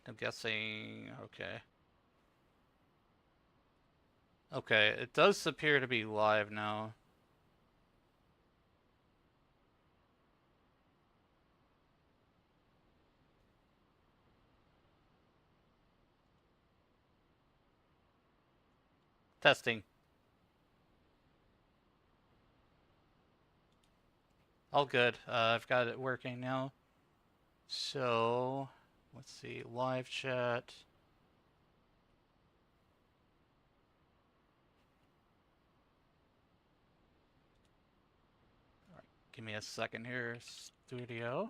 I'm guessing... Okay. Okay, it does appear to be live now. Testing. All good. I've got it working now. So, let's see. Live chat. All right, give me a second here, studio.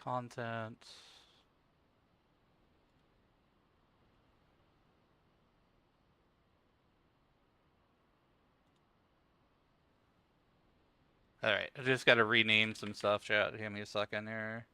Content. Alright, I just gotta rename some stuff, chat. Give me a second here.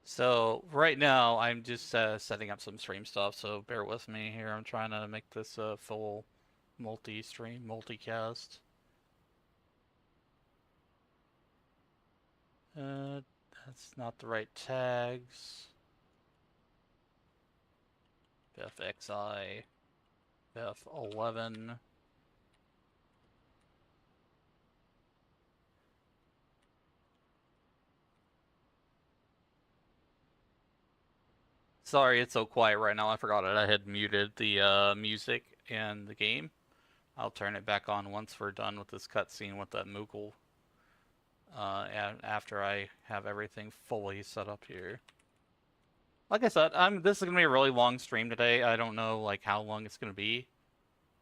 So, right now, I'm just setting up some stream stuff, so bear with me here. I'm trying to make this a full multi-stream, multicast. That's not the right tags. FFXI, F11. Sorry, it's so quiet right now. I forgot it. I had muted the music in the game. I'll turn it back on once we're done with this cutscene with that Moogle. And after I have everything fully set up here. Like I said, this is gonna be a really long stream today. I don't know like how long it's gonna be,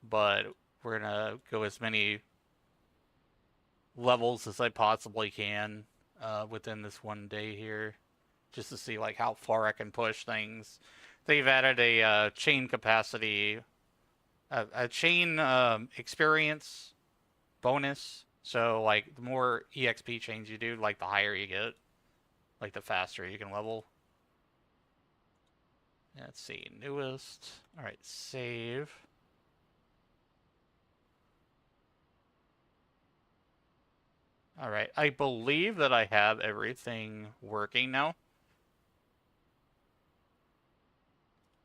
but we're gonna go as many levels as I possibly can within this one day here, just to see like how far I can push things. They've added a chain capacity, a chain experience bonus. So like the more EXP chains you do, like the higher you get, like the faster you can level. Let's see, newest. All right, save. All right, I believe that I have everything working now.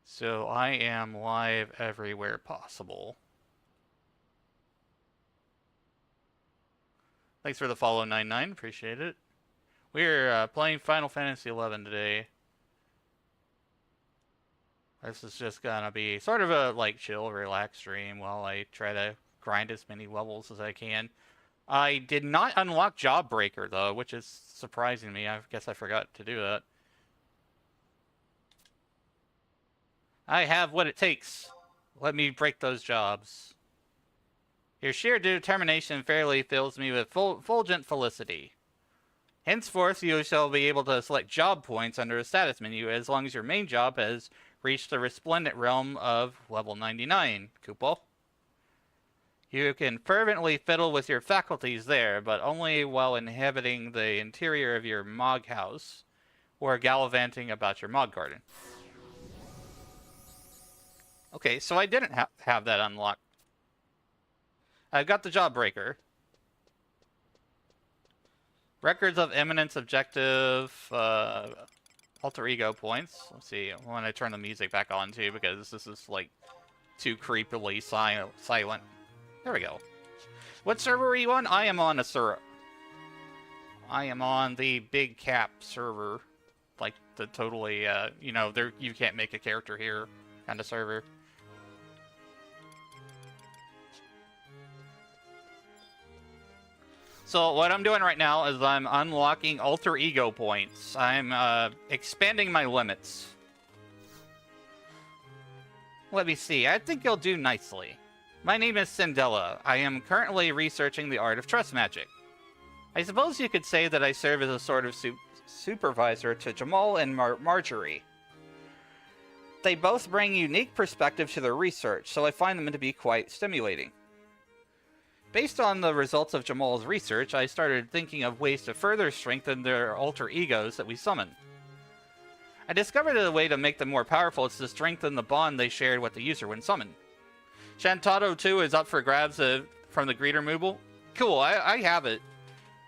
So I am live everywhere possible. Thanks for the follow, 99. Appreciate it. We're playing Final Fantasy XI today. This is just gonna be sort of a like chill, relaxed stream while I try to grind as many levels as I can. I did not unlock Jawbreaker though, which is surprising me. I guess I forgot to do that. I have what it takes. Let me break those jobs. Your sheer determination fairly fills me with fulgent felicity. Henceforth, you shall be able to select job points under a status menu as long as your main job has reached the resplendent realm of level 99, Kupol. You can fervently fiddle with your faculties there, but only while inhabiting the interior of your Mog house or gallivanting about your Mog garden. Okay, so I didn't have that unlocked. I've got the Jawbreaker. Records of Eminence Objective, alter ego points. Let's see, when I turn the music back on too, because this is like too creepily silent. There we go. What server are you on? I am on I am on the Big Cap server. Like the totally, you know, there you can't make a character here kind of server. So what I'm doing right now is I'm unlocking alter ego points. I'm expanding my limits. Let me see. I think you'll do nicely. My name is Cindella. I am currently researching the art of trust magic. I suppose you could say that I serve as a sort of supervisor to Jamal and Marjorie. They both bring unique perspective to their research, so I find them to be quite stimulating. Based on the results of Jamal's research, I started thinking of ways to further strengthen their alter egos that we summon. I discovered that a way to make them more powerful is to strengthen the bond they shared with the user when summoned. Shantado 2 is up for grabs from the Greeter Mooble. Cool, I have it.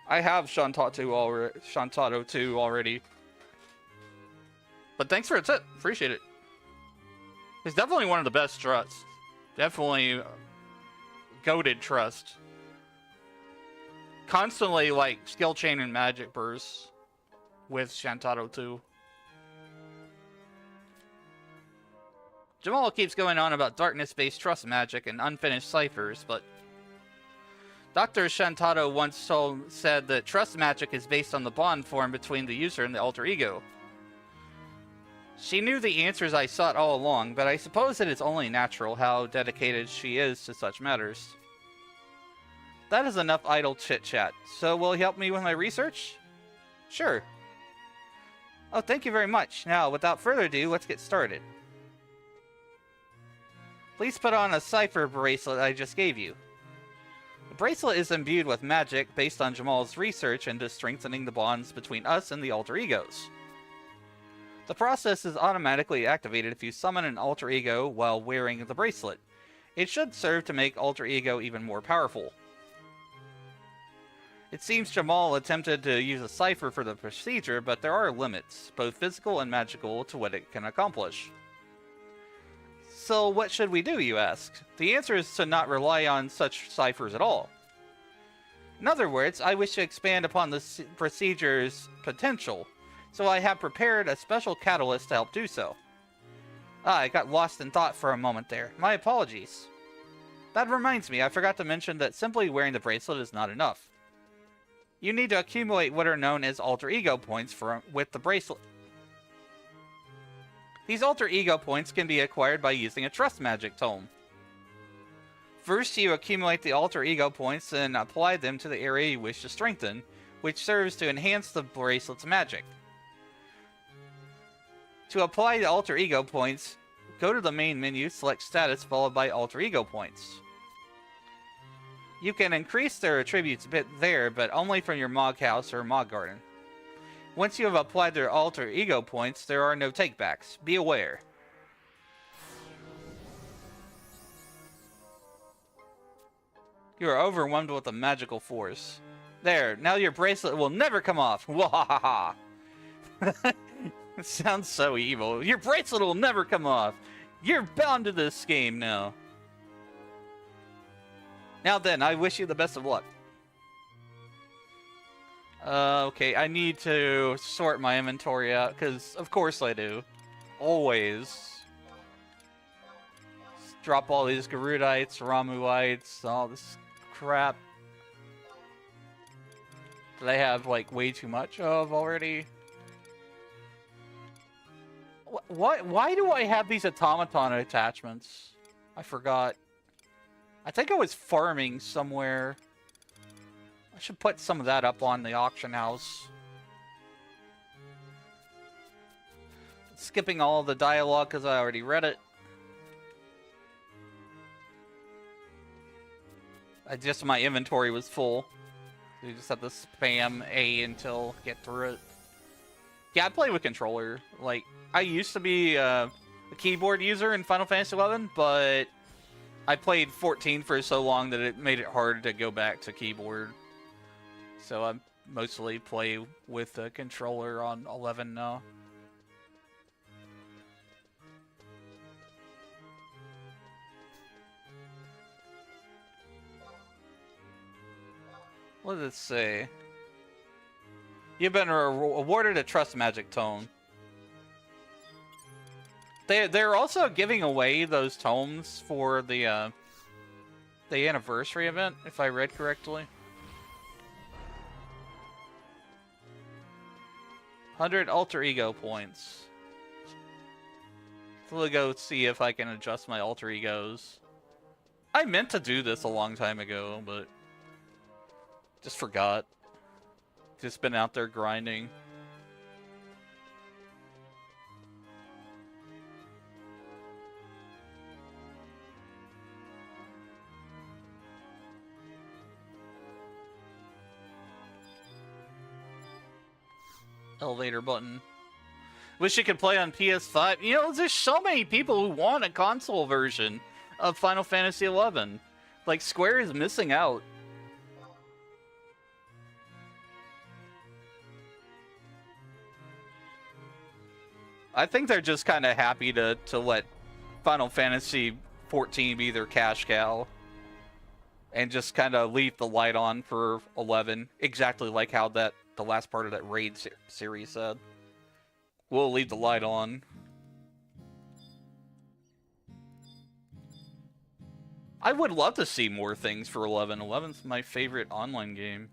I have Shantado 2 already. But thanks for the tip. Appreciate it. It's definitely one of the best trusts. Definitely goated trust. Constantly, like, skill chain and magic bursts with Shantado 2. Jamal keeps going on about darkness-based trust magic and unfinished ciphers, but Dr. Shantado once said that trust magic is based on the bond formed between the user and the alter ego. She knew the answers I sought all along, but I suppose it is only natural how dedicated she is to such matters. That is enough idle chit-chat. So will you help me with my research? Sure. Oh, thank you very much. Now, without further ado, let's get started. Please put on a cipher bracelet I just gave you. The bracelet is imbued with magic based on Jamal's research into strengthening the bonds between us and the alter egos. The process is automatically activated if you summon an alter ego while wearing the bracelet. It should serve to make alter ego even more powerful. It seems Jamal attempted to use a cipher for the procedure, but there are limits, both physical and magical, to what it can accomplish. So what should we do, you ask? The answer is to not rely on such ciphers at all. In other words, I wish to expand upon the procedure's potential, so I have prepared a special catalyst to help do so. I got lost in thought for a moment there. My apologies. That reminds me, I forgot to mention that simply wearing the bracelet is not enough. You need to accumulate what are known as alter ego points with the bracelet. These alter ego points can be acquired by using a trust magic tome. First, you accumulate the alter ego points and apply them to the area you wish to strengthen, which serves to enhance the bracelet's magic. To apply the alter ego points, go to the main menu, select status, followed by alter ego points. You can increase their attributes a bit there, but only from your Mog House or Mog Garden. Once you have applied their alter ego points, there are no takebacks. Be aware. You are overwhelmed with a magical force. There, now your bracelet will never come off. Wahahaha. It sounds so evil. Your bracelet will never come off. You're bound to this game now. Now then, I wish you the best of luck. Okay, I need to sort my inventory out, because of course I do. Always. Drop all these Garudites, Ramuites, all this crap that I have, like, way too much of already. Why do I have these automaton attachments? I forgot. I think I was farming somewhere. I should put some of that up on the auction house. Skipping all the dialogue because I already read it. My inventory was full. You just have to spam A until get through it. Yeah, I play with controller. Like, I used to be a a keyboard user in Final Fantasy 11, but I played 14 for so long that it made it hard to go back to keyboard. So I mostly play with a controller on 11 now. What does it say? You've been awarded a Trust Magic Tome. They're also giving away those tomes for the anniversary event, if I read correctly. 100 alter ego points. So we'll go see if I can adjust my alter egos. I meant to do this a long time ago, but just forgot. Just been out there grinding. Elevator button. Wish you could play on PS5. You know, there's so many people who want a console version of Final Fantasy XI. Like, Square is missing out. I think they're just kind of happy to let Final Fantasy XIV be their cash cow. And just kind of leave the light on for 11. Exactly like how the last part of that Raid series said. We'll leave the light on. I would love to see more things for 11. 11's my favorite online game.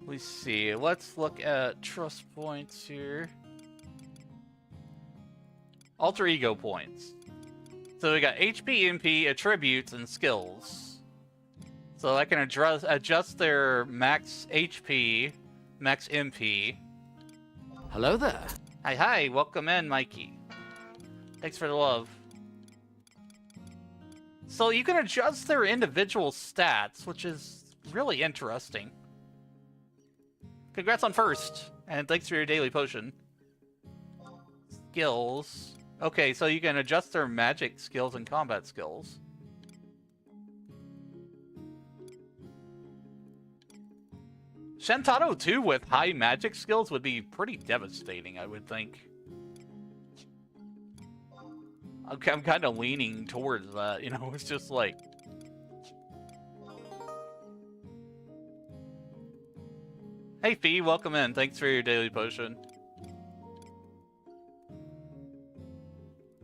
Let's see. Let's look at trust points here. Alter ego points. So we got HP, MP, attributes, and skills. So I can adjust their max HP, max MP. Hello there. Hi, welcome in, Mikey. Thanks for the love. So you can adjust their individual stats, which is really interesting. Congrats on first, and thanks for your daily potion. Skills. Okay, so you can adjust their magic skills and combat skills. Shantaro 2 with high magic skills would be pretty devastating, I would think. Okay, I'm kind of leaning towards that, you know, it's just like... Hey Fee, welcome in. Thanks for your daily potion.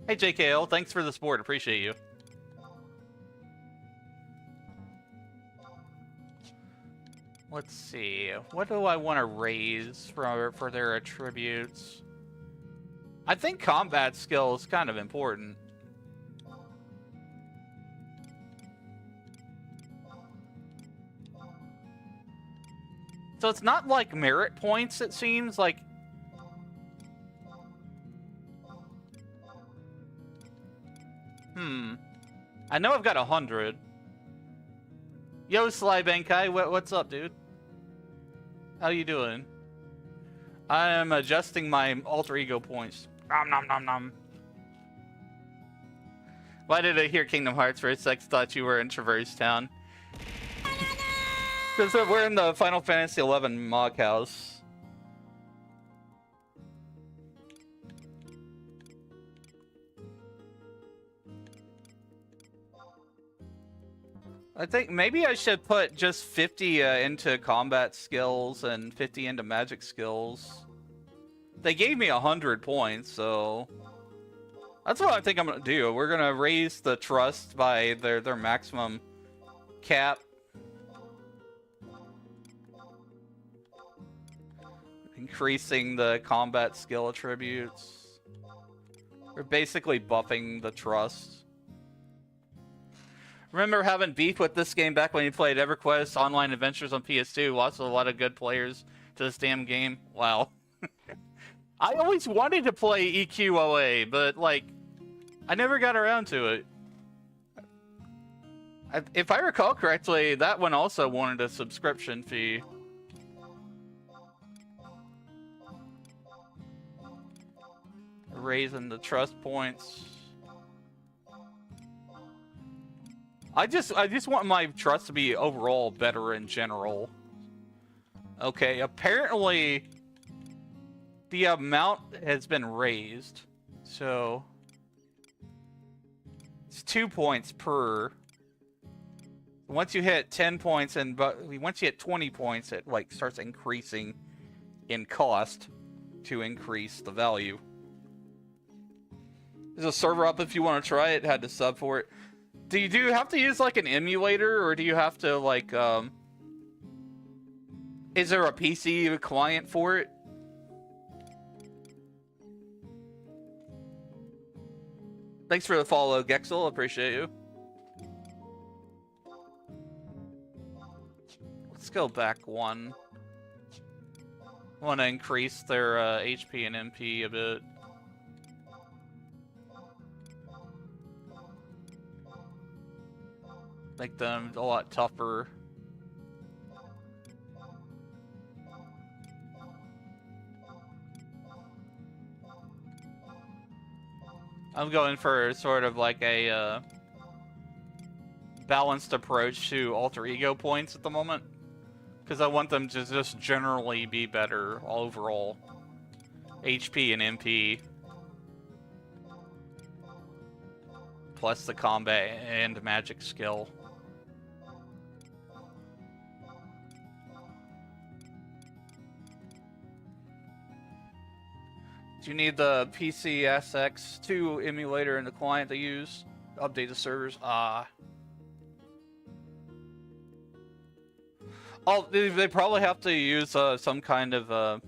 Hey JKL, thanks for the support. Appreciate you. Let's see. What do I want to raise for their attributes? I think combat skill is kind of important. So it's not like merit points, it seems like. I know I've got 100. Yo, Sly Bankai, what's up, dude? How you doing? I am adjusting my alter ego points. Nom nom nom nom. Why did I hear Kingdom Hearts for a sec? Thought you were in Traverse Town. Because we're in the Final Fantasy XI Mog House. I think maybe I should put just 50 into combat skills and 50 into magic skills. They gave me 100 points, so... That's what I think I'm going to do. We're going to raise the trust by their maximum cap. Increasing the combat skill attributes. We're basically buffing the trust. Remember having beef with this game back when you played EverQuest Online Adventures on PS2. Lost a lot of good players to this damn game. Wow. I always wanted to play EQOA, but, like, I never got around to it. If I recall correctly, that one also wanted a subscription fee. raising the trust points. I just want my trust to be overall better in general. Okay, apparently the amount has been raised. So it's 2 points per. Once you hit 10 points and once you hit 20 points, it like starts increasing in cost to increase the value. There's a server up if you want to try it. Had to sub for it. Do you have to use like an emulator, or do you have to like is there a PC client for it? Thanks for the follow, Gexel. Appreciate you. Let's go back one. Want to increase their HP and MP a bit. Make them a lot tougher. I'm going for sort of like a balanced approach to alter ego points at the moment. Because I want them to just generally be better overall. HP and MP. Plus the combat and magic skill. Do you need the PCSX2 emulator in the client to use? Update the servers? Oh, they probably have to use some kind of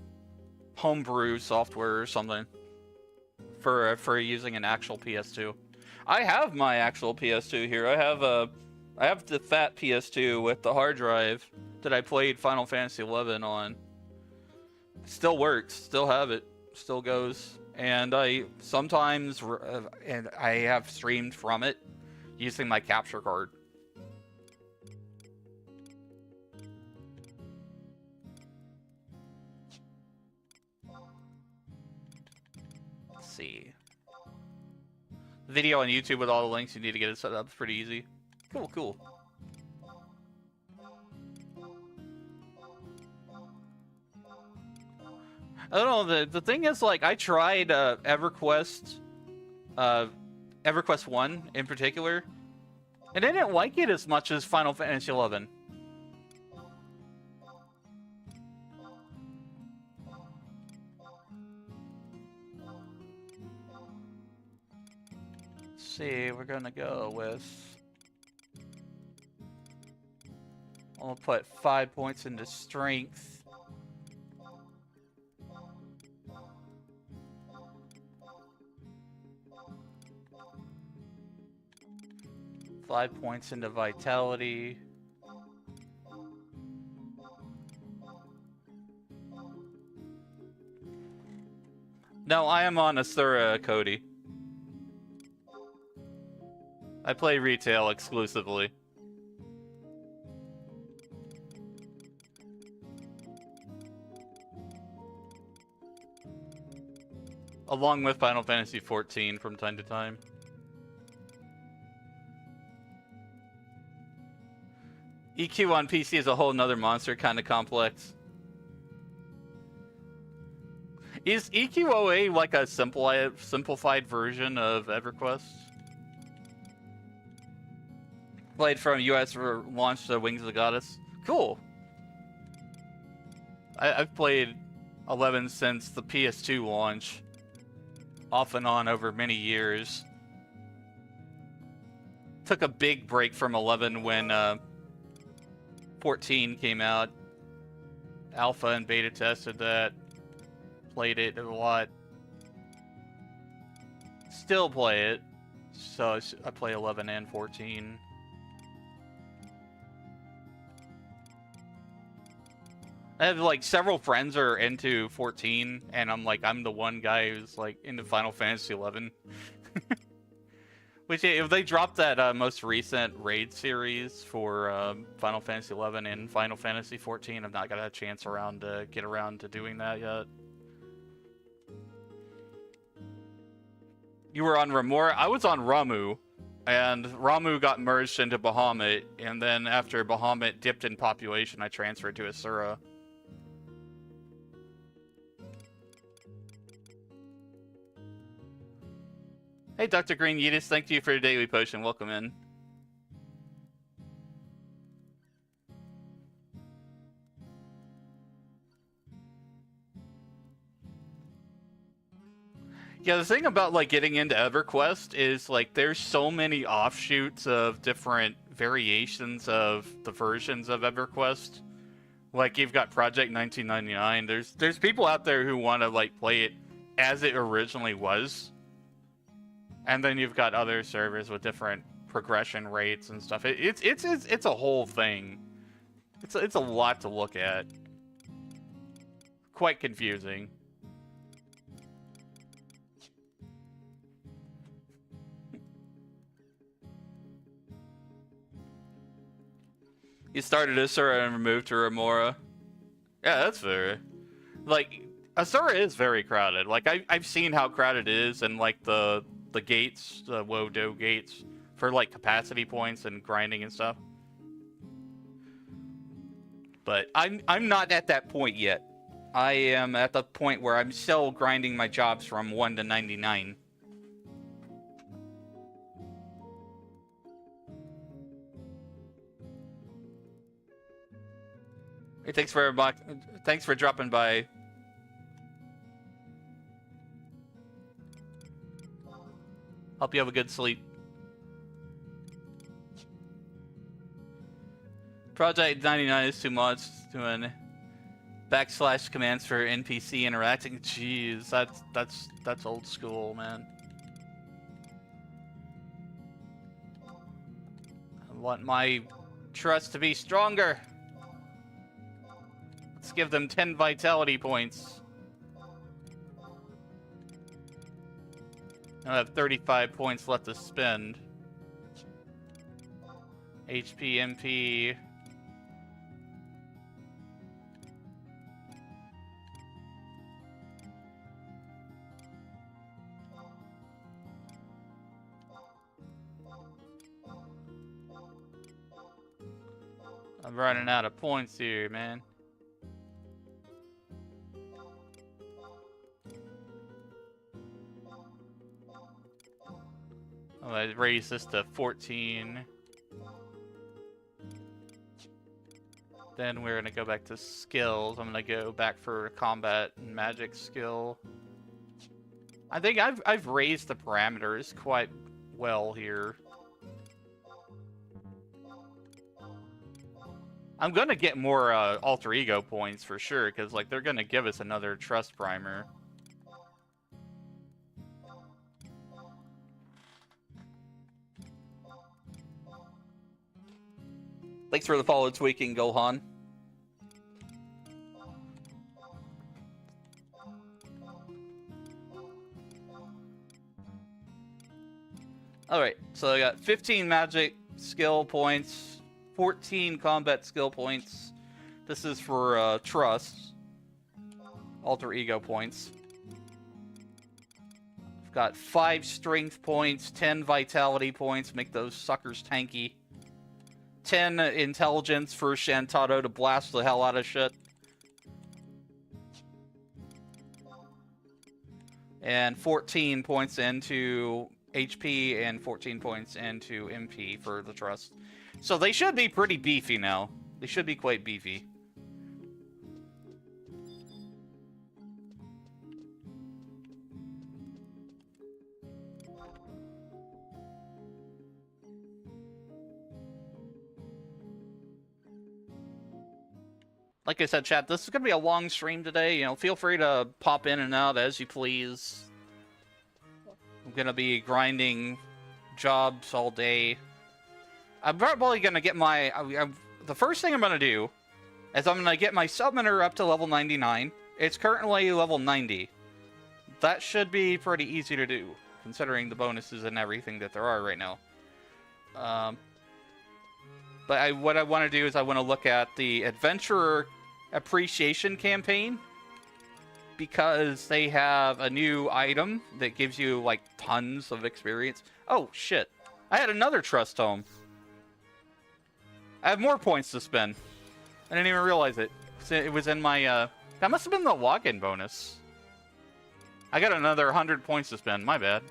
homebrew software or something for using an actual PS2. I have my actual PS2 here. I have the fat PS2 with the hard drive that I played Final Fantasy XI on. Still works. Still have it. Still goes. And I sometimes and I have streamed from it using my capture card. Let's see. Video on YouTube with all the links you need to get it set up. It's pretty easy. Cool, cool. I don't know, the thing is, like, I tried EverQuest 1 in particular, and I didn't like it as much as Final Fantasy XI. Let's see, we're gonna go with... I'll put 5 points into strength. 5 points into vitality. No, I am on Asura, Cody. I play retail exclusively. Along with Final Fantasy XIV from time to time. EQ on PC is a whole nother monster, kind of complex. Is EQOA like a simplified version of EverQuest? Played from US launch to Wings of the Goddess. Cool. I've played 11 since the PS2 launch. Off and on over many years. Took a big break from 11 when 14 came out. Alpha and beta tested that. Played it a lot. Still play it. So I play 11 and 14. I have like several friends are into 14, and I'm the one guy who's like into Final Fantasy 11. Which, if they dropped that most recent raid series for Final Fantasy 11 and Final Fantasy 14, I've not got a chance to get around to doing that yet. You were on Remora? I was on Ramu. And Ramu got merged into Bahamut, and then after Bahamut dipped in population, I transferred to Asura. Hey, Dr. Green Yeetus, thank you for your daily potion. Welcome in. Yeah, the thing about, like, getting into EverQuest is, like, there's so many offshoots of different variations of the versions of EverQuest. Like, you've got Project 1999. There's people out there who want to, like, play it as it originally was. And then you've got other servers with different progression rates and stuff. It's a whole thing. It's a lot to look at. Quite confusing. You started Asura and moved to Remora. Yeah, that's fair. Like, Asura is very crowded. Like, I've seen how crowded it is, and like the gates, the Wodo gates, for like capacity points and grinding and stuff. But I'm not at that point yet. I am at the point where I'm still grinding my jobs from 1 to 99. Hey, thanks for dropping by. Hope you have a good sleep. Project 99 is too much. Doing / commands for NPC interacting. Jeez, that's old school, man. I want my trust to be stronger. Let's give them 10 vitality points. I have 35 points left to spend. HP, MP. I'm running out of points here, man. I raise this to 14. Then we're gonna go back to skills. I'm gonna go back for combat and magic skill. I think I've raised the parameters quite well here. I'm gonna get more alter ego points for sure, because like they're gonna give us another trust primer. Thanks for the follow tweaking, Gohan. Alright, so I got 15 magic skill points, 14 combat skill points. This is for trust. Alter ego points. I've got 5 strength points, 10 vitality points, make those suckers tanky. 10 intelligence for Shantado to blast the hell out of shit. And 14 points into HP and 14 points into MP for the trust. So they should be pretty beefy now. They should be quite beefy. Like I said, chat, this is going to be a long stream today. You know, feel free to pop in and out as you please. I'm going to be grinding jobs all day. I'm probably going to get my... the first thing I'm going to do is I'm going to get my summoner up to level 99. It's currently level 90. That should be pretty easy to do, considering the bonuses and everything that there are right now. But what I want to do is I want to look at the Adventurer Appreciation Campaign. because they have a new item that gives you like tons of experience. Oh shit! I had another trust tome. I have more points to spend. I didn't even realize it. It was in my that must have been the login bonus. I got another 100 points to spend. My bad.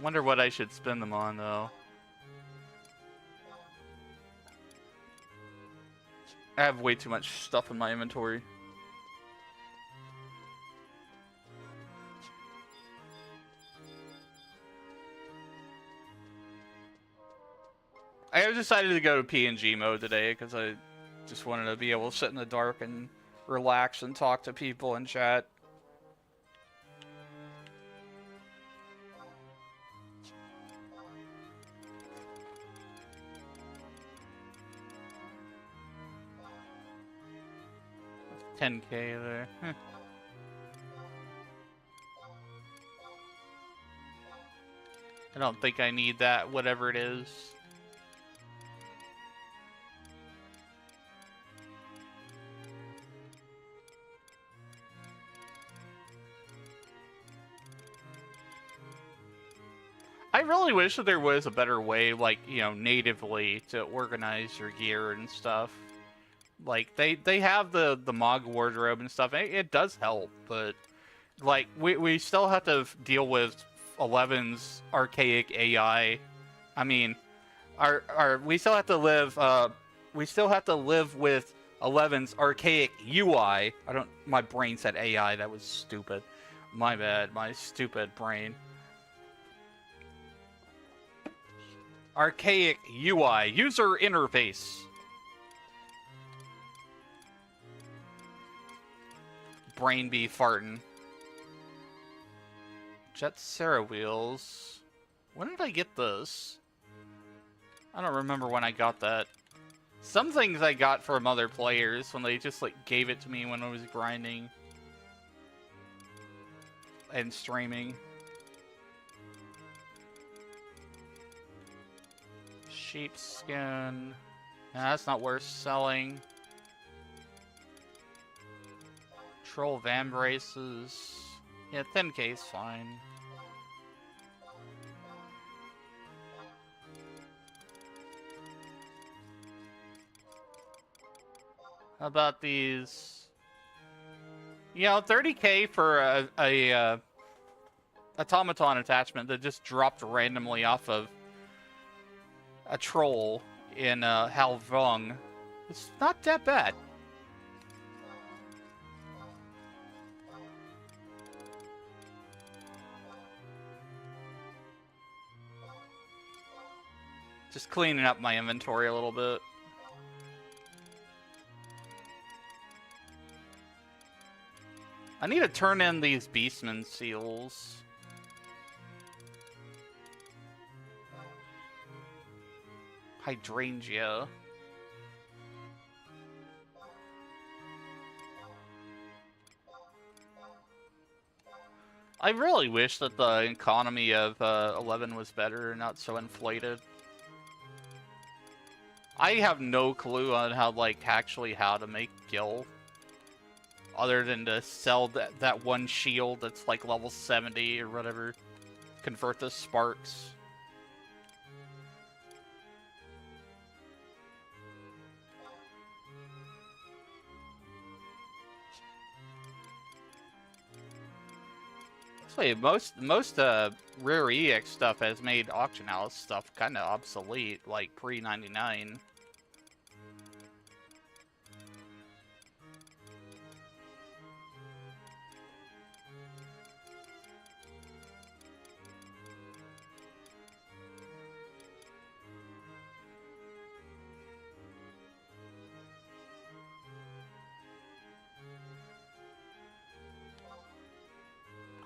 Wonder what I should spend them on though. I have way too much stuff in my inventory. I decided to go to PNG mode today because I just wanted to be able to sit in the dark and relax and talk to people and chat. $10K there. I don't think I need that, whatever it is. I really wish that there was a better way, like, you know, natively to organize your gear and stuff. Like, they have the Mog wardrobe and stuff. It does help, but, like, we still have to deal with 11's archaic AI. I mean, we still have to live, with 11's archaic UI. My brain said AI, that was stupid. My bad, my stupid brain. Archaic UI, user interface. Brain be farting. Jet Sarah wheels. When did I get this? I don't remember when I got that. Some things I got from other players when they just like gave it to me when I was grinding and streaming. Sheepskin. Nah, that's not worth selling. Troll vambraces. Yeah, 10K is fine. How about these? You know, 30K for a automaton attachment that just dropped randomly off of a troll in Halvong. It's not that bad. Just cleaning up my inventory a little bit. I need to turn in these Beastman seals. Hydrangea. I really wish that the economy of 11 was better and not so inflated. I have no clue on how, like, actually how to make Gil. Other than to sell that one shield that's, like, level 70 or whatever. Convert to sparks. Actually, most rare EX stuff has made auction house stuff kind of obsolete, like pre-99.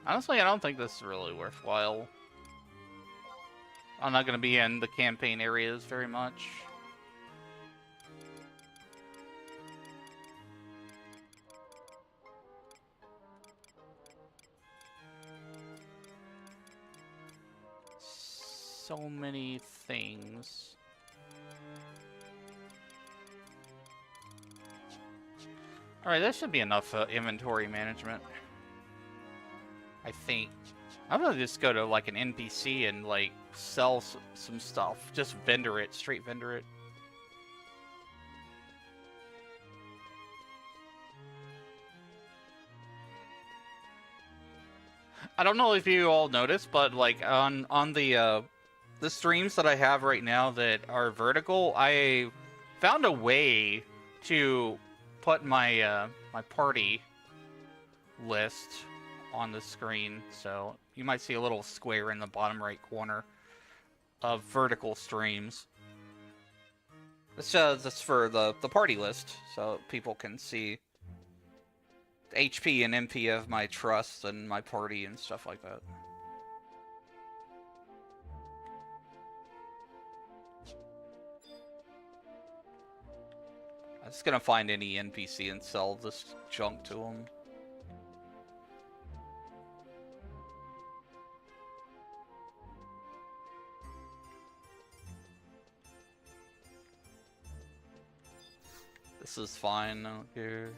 Honestly, I don't think this is really worthwhile. I'm not going to be in the campaign areas very much. So many things. Alright, that should be enough inventory management. I think. I'm gonna just go to like an NPC and like sell some stuff. Just vendor it, straight vendor it. I don't know if you all noticed, but like on the streams that I have right now that are vertical, I found a way to put my my party list on the screen, so you might see a little square in the bottom right corner of vertical streams. That's for the party list, so people can see HP and MP of my trust and my party and stuff like that. I'm just gonna find any NPC and sell this junk to them. This is fine, I don't care.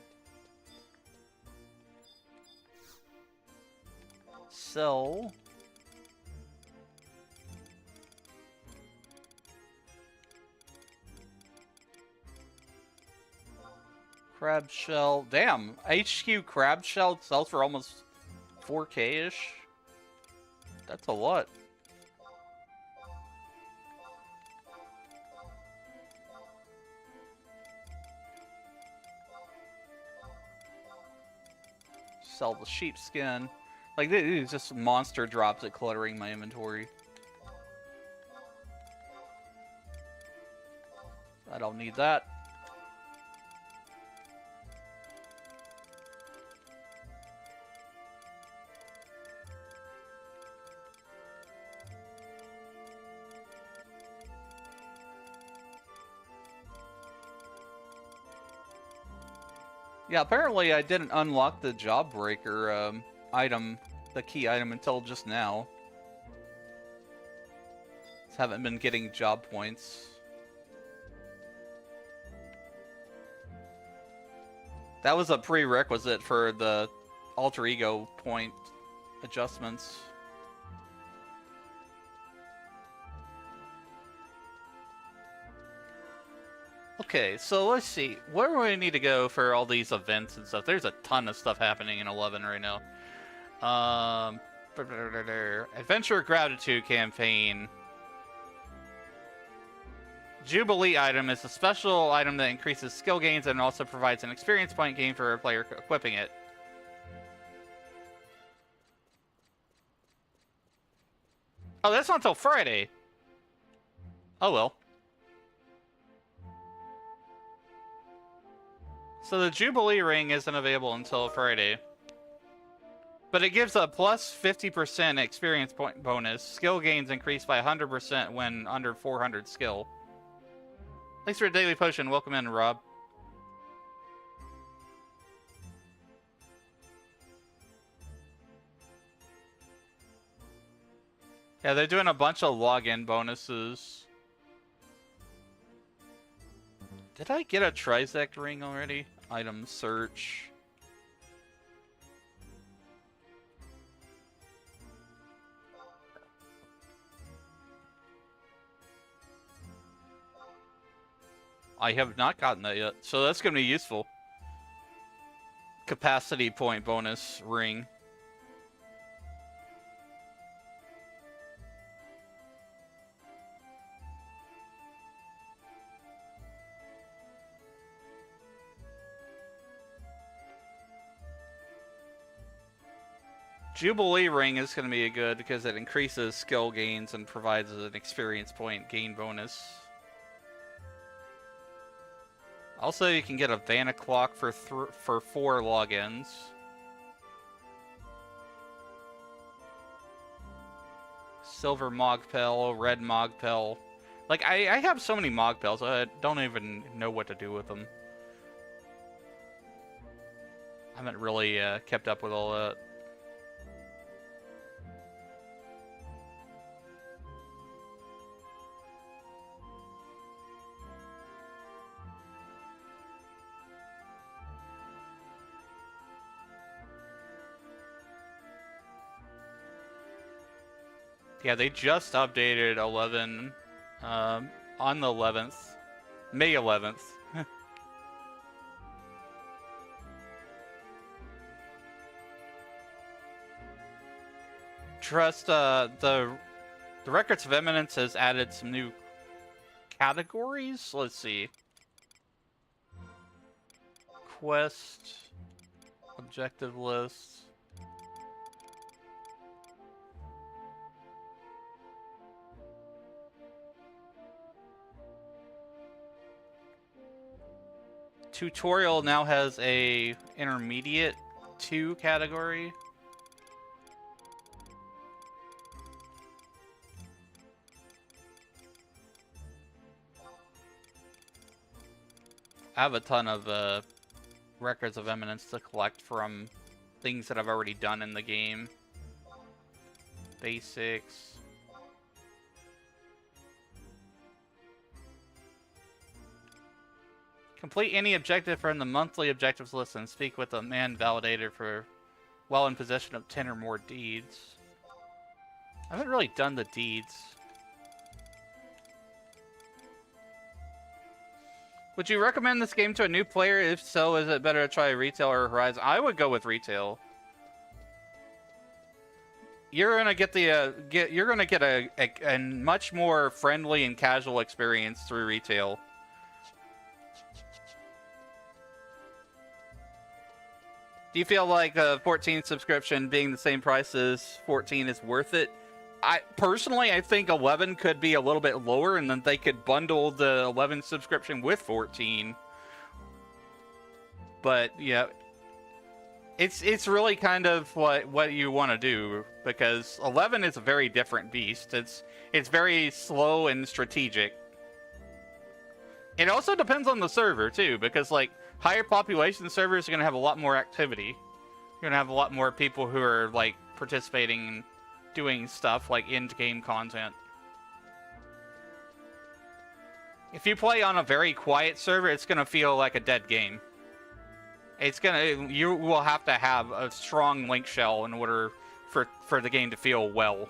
So... crab shell. Damn, HQ crab shell sells for almost 4K-ish. That's a lot. Sell the sheepskin. Like, these just monster drops at cluttering my inventory. I don't need that. Yeah, apparently I didn't unlock the job breaker item, the key item, until just now. Just haven't been getting job points. That was a prerequisite for the alter ego point adjustments. Okay, so let's see. Where do we need to go for all these events and stuff? There's a ton of stuff happening in 11 right now. Adventure Gratitude Campaign. Jubilee item is a special item that increases skill gains and also provides an experience point gain for a player equipping it. Oh, that's not until Friday. Oh well. So the Jubilee ring isn't available until Friday. But it gives a plus 50% experience point bonus. Skill gains increase by 100% when under 400 skill. Thanks for a daily potion. Welcome in, Rob. Yeah, they're doing a bunch of login bonuses. Did I get a Trizect ring already? Item search. I have not gotten that yet, so that's going to be useful. Capacity point bonus ring. Jubilee ring is going to be good because it increases skill gains and provides an experience point gain bonus. Also, you can get a Vanna clock for 4 logins. Silver Mogpel, red Mogpel. Like, I have so many Mogpels, I don't even know what to do with them. I haven't really kept up with all that. Yeah, they just updated 11 on the 11th, May 11th. Trust, the Records of Eminence has added some new categories. Let's see. Quest, objective list. Tutorial now has a intermediate 2 category. I have a ton of Records of Eminence to collect from things that I've already done in the game. Basics. Complete any objective from the monthly objectives list and speak with a man validator for while in possession of 10 or more deeds. I haven't really done the deeds. Would you recommend this game to a new player? If so, is it better to try retail or Horizon? I would go with retail. You're gonna get a much more friendly and casual experience through retail. Do you feel like a 14 subscription being the same price as 14 is worth it? Personally, I think 11 could be a little bit lower, and then they could bundle the 11 subscription with 14. But yeah, it's really kind of what you want to do, because 11 is a very different beast. It's very slow and strategic. It also depends on the server too, because like higher population servers are gonna have a lot more activity. You're gonna have a lot more people who are like participating, doing stuff like in-game content. If you play on a very quiet server, it's gonna feel like a dead game. You will have to have a strong link shell in order for the game to feel well.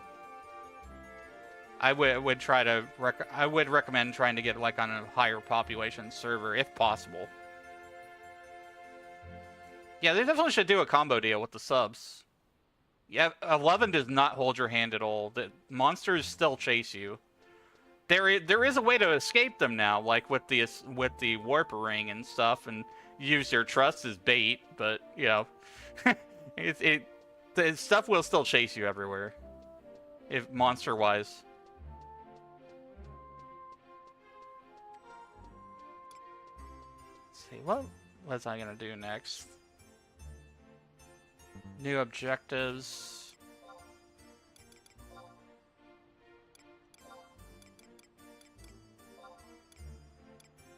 I would recommend trying to get like on a higher population server if possible. Yeah, they definitely should do a combo deal with the subs. Yeah, 11 does not hold your hand at all. The monsters still chase you. There is a way to escape them now, like with the warp ring and stuff, and use your trust as bait. But you know, the stuff will still chase you everywhere, if monster wise. Let's see, what was I gonna do next? New objectives.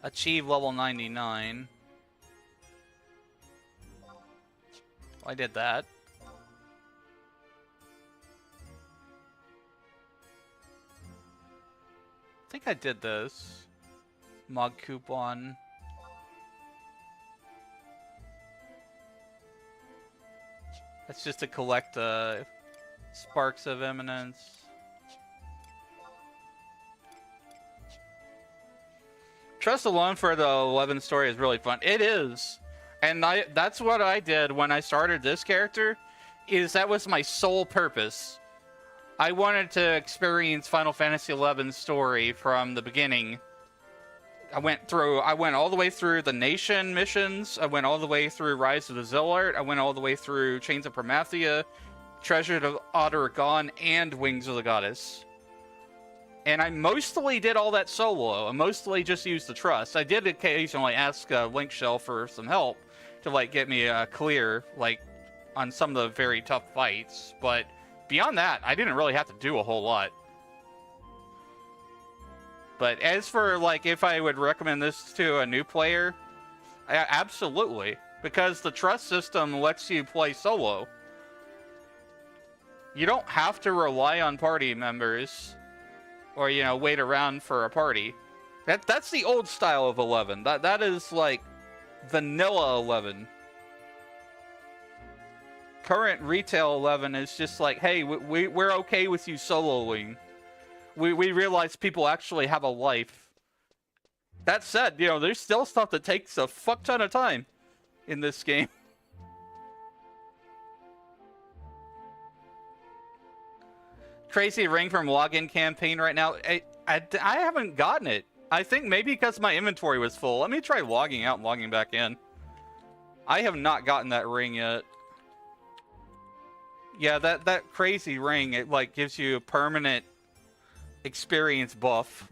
Achieve level 99. I did that. I think I did this. Mod coupon. That's just to collect sparks of eminence. Trust alone for the 11 story is really fun. It is. And that's what I did when I started this character, is that was my sole purpose. I wanted to experience Final Fantasy XI's story from the beginning. I went all the way through the Nation missions. I went all the way through Rise of the Zillart. I went all the way through Chains of Promathia, Treasure of Otter-Gon, and Wings of the Goddess. And I mostly did all that solo. I mostly just used the trust. I did occasionally ask Link Shell for some help to like get me clear, like on some of the very tough fights. But beyond that, I didn't really have to do a whole lot. But as for like if I would recommend this to a new player, absolutely, because the trust system lets you play solo. You don't have to rely on party members, or you know, wait around for a party. That's the old style of 11. That is like vanilla 11. current retail 11 is just like, hey, we're okay with you soloing. We realize people actually have a life. That said, you know, there's still stuff that takes a fuck ton of time in this game. Crazy ring from login campaign right now. I haven't gotten it. I think maybe because my inventory was full. Let me try logging out and logging back in. I have not gotten that ring yet. Yeah, that crazy ring, it like gives you a permanent experience buff.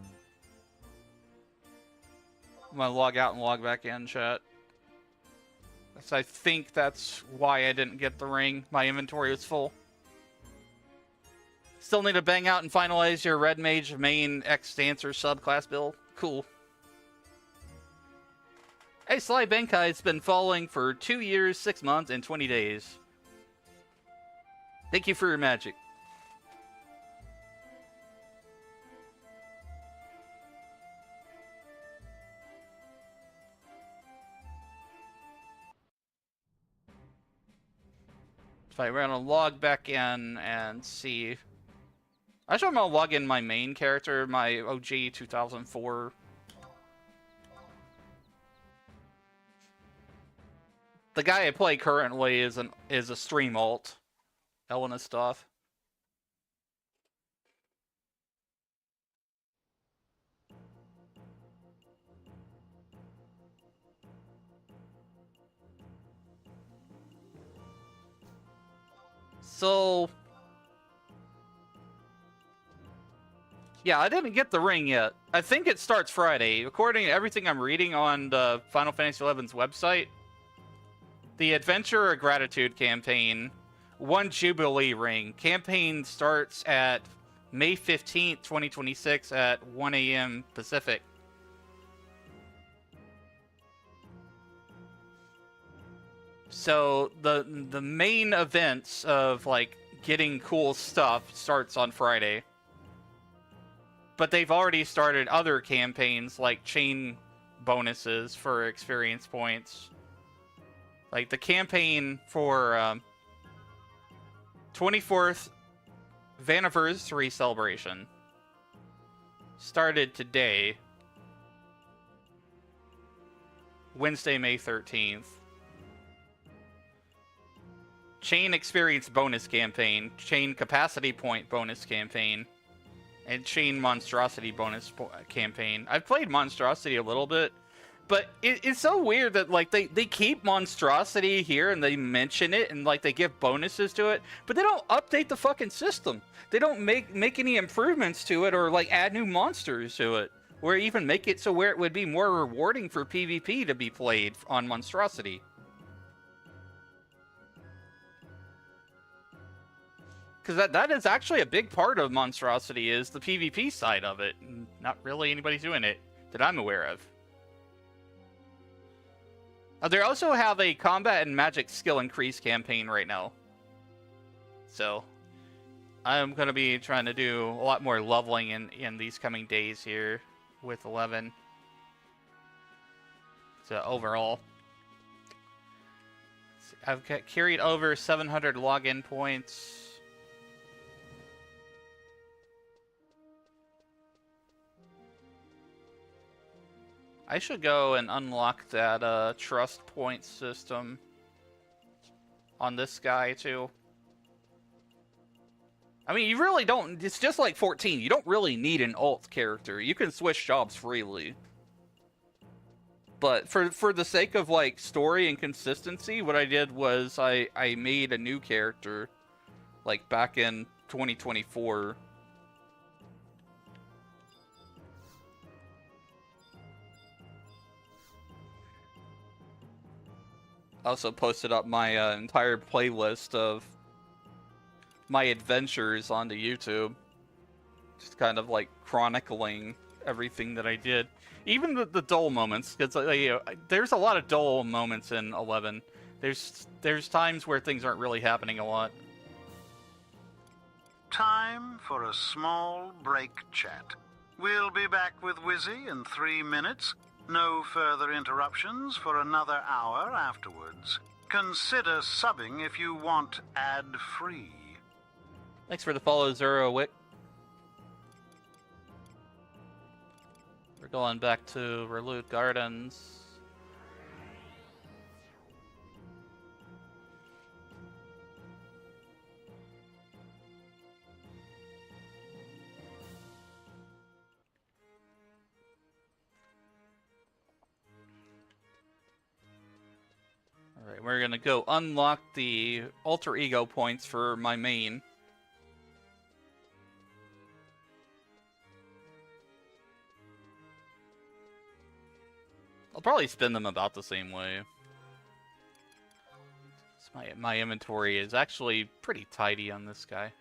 I'm gonna log out and log back in, chat. So I think that's why I didn't get the ring. My inventory was full. Still need to bang out and finalize your Red Mage main X-Dancer subclass build. Cool. Hey, Sly Benkai's been following for 2 years, 6 months, and 20 days. Thank you for your magic. We're gonna log back in and see. Actually, I'm gonna log in my main character, my OG 2004. The guy I play currently is a stream alt. Elena stuff. So, yeah, I didn't get the ring yet. I think it starts Friday. According to everything I'm reading on the Final Fantasy XI's website, the Adventure of Gratitude campaign, 1 Jubilee ring. Campaign starts at May 15th, 2026 at 1 a.m. Pacific. So the main events of like getting cool stuff starts on Friday. But they've already started other campaigns like chain bonuses for experience points. Like the campaign for 24th Vaniversary celebration started today, Wednesday, May 13th. Chain experience bonus campaign, chain capacity point bonus campaign, and chain monstrosity bonus campaign. I've played monstrosity a little bit, but it's so weird that like they keep monstrosity here and they mention it and like they give bonuses to it, but they don't update the fucking system. They don't make any improvements to it or like add new monsters to it, or even make it so where it would be more rewarding for PvP to be played on monstrosity. Because that is actually a big part of monstrosity, is the PvP side of it. Not really anybody's doing it that I'm aware of. They also have a combat and magic skill increase campaign right now. So, I'm going to be trying to do a lot more leveling in these coming days here with 11. So, overall, I've carried over 700 login points. I should go and unlock that trust point system on this guy too. I mean, you really don't, it's just like 14, you don't really need an alt character. You can switch jobs freely. But for the sake of like story and consistency, what I did was I made a new character like back in 2024. Also posted up my entire playlist of my adventures onto YouTube. Just kind of like chronicling everything that I did. Even the dull moments, because you know, there's a lot of dull moments in 11. There's times where things aren't really happening a lot. Time for a small break chat. We'll be back with Wizzy in 3 minutes. No further interruptions for another hour afterwards. Consider subbing if you want ad-free. Thanks for the follow, Zero Wick. We're going back to Reloot Gardens. Alright, we're gonna go unlock the alter ego points for my main. I'll probably spend them about the same way. So my inventory is actually pretty tidy on this guy.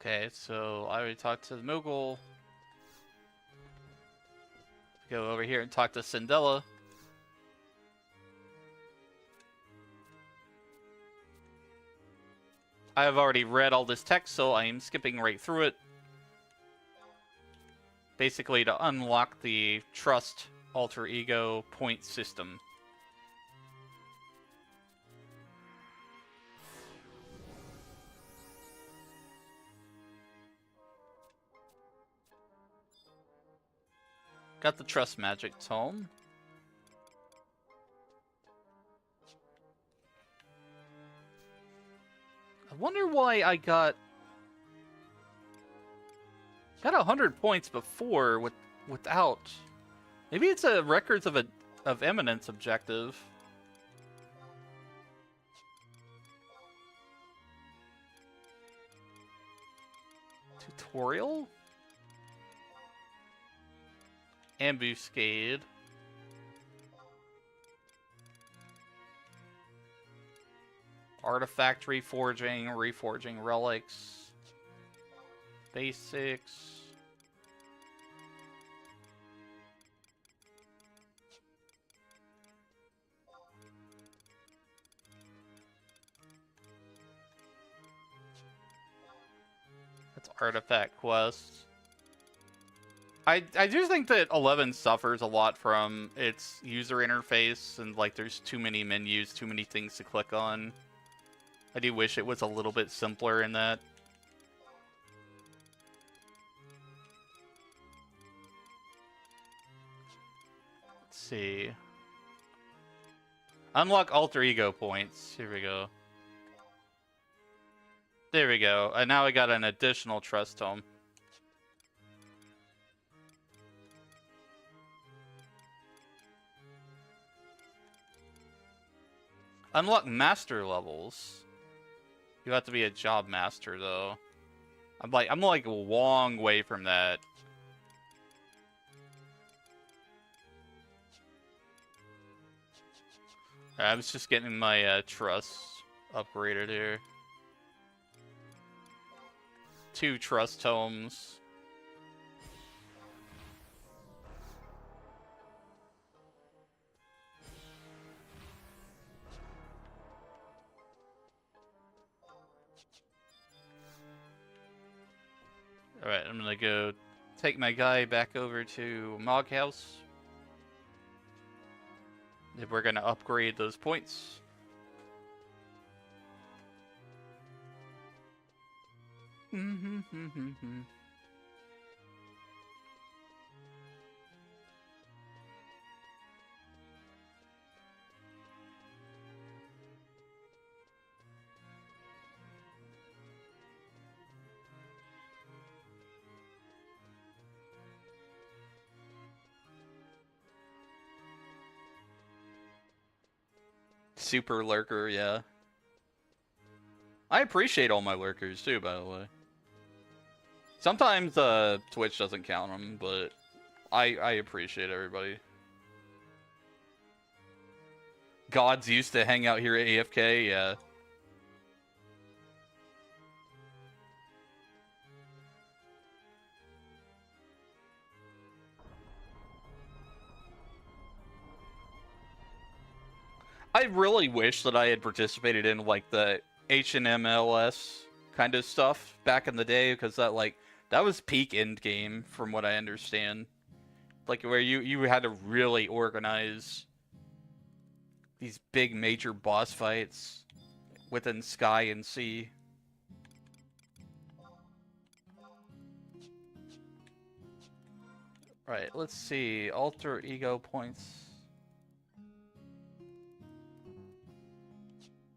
Okay, so I already talked to the Moogle. Go over here and talk to Cindella. I have already read all this text, so I am skipping right through it. Basically to unlock the trust alter ego point system. Got the trust magic tome. I wonder why I got 100 points before without. Maybe it's a records of eminence objective. Tutorial? Ambuscade. Artifact reforging relics. Basics. That's artifact quests. I do think that 11 suffers a lot from its user interface, and like there's too many menus, too many things to click on. I do wish it was a little bit simpler in that. Let's see. Unlock alter ego points. Here we go. There we go. And now I got an additional trust tome. Unlock master levels. You have to be a job master though. I'm like a long way from that. I was just getting my trust upgraded here. 2 trust tomes. Alright, I'm gonna go take my guy back over to Mog House. Then we're gonna upgrade those points. Super lurker, yeah. I appreciate all my lurkers too, by the way. Sometimes Twitch doesn't count them, but I appreciate everybody. Gods used to hang out here at AFK, yeah. I really wish that I had participated in like the HNMLS kind of stuff back in the day, because that was peak end game from what I understand. Like where you had to really organize these big major boss fights within Sky and Sea. Right, let's see. Alter ego points.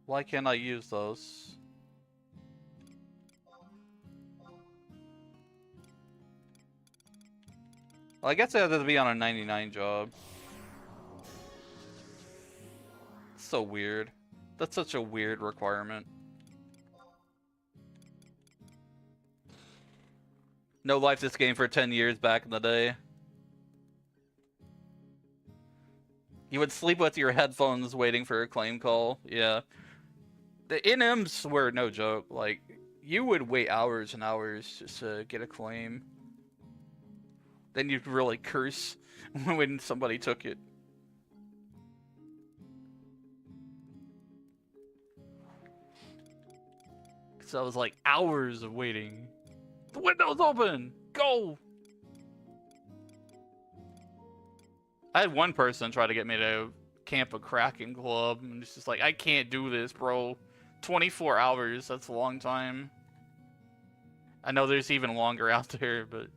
Why can't I use those? Well, I guess I have to be on a 99 job. So weird. That's such a weird requirement. No life this game for 10 years back in the day. You would sleep with your headphones waiting for a claim call. Yeah. The NMs were no joke. Like, you would wait hours and hours just to get a claim. Then you'd really curse when somebody took it. So it was like hours of waiting. The window's open! Go! I had one person try to get me to camp a Kraken club, and it's just like, I can't do this, bro. 24 hours, that's a long time. I know there's even longer out there, but...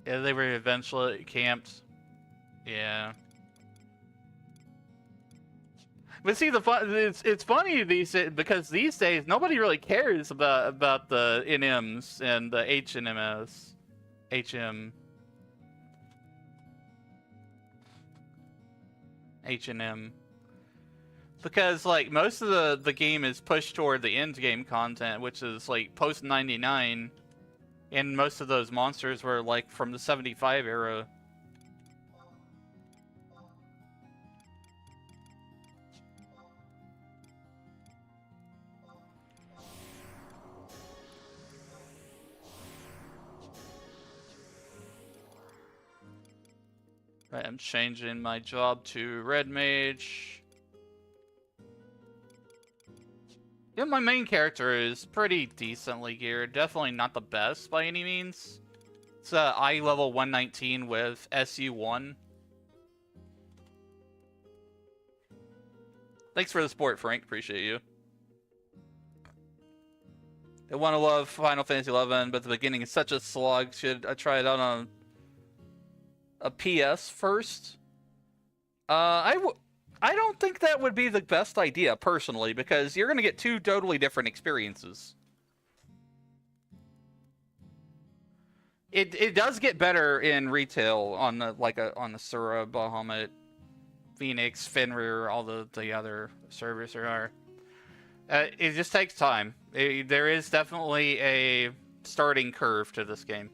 yeah, they were eventually camped. Yeah. But see, it's funny because these days nobody really cares about the NMs and the HNMS, H&M, because like most of the game is pushed toward the end game content, which is like post 99, and most of those monsters were like from the 75 era. Right, I'm changing my job to Red Mage. Yeah, my main character is pretty decently geared. Definitely not the best by any means. It's eye level 119 with SU1. Thanks for the support, Frank. Appreciate you. I want to love Final Fantasy XI, but the beginning is such a slog. Should I try it out on a PS first? I don't think that would be the best idea, personally, because you're going to get two totally different experiences. It does get better in retail on the on the Sura, Bahamut, Phoenix, Fenrir, all the other servers there are. It just takes time. There is definitely a starting curve to this game.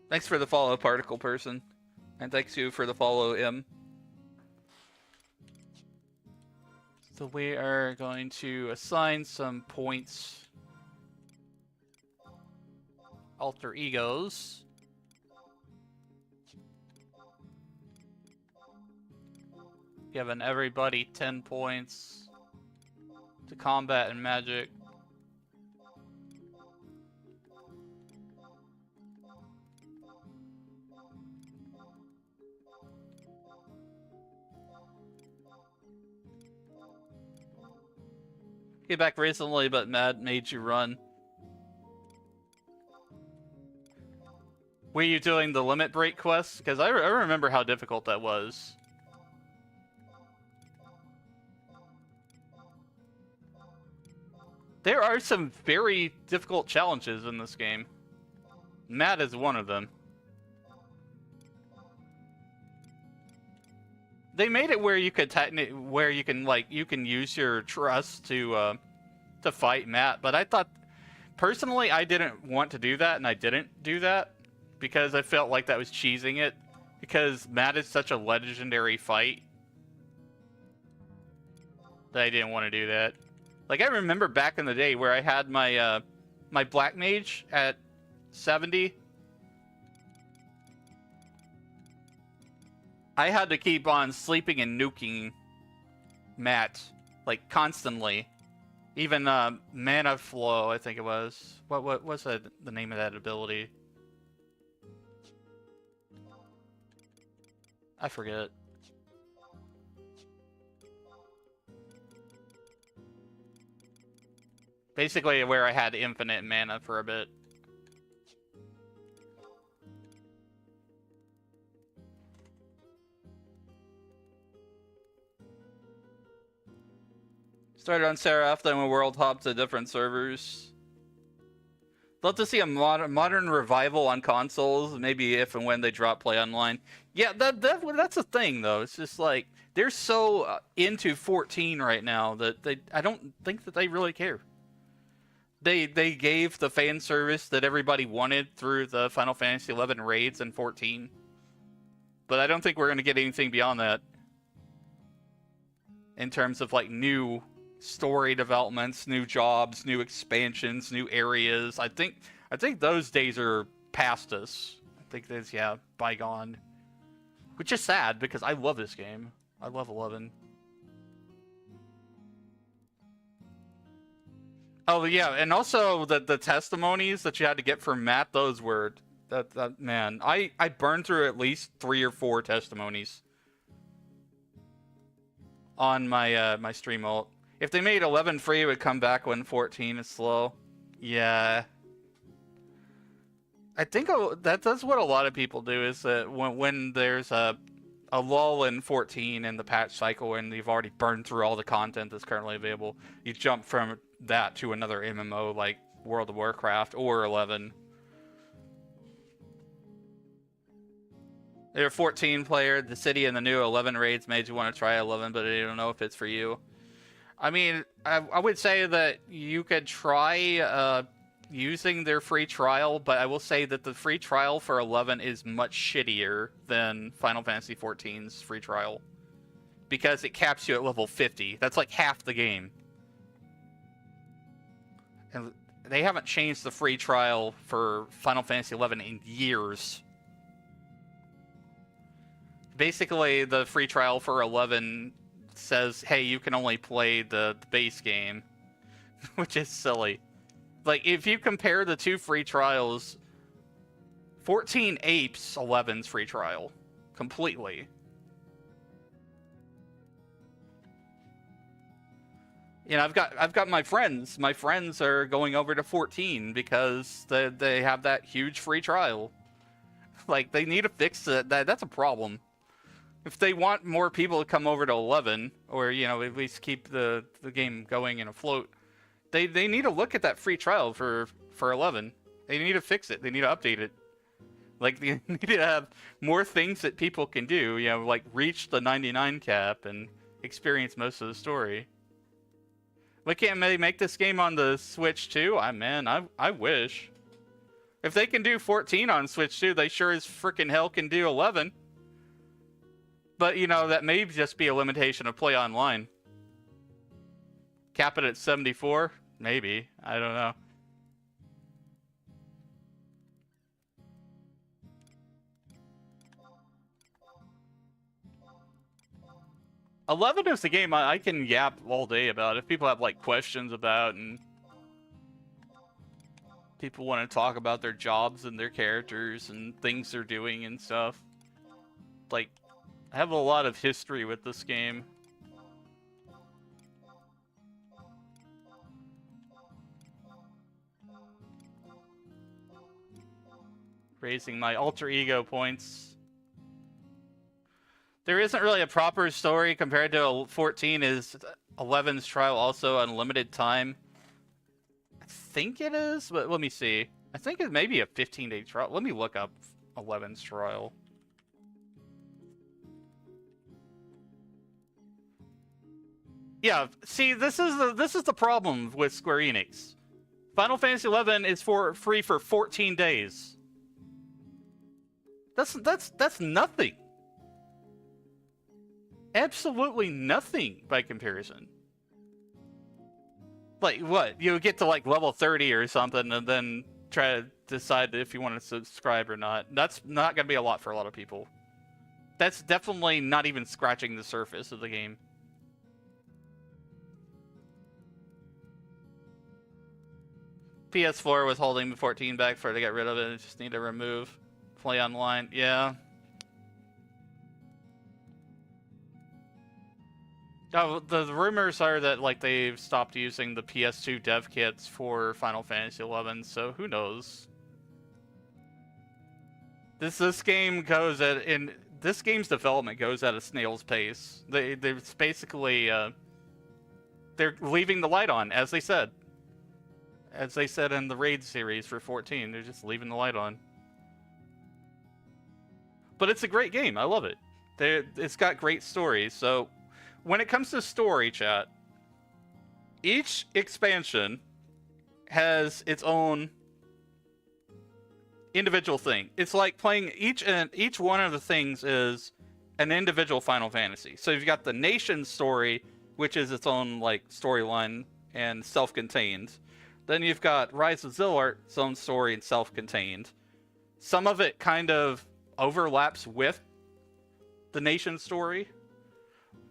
Thanks for the follow, Particle Person. And thanks you for the follow, M. So we are going to assign some points. Alter egos. Giving everybody 10 points to combat and magic. Get back recently, but Mad made you run. Were you doing the limit break quest? Because I remember how difficult that was. There are some very difficult challenges in this game. Mad is one of them. They made it where you could you can use your trust to fight Matt, but I thought personally I didn't want to do that, and I didn't do that because I felt like that was cheesing it, because Matt is such a legendary fight that I didn't want to do that. Like, I remember back in the day where I had my my Black Mage at 70. I had to keep on sleeping and nuking Matt, like, constantly. Even Mana Flow, I think it was. What was the name of that ability? I forget. Basically, where I had infinite mana for a bit. Started on Seraph, then we world hopped to different servers. Love to see a modern revival on consoles, maybe if and when they drop Play Online. Yeah, that's a thing, though. It's just like, they're so into 14 right now that I don't think that they really care. They gave the fan service that everybody wanted through the Final Fantasy XI raids in 14. But I don't think we're going to get anything beyond that. In terms of, like, new story developments, new jobs, new expansions, new areas. I think those days are past us. I think that's, yeah, bygone. Which is sad, because I love this game. I love 11. Oh, yeah, and also the testimonies that you had to get from Matt, those were... That man, I burned through at least 3 or 4 testimonies on my my stream ult. If they made 11 free, it would come back when 14 is slow. Yeah. I think that's what a lot of people do, is that when there's a lull in 14 in the patch cycle and you've already burned through all the content that's currently available, you jump from that to another MMO like World of Warcraft or 11. You're a 14 player, the city and the new 11 raids made you want to try 11, but I don't know if it's for you. I mean, I would say that you could try using their free trial, but I will say that the free trial for 11 is much shittier than Final Fantasy XIV's free trial. Because it caps you at level 50. That's like half the game. And they haven't changed the free trial for Final Fantasy XI in years. Basically, the free trial for 11 says, hey, you can only play the base game, which is silly. Like, if you compare the two free trials, 14 apes 11's free trial completely. You know, I've got my friends. My friends are going over to 14 because they have that huge free trial. Like, they need to fix it. That's a problem. If they want more people to come over to 11, or, you know, at least keep the game going and afloat, they need to look at that free trial for 11. They need to fix it. They need to update it. Like, they need to have more things that people can do, you know, like reach the 99 cap and experience most of the story. Why can't they make this game on the Switch too? I wish. If they can do 14 on Switch too, they sure as frickin' hell can do 11. But, you know, that may just be a limitation of Play Online. Cap it at 74? Maybe. I don't know. $11 is a game I can yap all day about. If people have, like, questions about, and people want to talk about their jobs and their characters and things they're doing and stuff. Like, I have a lot of history with this game. Raising my alter ego points. There isn't really a proper story compared to 14. Is 11's trial also unlimited time? I think it is, but let me see. I think it may be a 15-day trial. Let me look up 11's trial. Yeah, see, this is the problem with Square Enix. Final Fantasy XI is free for 14 days. That's nothing. Absolutely nothing by comparison. Like, what? You get to, like, level 30 or something, and then try to decide if you want to subscribe or not. That's not going to be a lot for a lot of people. That's definitely not even scratching the surface of the game. PS4 was holding 14 back for to get rid of it. I just need to remove play online. Yeah. Oh, the rumors are that like they've stopped using the PS2 dev kits for Final Fantasy XI, so who knows? This game goes at this game's development goes at a snail's pace. They're basically they're leaving the light on, as they said in the Raid series for 14. They're just leaving the light on. But it's a great game. I love it. It's got great stories. So when it comes to story, chat, each expansion has its own individual thing. It's like playing each one of the things is an individual Final Fantasy. So you've got the Nation story, which is its own like storyline and self-contained. Then you've got Rise of Zilart, its own story and self-contained. Some of it kind of overlaps with the Nation story,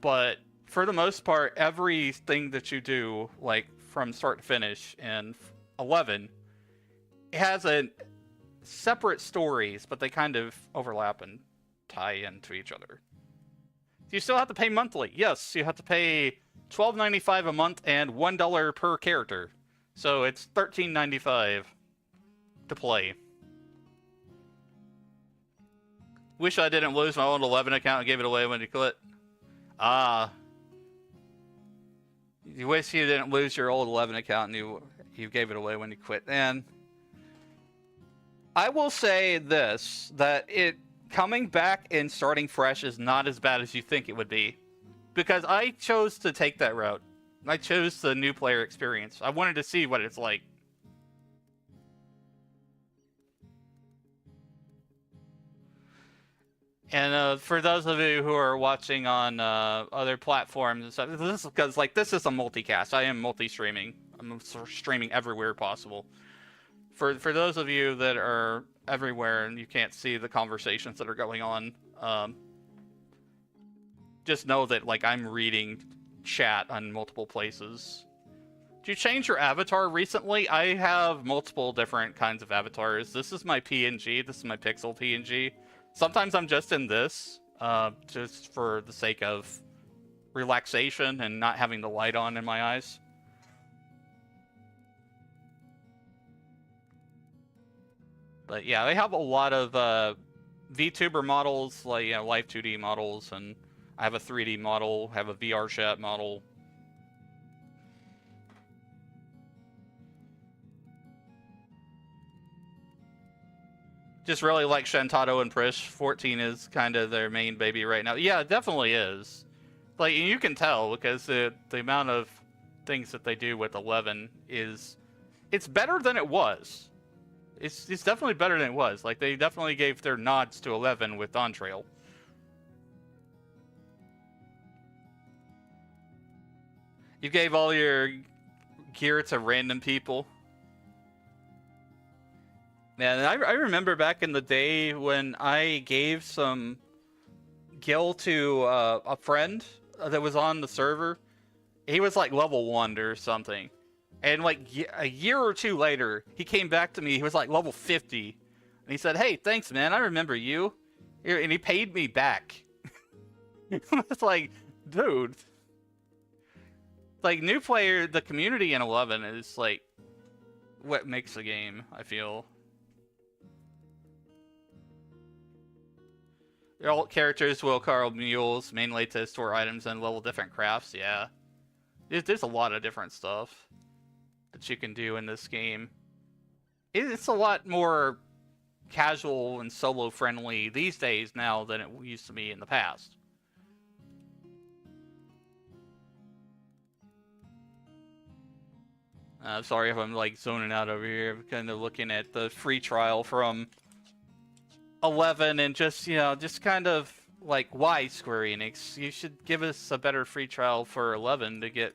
but for the most part, everything that you do, like from start to finish in 11, it has separate stories, but they kind of overlap and tie into each other. You still have to pay monthly. Yes, you have to pay $12.95 a month and $1 per character. So it's $13.95 to play. Wish I didn't lose my old 11 account and gave it away when you quit. Ah. You wish you didn't lose your old 11 account and you gave it away when you quit. And I will say this, that it coming back and starting fresh is not as bad as you think it would be. Because I chose to take that route. I chose the new player experience. I wanted to see what it's like. And for those of you who are watching on other platforms and stuff, this is because like this is a multicast. I am multi-streaming. I'm streaming everywhere possible. For those of you that are everywhere and you can't see the conversations that are going on, just know that like I'm reading chat on multiple places. Did you change your avatar recently? I have multiple different kinds of avatars. This is my PNG. This is my pixel PNG. Sometimes I'm just in this, just for the sake of relaxation and not having the light on in my eyes. But yeah, they have a lot of VTuber models, like Live 2D models, and I have a 3D model, have a VR chat model. Just really like Shantado and Prish. 14 is kind of their main baby right now. Yeah, it definitely is. Like, you can tell because the amount of things that they do with 11 is... It's better than it was. It's definitely better than it was. Like, they definitely gave their nods to 11 with On Trail. You gave all your gear to random people. Man, I remember back in the day when I gave some gil to a friend that was on the server. He was like level 1 or something. And like a year or two later, he came back to me. He was like level 50. And he said, "Hey, thanks, man. I remember you." And he paid me back. It's like, dude. Like, new player, the community in 11 is like what makes the game, I feel. All characters will carve mules, mainly to store items and level different crafts. Yeah. There's a lot of different stuff that you can do in this game. It's a lot more casual and solo friendly these days now than it used to be in the past. I'm sorry if I'm like zoning out over here. I'm kind of looking at the free trial from 11 and just, just kind of like, why Square Enix? You should give us a better free trial for 11 to get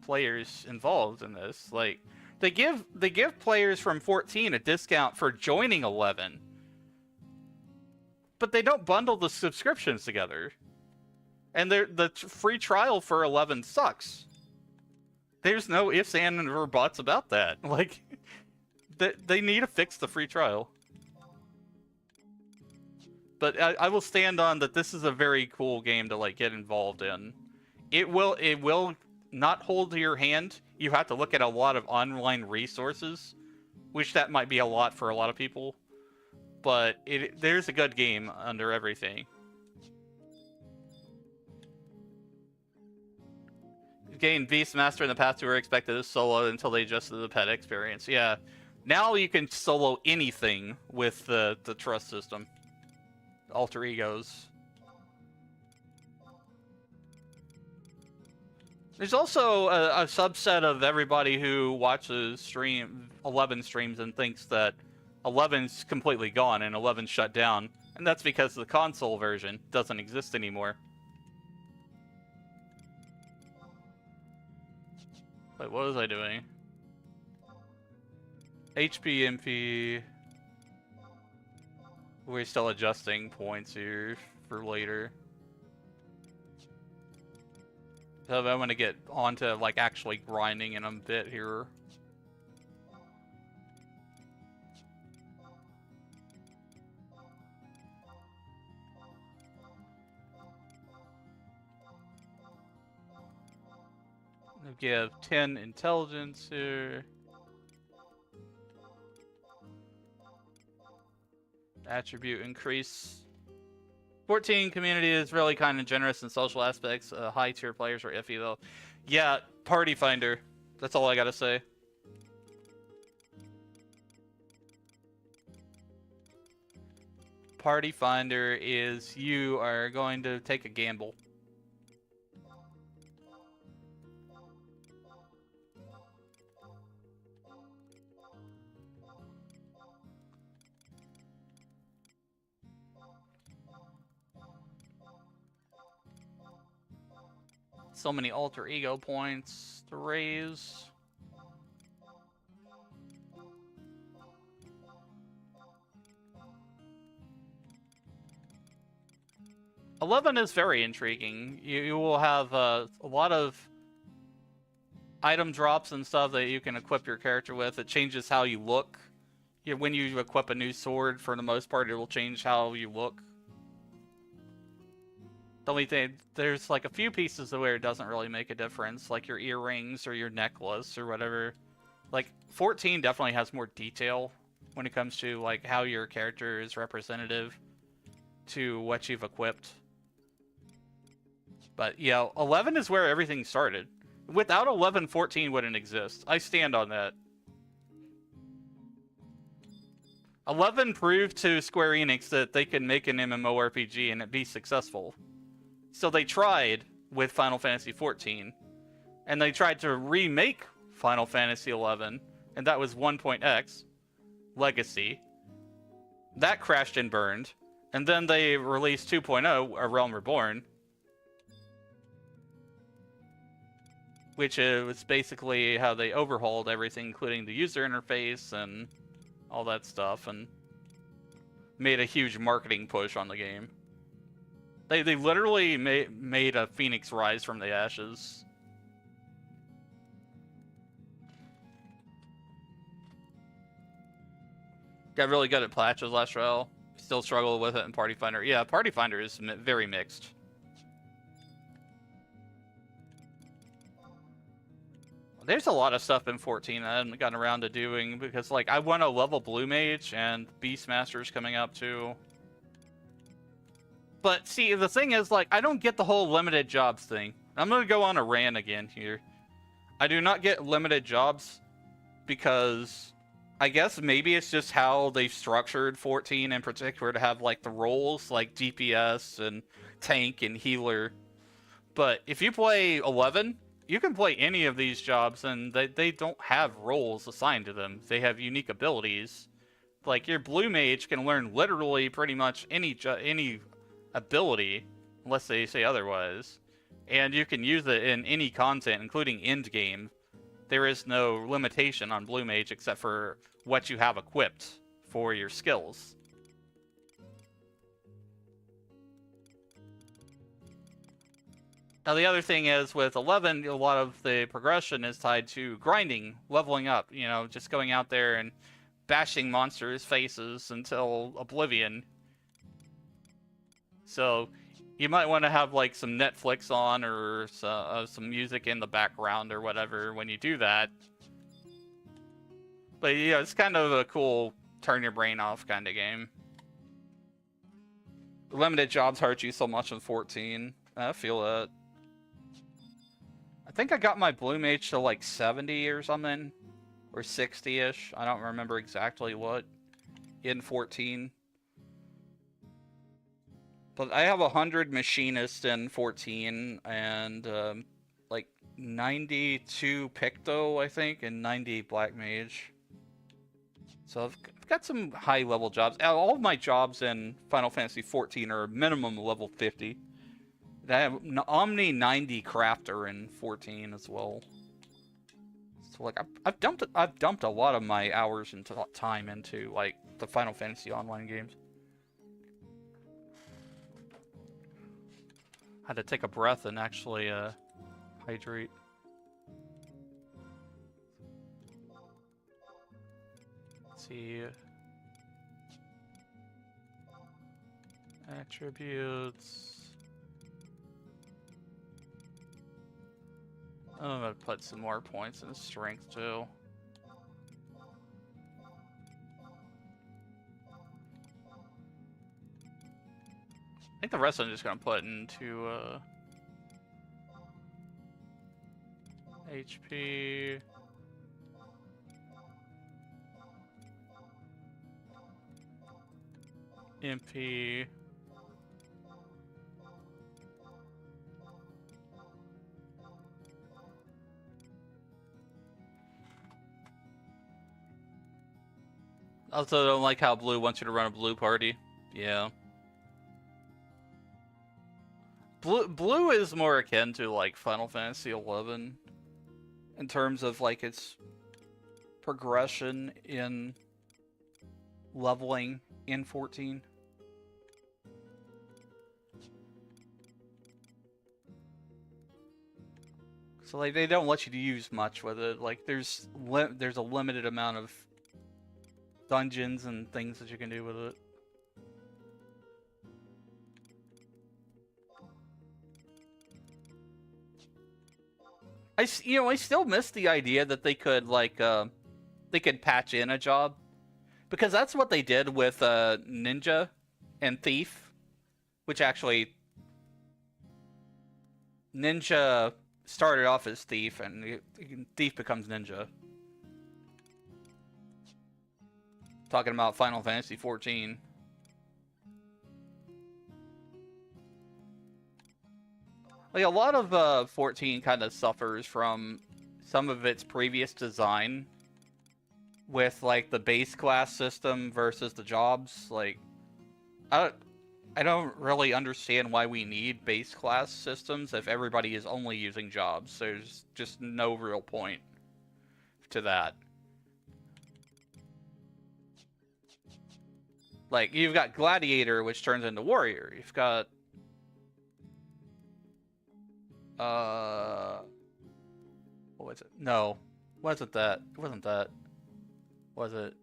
players involved in this. Like, they give players from 14 a discount for joining 11, but they don't bundle the subscriptions together. And the free trial for 11 sucks. There's no ifs, ands, or buts about that. Like, they need to fix the free trial. But I will stand on that this is a very cool game to, like, get involved in. It will not hold to your hand. You have to look at a lot of online resources, which that might be a lot for a lot of people. But there's a good game under everything. Gained Beastmaster in the past who were expected to solo until they adjusted the pet experience. Yeah. Now you can solo anything with the trust system. Alter egos. There's also a subset of everybody who watches 11 streams and thinks that 11's completely gone and 11's shut down. And that's because the console version doesn't exist anymore. Wait, what was I doing? HP, MP... We're still adjusting points here for later. So I'm gonna get onto, like, actually grinding in a bit here. I'll give 10 intelligence here. Attribute increase. 14 community is really kind of generous in social aspects. High tier players are iffy though. Yeah, Party Finder. That's all I gotta say. Party Finder is you are going to take a gamble. So many alter ego points to raise. $11 is very intriguing. You will have a lot of item drops and stuff that you can equip your character with. It changes how you look. When you equip a new sword, for the most part, it will change how you look. The only thing, there's like a few pieces where it doesn't really make a difference, like your earrings or your necklace or whatever. Like 14 definitely has more detail when it comes to like how your character is representative to what you've equipped. But yeah, 11 is where everything started. Without 11, 14 wouldn't exist. I stand on that. 11 proved to Square Enix that they could make an MMORPG and it be successful. So they tried with Final Fantasy XIV, and they tried to remake Final Fantasy XI, and that was 1.x, Legacy. That crashed and burned, and then they released 2.0, A Realm Reborn, which was basically how they overhauled everything, including the user interface and all that stuff, and made a huge marketing push on the game. They literally made a phoenix rise from the ashes. Got really good at patches last trial. Still struggle with it in Party Finder. Yeah, Party Finder is very mixed. There's a lot of stuff in 14 I haven't gotten around to doing because, like, I want to level Blue Mage and Beastmaster's coming up too. But see, the thing is, like, I don't get the whole limited jobs thing. I'm gonna go on a rant again here. I do not get limited jobs because I guess maybe it's just how they've structured 14 in particular to have, like, the roles like DPS and tank and healer. But if you play 11, you can play any of these jobs and they don't have roles assigned to them. They have unique abilities. Like, your Blue Mage can learn literally pretty much any ability, unless they say otherwise. and you can use it in any content, including end game. There is no limitation on Blue Mage except for what you have equipped for your skills. Now the other thing is with 11, a lot of the progression is tied to grinding, leveling up, you know, just going out there and bashing monsters' faces until oblivion. So you might want to have like some Netflix on or some music in the background or whatever when you do that. But yeah, it's kind of a cool turn your brain off kind of game. Limited jobs hurt you so much in 14. I feel that. I think I got my Blue Mage to like 70 or something. Or 60-ish. I don't remember exactly what. In 14. But I have 100 Machinist in 14. And like 92 Picto, I think. And 90 Black Mage. So I've got some high level jobs. All of my jobs in Final Fantasy 14 are minimum level 50. I have Omni 90 Crafter in 14 as well. So like I've dumped a lot of my hours and time into like the Final Fantasy Online games. Had to take a breath and actually hydrate. Let's see. Attributes. I'm gonna put some more points in strength too. I think the rest I'm just gonna put into HP. MP. Also, don't like how Blue wants you to run a blue party. Yeah. Blue is more akin to like Final Fantasy 11 in terms of like its progression in leveling in 14. So like they don't let you use much with it. Like there's a limited amount of dungeons and things that you can do with it. I still miss the idea that they could like they could patch in a job, because that's what they did with Ninja and Thief, which actually Ninja started off as Thief and Thief becomes Ninja. Talking about Final Fantasy 14. Like a lot of 14 kind of suffers from some of its previous design with like the base class system versus the jobs. Like I don't really understand why we need base class systems if everybody is only using jobs. There's just no real point to that. Like, you've got Gladiator, which turns into Warrior. You've got... What was it? No. Wasn't that? It wasn't that. Was it?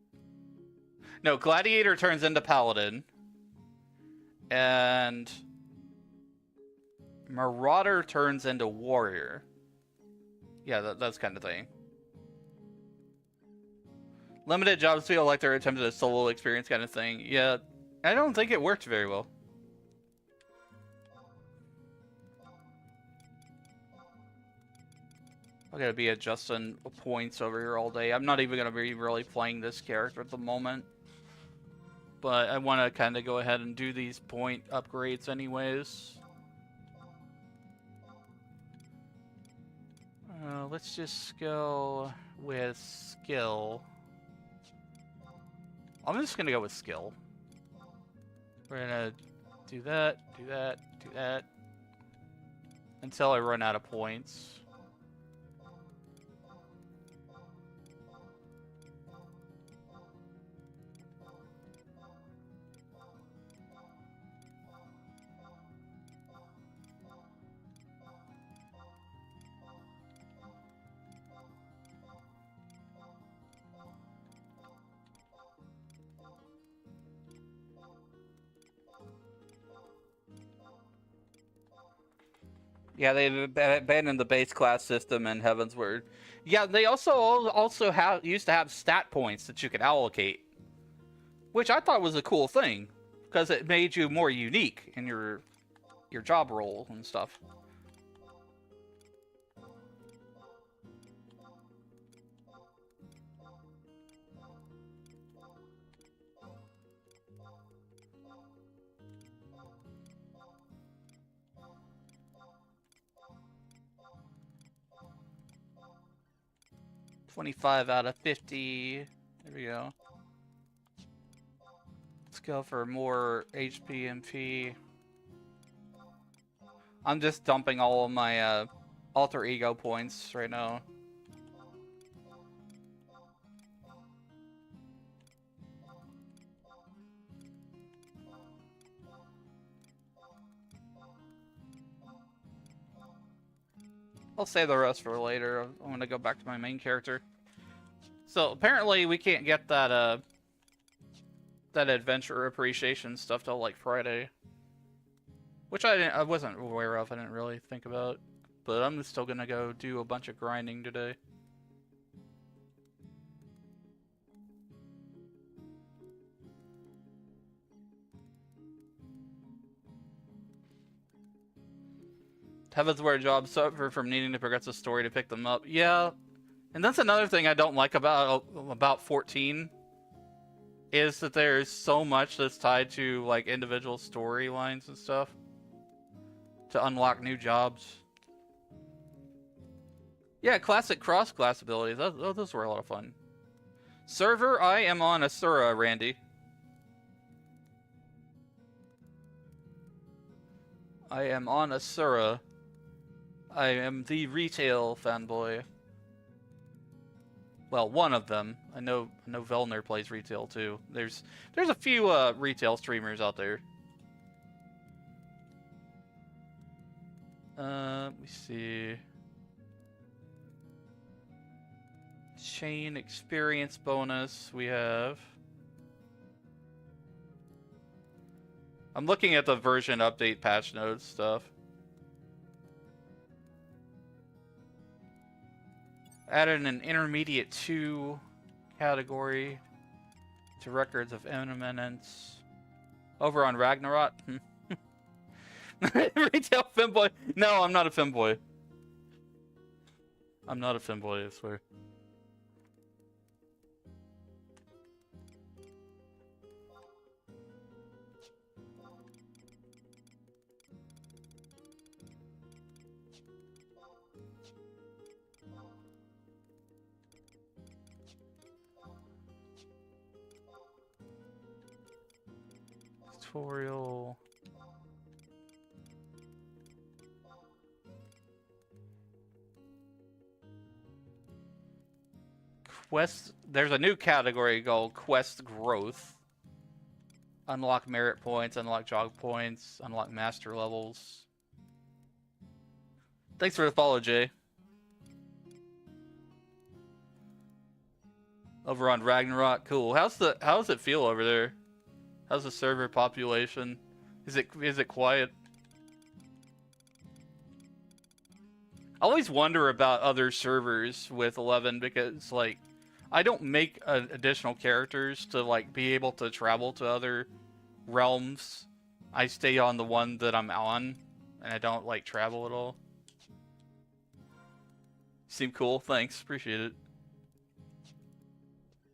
No, Gladiator turns into Paladin. And... Marauder turns into Warrior. Yeah, that's kind of thing. Limited jobs feel like they're attempting a solo experience kind of thing. Yeah, I don't think it worked very well. I'm gonna be adjusting points over here all day. I'm not even gonna be really playing this character at the moment. But I want to kind of go ahead and do these point upgrades anyways. Let's just go with skill. I'm just gonna go with skill. We're gonna do that, do that, do that. until I run out of points. Yeah, they abandoned the base class system in Heavensward. Yeah, they also used to have stat points that you could allocate, which I thought was a cool thing because it made you more unique in your job role and stuff. $25 out of 50. There we go. Let's go for more HP MP. I'm just dumping all of my alter ego points right now. I'll save the rest for later. I'm gonna go back to my main character. So apparently we can't get that that adventure appreciation stuff till like Friday, which I wasn't aware of. I didn't really think about, but I'm still gonna go do a bunch of grinding today. Heavensward jobs suffer from needing to progress the story to pick them up. Yeah, and that's another thing I don't like about 14 is that there's so much that's tied to like individual storylines and stuff to unlock new jobs. Yeah, classic cross-class abilities. Those were a lot of fun. Server, I am on Asura, Randy. I am on Asura. I am the retail fanboy. Well, one of them. I know Velner plays retail too. There's a few retail streamers out there. Let me see. Chain experience bonus we have. I'm looking at the version update patch notes stuff. Added an intermediate 2 category to records of eminence. Over on Ragnarok. Retail femboy. No, I'm not a femboy. I'm not a femboy, I swear. Tutorial. Quest. There's a new category called Quest Growth. Unlock merit points, unlock jog points, unlock master levels. Thanks for the follow, Jay. Over on Ragnarok, cool. How's it feel over there? How's the server population? Is it quiet? I always wonder about other servers with 11 because like I don't make additional characters to like be able to travel to other realms. I stay on the one that I'm on and I don't like travel at all. Seem cool. Thanks. Appreciate it.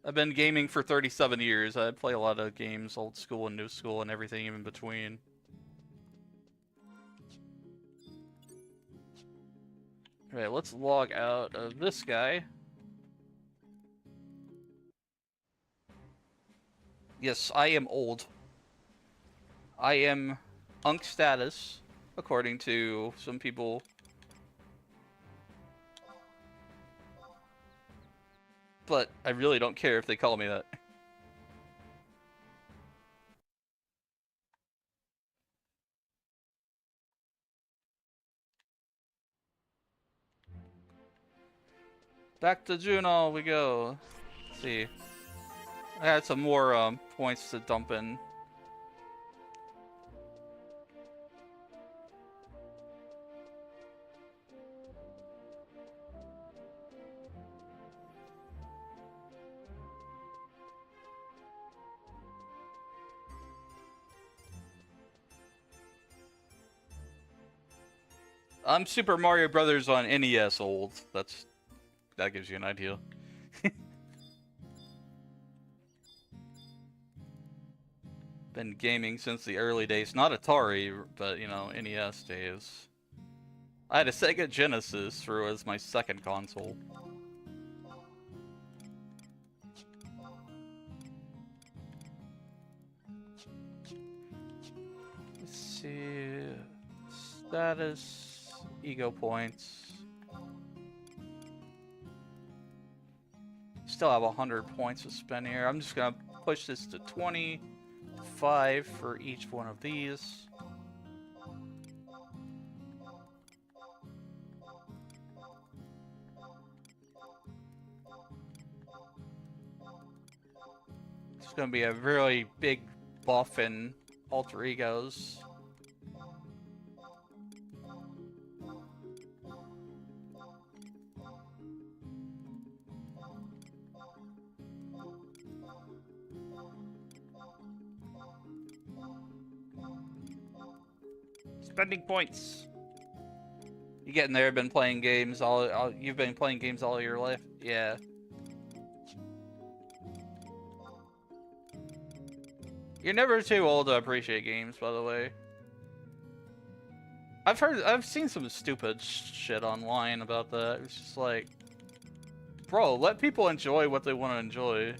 I've been gaming for 37 years. I play a lot of games, old school and new school and everything in between. Alright, let's log out of this guy. Yes, I am old. I am Unk status, according to some people but I really don't care if they call me that. Back to Juno we go. Let's see. I had some more points to dump in. I'm Super Mario Brothers on NES old. That gives you an idea. Been gaming since the early days. Not Atari, but, you know, NES days. I had a Sega Genesis through as my second console. Let's see... Status... Ego points... Still have 100 points to spend here. I'm just gonna push this to 25 for each one of these. It's gonna be a really big buff in alter egos. Spending points. You getting there? Been playing games you've been playing games all your life? Yeah. You're never too old to appreciate games, by the way. I've seen some stupid shit online about that. It's just like, bro, let people enjoy what they want to enjoy.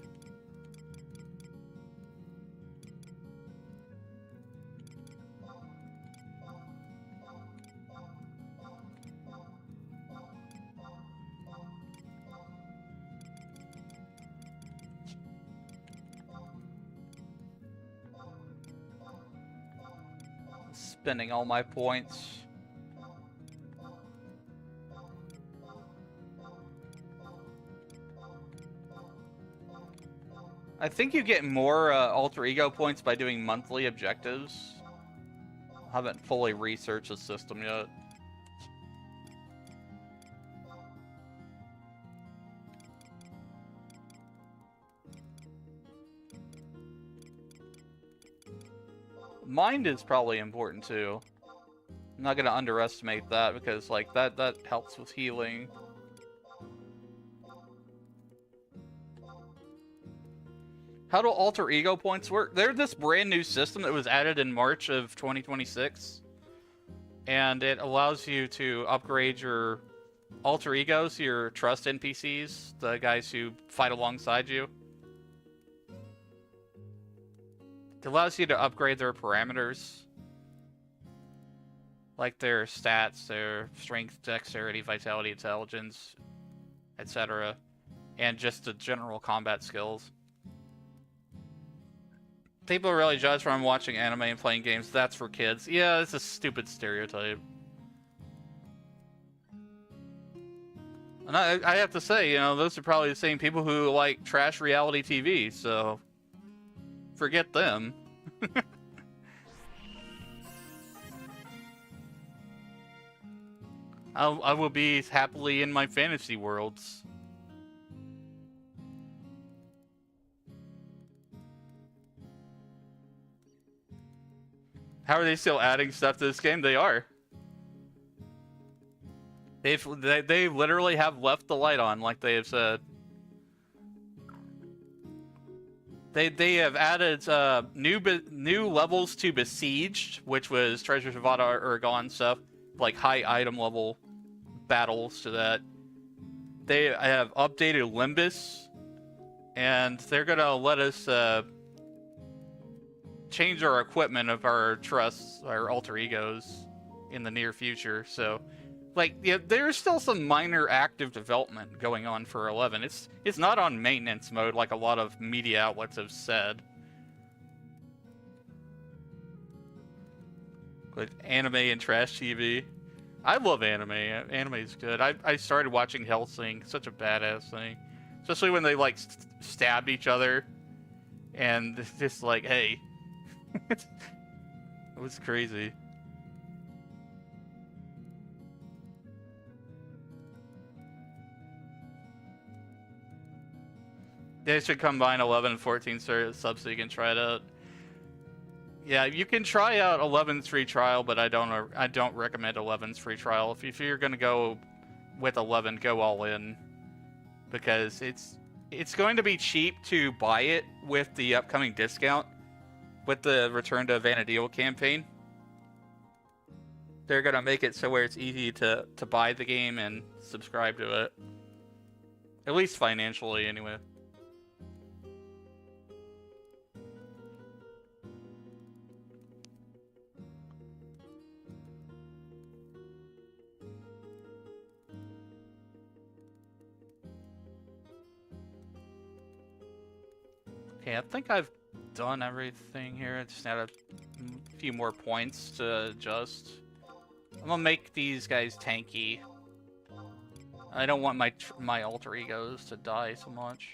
Spending all my points. I think you get more alter ego points by doing monthly objectives. I haven't fully researched the system yet. Mind is probably important too. I'm not gonna underestimate that because like that helps with healing. How do alter ego points work? They're this brand new system that was added in March of 2026. And it allows you to upgrade your alter egos, your trust NPCs, the guys who fight alongside you. It allows you to upgrade their parameters. Like their stats, their strength, dexterity, vitality, intelligence, etc. And just the general combat skills. People really judge from watching anime and playing games. That's for kids. Yeah, it's a stupid stereotype. And I have to say, you know, those are probably the same people who like trash reality TV, so forget them. I will be happily in my fantasy worlds. How are they still adding stuff to this game? They are. They literally have left the light on, like they have said. They have added new levels to Besieged, which was Treasures of Vada Urgon stuff, like high item level battles to that. They have updated Limbus, and they're gonna let us change our equipment of our trusts, our alter egos, in the near future. So like, yeah, there's still some minor active development going on for 11. It's not on maintenance mode like a lot of media outlets have said. With anime and trash TV. I love anime. Anime's good. I started watching Hellsing. Such a badass thing. Especially when they, like, stabbed each other. And it's just like, hey. It was crazy. They should combine 11 and 14 subs so you can try it out. Yeah, you can try out 11's free trial, but I don't recommend 11's free trial. If you're gonna go with 11, go all in, because it's going to be cheap to buy it with the upcoming discount with the Return to Vanadil campaign. They're gonna make it so where it's easy to buy the game and subscribe to it, at least financially, anyway. Okay, I think I've done everything here. I just had a few more points to adjust. I'm gonna make these guys tanky. I don't want my alter egos to die so much.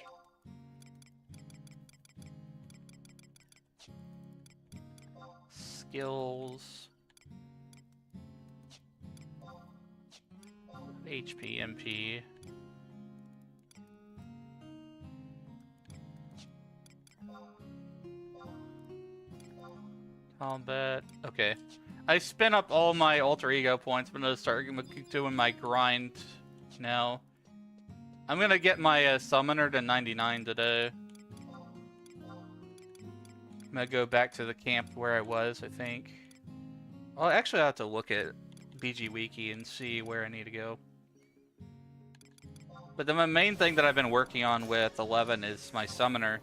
Skills. HP, MP. Combat. Okay. I spent up all my alter ego points. I'm gonna start doing my grind now. I'm gonna get my summoner to 99 today. I'm gonna go back to the camp where I was, I think. Well, actually, I have to look at BG Wiki and see where I need to go. But the main thing that I've been working on with 11 is my summoner.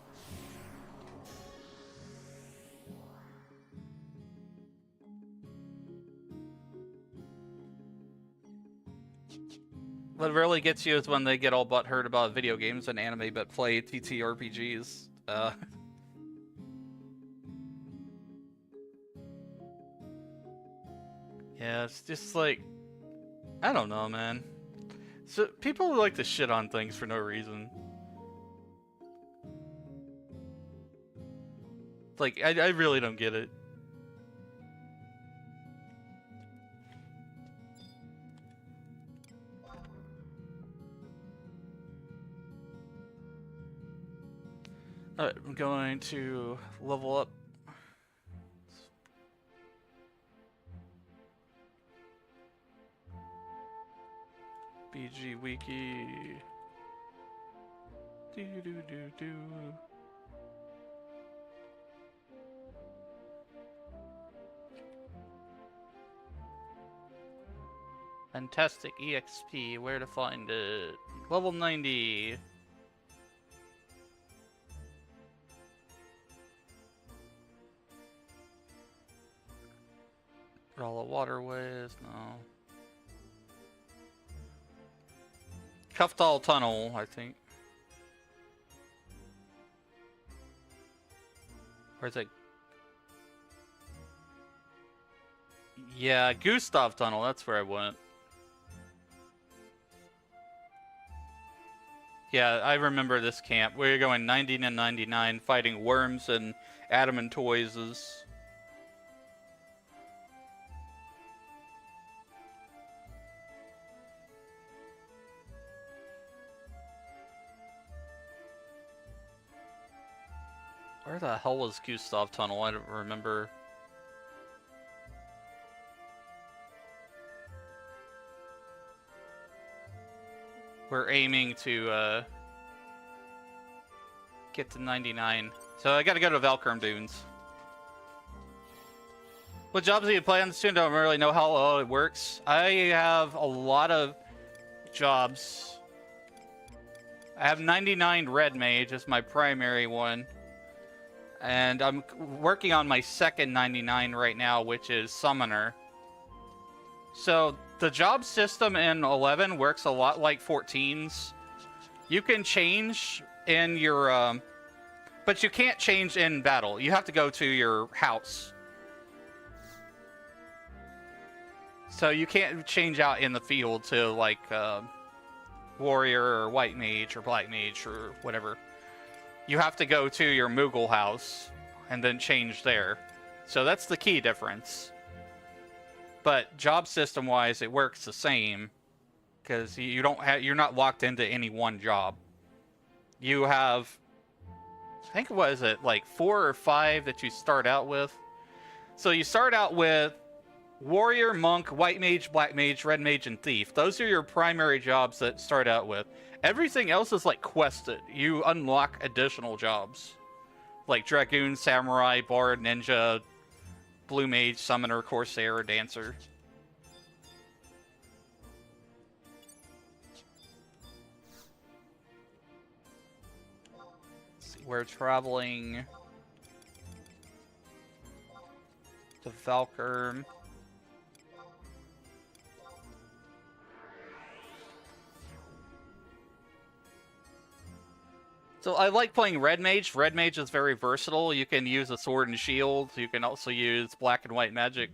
What really gets you is when they get all butthurt about video games and anime but play TTRPGs. Yeah, it's just like, I don't know, man. So people like to shit on things for no reason. Like, I really don't get it. Alright, I'm going to level up. BG Wiki. Do do do do. Fantastic EXP, where to find it? Level 90. All the waterways, no. Kuftal Tunnel, I think. Where's it? Yeah, Gustav Tunnel, that's where I went. Yeah, I remember this camp. We were going 90 and 99, fighting worms and adamant toyses. Where the hell was Gustav Tunnel? I don't remember. We're aiming to get to 99. So I gotta go to Valkurm Dunes. What jobs do you play on the student? Don't really know how it works. I have a lot of jobs. I have 99 Red Mage as my primary one. And I'm working on my second 99 right now, which is Summoner. So The job system in 11 works a lot like 14's. You can change in your, but you can't change in battle. You have to go to your house. So you can't change out in the field to like warrior or white mage or black mage or whatever. You have to go to your Moogle house and then change there. So that's the key difference. But job system wise, it works the same because you're not locked into any one job. You have, I think, what is it, like 4 or 5 that you start out with. So you start out with warrior, monk, white mage, black mage, red mage, and thief. Those are your primary jobs that start out with. Everything else is like quested. You unlock additional jobs. Like dragoon, samurai, bard, ninja, blue mage, summoner, corsair, dancer. Let's see, we're traveling to Valkyr. So I like playing Red Mage. Red Mage is very versatile. You can use a sword and shield. You can also use black and white magic.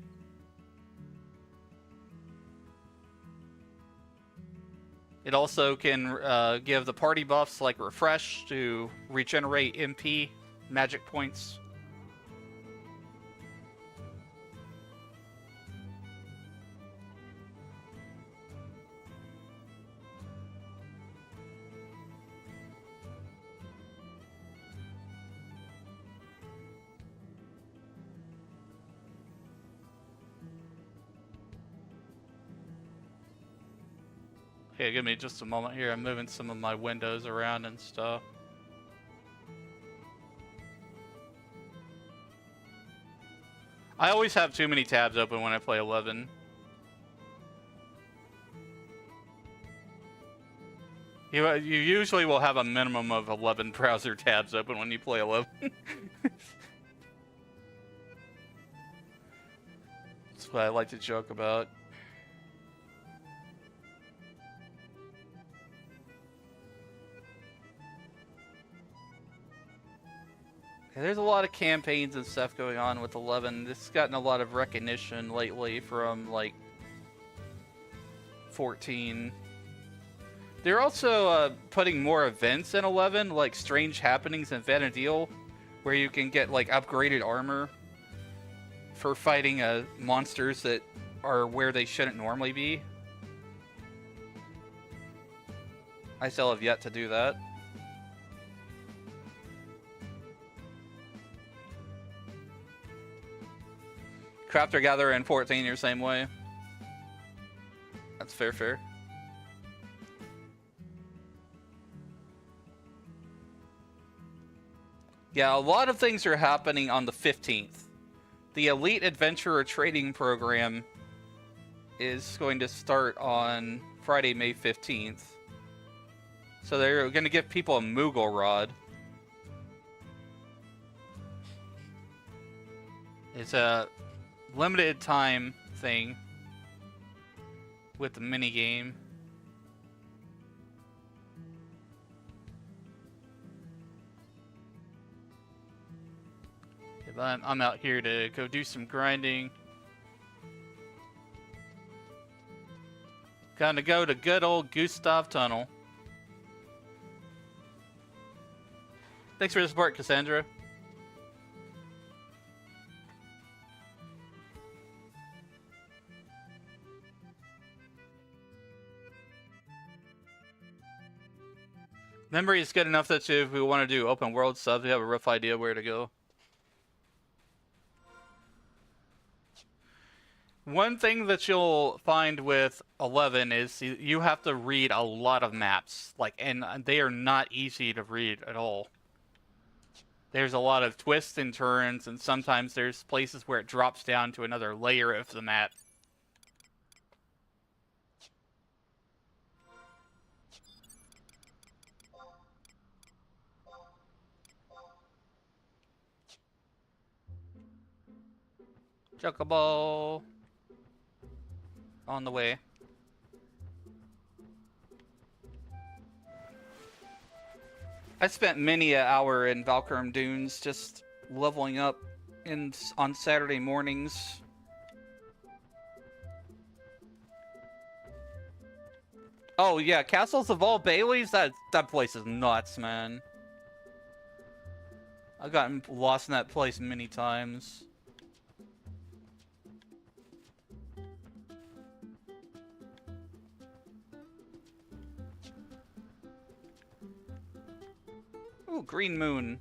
It also can give the party buffs like Refresh to regenerate MP magic points. Okay, give me just a moment here. I'm moving some of my windows around and stuff. I always have too many tabs open when I play 11. You usually will have a minimum of 11 browser tabs open when you play 11. That's what I like to joke about. There's a lot of campaigns and stuff going on with 11. This has gotten a lot of recognition lately from, like, 14. They're also putting more events in 11, like Strange Happenings and Vanadil, where you can get, like, upgraded armor for fighting monsters that are where they shouldn't normally be. I still have yet to do that. Crafter Gatherer in 14, you're the same way. That's fair. Yeah, a lot of things are happening on the 15th. The Elite Adventurer Trading Program is going to start on Friday, May 15th. So they're going to give people a Moogle Rod. It's a limited time thing with the mini game. I'm out here to go do some grinding. Gonna go to good old Gustav Tunnel. Thanks for the support, Cassandra. Memory is good enough that if we want to do open world stuff, we have a rough idea where to go. One thing that you'll find with 11 is you have to read a lot of maps, and they are not easy to read at all. There's a lot of twists and turns, and sometimes there's places where it drops down to another layer of the map. Chocobo. On the way. I spent many an hour in Valkyrum Dunes just leveling up on Saturday mornings. Oh yeah, Castles of All Baileys. That place is nuts, man. I've gotten lost in that place many times. Ooh, Green Moon.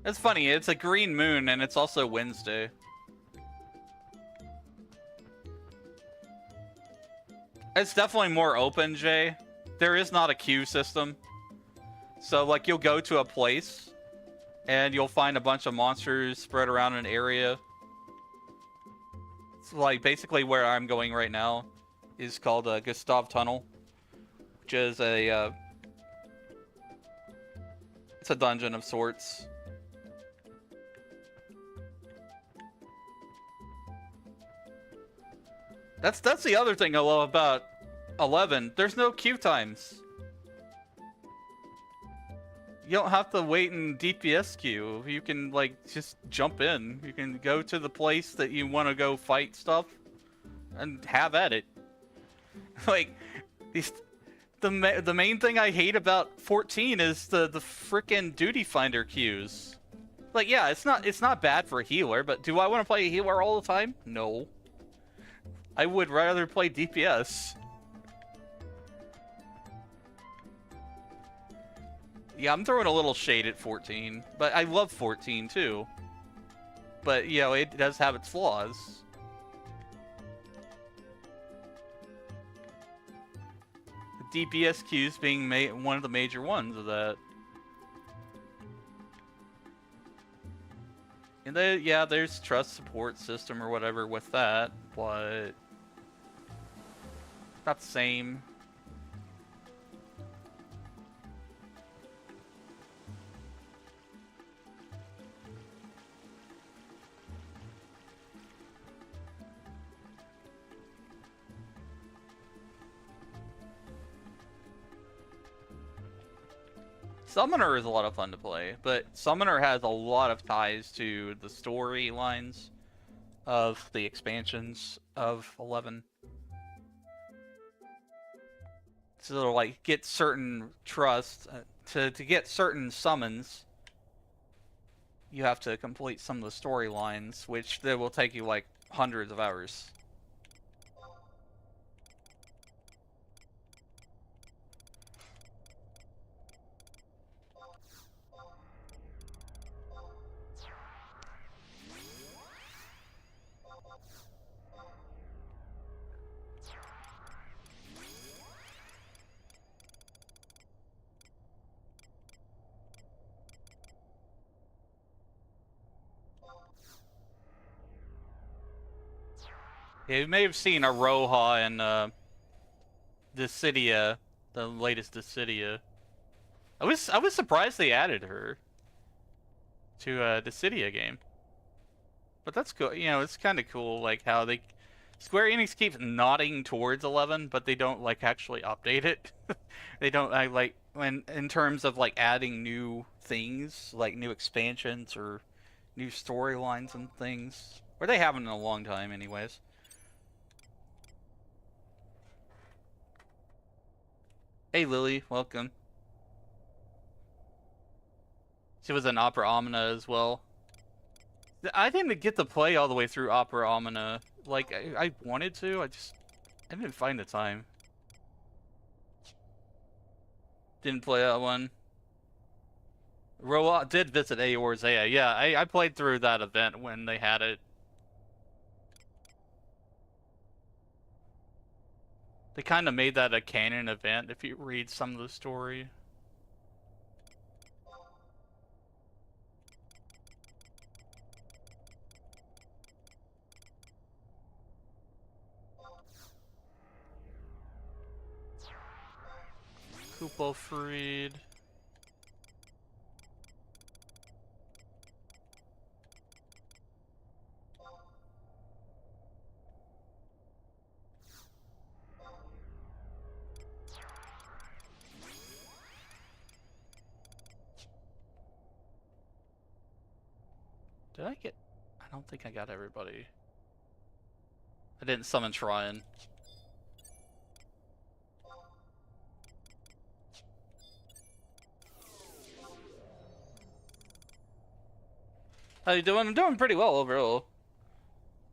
It's funny, it's a green moon and it's also Wednesday. It's definitely more open, Jay. There is not a queue system. So, like, you'll go to a place and you'll find a bunch of monsters spread around an area. It's like basically where I'm going right now is called Gustav Tunnel, which is it's a dungeon of sorts. That's the other thing I love about 11. There's no queue times. You don't have to wait in DPS queue. You can, like, just jump in. You can go to the place that you want to go fight stuff and have at it. Like, the main thing I hate about 14 is the frickin' duty finder queues. Like, yeah, it's not bad for a healer, but do I want to play a healer all the time? No. I would rather play DPS. Yeah, I'm throwing a little shade at 14, but I love 14 too. But, you know, it does have its flaws. The DPS queues being one of the major ones of that. And yeah, there's trust support system or whatever with that, but not the same. Summoner is a lot of fun to play, but Summoner has a lot of ties to the storylines of the expansions of 11. So, like, get certain trust, to get certain summons, you have to complete some of the storylines, which they will take you, like, hundreds of hours. Yeah, you may have seen Aroha in Dissidia, the latest Dissidia. I was surprised they added her to Dissidia game. But that's cool. You know, it's kind of cool, like how Square Enix keeps nodding towards 11, but they don't like actually update it. They don't like when in terms of like adding new things, like new expansions or new storylines and things, or they haven't in a long time, anyways. Hey Lily, welcome. She was in Opera Omnia as well. I didn't get to play all the way through Opera Omnia. Like, I wanted to, I didn't find the time. Didn't play that one. Roa did visit Aeor's Zaya. Yeah, I played through that event when they had it. They kind of made that a canon event if you read some of the story. Koopa Freed. Did I get... I don't think I got everybody. I didn't summon Shrine. How you doing? I'm doing pretty well overall.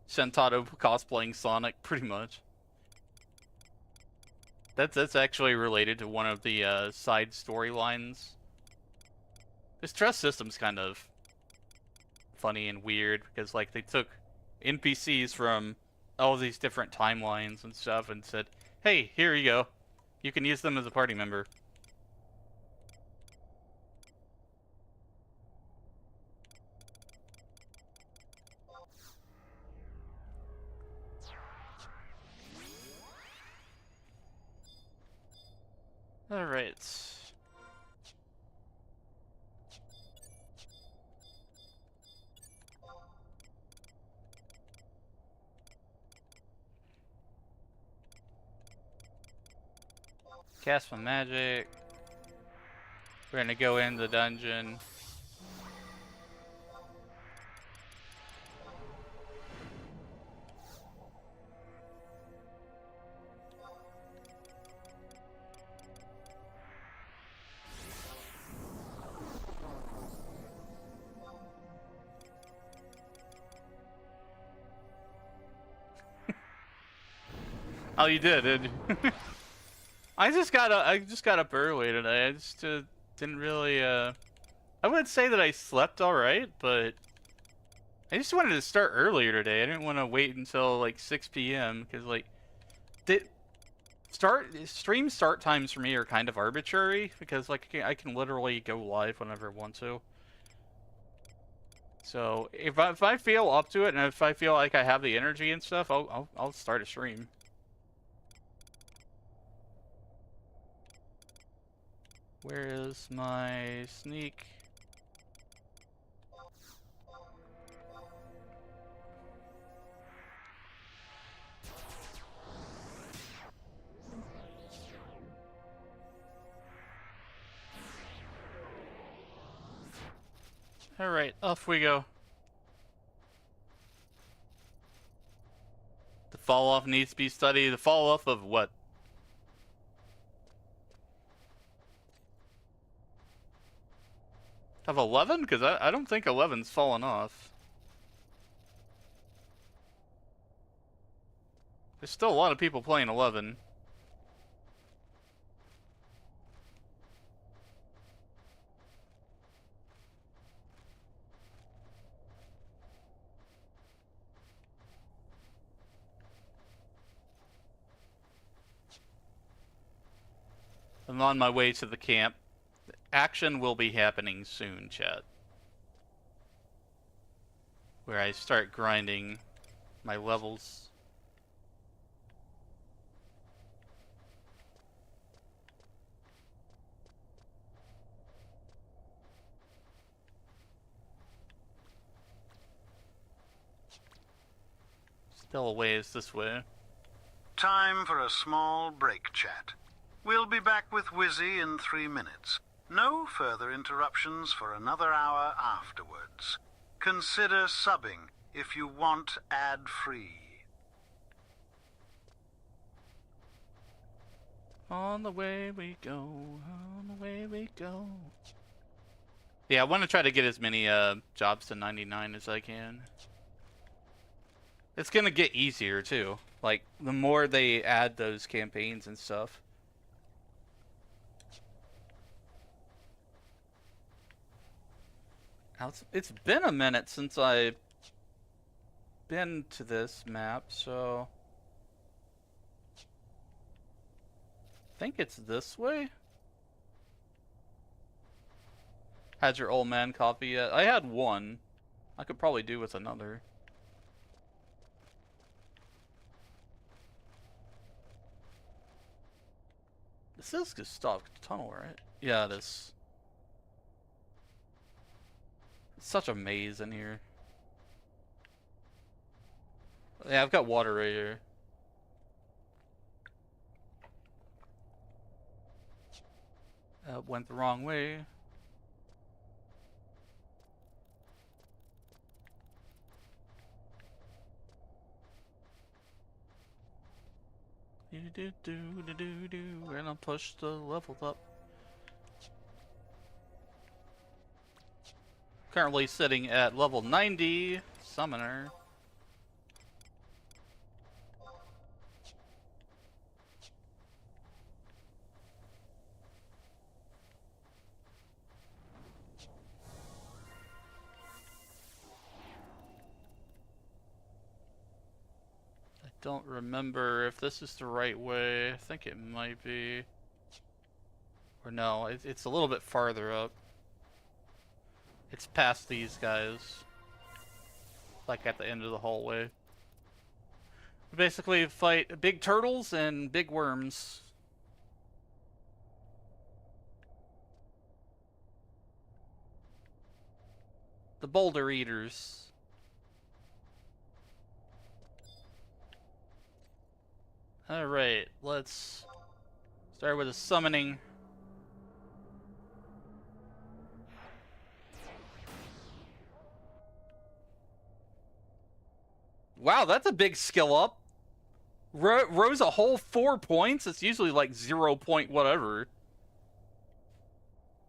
Shentato cosplaying Sonic, pretty much. That's actually related to one of the side storylines. This trust system's kind of funny and weird because like they took NPCs from all these different timelines and stuff and said, "Hey, here you go. You can use them as a party member." All right. Cast my magic. We're gonna go in the dungeon. Oh, you did you? I just got up early today. I just didn't really I would say that I slept all right, but I just wanted to start earlier today. I didn't want to wait until like 6 p.m. because like stream start times for me are kind of arbitrary because like I can literally go live whenever I want to. So if I feel up to it and if I feel like I have the energy and stuff, I'll start a stream. Where is my sneak? Alright, off we go. The fall off needs to be studied. The fall off of what? Of 11? Because I don't think 11's fallen off. There's still a lot of people playing 11. I'm on my way to the camp. Action will be happening soon, chat. Where I start grinding my levels. Still a ways this way. Time for a small break chat. We'll be back with Wizzy in 3 minutes. No further interruptions for another hour afterwards. Consider subbing if you want ad-free. On the way we go, on the way we go. Yeah, I want to try to get as many jobs to 99 as I can. It's gonna get easier too. Like, the more they add those campaigns and stuff. It's been a minute since I've been to this map, so... I think it's this way? Had your old man coffee yet? I had one. I could probably do with another. This is Gustav Tunnel, right? Yeah, it is. It's such a maze in here. Yeah, I've got water right here. Went the wrong way. We're gonna push the levels up. Currently sitting at level 90, Summoner. Don't remember if this is the right way. I think it might be. Or no, it's a little bit farther up. It's past these guys. Like at the end of the hallway. We basically fight big turtles and big worms. The boulder eaters. Alright, let's start with a summoning. Wow, that's a big skill up. Rose a whole 4 points? It's usually like 0 point whatever.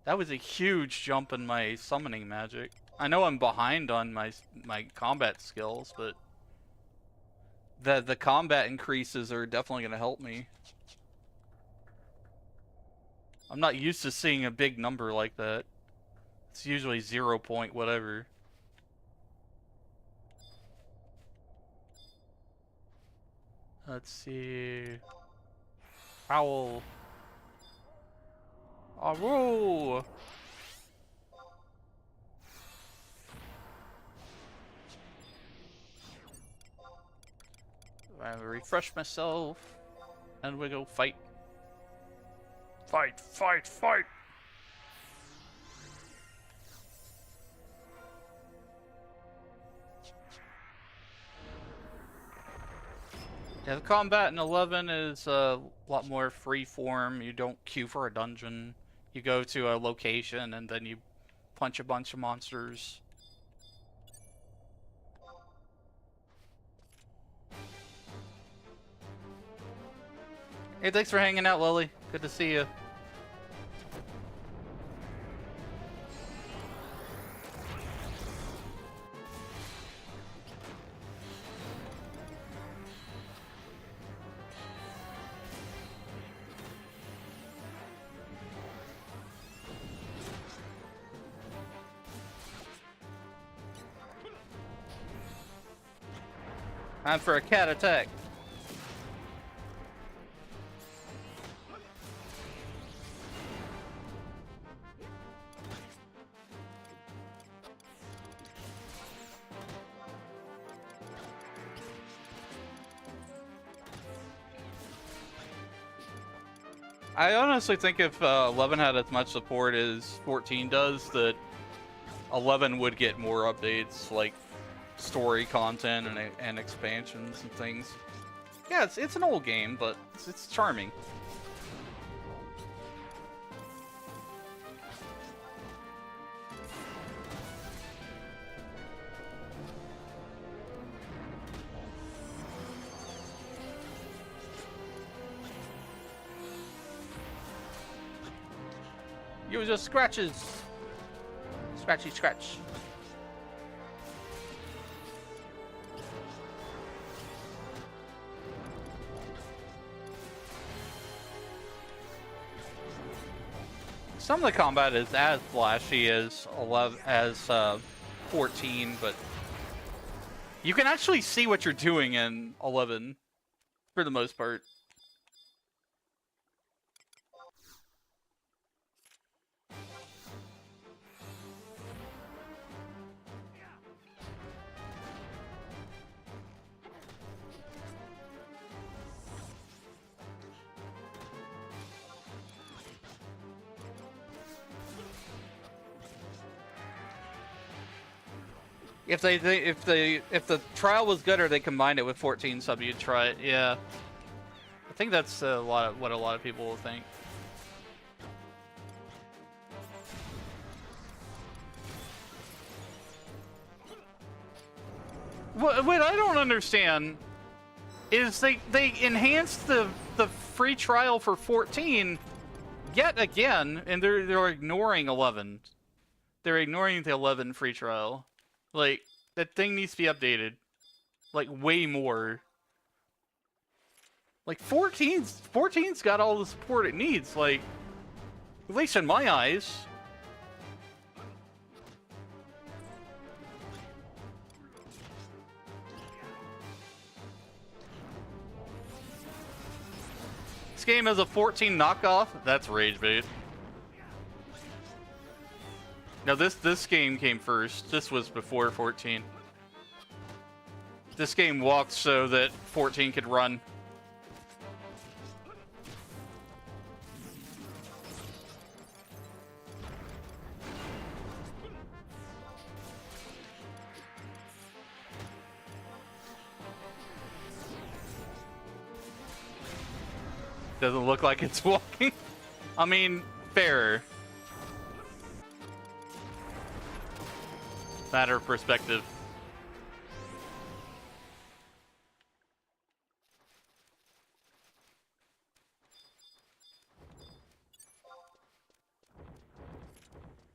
That was a huge jump in my summoning magic. I know I'm behind on my combat skills, but the combat increases are definitely going to help me. I'm not used to seeing a big number like that. It's usually 0 point whatever. Let's see. Howl. Aroo! I refresh myself, and we go fight. Fight, fight, fight! Yeah, the combat in 11 is a lot more free form. You don't queue for a dungeon. You go to a location and then you punch a bunch of monsters. Hey, thanks for hanging out, Lily. Good to see you. Time for a cat attack. I honestly think if 11 had as much support as 14 does, that 11 would get more updates, like story content and expansions and things. Yeah, it's an old game, but it's charming. You just scratches. Scratchy scratch. Some of the combat is as flashy as 14, but you can actually see what you're doing in 11 for the most part. If the trial was good or they combined it with 14 sub, you'd try it. Yeah, I think that's what a lot of people will think. What I don't understand is they enhanced the the free trial for 14 yet again, and they're ignoring 11. They're ignoring the 11 free trial. Like, that thing needs to be updated. Like, way more. Like, 14's got all the support it needs, like, at least in my eyes. This game has a 14 knockoff? That's rage bait. No, this game came first. This was before 14. This game walked so that 14 could run. Doesn't look like it's walking. I mean, fair. Matter of perspective.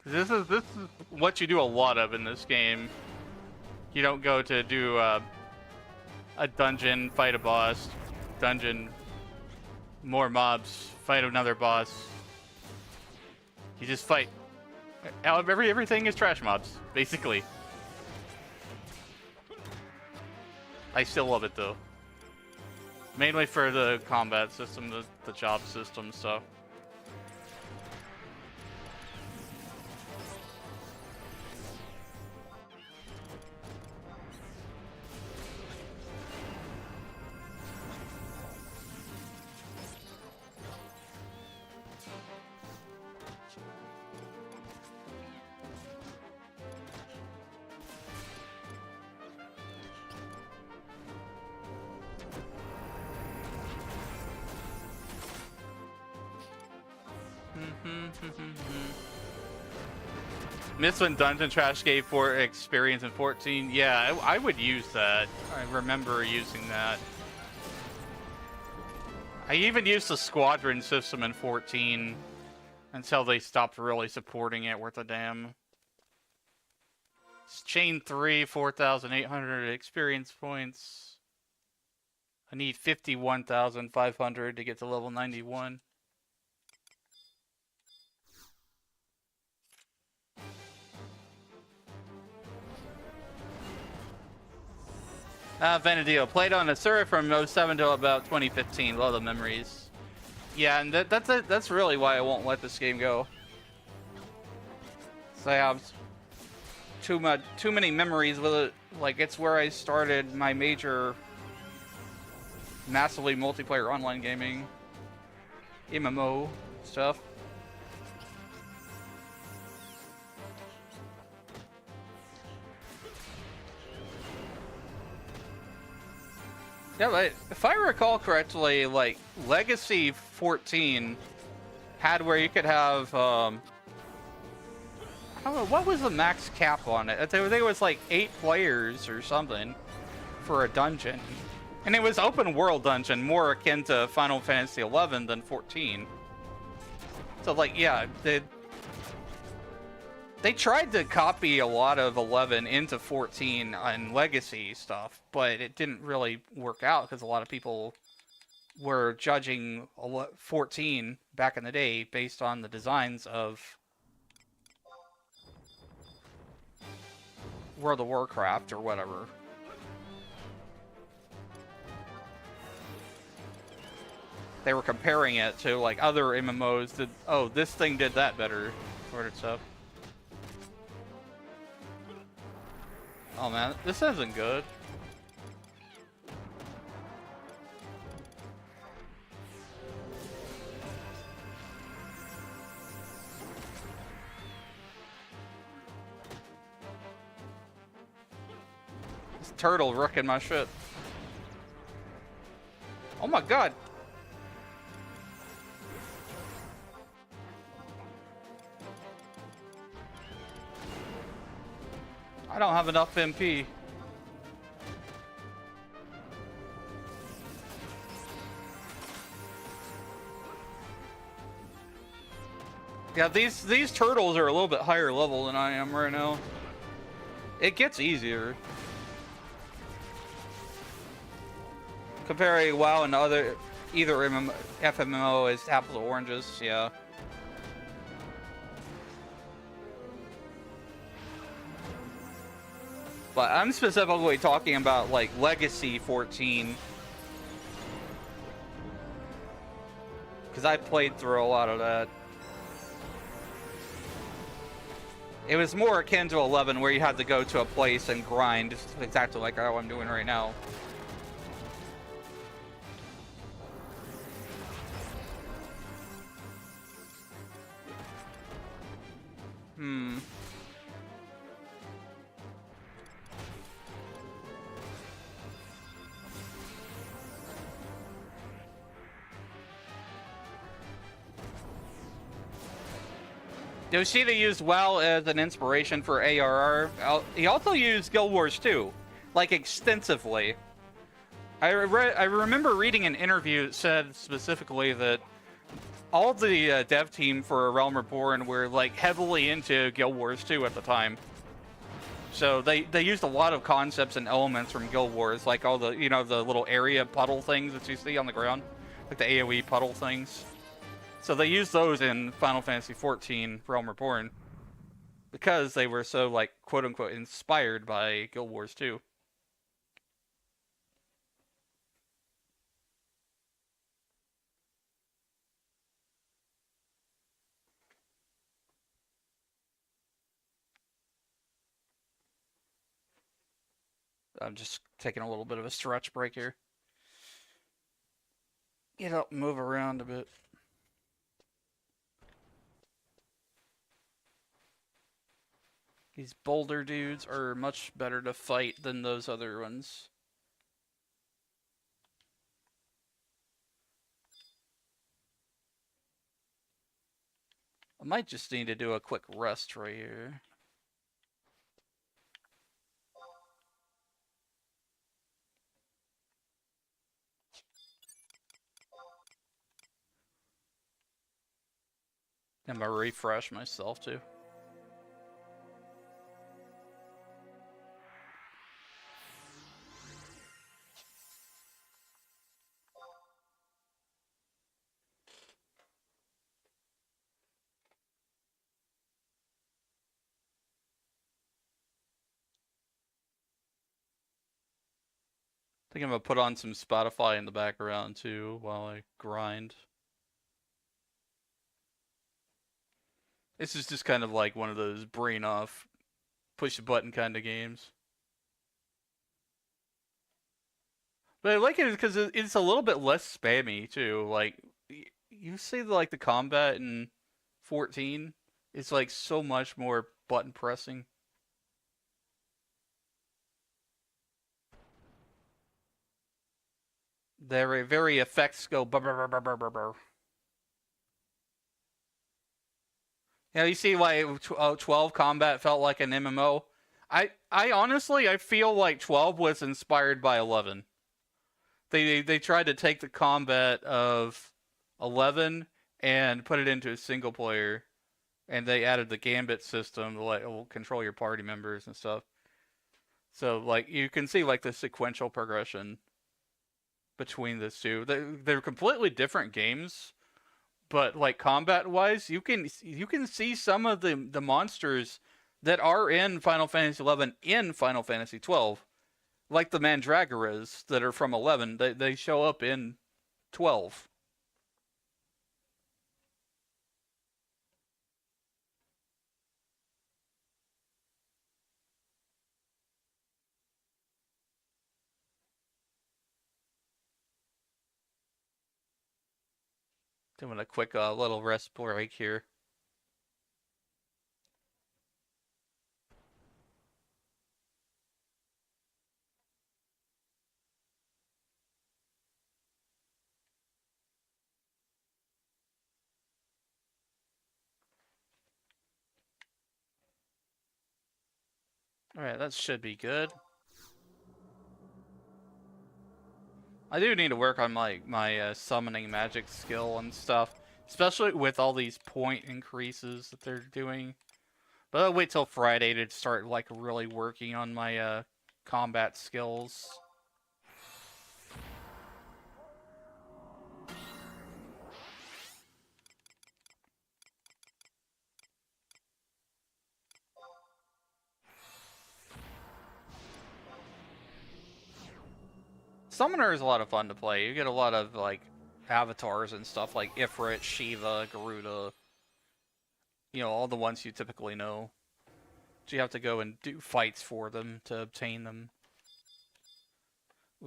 This is what you do a lot of in this game. You don't go to do a dungeon, fight a boss, dungeon, more mobs, fight another boss. You just fight. Everything is trash mobs, basically. I still love it though. Mainly for the combat system, the job system, so. Miss when Dungeon Trash gave for experience in 14. Yeah, I would use that. I remember using that. I even used the squadron system in 14 until they stopped really supporting it worth a damn. It's chain 3, 4,800 experience points. I need 51,500 to get to level 91. Venadillo, played on a server from 07 to about 2015. Love the memories. Yeah, and that's really why I won't let this game go. So I have too many memories with it. Like, it's where I started my major, massively multiplayer online gaming, MMO stuff. Yeah, but if I recall correctly, like, Legacy 14 had where you could have, I don't know, what was the max cap on it? I think it was like 8 players or something for a dungeon. And it was open world dungeon, more akin to Final Fantasy 11 than 14. So, like, yeah, they tried to copy a lot of 11 into 14 on Legacy stuff, but it didn't really work out because a lot of people were judging 14 back in the day based on the designs of World of Warcraft or whatever. They were comparing it to, like, other MMOs that, oh, this thing did that better, sort of stuff. Oh man, this isn't good. This turtle wrecking my shit. Oh my god. I don't have enough MP. Yeah, these turtles are a little bit higher level than I am right now. It gets easier. Comparing WoW and either FMMO is apples to oranges, yeah. But I'm specifically talking about like Legacy 14. Because I played through a lot of that. It was more akin to 11 where you had to go to a place and grind, just exactly like how I'm doing right now. Yoshida used WoW as an inspiration for ARR. He also used Guild Wars 2, like extensively. I remember reading an interview that said specifically that all the dev team for Realm Reborn were like heavily into Guild Wars 2 at the time. So they used a lot of concepts and elements from Guild Wars, like all the, you know, the little area puddle things that you see on the ground, like the AoE puddle things. So they used those in Final Fantasy XIV Realm Reborn because they were so, like, quote-unquote inspired by Guild Wars 2. I'm just taking a little bit of a stretch break here. Get up and move around a bit. These boulder dudes are much better to fight than those other ones. I might just need to do a quick rest right here. I'm gonna refresh myself too. I think I'm gonna put on some Spotify in the background too while I grind. This is just kind of like one of those brain off, push a button kind of games. But I like it because it's a little bit less spammy too. Like, you see like the combat in 14, it's like so much more button pressing. Very effects go brr, brr, brr, brr, brr, brr. Yeah, you see why 12 combat felt like an MMO. I honestly I feel like 12 was inspired by 11. They tried to take the combat of 11 and put it into a single player, and they added the gambit system to like control your party members and stuff. So like you can see like the sequential progression between the two. They're completely different games, but like combat wise, you can see some of the monsters that are in Final Fantasy 11 in Final Fantasy 12, like the Mandragoras that are from 11. They show up in 12. Doing a quick little rest break here. Alright, that should be good. I do need to work on my summoning magic skill and stuff. Especially with all these point increases that they're doing. But I'll wait till Friday to start like really working on my combat skills. Summoner is a lot of fun to play. You get a lot of like avatars and stuff like Ifrit, Shiva, Garuda. You know, all the ones you typically know. So you have to go and do fights for them to obtain them.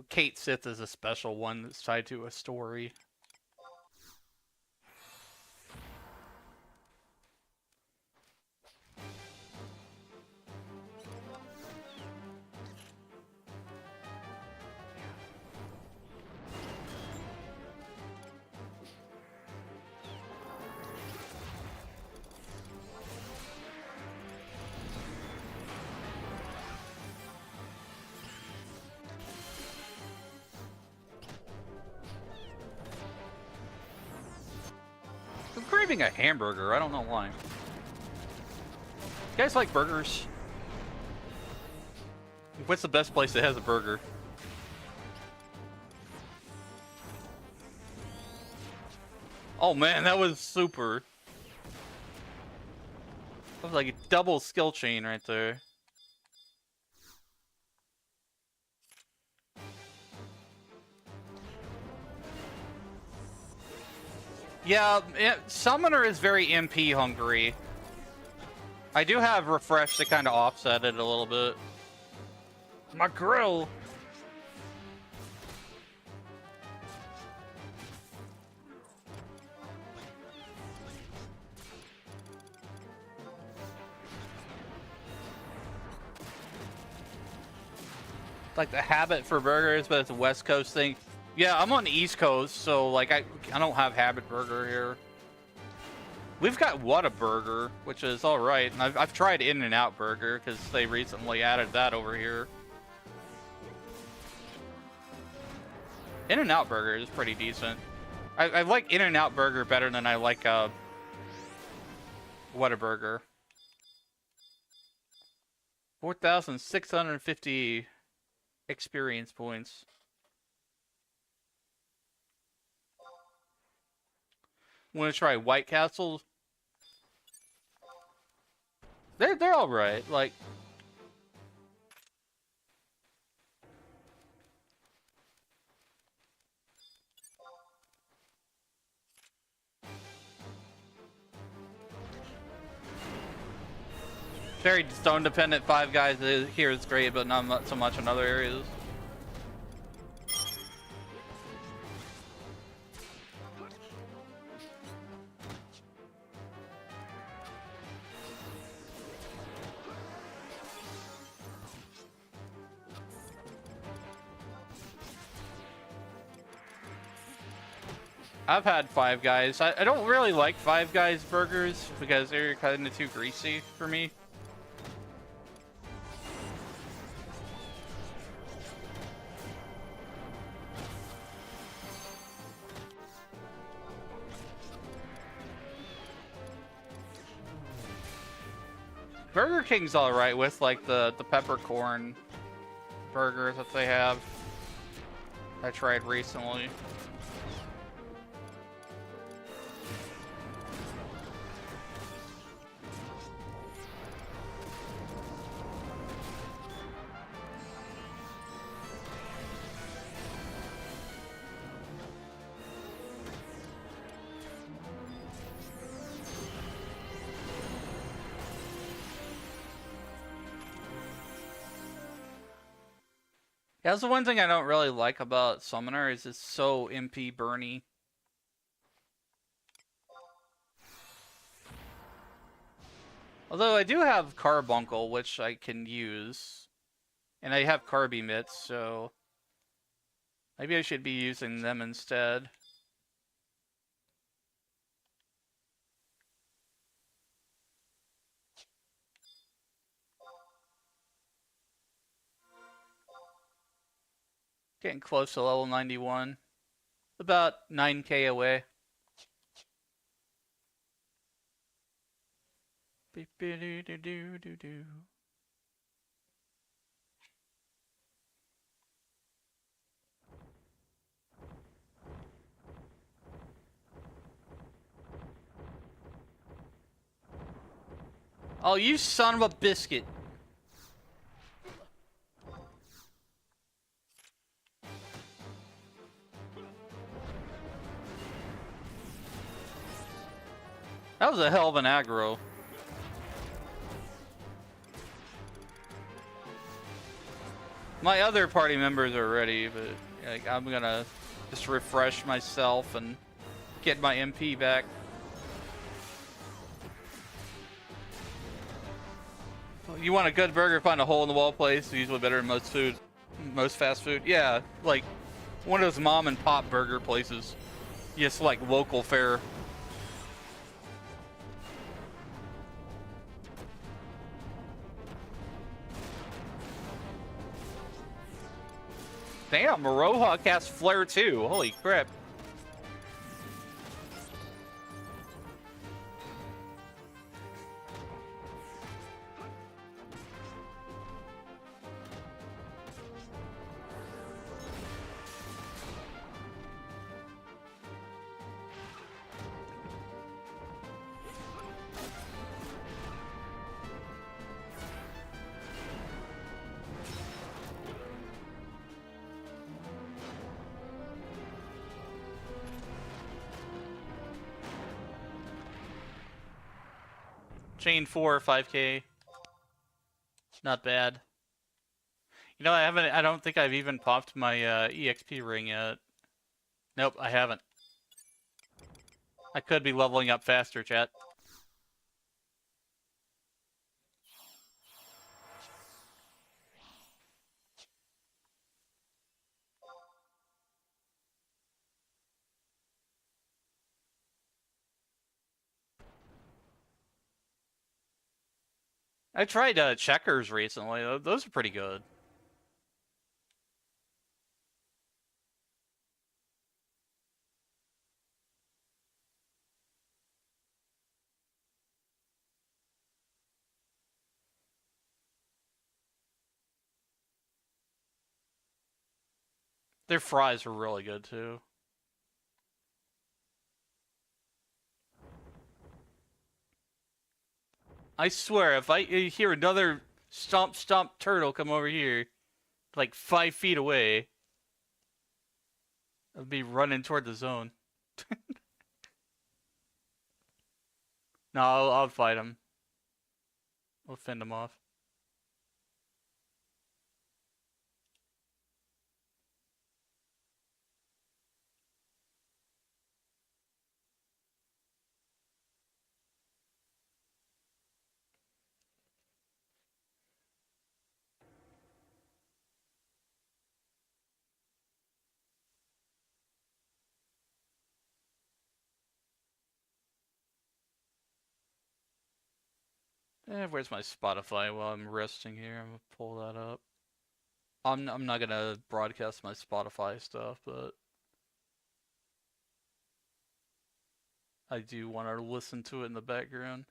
Kate Sith is a special one that's tied to a story. I'm craving a hamburger. I don't know why. You guys like burgers? What's the best place that has a burger? Oh man, that was super. That was like a double skill chain right there. Yeah, Summoner is very MP hungry. I do have Refresh to kind of offset it a little bit. My grill! Like the habit for burgers, but it's a West Coast thing. Yeah, I'm on the East Coast, so like I don't have Habit Burger here. We've got Whataburger, which is all right, and I've tried In-N-Out Burger because they recently added that over here. In-N-Out Burger is pretty decent. I like In-N-Out Burger better than I like Whataburger. 4,650 experience points. Want to try White Castle? They're all right. Like very stone dependent. Five Guys here is great, but not so much in other areas. I've had Five Guys. I don't really like Five Guys burgers because they're kind of too greasy for me. Burger King's alright with like the peppercorn burgers that they have. I tried recently. Yeah, that's the one thing I don't really like about Summoner is it's so MP burny. Although I do have Carbuncle, which I can use. And I have Carb Emits, so maybe I should be using them instead. Getting close to level 91. About 9k away. Beep-be-doo-doo-doo-doo-doo. Oh, you son of a biscuit. That was a hell of an aggro. My other party members are ready, but like, I'm gonna just refresh myself and get my MP back. You want a good burger, find a hole-in-the-wall place. Usually better than most fast food. Yeah, like one of those mom and pop burger places. Just like local fare. Damn, Maroha casts Flare too. Holy crap. Chain 4, 5k. Not bad. You know, I don't think I've even popped my EXP ring yet. Nope, I haven't. I could be leveling up faster, chat. I tried checkers recently. Those are pretty good. Their fries are really good too. I swear, if I hear another stomp stomp turtle come over here, like 5 feet away, I'll be running toward the zone. No, I'll fight him. We'll fend him off. Where's my Spotify while I'm resting here? I'm gonna pull that up. I'm not gonna broadcast my Spotify stuff, but I do want to listen to it in the background.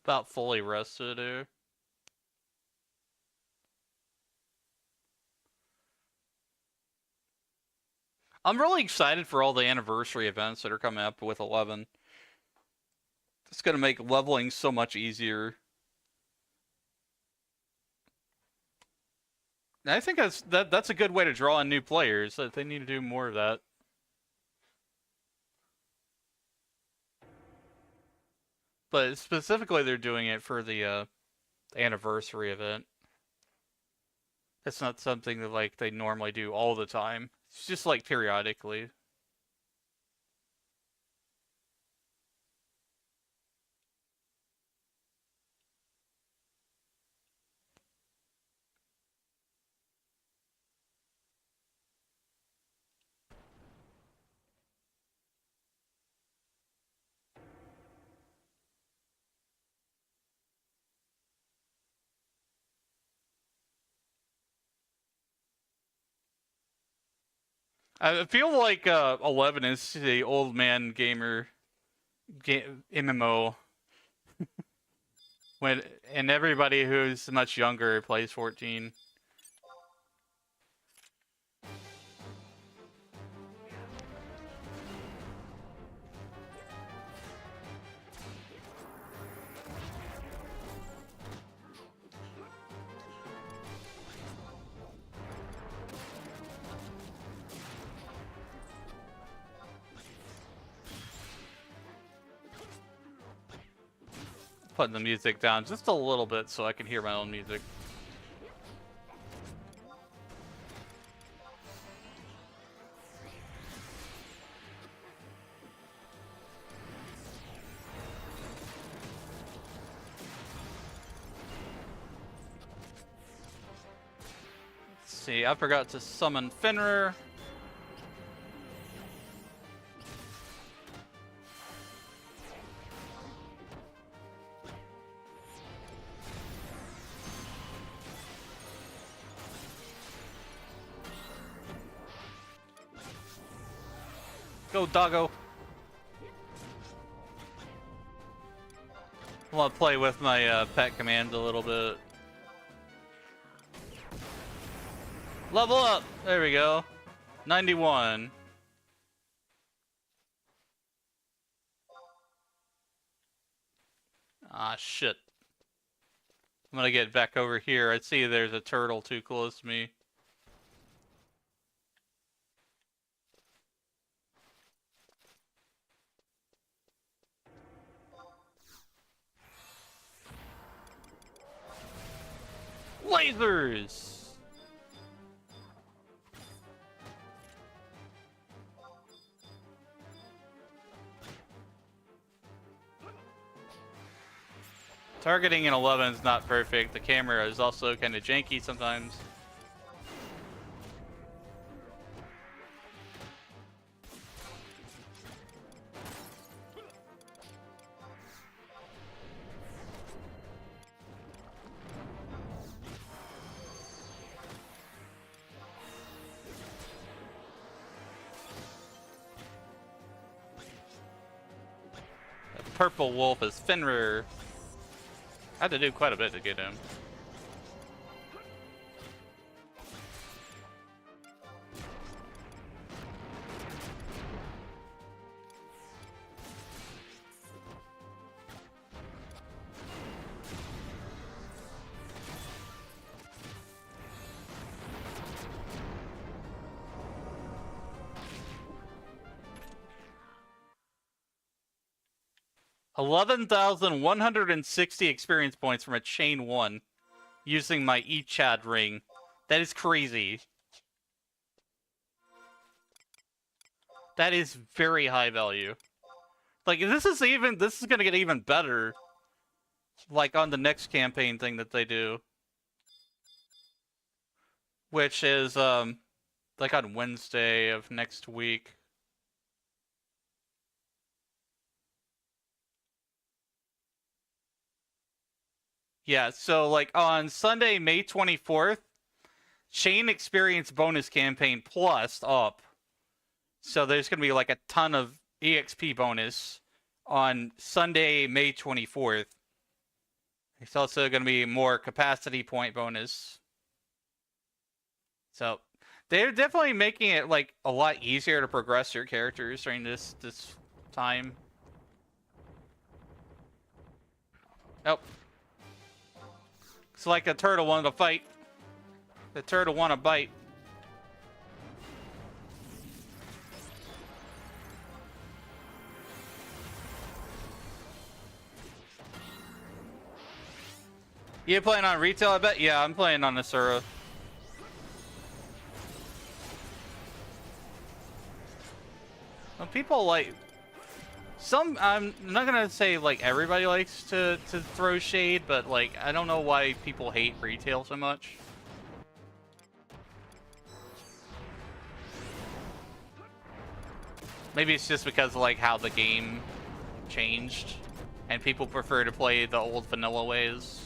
About fully rested here. I'm really excited for all the anniversary events that are coming up with 11. It's gonna make leveling so much easier. And I think that's a good way to draw in new players. That they need to do more of that. But specifically, they're doing it for the anniversary event. It's not something that like they normally do all the time. It's just like periodically. I feel like 11 is the old man gamer MMO when and everybody who's much younger plays 14. Putting the music down just a little bit so I can hear my own music. Let's see, I forgot to summon Fenrir. Go, doggo. I want to play with my pet command a little bit. Level up! There we go. 91. Ah, shit. I'm gonna get back over here. I see there's a turtle too close to me. Lasers! Targeting in 11 is not perfect. The camera is also kind of janky sometimes. Purple wolf is Fenrir. I had to do quite a bit to get him. $11,160 experience points from a chain 1 using my eChad ring. That is crazy. That is very high value. Like, this is gonna get even better. Like, on the next campaign thing that they do. Which is, like on Wednesday of next week. Yeah, so like on Sunday, May 24th, Chain Experience Bonus Campaign Plus up. So there's going to be like a ton of EXP bonus on Sunday, May 24th. There's also going to be more capacity point bonus. So they're definitely making it like a lot easier to progress your characters during this time. Oh. It's like a turtle wanted to fight. The turtle want to bite. You playing on retail, I bet? Yeah, I'm playing on Asura. Well, people like... I'm not gonna say like everybody likes to throw shade, but like I don't know why people hate retail so much. Maybe it's just because of like how the game changed, and people prefer to play the old vanilla ways.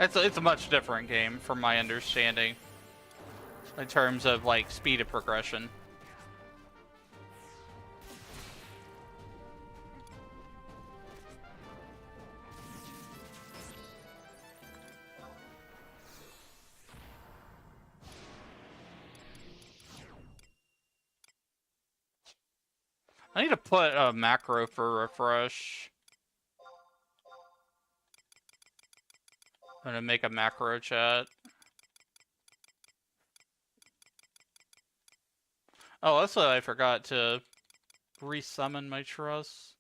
It's a much different game from my understanding in terms of like speed of progression. I need to put a macro for refresh. I'm gonna make a macro chat. Oh, also I forgot to resummon my trust.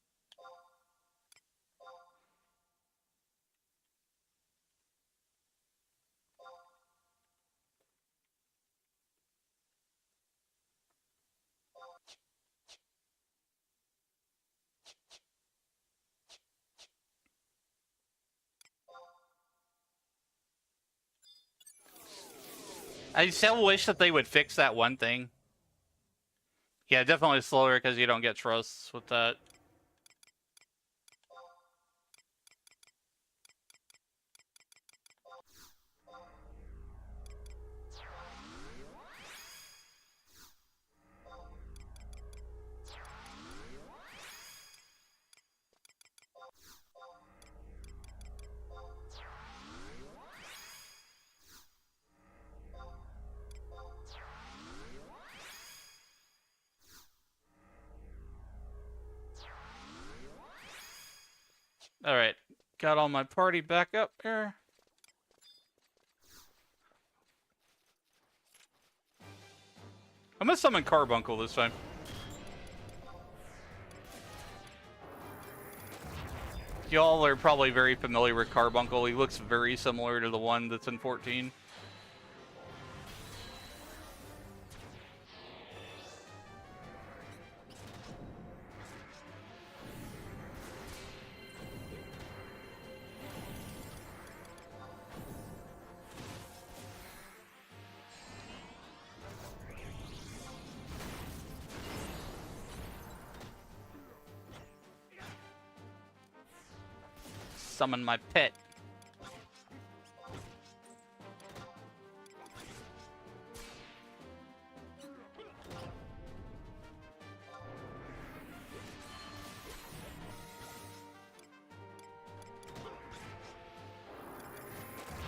I still wish that they would fix that one thing. Yeah, definitely slower because you don't get trusts with that. Alright, got all my party back up here. I'm gonna summon Carbuncle this time. Y'all are probably very familiar with Carbuncle. He looks very similar to the one that's in 14. Summon my pet.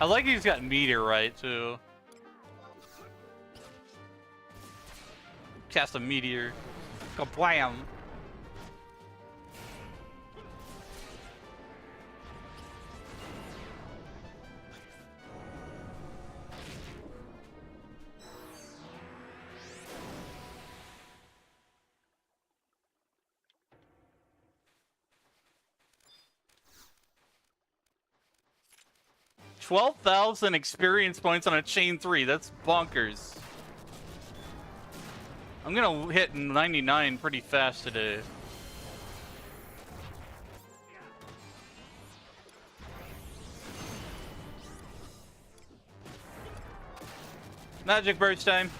I like he's got Meteorite too. Cast a meteor. Kablam! $12,000 experience points on a chain 3. That's bonkers. I'm gonna hit 99 pretty fast today. Magic burst time.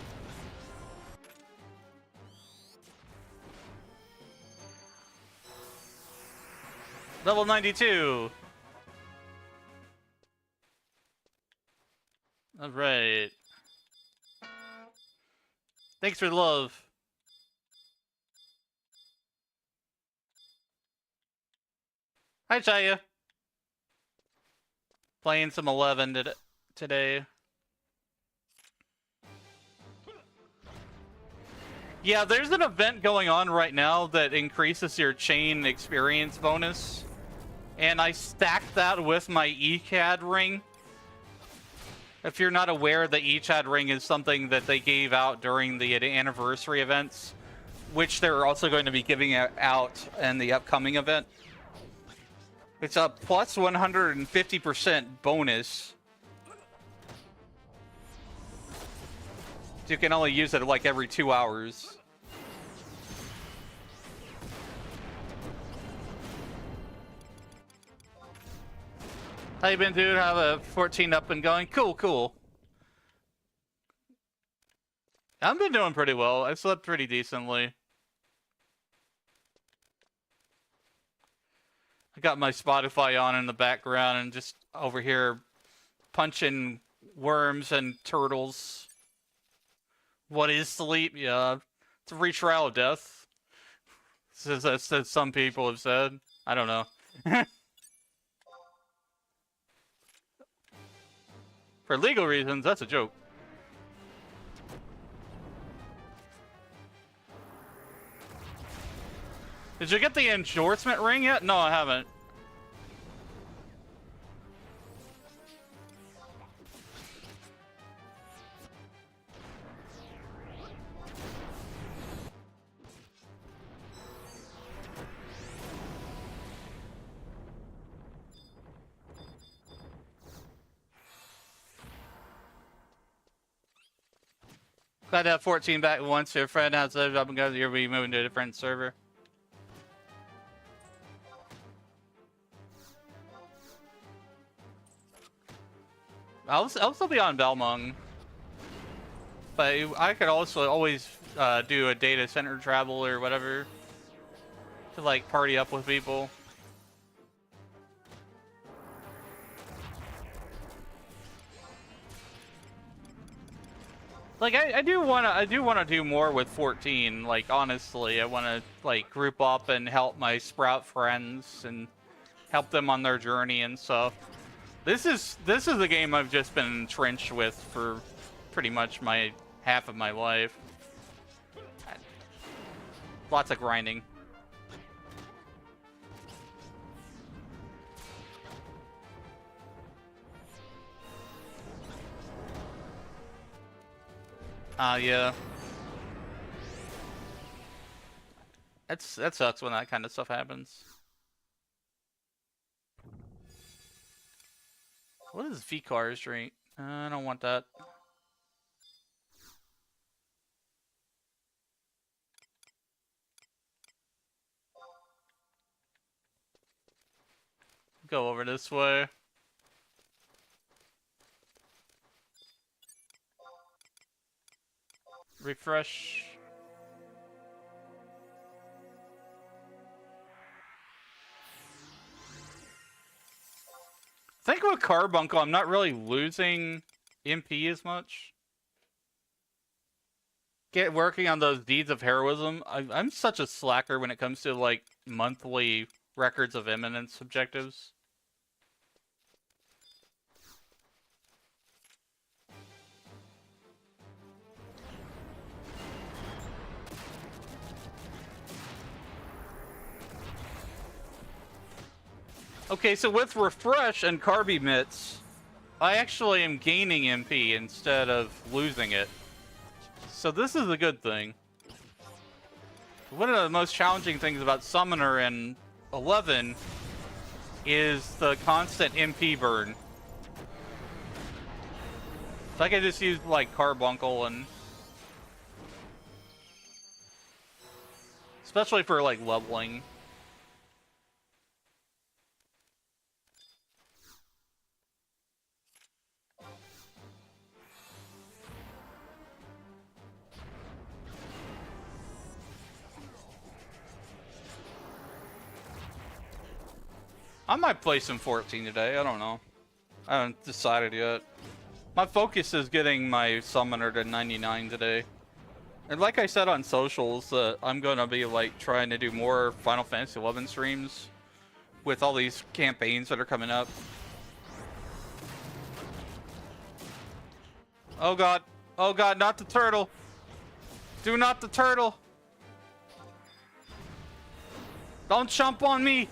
Level 92. All right. Thanks for the love. Hi, Chaya. Playing some 11 today. Yeah, there's an event going on right now that increases your chain experience bonus. And I stacked that with my ECAD ring. If you're not aware, the ECAD ring is something that they gave out during the anniversary events, which they're also going to be giving out in the upcoming event. It's a plus 150% bonus. You can only use it like every 2 hours. How you been, dude? Have a 14 up and going? Cool, cool. I've been doing pretty well. I slept pretty decently. I got my Spotify on in the background and just over here punching worms and turtles. What is sleep? Yeah, it's a free trial of death. As some people have said. I don't know. For legal reasons, that's a joke. Did you get the endorsement ring yet? No, I haven't. Glad to have 14 back once. Your friend has lived up and goes, you'll be moving to a different server. I'll still be on Belmung, but I could also always do a data center travel or whatever to like party up with people. Like I do wanna do more with 14. Like honestly, I wanna like group up and help my Sprout friends and help them on their journey and stuff. This is a game I've just been entrenched with for pretty much half of my life. Lots of grinding. Yeah. That sucks when that kind of stuff happens. What is V-Cars drink? I don't want that. Go over this way. Refresh. I think with Carbuncle, I'm not really losing MP as much. Working on those deeds of heroism. I'm such a slacker when it comes to like monthly records of eminence objectives. Okay, so with Refresh and Carby Mitts, I actually am gaining MP instead of losing it. So this is a good thing. One of the most challenging things about Summoner in 11 is the constant MP burn. So I could just use like Carbuncle and... especially for like leveling. I might play some 14 today, I don't know. I haven't decided yet. My focus is getting my Summoner to 99 today. And like I said on socials, I'm gonna be like trying to do more Final Fantasy 11 streams with all these campaigns that are coming up. Oh god, not the turtle! Do not the turtle! Don't jump on me!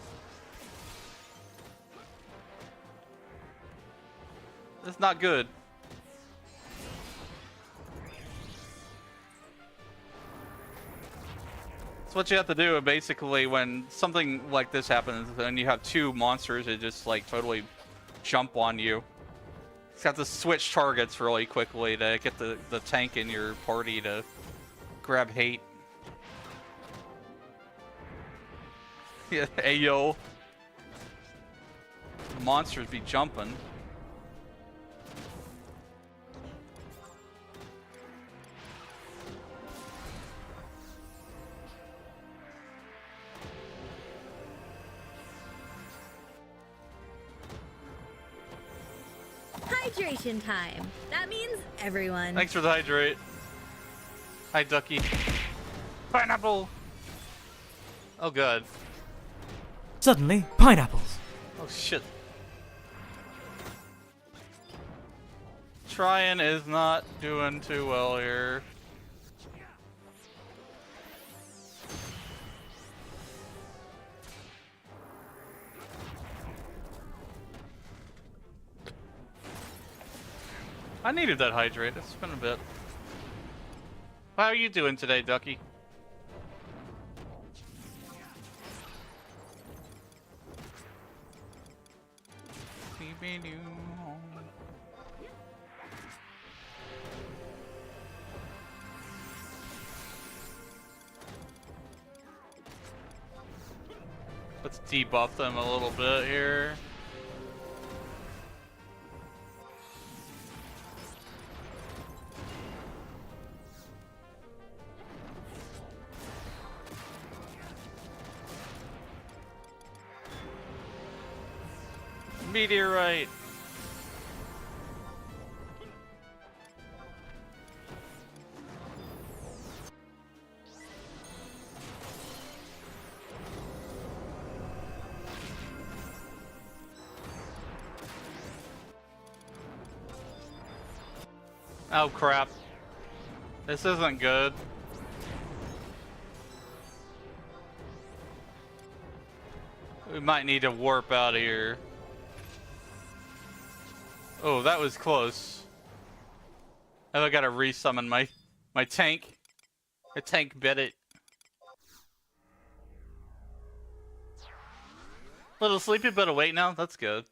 That's not good. That's what you have to do basically when something like this happens and you have two monsters that just like totally jump on you. You have to switch targets really quickly to get the tank in your party to grab hate. Yeah, ayo. Monsters be jumping. Hi, hydration time. That means everyone. Thanks for the hydrate. Hi, Ducky. Pineapple! Oh, good. Suddenly, pineapples. Oh, shit. Trying is not doing too well here. I needed that hydrate. It's been a bit. How are you doing today, Ducky? Let's debuff them a little bit here. Meteorite. Oh crap. This isn't good. We might need to warp out of here. Oh, that was close. Now I gotta resummon my tank. The tank bit it. Little sleepy but awake now? That's good.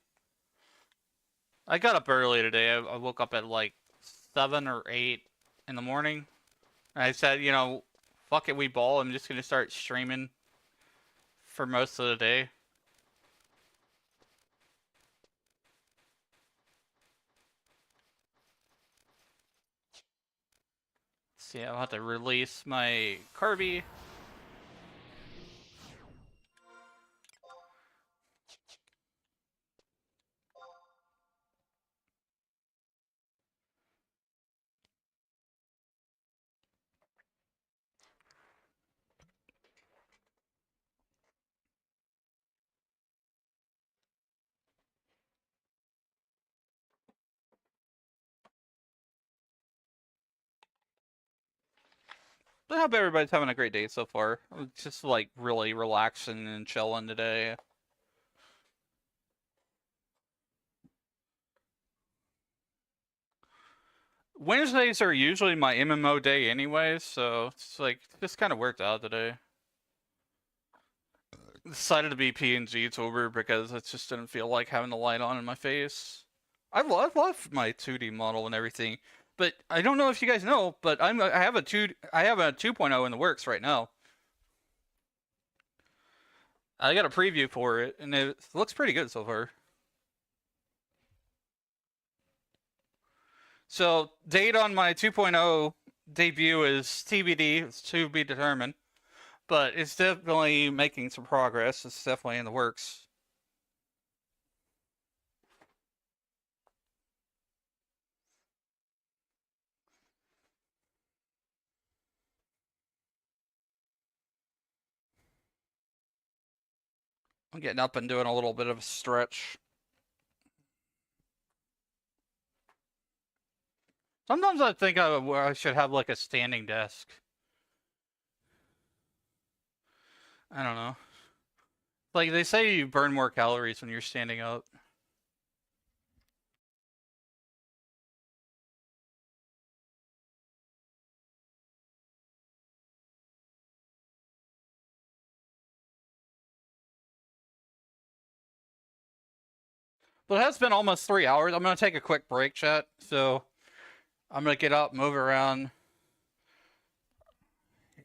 I got up early today. I woke up at like 7 or 8 in the morning. And I said, you know, fuck it, we ball. I'm just gonna start streaming for most of the day. See, I'll have to release my Kirby. I hope everybody's having a great day so far. I'm just like really relaxing and chilling today. Wednesdays are usually my MMO day anyways, so it's like just kind of worked out today. Decided to be PNG Tober because it just didn't feel like having the light on in my face. I love my 2D model and everything, but I don't know if you guys know, but I have a 2.0 in the works right now. I got a preview for it, and it looks pretty good so far. So, date on my 2.0 debut is TBD, it's to be determined. But it's definitely making some progress. It's definitely in the works. I'm getting up and doing a little bit of a stretch. Sometimes I think I should have like a standing desk. I don't know. Like they say you burn more calories when you're standing up. But it has been almost 3 hours. I'm going to take a quick break, chat. So I'm going to get up, move around.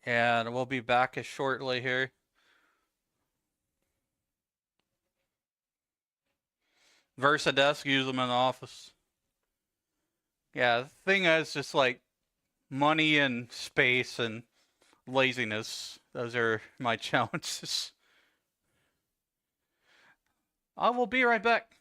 And we'll be back shortly here. Versa desk, use them in the office. Yeah, the thing is just like money and space and laziness. Those are my challenges. I will be right back.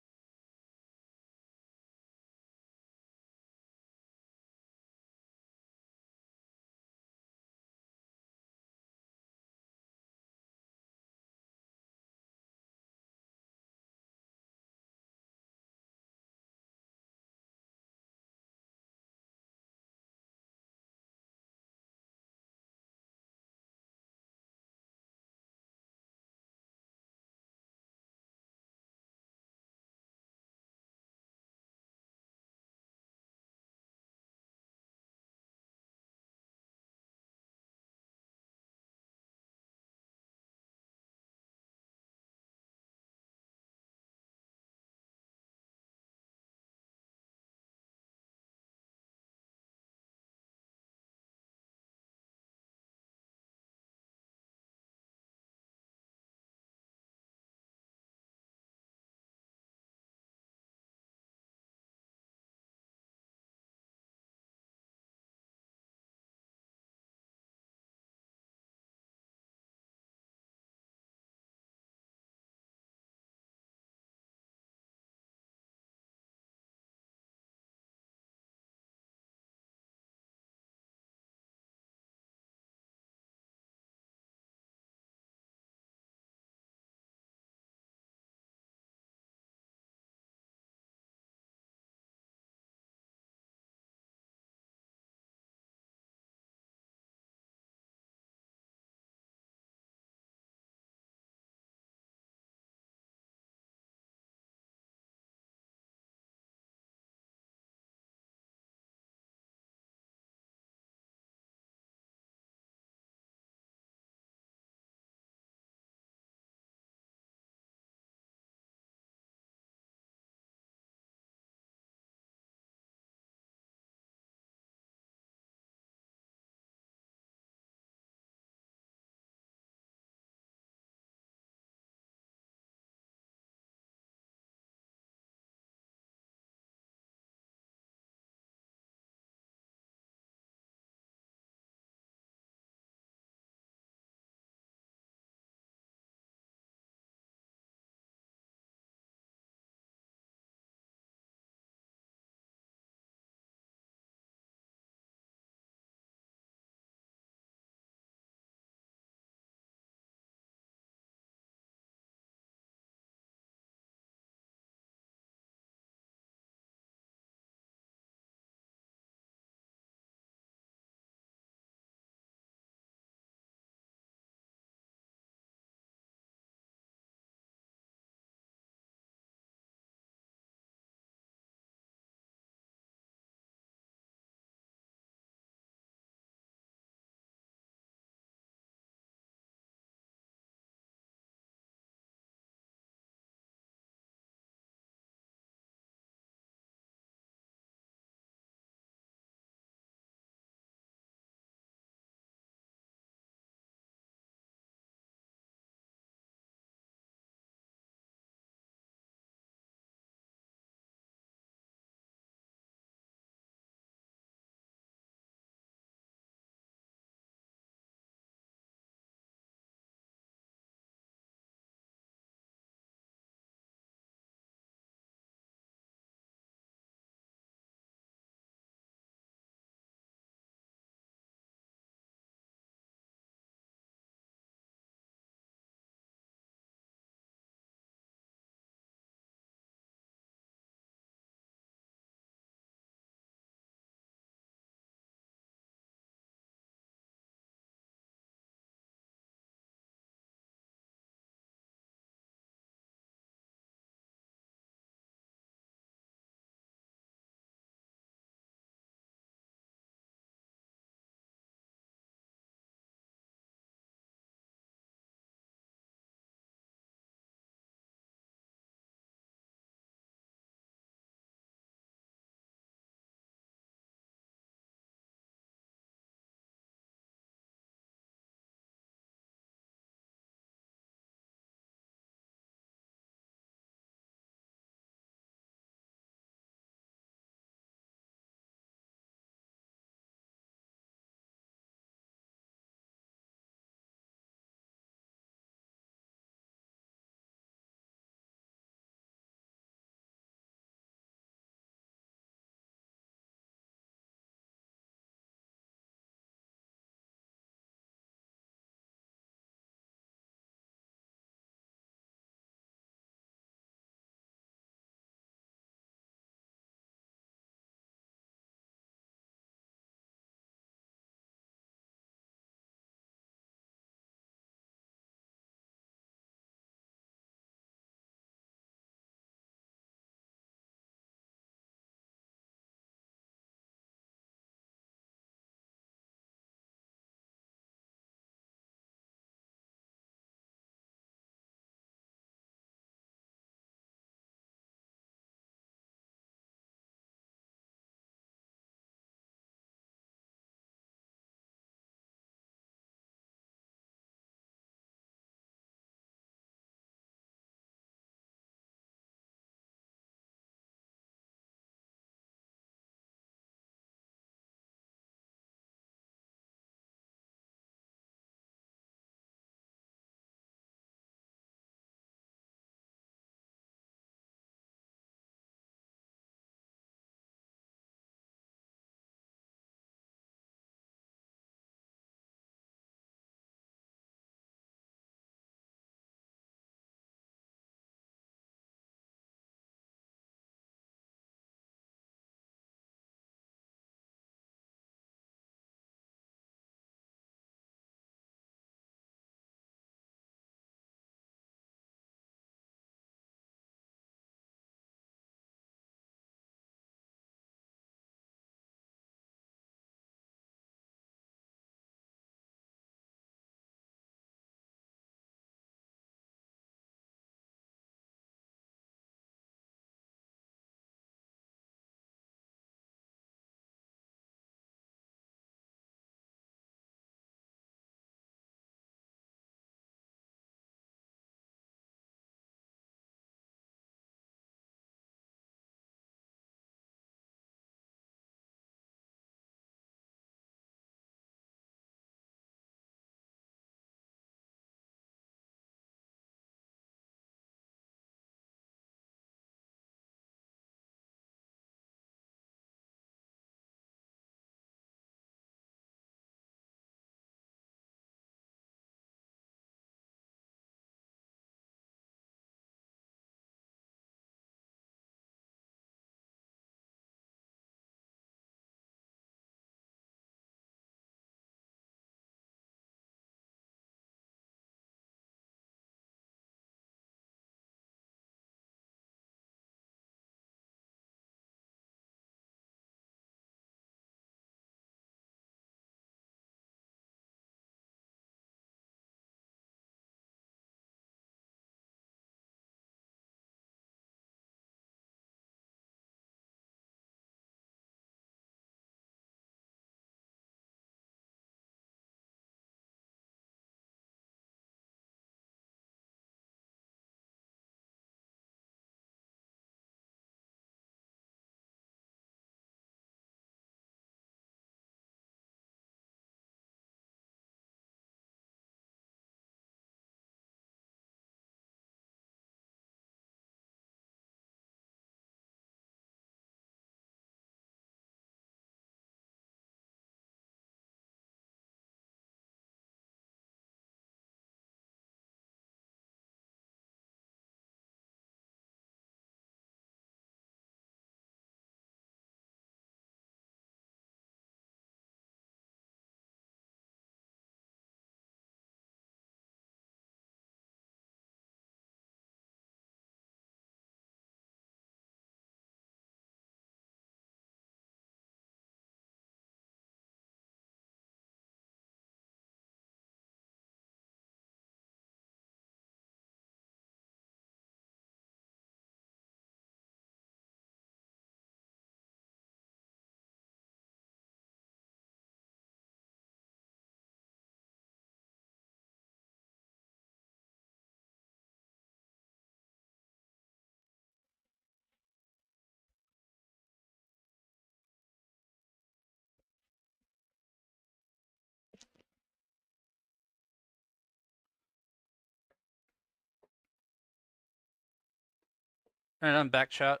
Alright, I'm back, chat.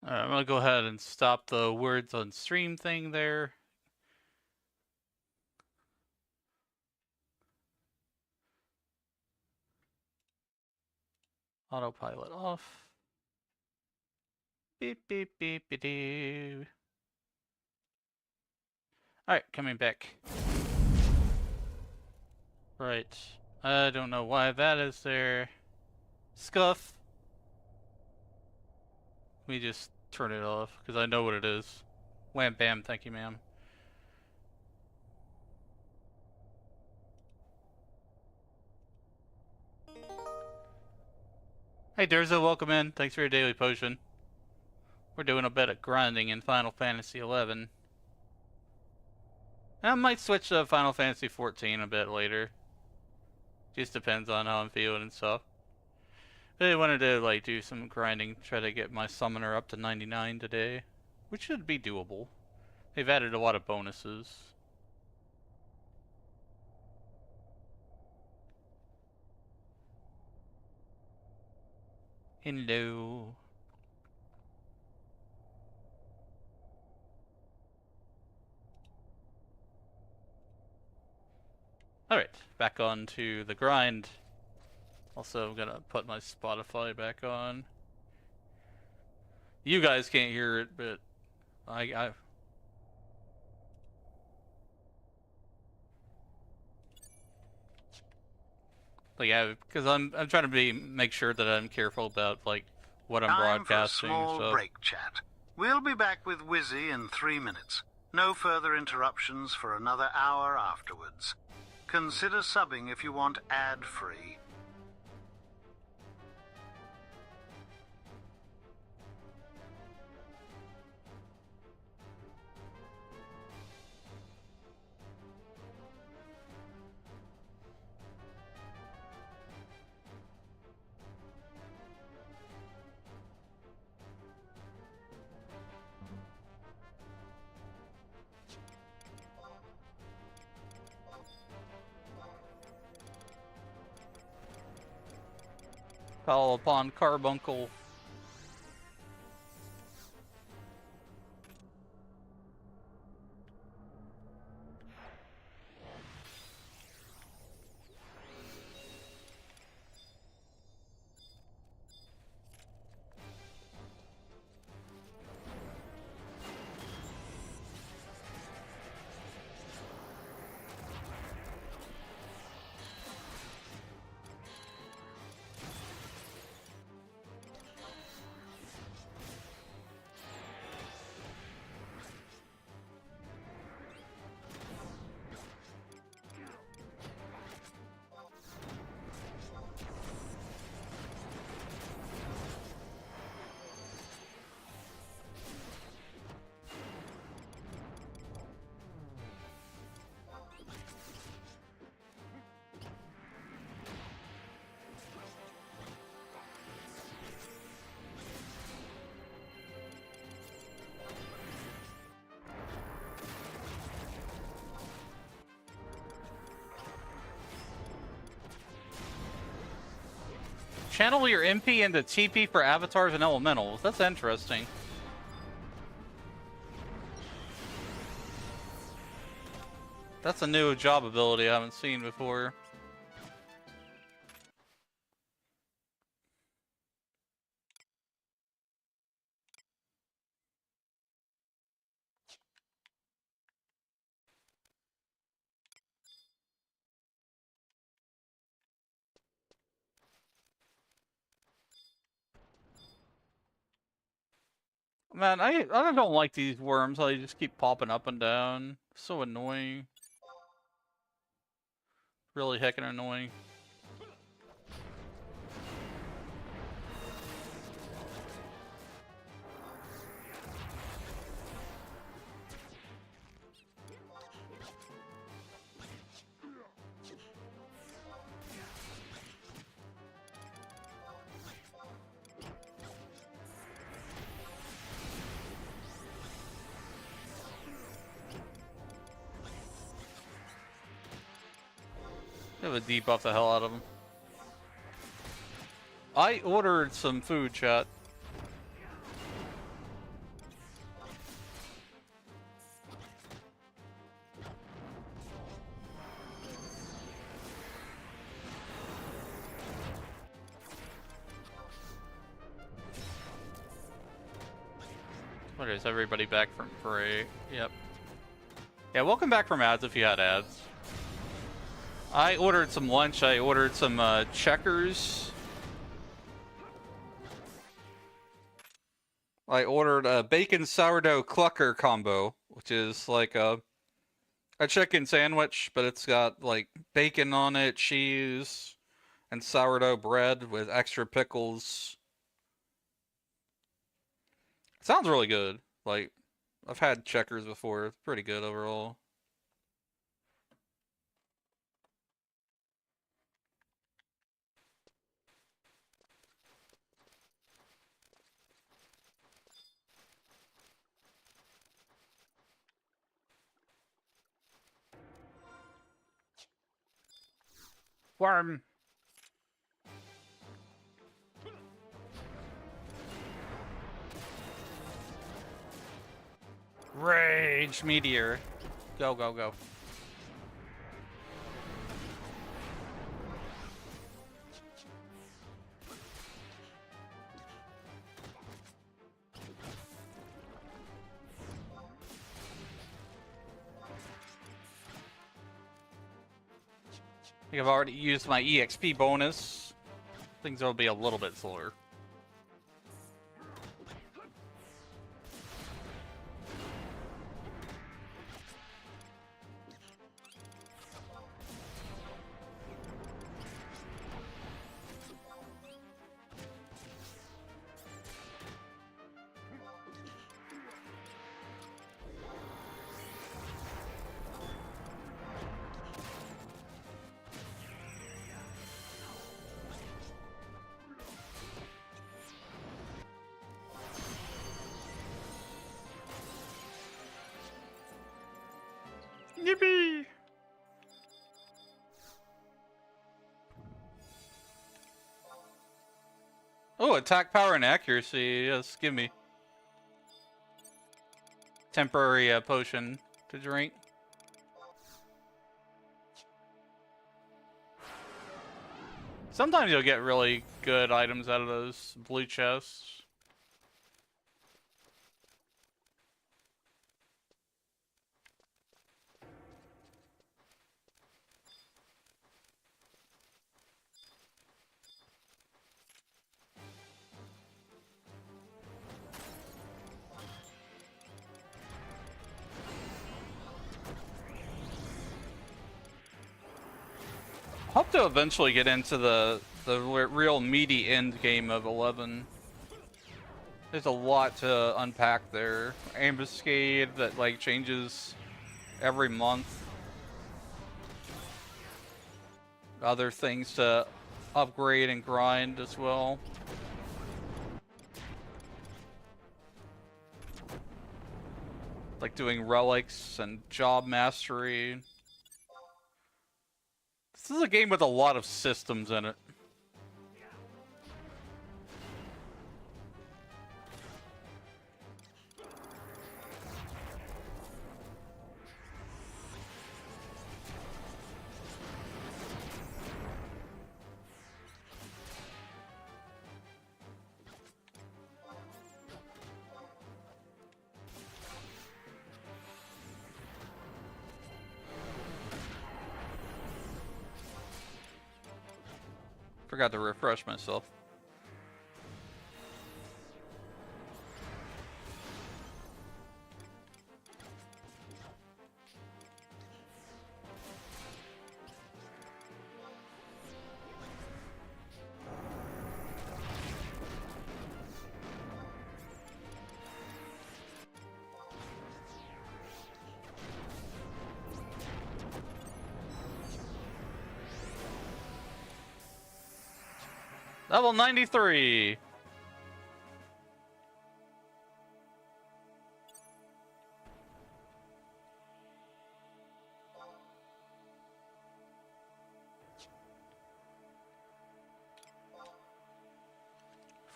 Alright, I'm gonna go ahead and stop the words on stream thing there. Autopilot off. Beep beep beep beep doo. Alright, coming back. Right. I don't know why that is there. Scuff. Let me just turn it off, because I know what it is. Wham bam, thank you, ma'am. Hey Durza, welcome in. Thanks for your daily potion. We're doing a bit of grinding in Final Fantasy XI. And I might switch to Final Fantasy XIV a bit later. Just depends on how I'm feeling and stuff. Really wanted to like do some grinding, try to get my summoner up to 99 today, which should be doable. They've added a lot of bonuses. Hello. Alright, back on to the grind. Also, I'm gonna put my Spotify back on. You guys can't hear it, but I like, yeah, because I'm trying to make sure that I'm careful about like what I'm broadcasting. Time for a small So break chat. We'll be back with Wizzy in 3 minutes. No further interruptions for another hour afterwards. Consider subbing if you want ad-free. call upon Carbuncle. Channel your MP into TP for avatars and elementals. That's interesting. That's a new job ability I haven't seen before. Man, I don't like these worms. How they just keep popping up and down. So annoying. Really heckin' annoying. Have a debuff the hell out of them. I ordered some food, chat. What is everybody back from break? Yep. Yeah, welcome back from ads if you had ads. I ordered some lunch. I ordered some checkers. I ordered a bacon sourdough clucker combo, which is like a chicken sandwich, but it's got like bacon on it, cheese, and sourdough bread with extra pickles. It sounds really good. Like, I've had checkers before. It's pretty good overall. Worm. Rage meteor. Go, go, go. I think I've already used my EXP bonus. Things will be a little bit slower. Yippee! Oh, attack power and accuracy. Yes, give me. Temporary potion to drink. Sometimes you'll get really good items out of those blue chests. Hope to eventually get into the real meaty end game of 11. There's a lot to unpack there. Ambuscade that like changes every month. Other things to upgrade and grind as well. Like doing relics and job mastery. This is a game with a lot of systems in it. Forgot to refresh myself. Level 93.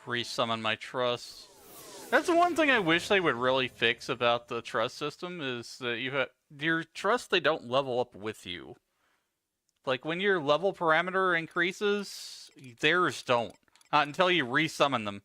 Resummon my trust. That's the one thing I wish they would really fix about the trust system is that you have your trust, they don't level up with you. Like when your level parameter increases, theirs don't. Not until you resummon them.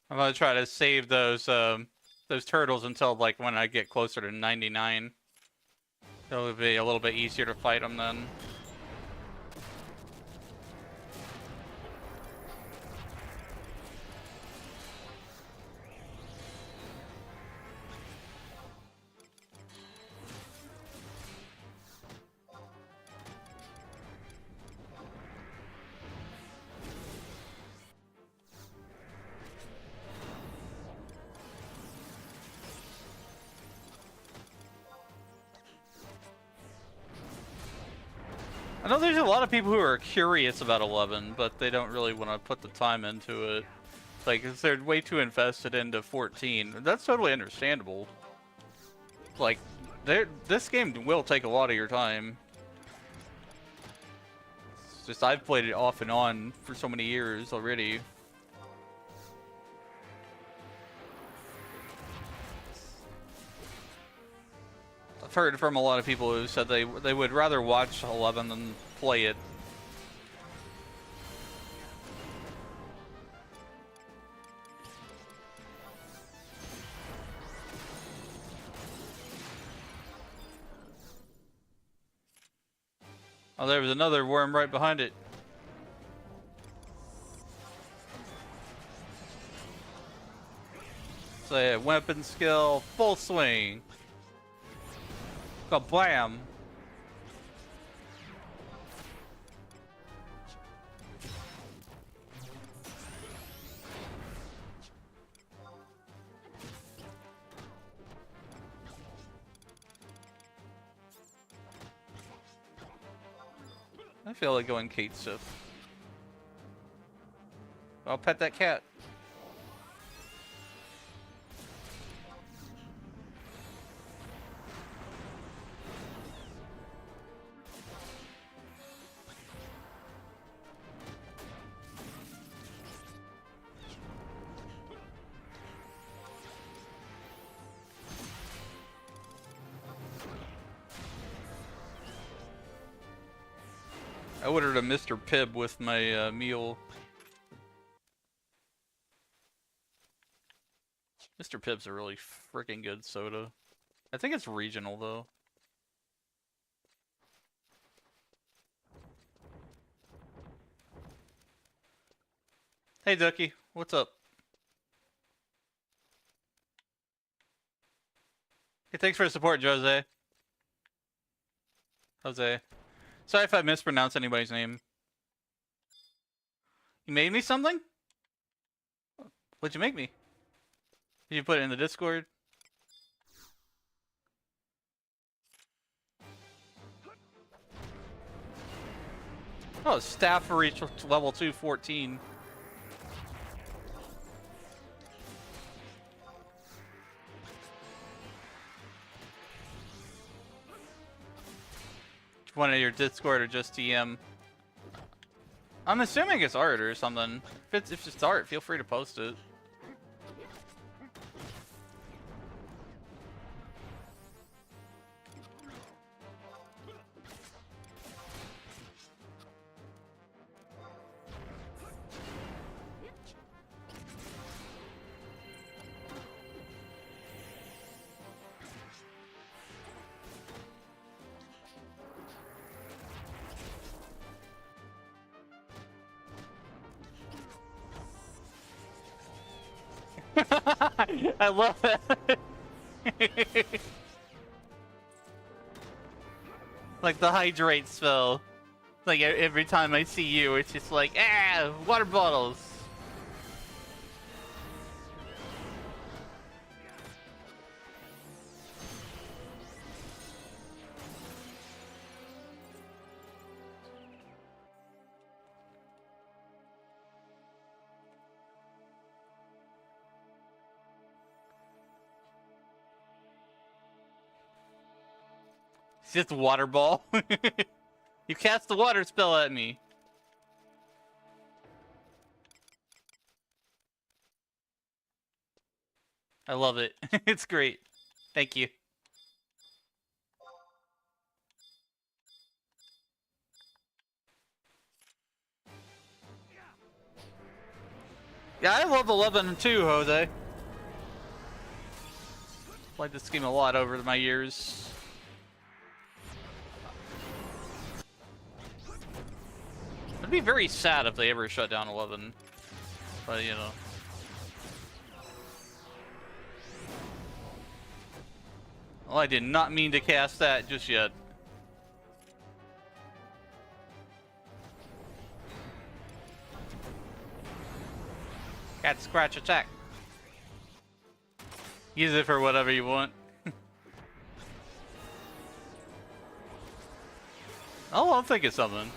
I'm gonna try to save those turtles until like when I get closer to 99. It'll be a little bit easier to fight them then. I know there's a lot of people who are curious about 11, but they don't really want to put the time into it. Like, they're way too invested into 14. That's totally understandable. Like, this game will take a lot of your time. It's just I've played it off and on for so many years already. I've heard from a lot of people who said they would rather watch 11 than play it. Oh, there was another worm right behind it. So yeah, weapon skill, full swing. Kablam! I feel like going Kate stuff. I'll pet that cat. I ordered a Mr. Pibb with my meal. Mr. Pibb's a really freaking good soda. I think it's regional though. Hey Ducky, what's up? Hey, thanks for the support, Jose. Jose. Sorry if I mispronounce anybody's name. You made me something? What'd you make me? Did you put it in the Discord? Oh, staff for each level 214. One of your Discord or just DM? I'm assuming it's art or something. If it's art, feel free to post it. I love that. Like the hydrate spell. Like every time I see you, it's just like, ah, water bottles. It's just a water ball. You cast the water spell at me. I love it. It's great. Thank you. Yeah, I love 11 too, Jose. Played this game a lot over my years. I'd be very sad if they ever shut down 11. But, you know. Well, I did not mean to cast that just yet. Cat scratch attack. Use it for whatever you want. Oh, I'll think of something.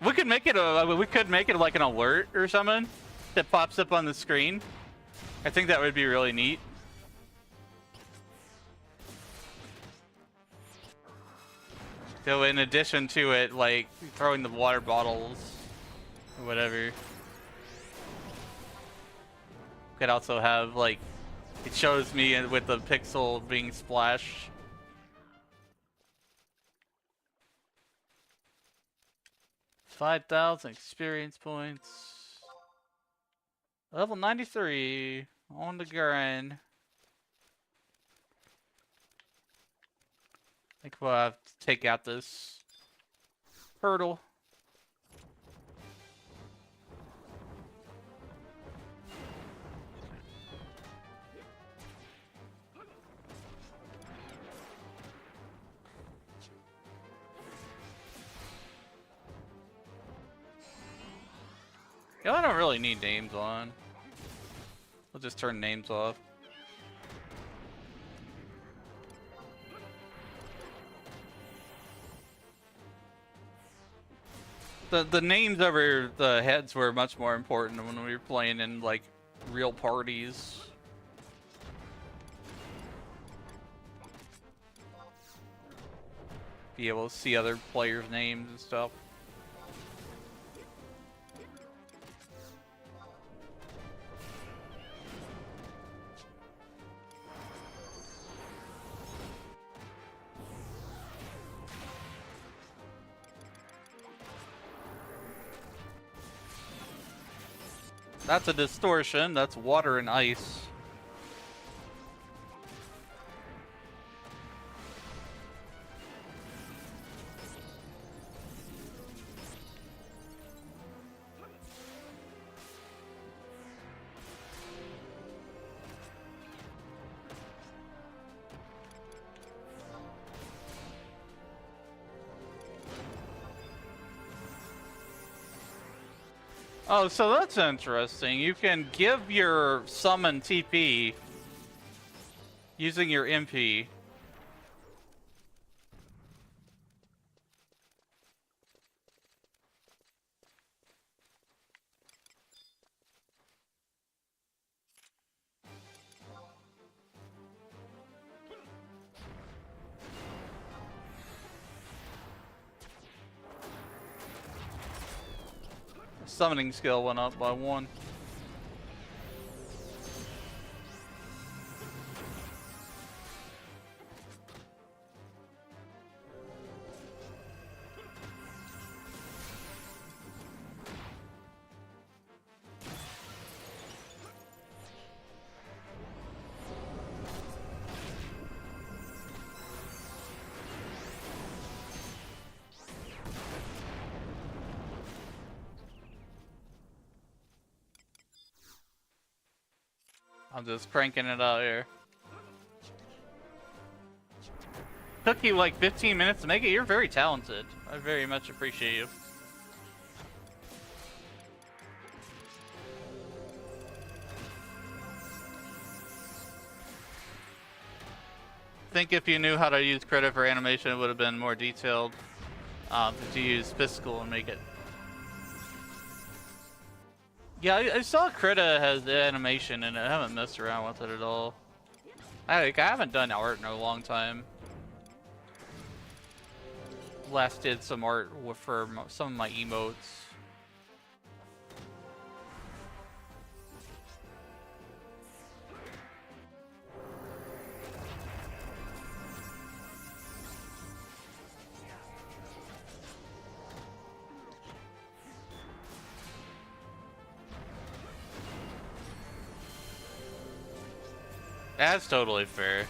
We could make it like an alert or something that pops up on the screen. I think that would be really neat. So in addition to it, like throwing the water bottles or whatever, could also have like it shows me with the pixel being splashed. $5,000 experience points. Level 93 on the grind. I think we'll have to take out this hurdle. Yeah, I don't really need names on. We'll just turn names off. The names over the heads were much more important when we were playing in like real parties. Be able to see other players' names and stuff. That's a distortion. That's water and ice. Oh, so that's interesting. You can give your summon TP using your MP. Summoning skill went up by 1. I'm just cranking it out here. Took you like 15 minutes to make it. You're very talented. I very much appreciate you. I think if you knew how to use credit for animation, it would have been more detailed. To use physical and make it. Yeah, I saw Krita has the animation and I haven't messed around with it at all. I haven't done art in a long time. Last did some art for some of my emotes. That's totally fair.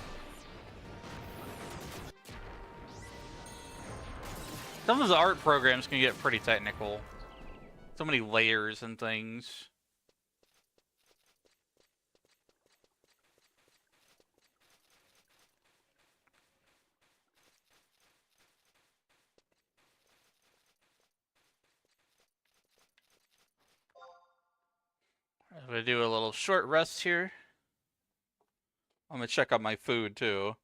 Some of the art programs can get pretty technical. So many layers and things. I'm gonna do a little short rest here. I'm gonna check on my food too,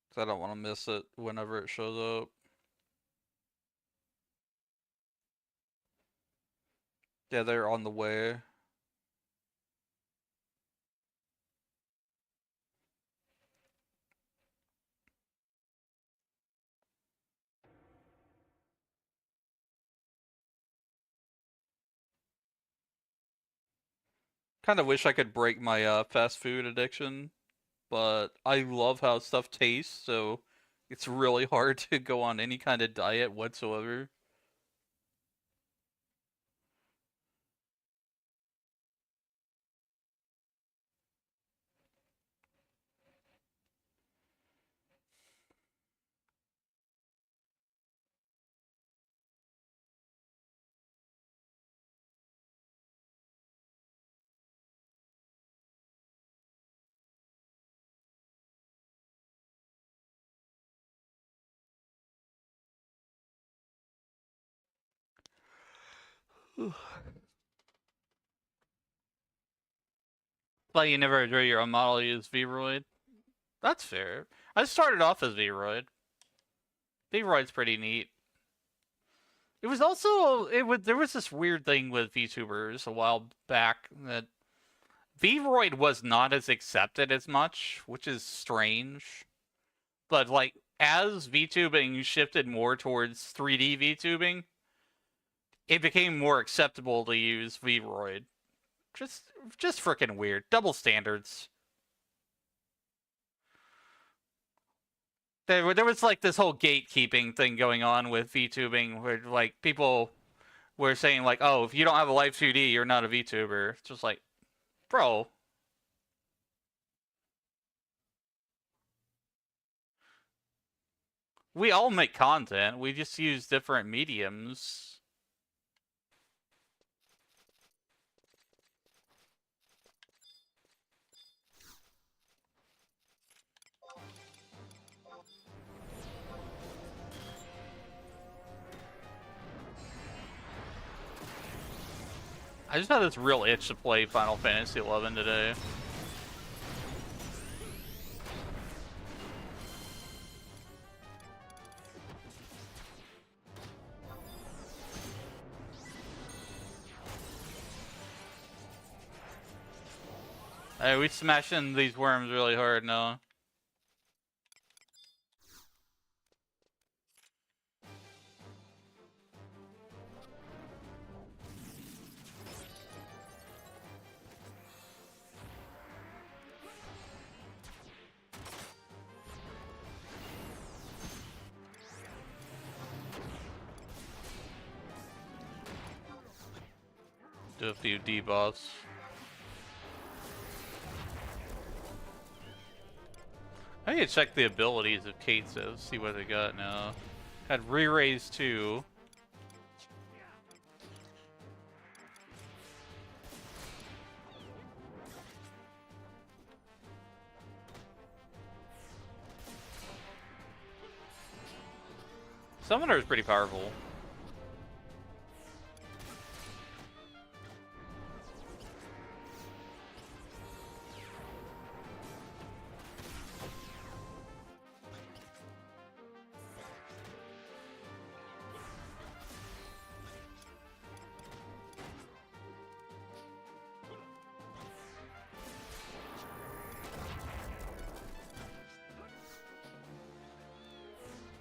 because I don't want to miss it whenever it shows up. Yeah, they're on the way. Kind of wish I could break my fast food addiction, but I love how stuff tastes, so it's really hard to go on any kind of diet whatsoever. But you never enjoy your own model use Vroid. That's fair. I started off as Vroid. Vroid's pretty neat. It was also there was this weird thing with VTubers a while back that Vroid was not as accepted as much, which is strange. But like as VTubing shifted more towards 3D VTubing, it became more acceptable to use Vroid. Just freaking weird. Double standards. There was like this whole gatekeeping thing going on with VTubing where like people were saying like, oh, if you don't have a live 2D, you're not a VTuber. It's just like, bro. We all make content. We just use different mediums. I just had this real itch to play Final Fantasy XI today. Hey, we smashing these worms really hard now. Do a few debuffs. I need to check the abilities of Kate says, see what they got now. Had re-raise 2. Summoner is pretty powerful.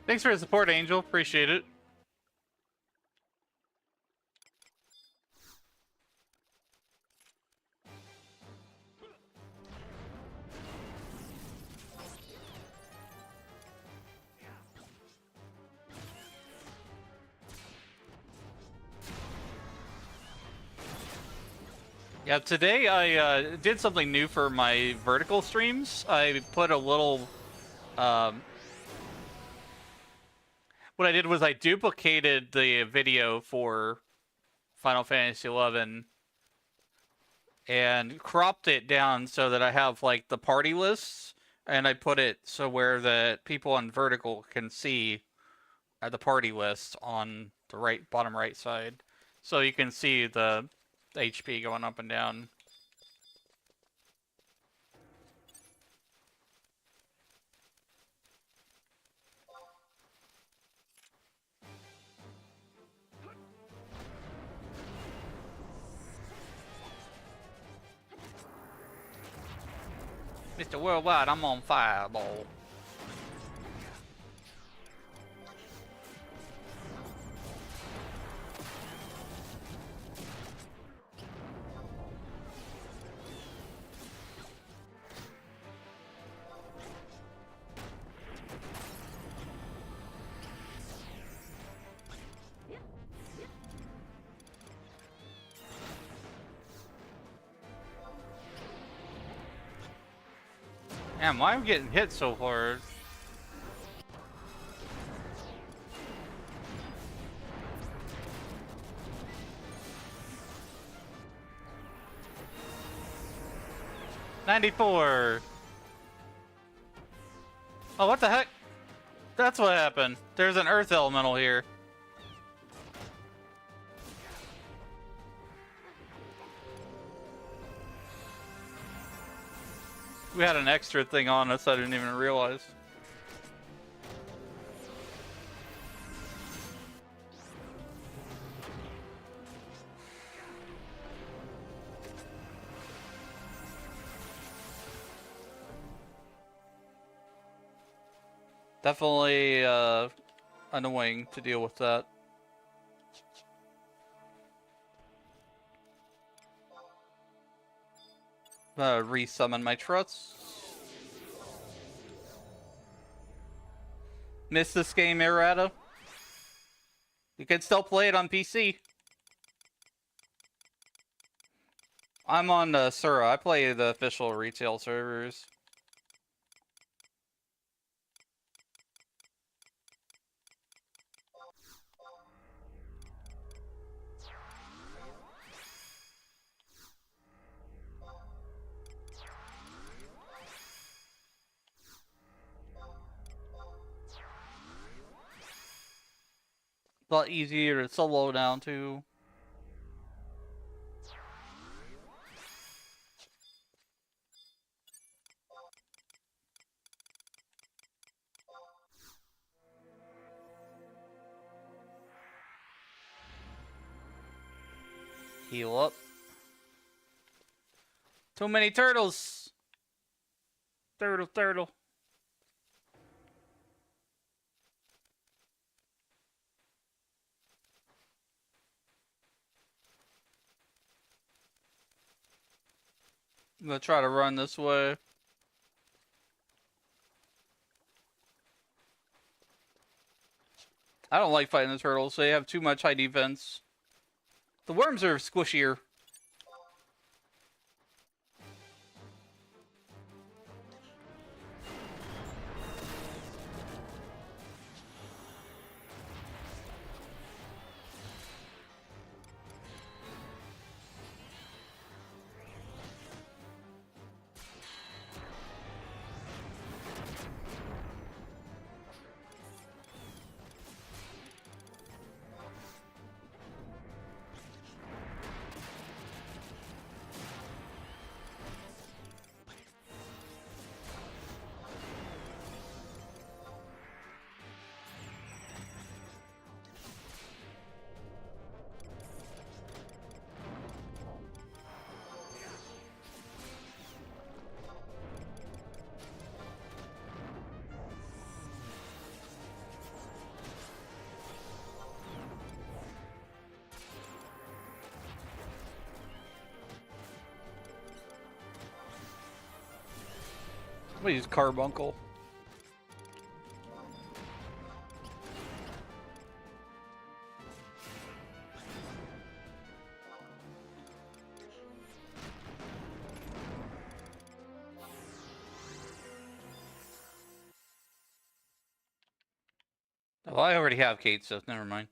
Thanks for the support, Angel. Appreciate it. Yeah, today I did something new for my vertical streams. I put a little... what I did was I duplicated the video for Final Fantasy XI and cropped it down so that I have like the party lists, and I put it so where the people on vertical can see the party list on the right bottom right side, so you can see the HP going up and down. Mr. Worldwide, I'm on Fireball. Damn, why am I getting hit so hard? $94. Oh, what the heck? That's what happened. There's an earth elemental here. We had an extra thing on us I didn't even realize. Definitely annoying to deal with that. Resummon my trusts. Missed this game, errata. You can still play it on PC. I'm on Sura. I play the official retail servers. A lot easier to solo down too. Heal up. Too many turtles. Turtle. I'm gonna try to run this way. I don't like fighting the turtles. They have too much high defense. The worms are squishier. I'm gonna use Carbuncle. Oh, I already have Kate, so never mind.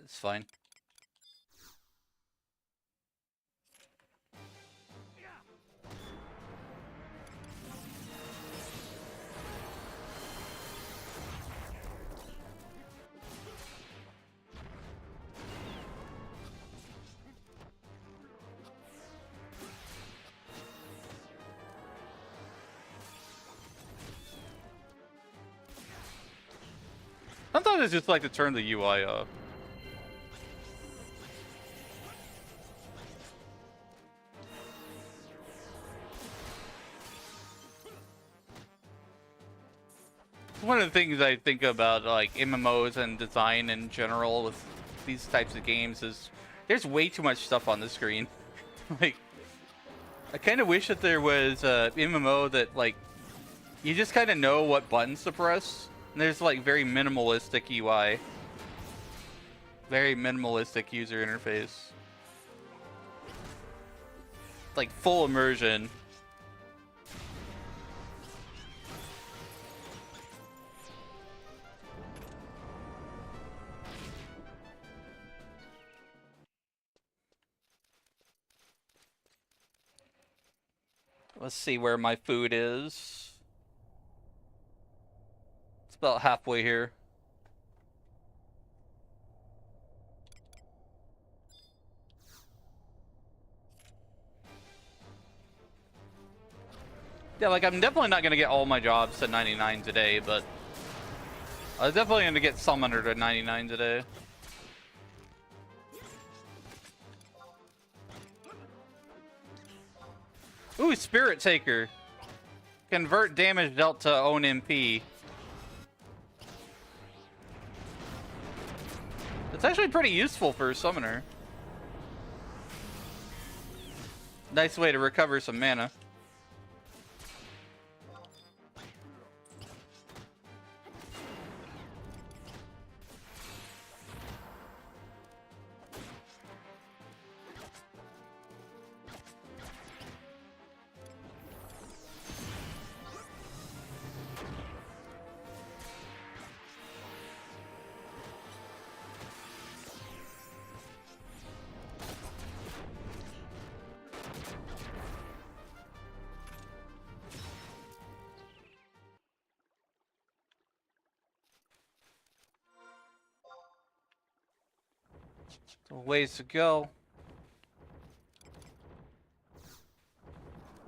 It's fine. Sometimes I just like to turn the UI off. One of the things I think about like MMOs and design in general with these types of games is there's way too much stuff on the screen. Like, I kind of wish that there was a MMO that like you just kind of know what buttons to press. And there's like very minimalistic UI, very minimalistic user interface, like full immersion. Let's see where my food is. It's about halfway here. Yeah, like I'm definitely not gonna get all my jobs to 99 today, but I was definitely gonna get some under to 99 today. Ooh, Spirit Taker. Convert damage dealt to own MP. It's actually pretty useful for a summoner. Nice way to recover some mana. Ways to go.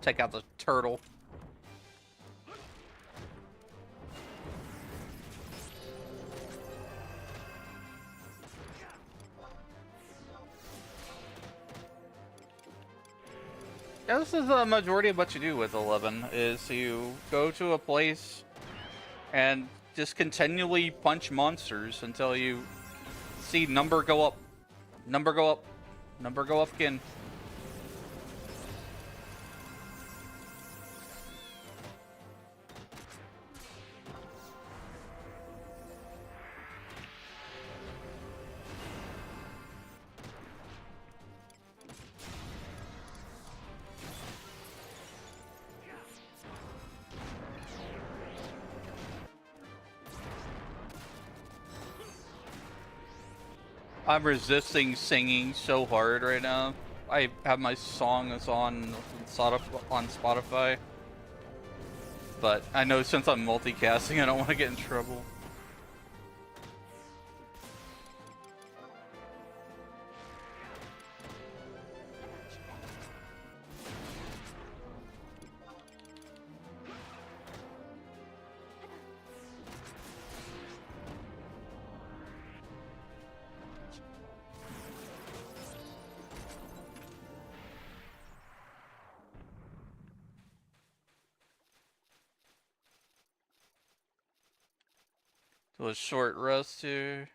Take out the turtle. Yeah, this is the majority of what you do with 11, is you go to a place and just continually punch monsters until you see number go up. Number go up. Number go up again. I'm resisting singing so hard right now. I have my song that's on Spotify. But I know since I'm multicasting, I don't want to get in trouble. Do a short rest here.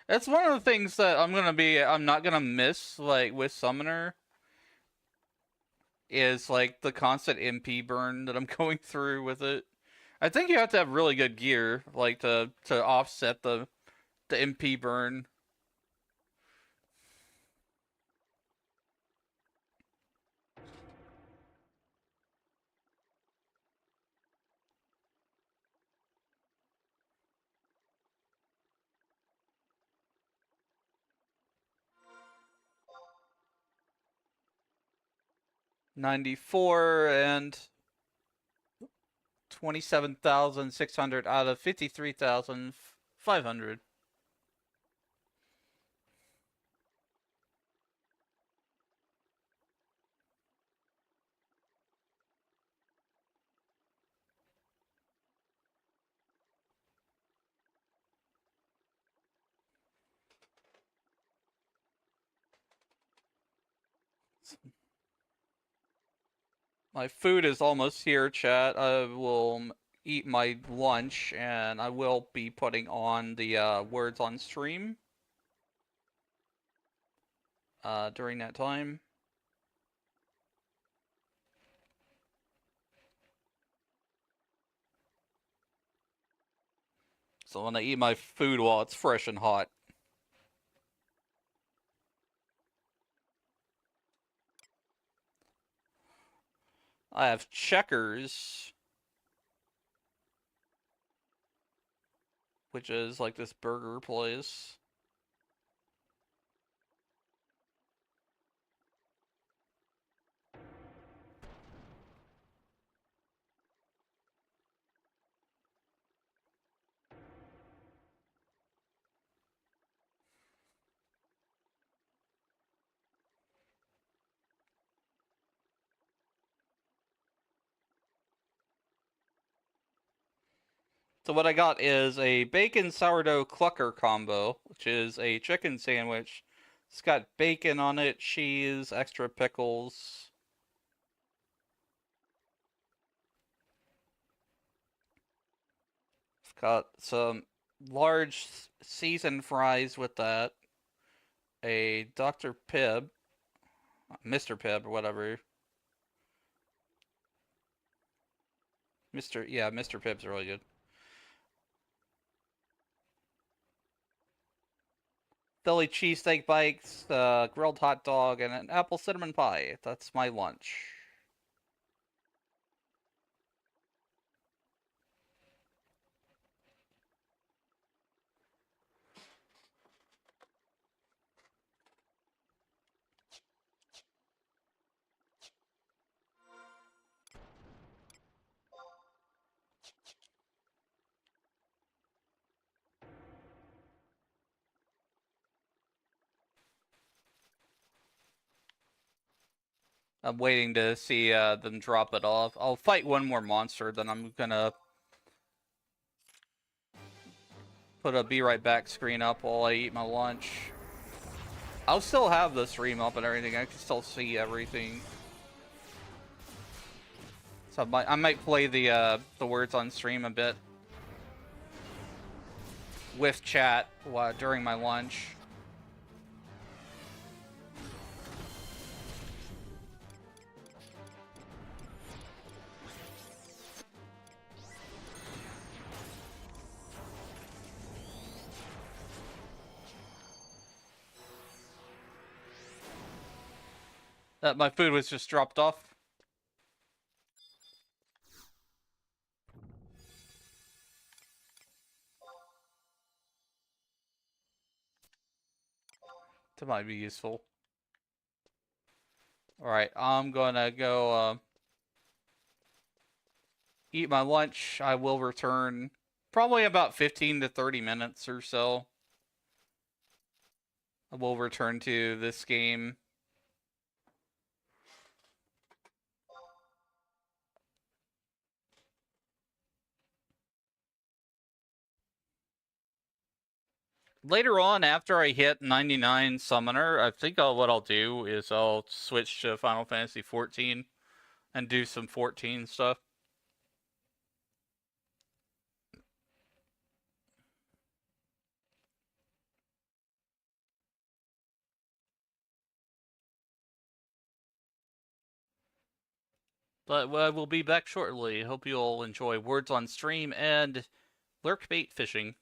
That's one of the things that I'm not gonna miss, like, with Summoner, is like the constant MP burn that I'm going through with it. I think you have to have really good gear, like to offset the MP burn. $94 and 27,600 out of 53,500. My food is almost here, chat. I will eat my lunch, and I will be putting on the words on stream during that time. So when I eat my food while it's fresh and hot. I have Checkers, which is like this burger place. So what I got is a bacon sourdough clucker combo, which is a chicken sandwich. It's got bacon on it, cheese, extra pickles. It's got some large seasoned fries with that. A Dr. Pibb, Mr. Pibb or whatever. Mr. Pibb's really good. Philly cheesesteak bites, grilled hot dog, and an apple cinnamon pie. That's my lunch. I'm waiting to see them drop it off. I'll fight one more monster, then I'm gonna put a be right back screen up while I eat my lunch. I'll still have the stream up and everything. I can still see everything. So I might play the words on stream a bit with chat during my lunch. My food was just dropped off. That might be useful. Alright, I'm gonna go eat my lunch. I will return probably about 15 to 30 minutes or so. I will return to this game. Later on, after I hit 99 Summoner, I think what I'll do is I'll switch to Final Fantasy 14 and do some 14 stuff. But we'll be back shortly. Hope you'll enjoy Words on Stream and lurkbait fishing.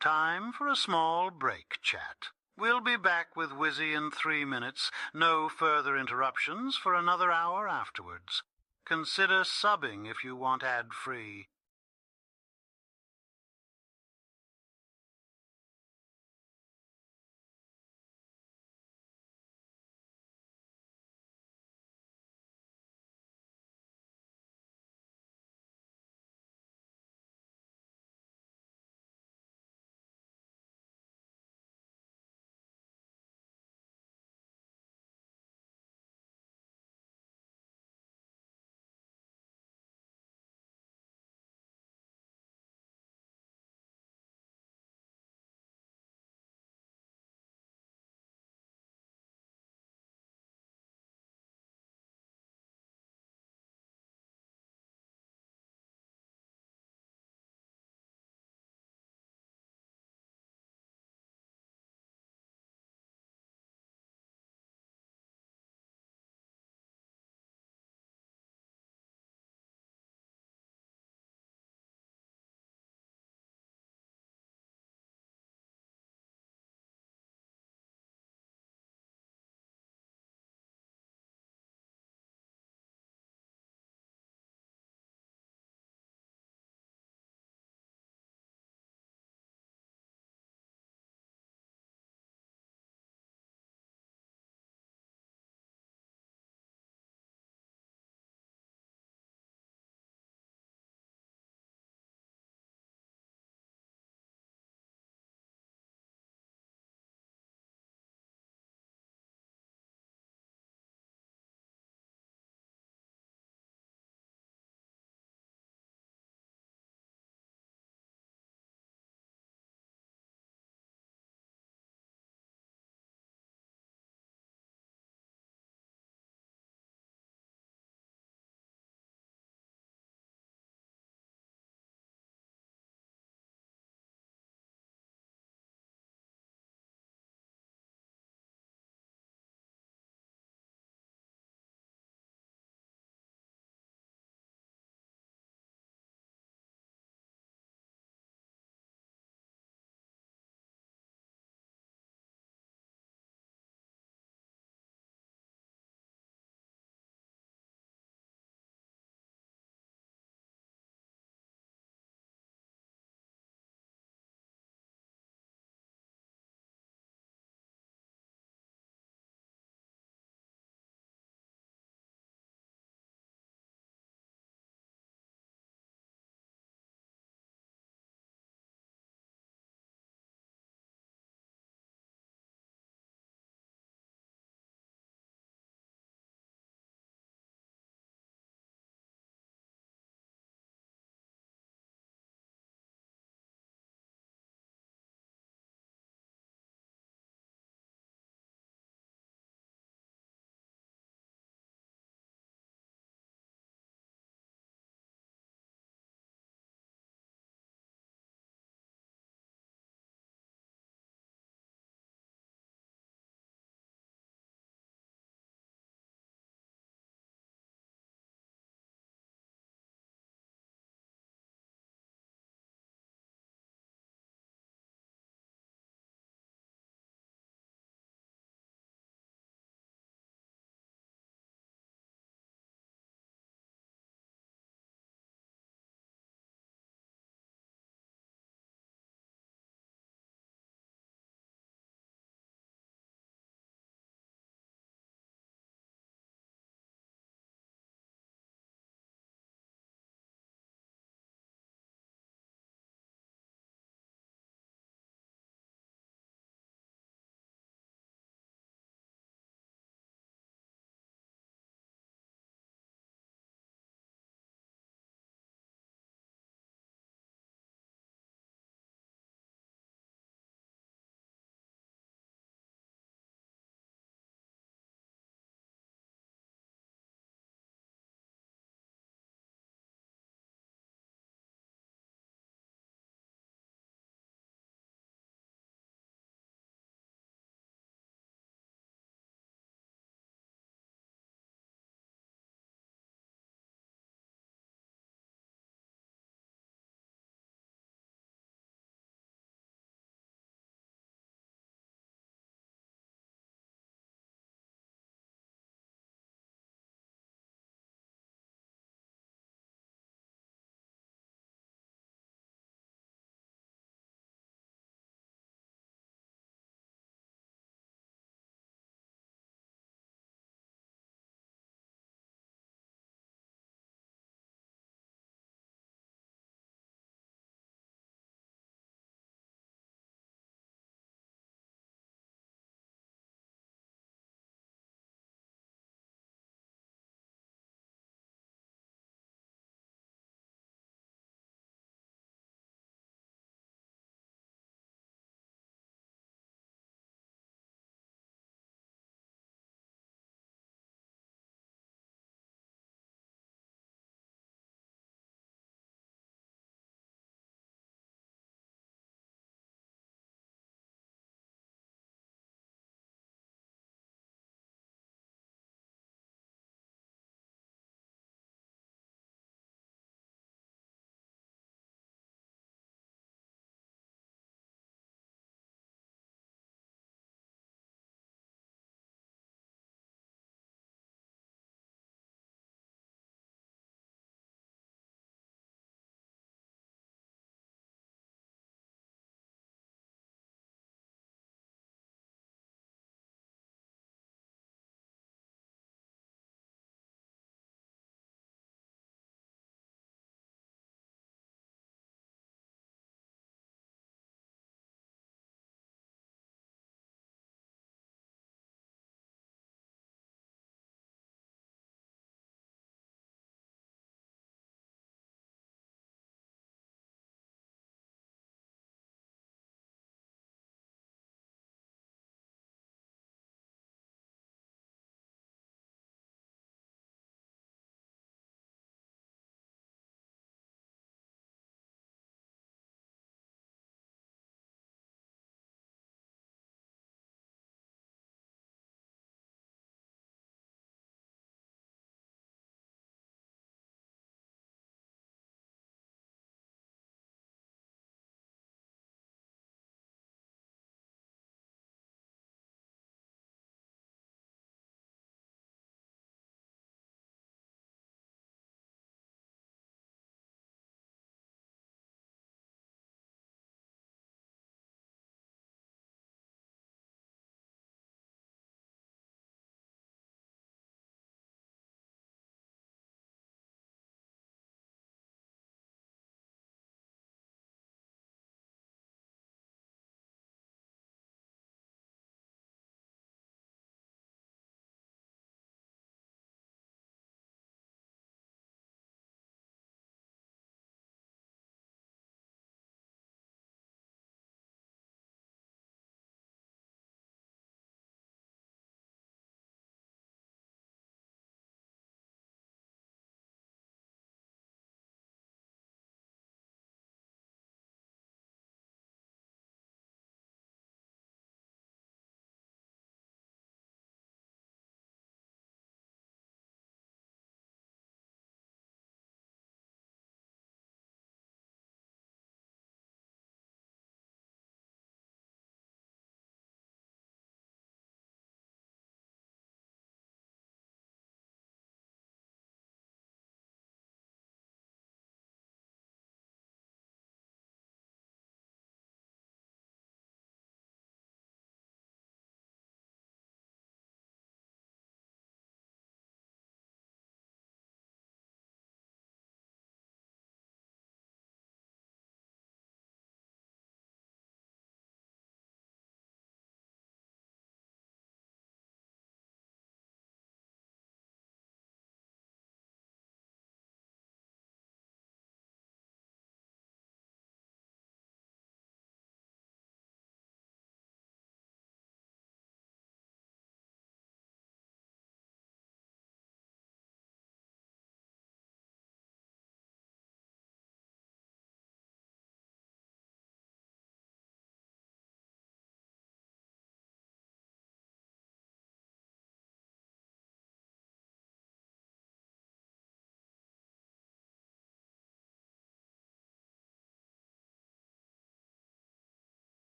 Time for a small break chat. We'll be back with Wizzy in 3 minutes. No further interruptions for another hour afterwards. Consider subbing if you want ad-free.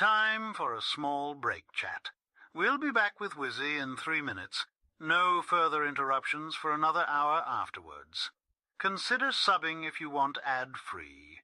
Time for a small break chat. We'll be back with Wizzy in 3 minutes. No further interruptions for another hour afterwards. Consider subbing if you want ad-free.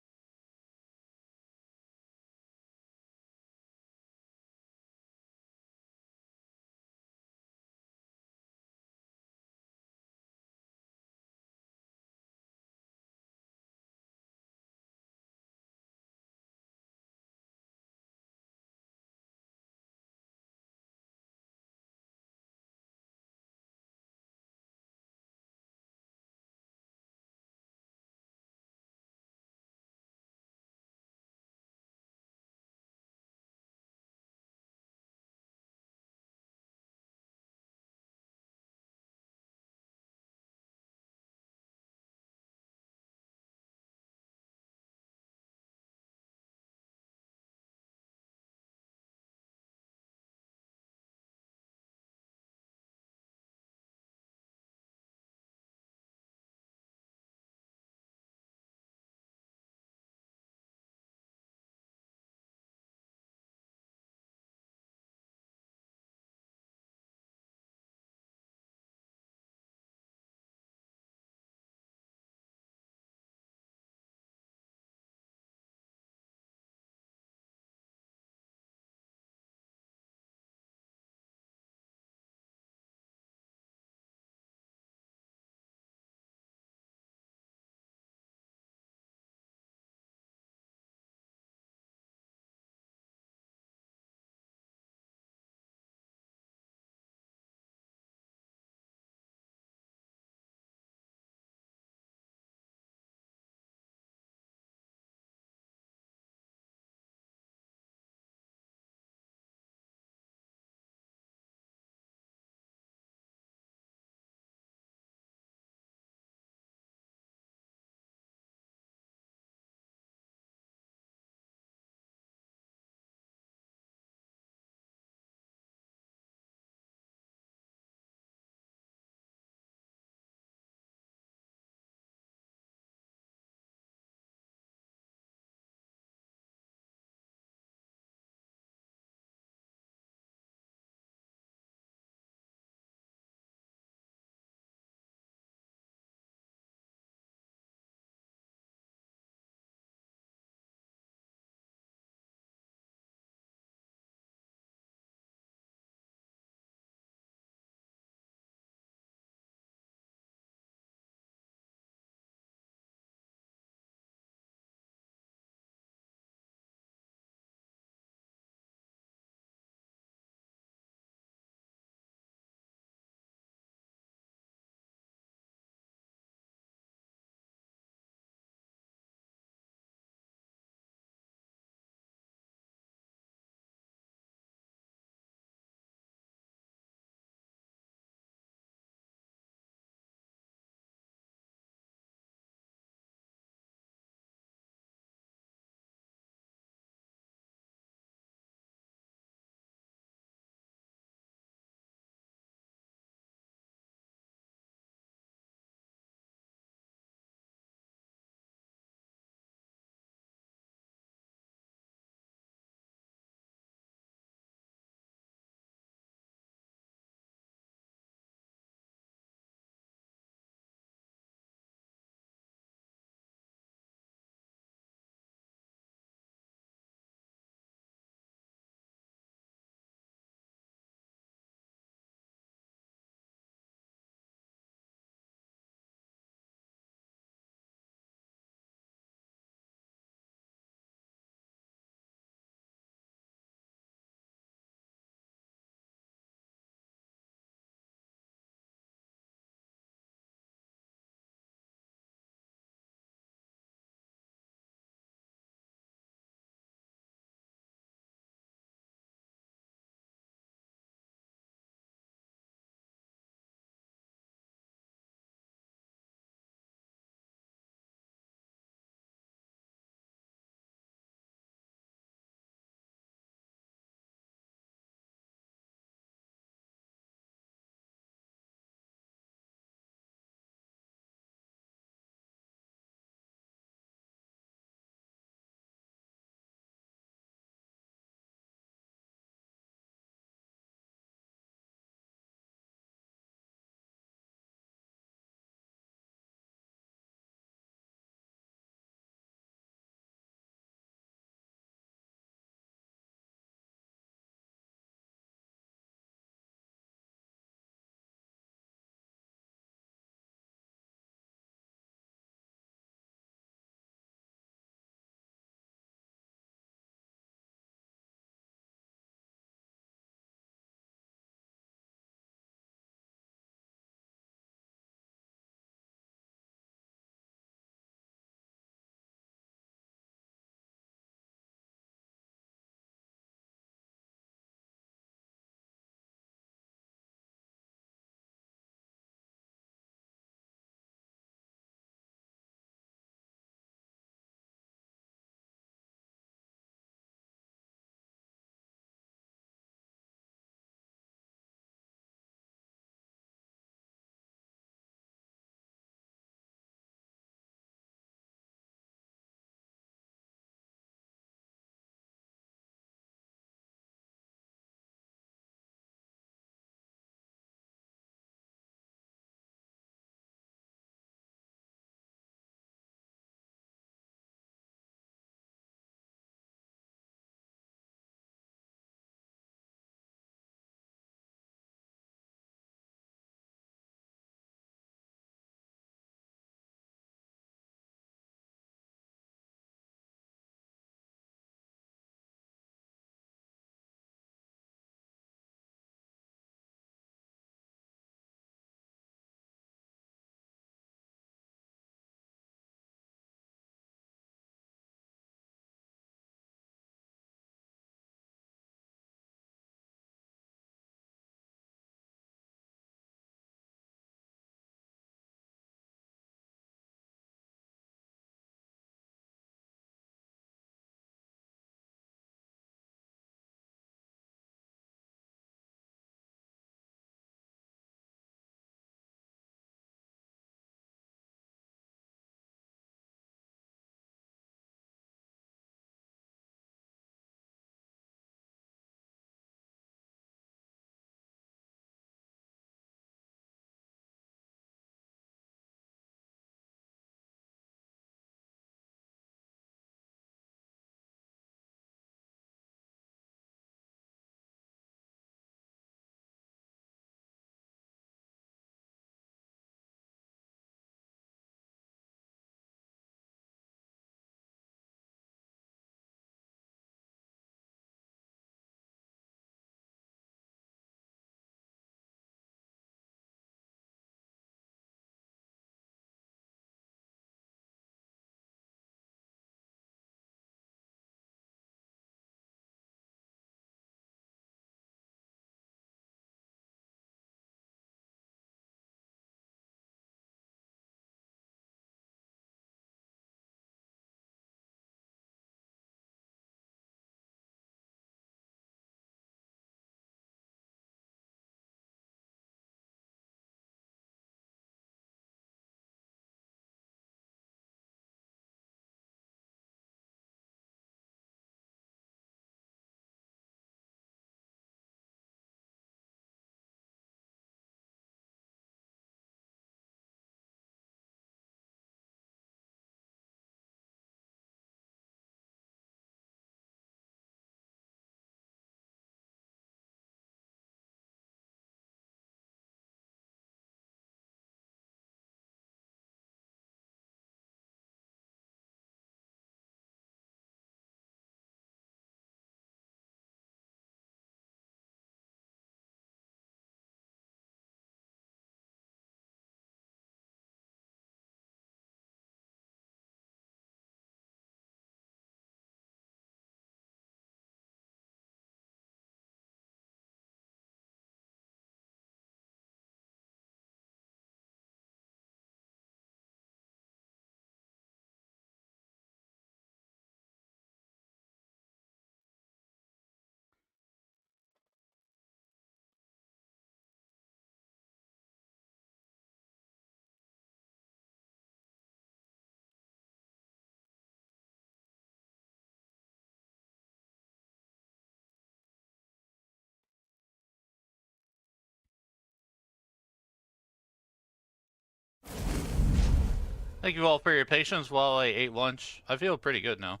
Thank you all for your patience while I ate lunch. I feel pretty good now.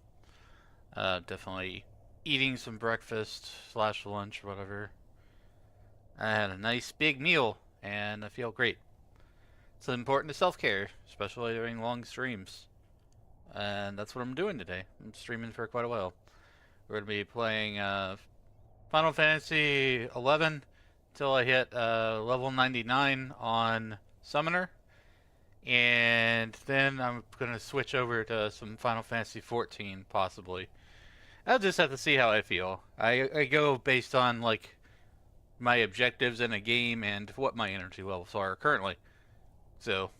Definitely eating some breakfast / lunch, whatever. I had a nice big meal, and I feel great. It's important to self-care, especially during long streams. And that's what I'm doing today. I'm streaming for quite a while. We're going to be playing Final Fantasy 11 until I hit level 99 on Summoner. And then I'm going to switch over to some Final Fantasy 14, possibly. I'll just have to see how I feel. I go based on, like, my objectives in a game and what my energy levels are currently. So,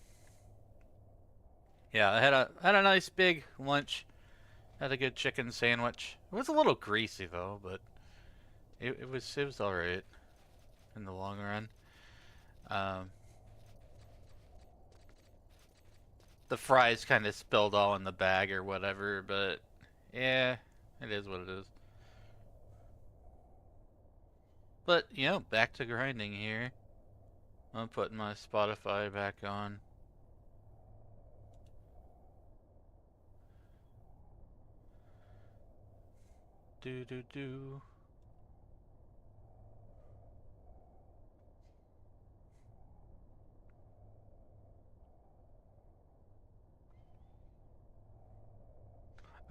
yeah, I had a nice big lunch. Had a good chicken sandwich. It was a little greasy though, but it was all right in the long run. The fries kind of spilled all in the bag or whatever, but yeah, it is what it is. But you know, back to grinding here. I'm putting my Spotify back on. Do do do.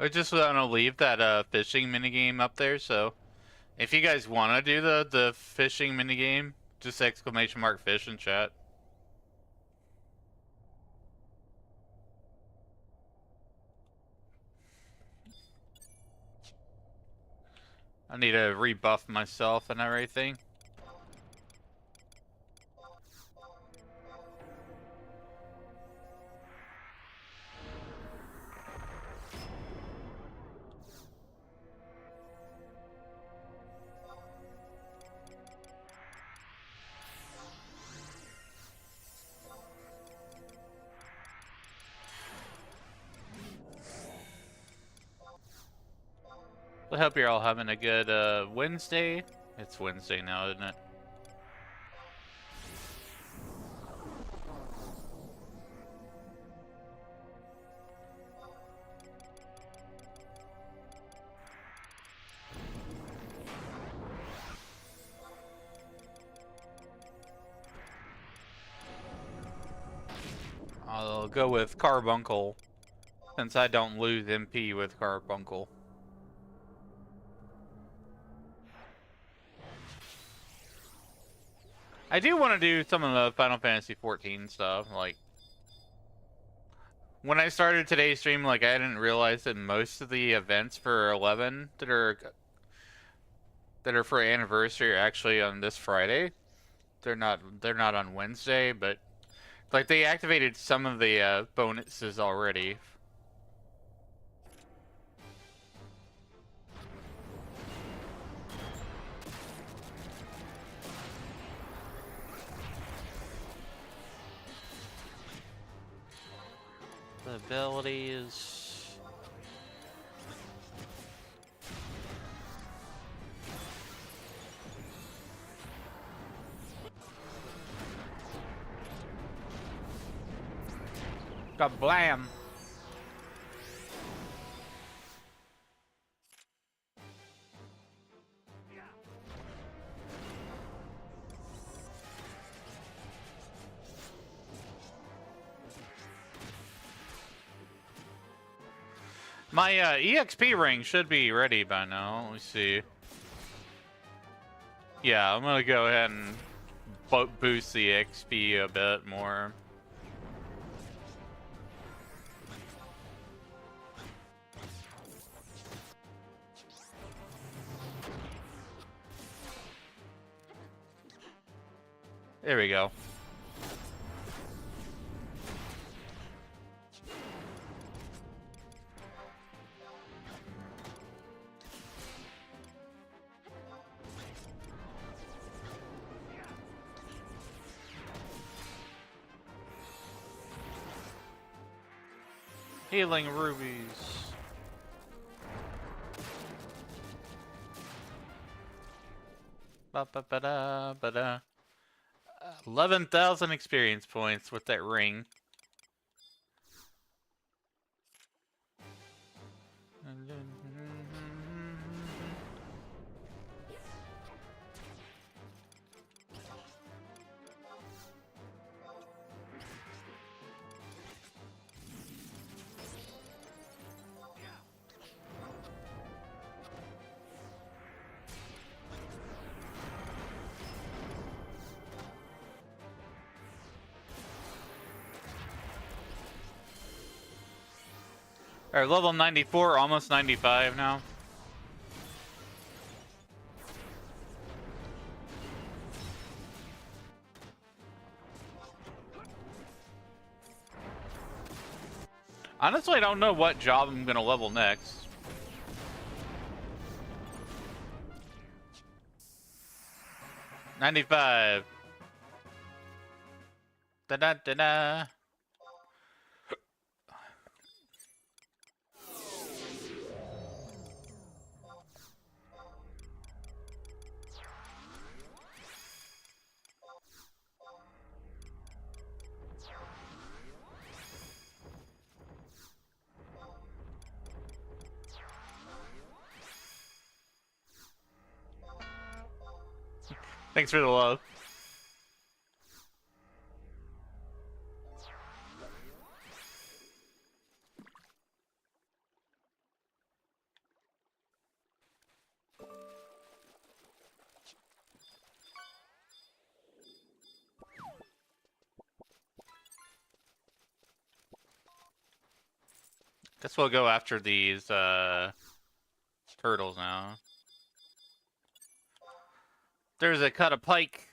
I just want to leave that fishing minigame up there, so if you guys want to do the fishing minigame, just !fish in chat. I need to rebuff myself and everything. I hope you're all having a good Wednesday. It's Wednesday now, isn't it? I'll go with Carbuncle, since I don't lose MP with Carbuncle. I do want to do some of the Final Fantasy 14 stuff, like when I started today's stream, like I didn't realize that most of the events for 11 that are for anniversary are actually on this Friday. They're not on Wednesday, but like they activated some of the bonuses already. The abilities. Kablam! My EXP ring should be ready by now. Let me see. Yeah, I'm gonna go ahead and boost the XP a bit more. There we go. Healing rubies. Ba ba ba da ba da. 11,000 experience points with that ring. Alright, level 94, almost 95 now. Honestly, I don't know what job I'm gonna level next. $95. Da da da da. Thanks for the love. Guess we'll go after these turtles now. There's a cut of pike.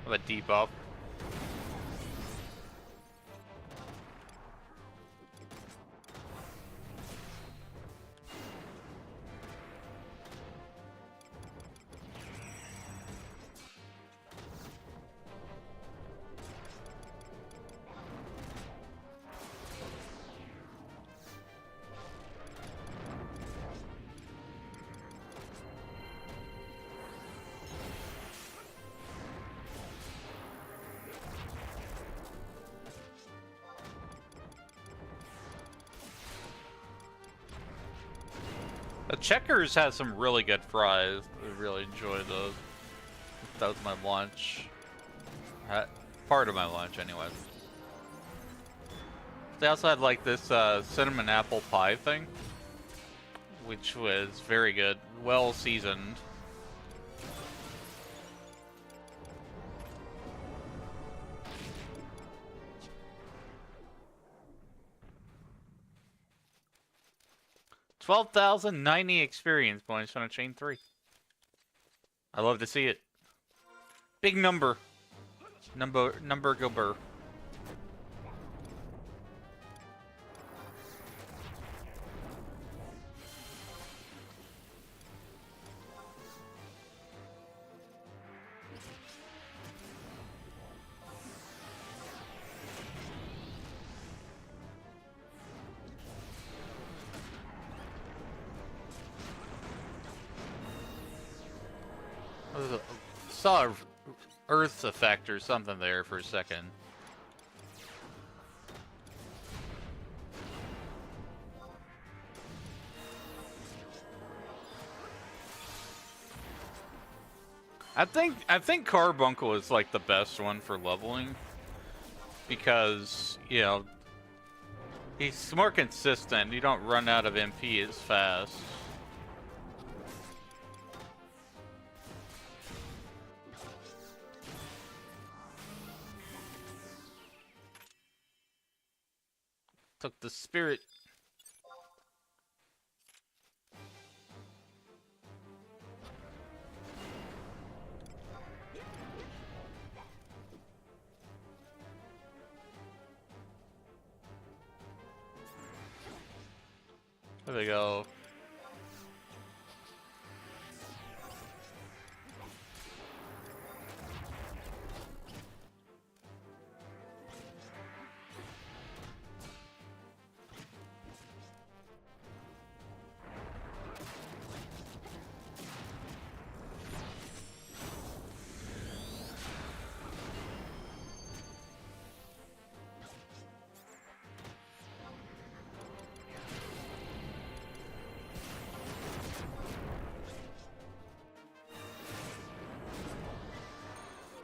Of a debuff. The Checkers has some really good fries. I really enjoy those. That was my lunch. Part of my lunch, anyways. They also had like this cinnamon apple pie thing, which was very good, well seasoned. $12,090 experience points on a chain 3. I love to see it. Big number. Number go burr. Saw Earth's effect or something there for a second. I think Carbuncle is like the best one for leveling because, you know, he's more consistent. You don't run out of MP as fast. Took the spirit. There we go.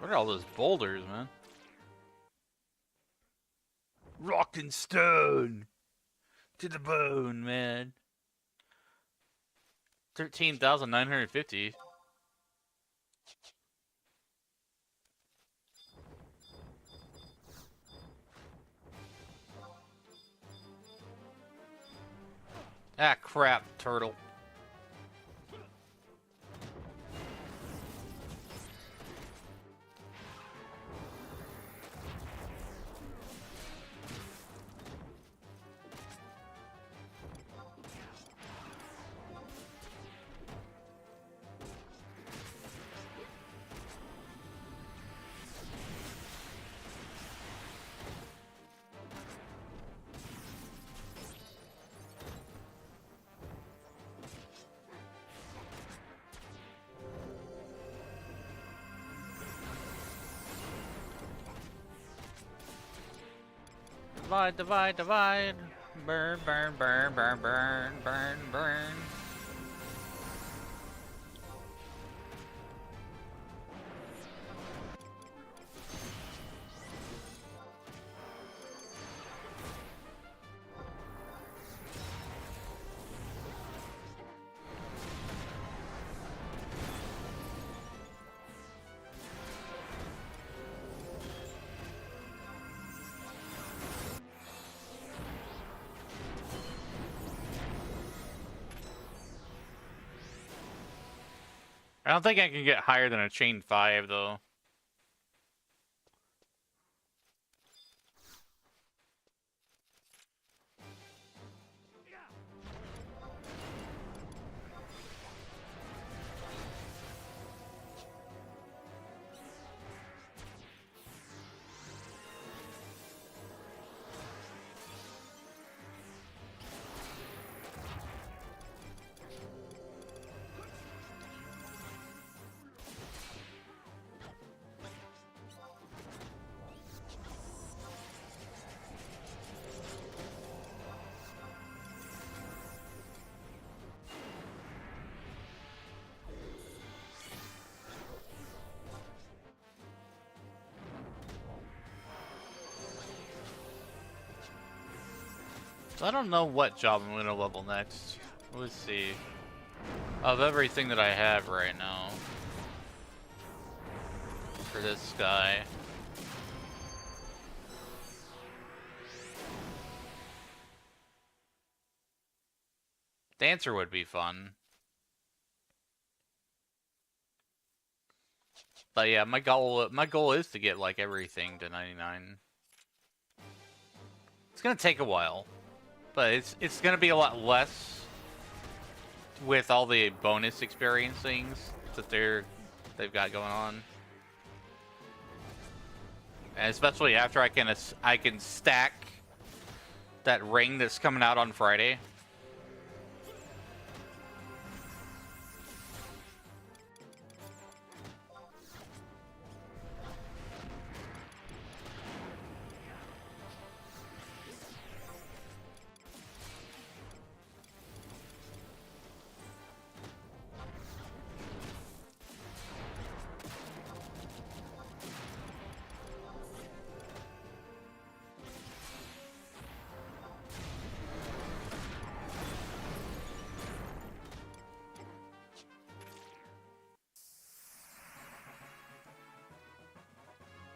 What are all those boulders, man? Rock and stone to the bone, man. 13,950. Ah, crap, turtle. Divide, divide, divide. Burn, burn, burn, burn, burn, burn, burn. I don't think I can get higher than a chain 5, though. So I don't know what job I'm gonna level next. Let's see. Of everything that I have right now. For this guy. Dancer would be fun. But yeah, my goal is to get like everything to 99. It's gonna take a while. But it's gonna be a lot less with all the bonus experience things that they've got going on, and especially after I can stack that ring that's coming out on Friday.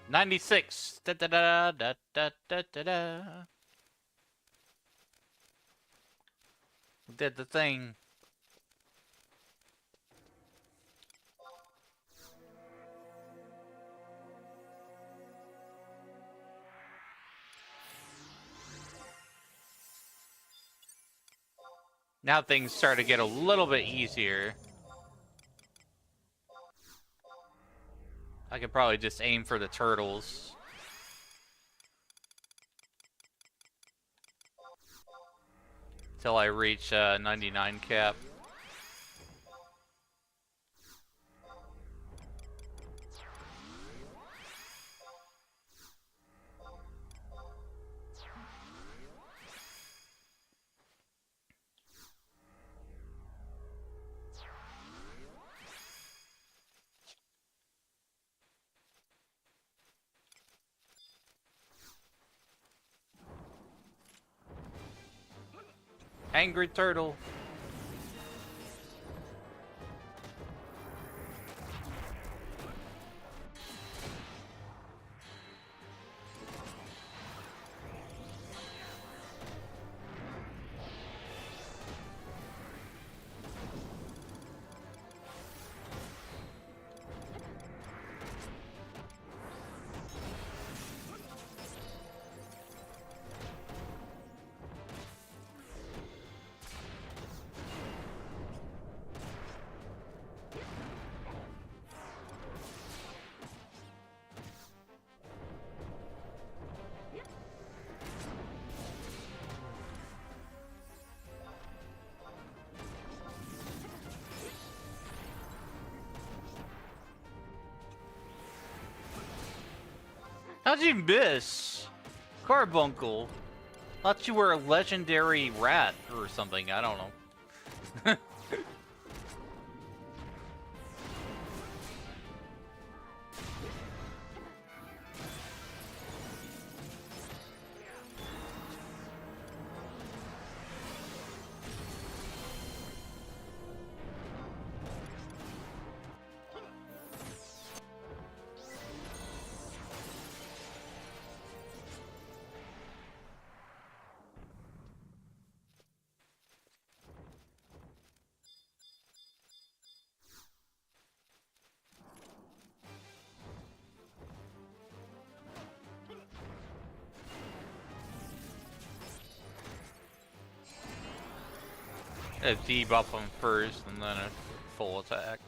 $96. Da da da da da da da da. Did the thing. Now things start to get a little bit easier. I could probably just aim for the turtles. Till I reach 99 cap. Angry turtle. How'd you miss? Carbuncle. Thought you were a legendary rat or something. I don't know. A debuff him first and then a full attack.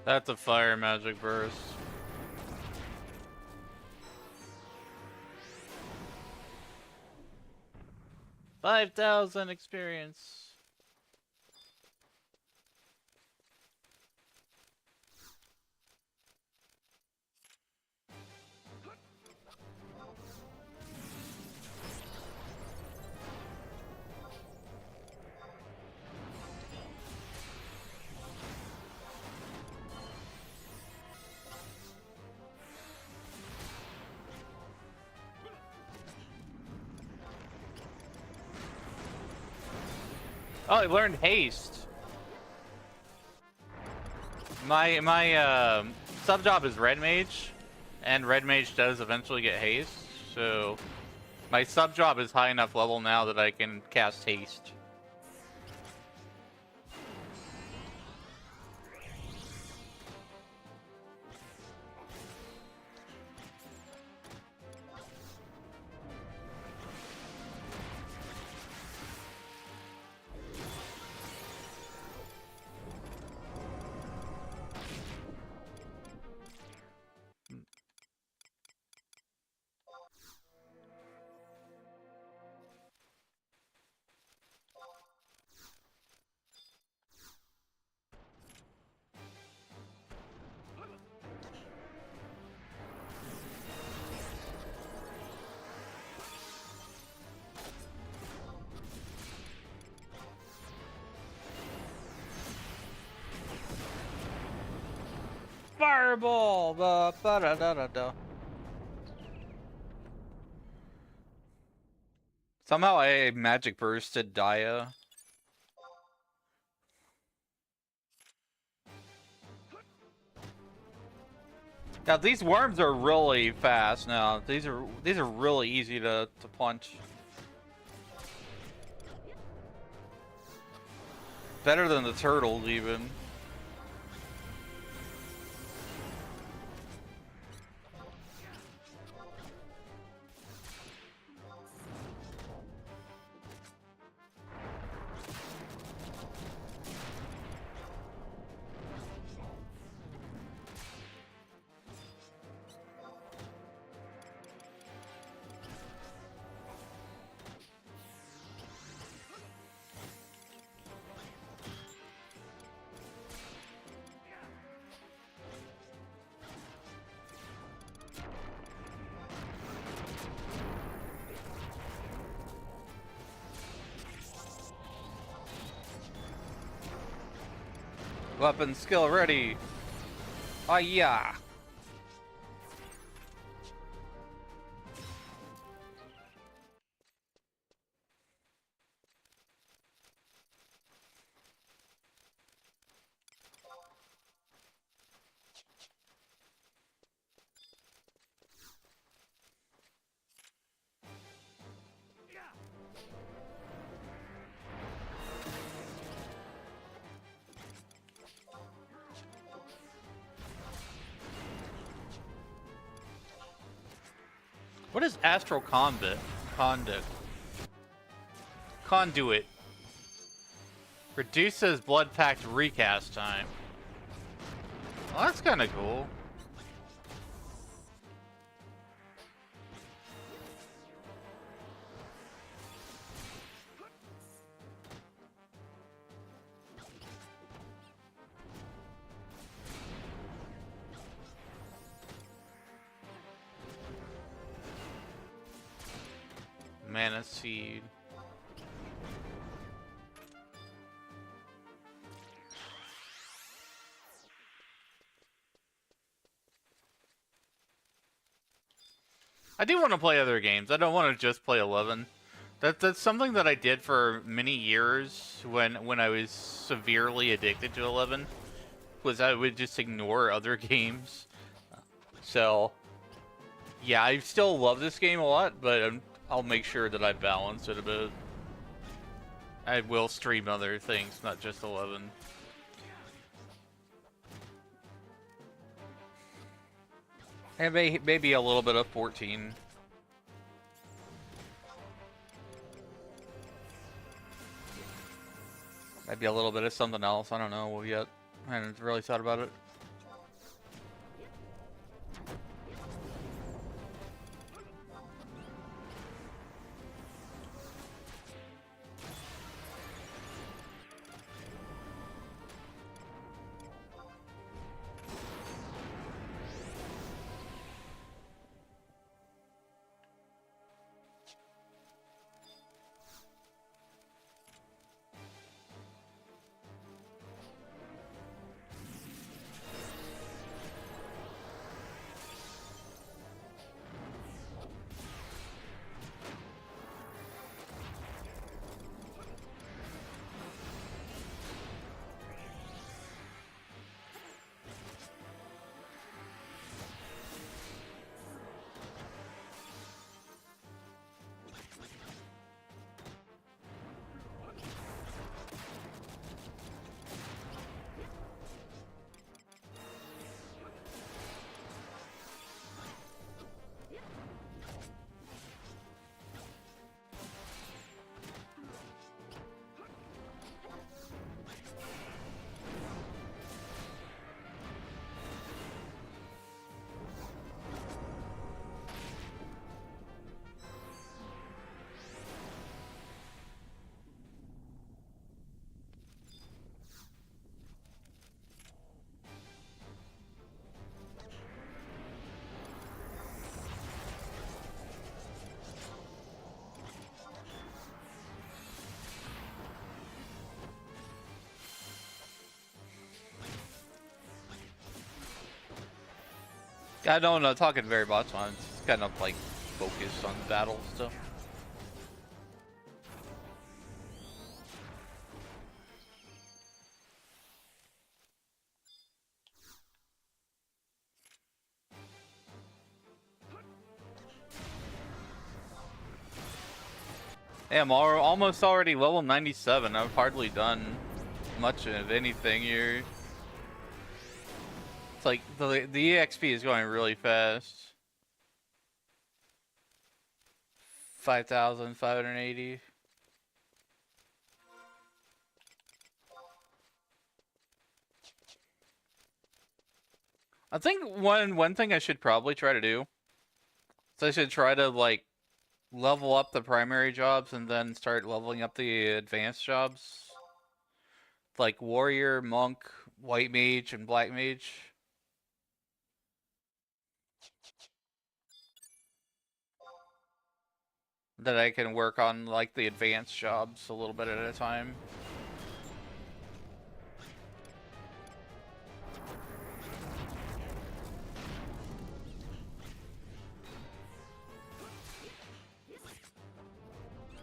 That's a fire magic burst. $5,000 experience. Oh, I learned haste. My sub job is red mage, and red mage does eventually get haste. So my sub job is high enough level now that I can cast haste. Fireball! Ba-da-da-da-da. Somehow I magic bursted Dia. Now these worms are really fast now. These are really easy to punch. Better than the turtles even. Weapon skill ready. Oh yeah. What is astral conduit? Reduces blood pact recast time. Well, that's kind of cool. Mana seed. I do want to play other games. I don't want to just play 11. That's something that I did for many years when I was severely addicted to 11. Was I would just ignore other games. So, yeah, I still love this game a lot, but I'll make sure that I balance it a bit. I will stream other things, not just 11. And maybe a little bit of 14. Maybe a little bit of something else. I don't know yet. I haven't really thought about it. I don't know, talking very much on it's kind of like focused on battle stuff. Yeah, I'm almost already level 97. I've hardly done much of anything here. It's like the EXP is going really fast. 5,580. I think one thing I should probably try to do is I should try to like level up the primary jobs and then start leveling up the advanced jobs. Like warrior, monk, white mage, and black mage. That I can work on like the advanced jobs a little bit at a time.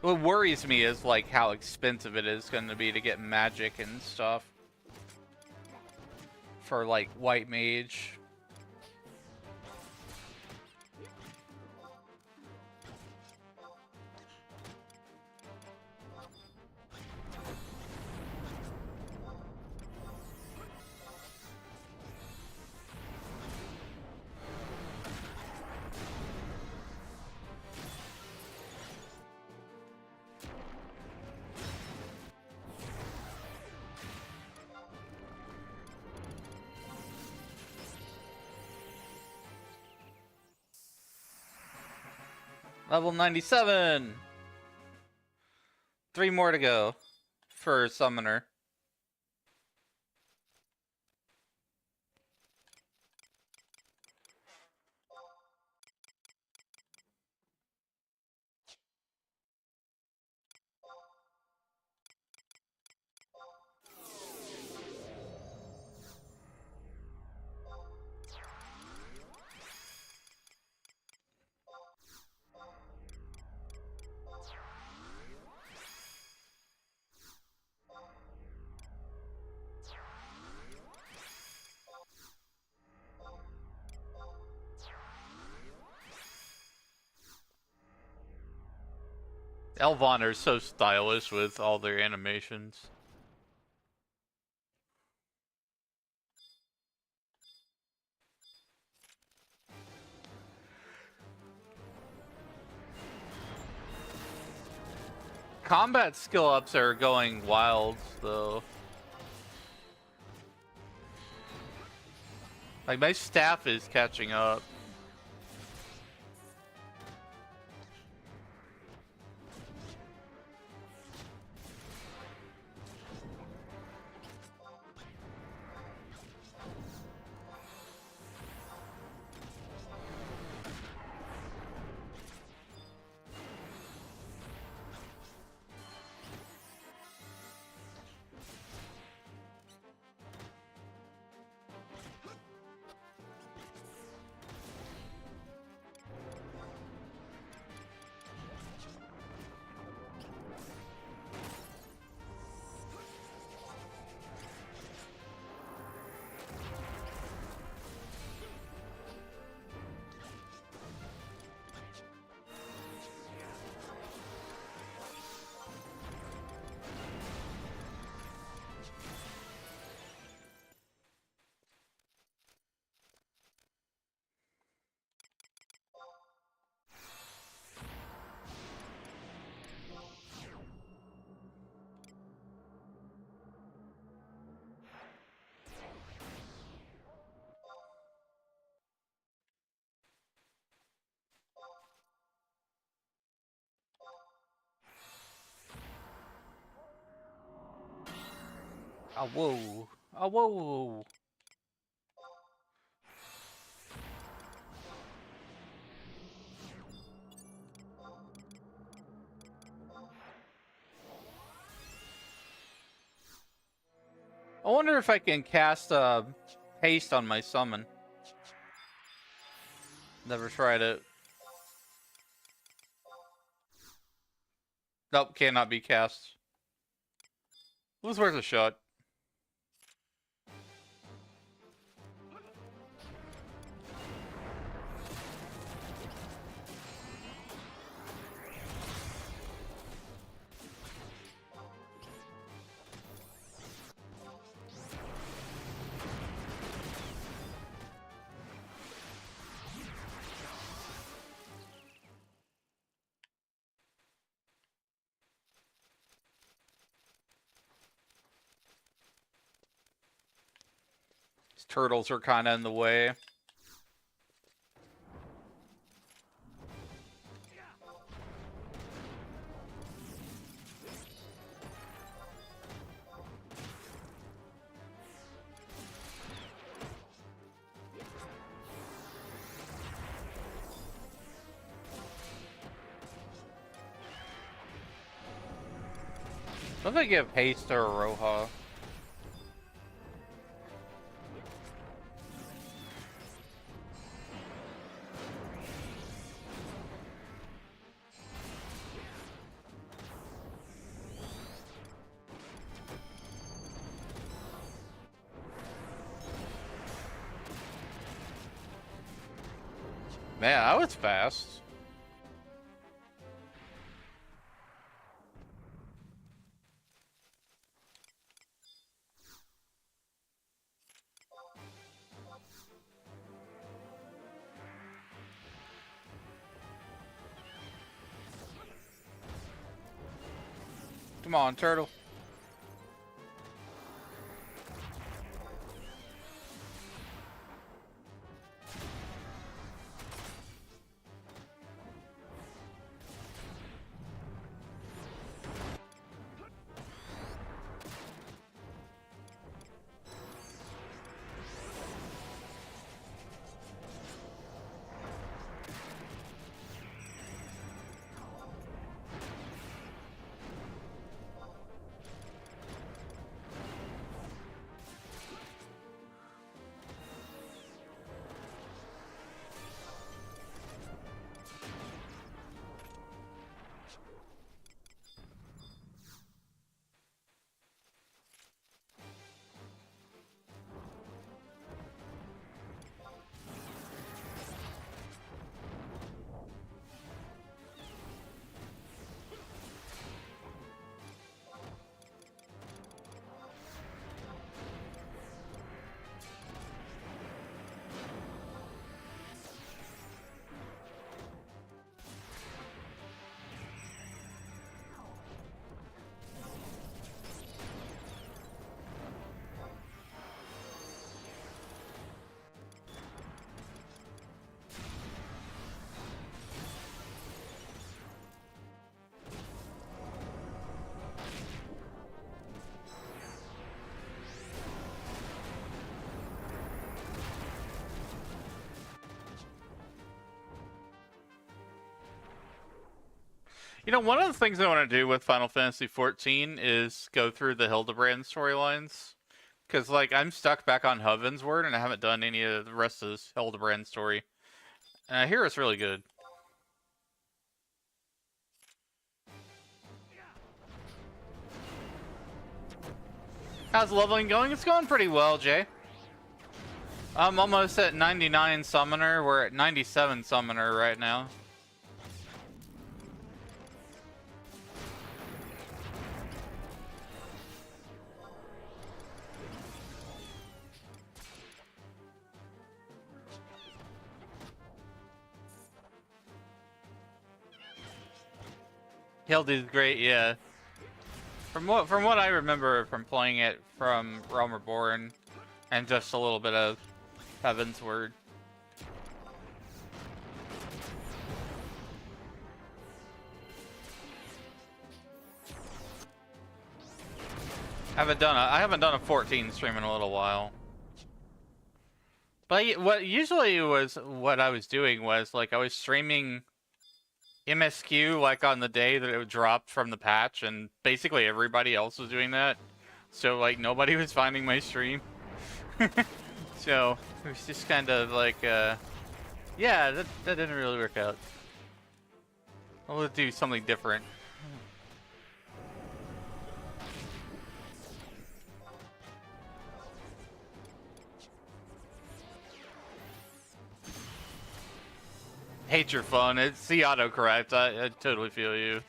What worries me is like how expensive it is going to be to get magic and stuff for like white mage. Level 97! 3 more to go for Summoner. Elvon are so stylish with all their animations. Combat skill ups are going wild, though. Like, my staff is catching up. Oh, whoa. Oh, whoa. I wonder if I can cast haste on my summon. Never tried it. Nope, cannot be cast. It was worth a shot. These turtles are kind of in the way. What if I give haste to Aroha? Man, that was fast. Come on, turtle. You know, one of the things I want to do with Final Fantasy XIV is go through the Hildebrand storylines. Because, like, I'm stuck back on Heavensward, and I haven't done any of the rest of this Hildebrand story. And I hear it's really good. How's leveling going? It's going pretty well, Jay. I'm almost at 99 Summoner. We're at 97 Summoner right now. Hildy's great, yeah. From what I remember from playing it from Realm Reborn, and just a little bit of Heavensward. I haven't done a 14 stream in a little while. But what usually was what I was doing was like I was streaming MSQ like on the day that it dropped from the patch, and basically everybody else was doing that. So like nobody was finding my stream. So it was just kind of like, yeah, that didn't really work out. I'll do something different. Hate your fun. It's the autocorrect. I totally feel you.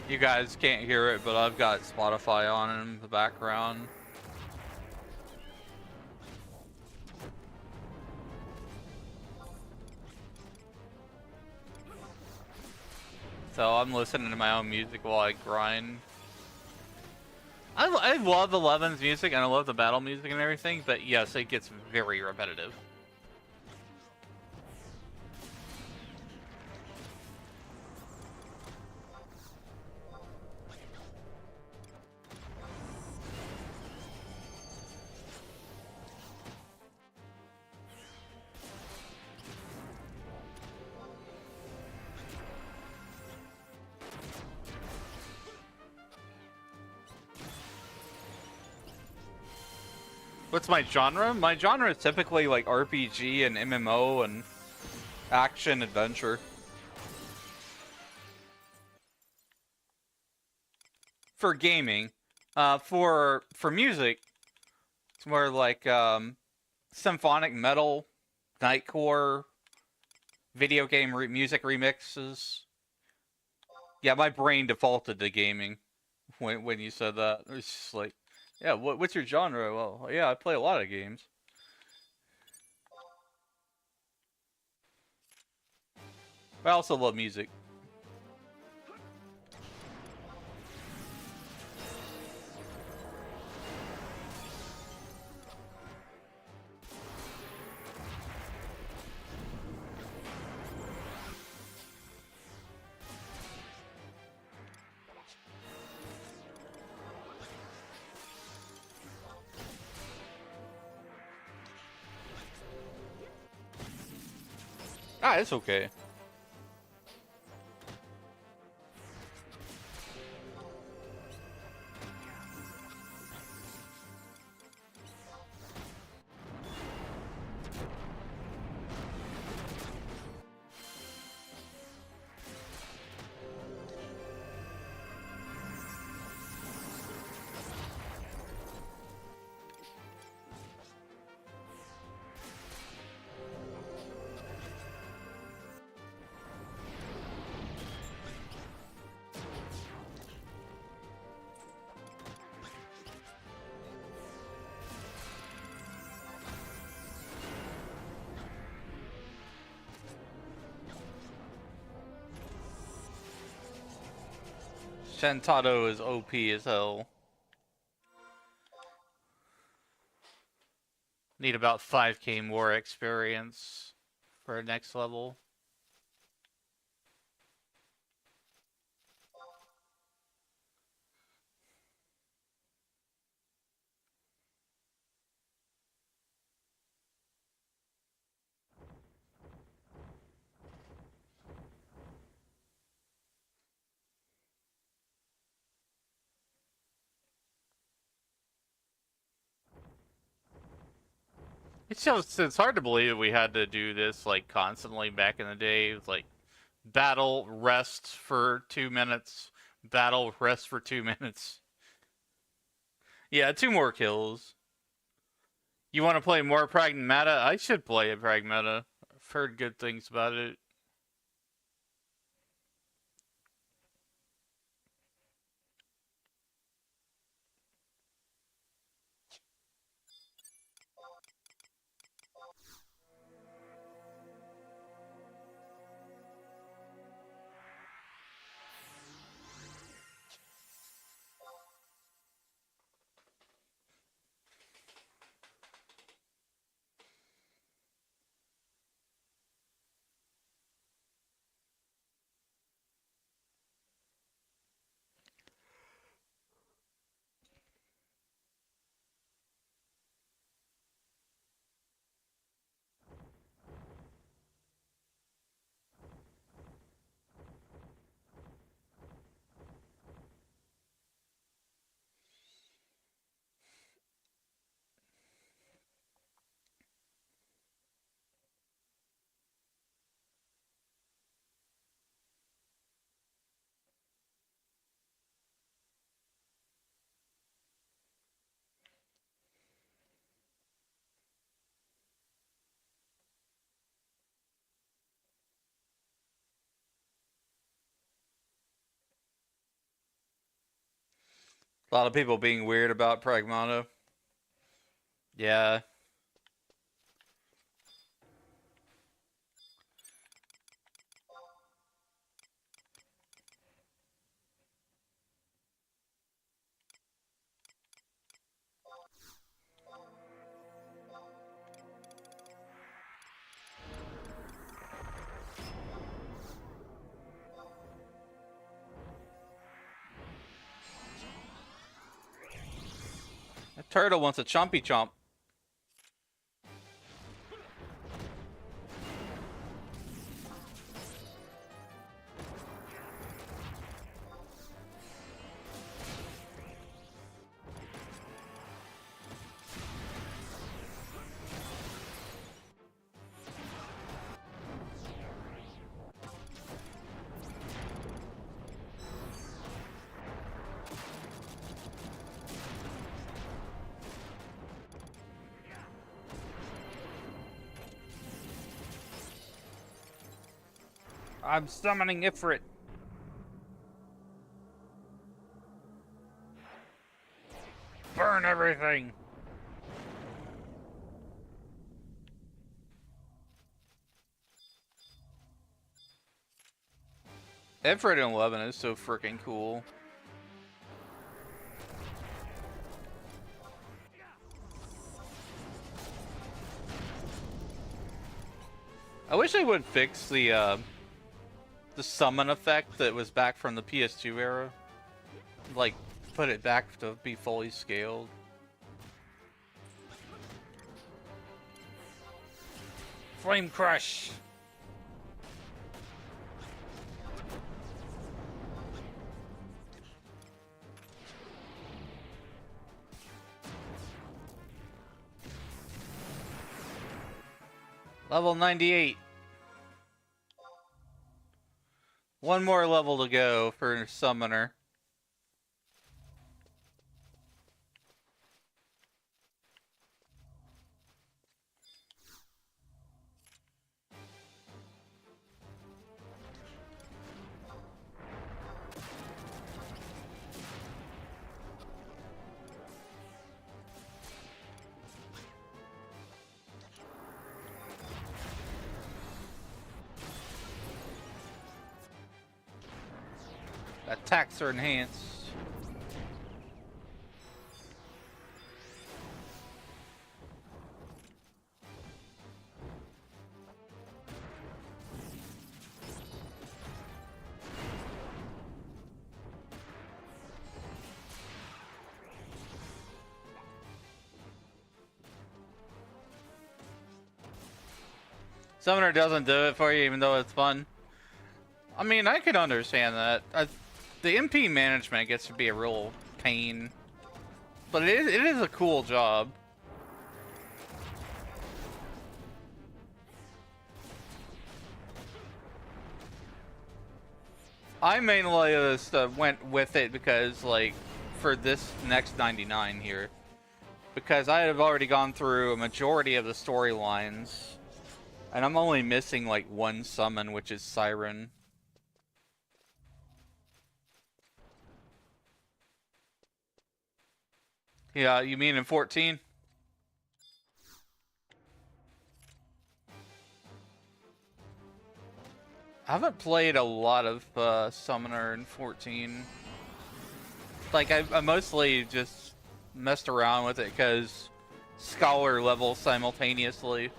You guys can't hear it, but I've got Spotify on in the background. So I'm listening to my own music while I grind. I love Eleven's music and I love the battle music and everything, but yes, it gets very repetitive. What's my genre? My genre is typically like RPG and MMO and action adventure. For gaming. For music, it's more like symphonic metal, nightcore, video game music remixes. Yeah, my brain defaulted to gaming when you said that. It was just like, yeah, what's your genre? Well, yeah, I play a lot of games. But I also love music. Ah, it's okay. Shantado is OP as hell. Need about 5k more experience for next level. It's hard to believe we had to do this like constantly back in the day. It was like battle, rest for 2 minutes, battle, rest for 2 minutes. Yeah, 2 more kills. You want to play more Pragmata? I should play a Pragmata. I've heard good things about it. A lot of people being weird about Pragmata. Yeah. That turtle wants a chompy chomp. I'm summoning Ifrit. Burn everything. Ifrit in 11 is so freaking cool. I wish they would fix the summon effect that was back from the PS2 era. Like, put it back to be fully scaled. Flame Crush! Level 98. One more level to go for Summoner. Attacks are enhanced. Summoner doesn't do it for you even though it's fun. I mean, I can understand that. The MP management gets to be a real pain. But it is a cool job. I mainly just went with it because, like, for this next 99 here. Because I have already gone through a majority of the storylines. And I'm only missing, like, one summon, which is Siren. Yeah, you mean in 14? I haven't played a lot of Summoner in 14. Like, I mostly just messed around with it because Scholar level simultaneously.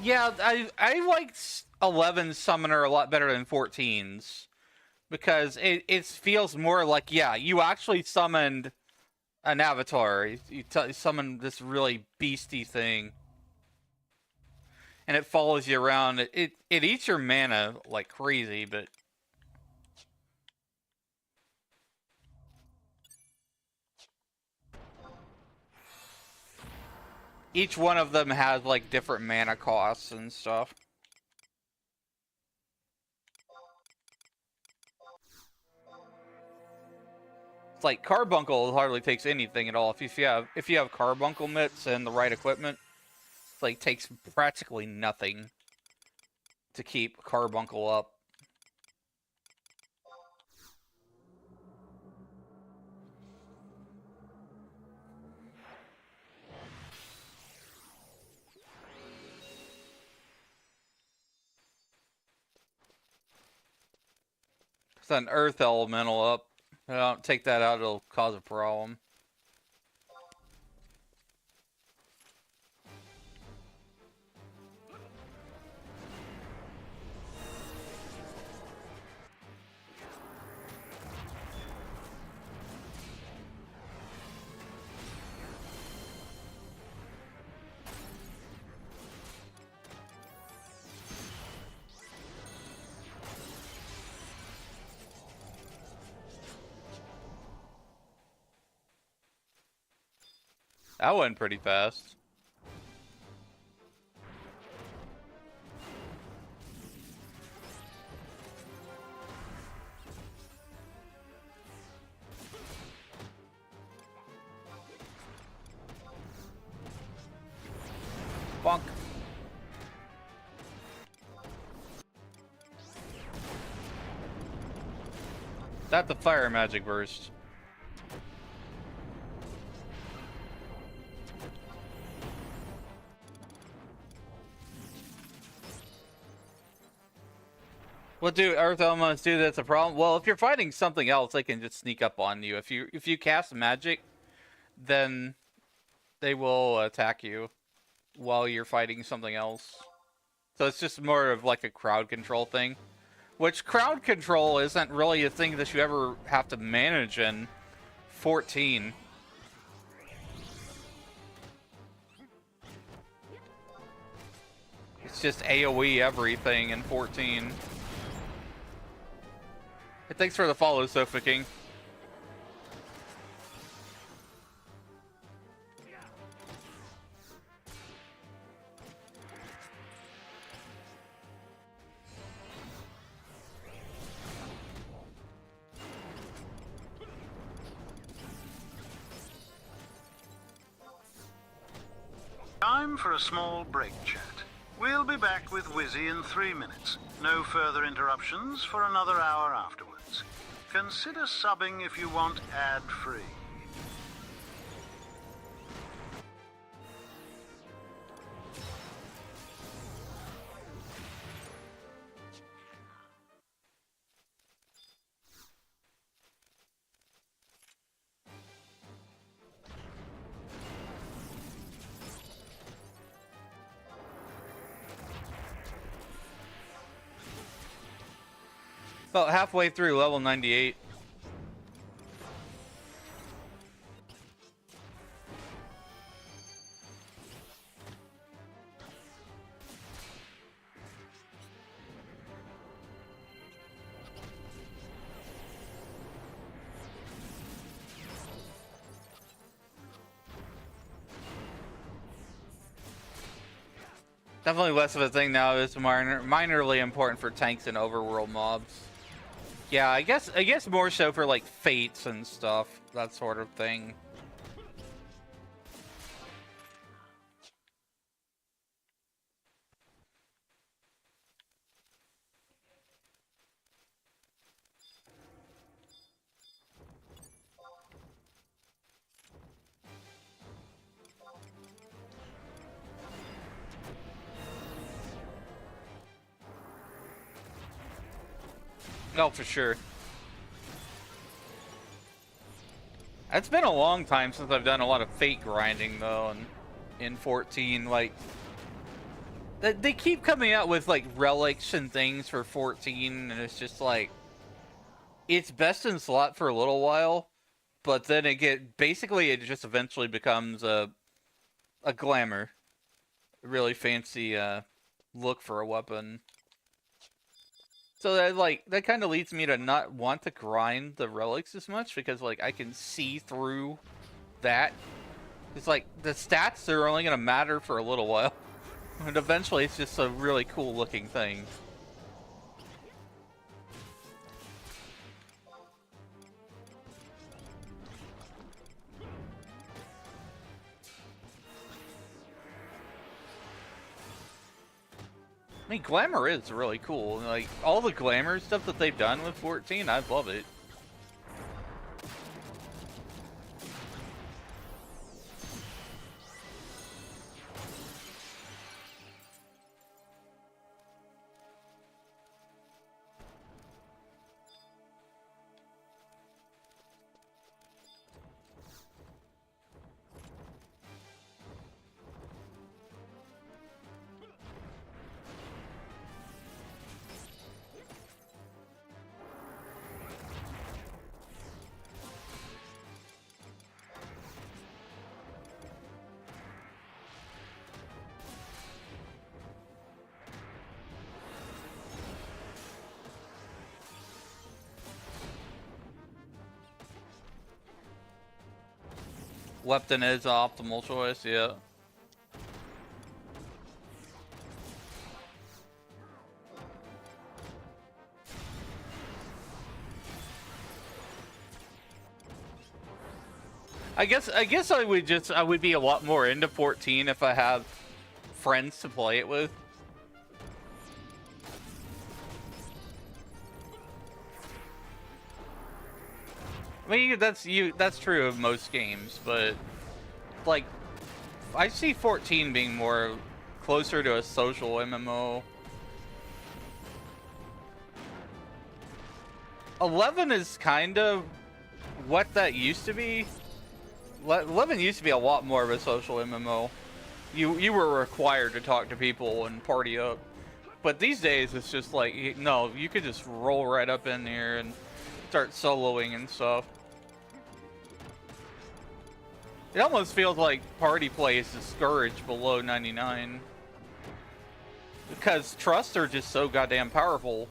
Yeah, I liked 11's Summoner a lot better than 14's. Because it feels more like, yeah, you actually summoned an avatar. You summoned this really beastie thing. And it follows you around. It eats your mana like crazy, but... Each one of them has, like, different mana costs and stuff. It's like Carbuncle hardly takes anything at all. If you have Carbuncle mitts and the right equipment, it, like, takes practically nothing to keep Carbuncle up. It's an Earth Elemental up. If I don't take that out, it'll cause a problem. That went pretty fast. Bonk. That's the fire magic burst. What do Earth Elements do that's a problem? Well, if you're fighting something else, they can just sneak up on you. If you cast magic, then they will attack you while you're fighting something else. So it's just more of like a crowd control thing. Which crowd control isn't really a thing that you ever have to manage in 14. It's just AoE everything in 14. Hey, thanks for the follow, Sofa King. Time for a small break chat. We'll be back with Wizzy in 3 minutes. No further interruptions for another hour afterwards. Consider subbing if you want ad-free. About halfway through level 98. Definitely less of a thing now. It's minorly important for tanks and overworld mobs. Yeah, I guess more so for like fates and stuff, that sort of thing. Oh, for sure. It's been a long time since I've done a lot of fate grinding, though, and in 14, like, they keep coming out with, like, relics and things for 14, and it's just, like, it's best in slot for a little while, but then basically it just eventually becomes a glamour. A really fancy, look for a weapon. So that kind of leads me to not want to grind the relics as much, because like I can see through that. It's like the stats are only gonna matter for a little while, and eventually it's just a really cool looking thing. I mean, glamour is really cool. Like, all the glamour stuff that they've done with 14, I love it. Lepton is an optimal choice, yeah. I guess I would be a lot more into 14 if I have friends to play it with. I mean, that's true of most games, but like I see 14 being more closer to a social MMO. 11 is kind of what that used to be. 11 used to be a lot more of a social MMO. You were required to talk to people and party up. But these days, it's just like, no, you could just roll right up in here and start soloing and stuff. It almost feels like party play is discouraged below 99. Because trusts are just so goddamn powerful.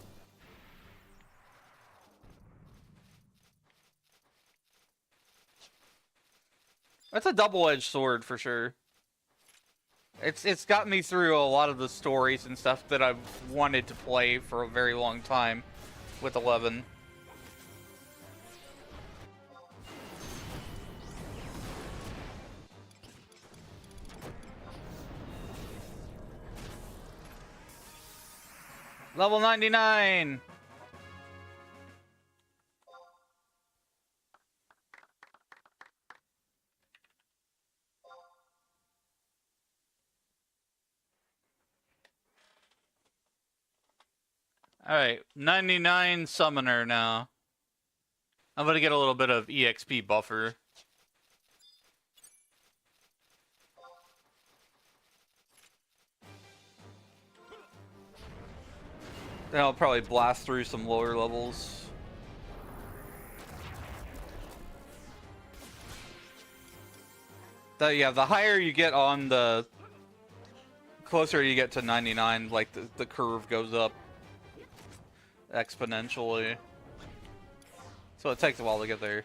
That's a double-edged sword for sure. It's got me through a lot of the stories and stuff that I've wanted to play for a very long time with 11. Level 99! Alright, 99 Summoner now. I'm gonna get a little bit of EXP buffer. Then I'll probably blast through some lower levels. Yeah, the higher you get on the closer you get to 99, like the curve goes up exponentially. So it takes a while to get there.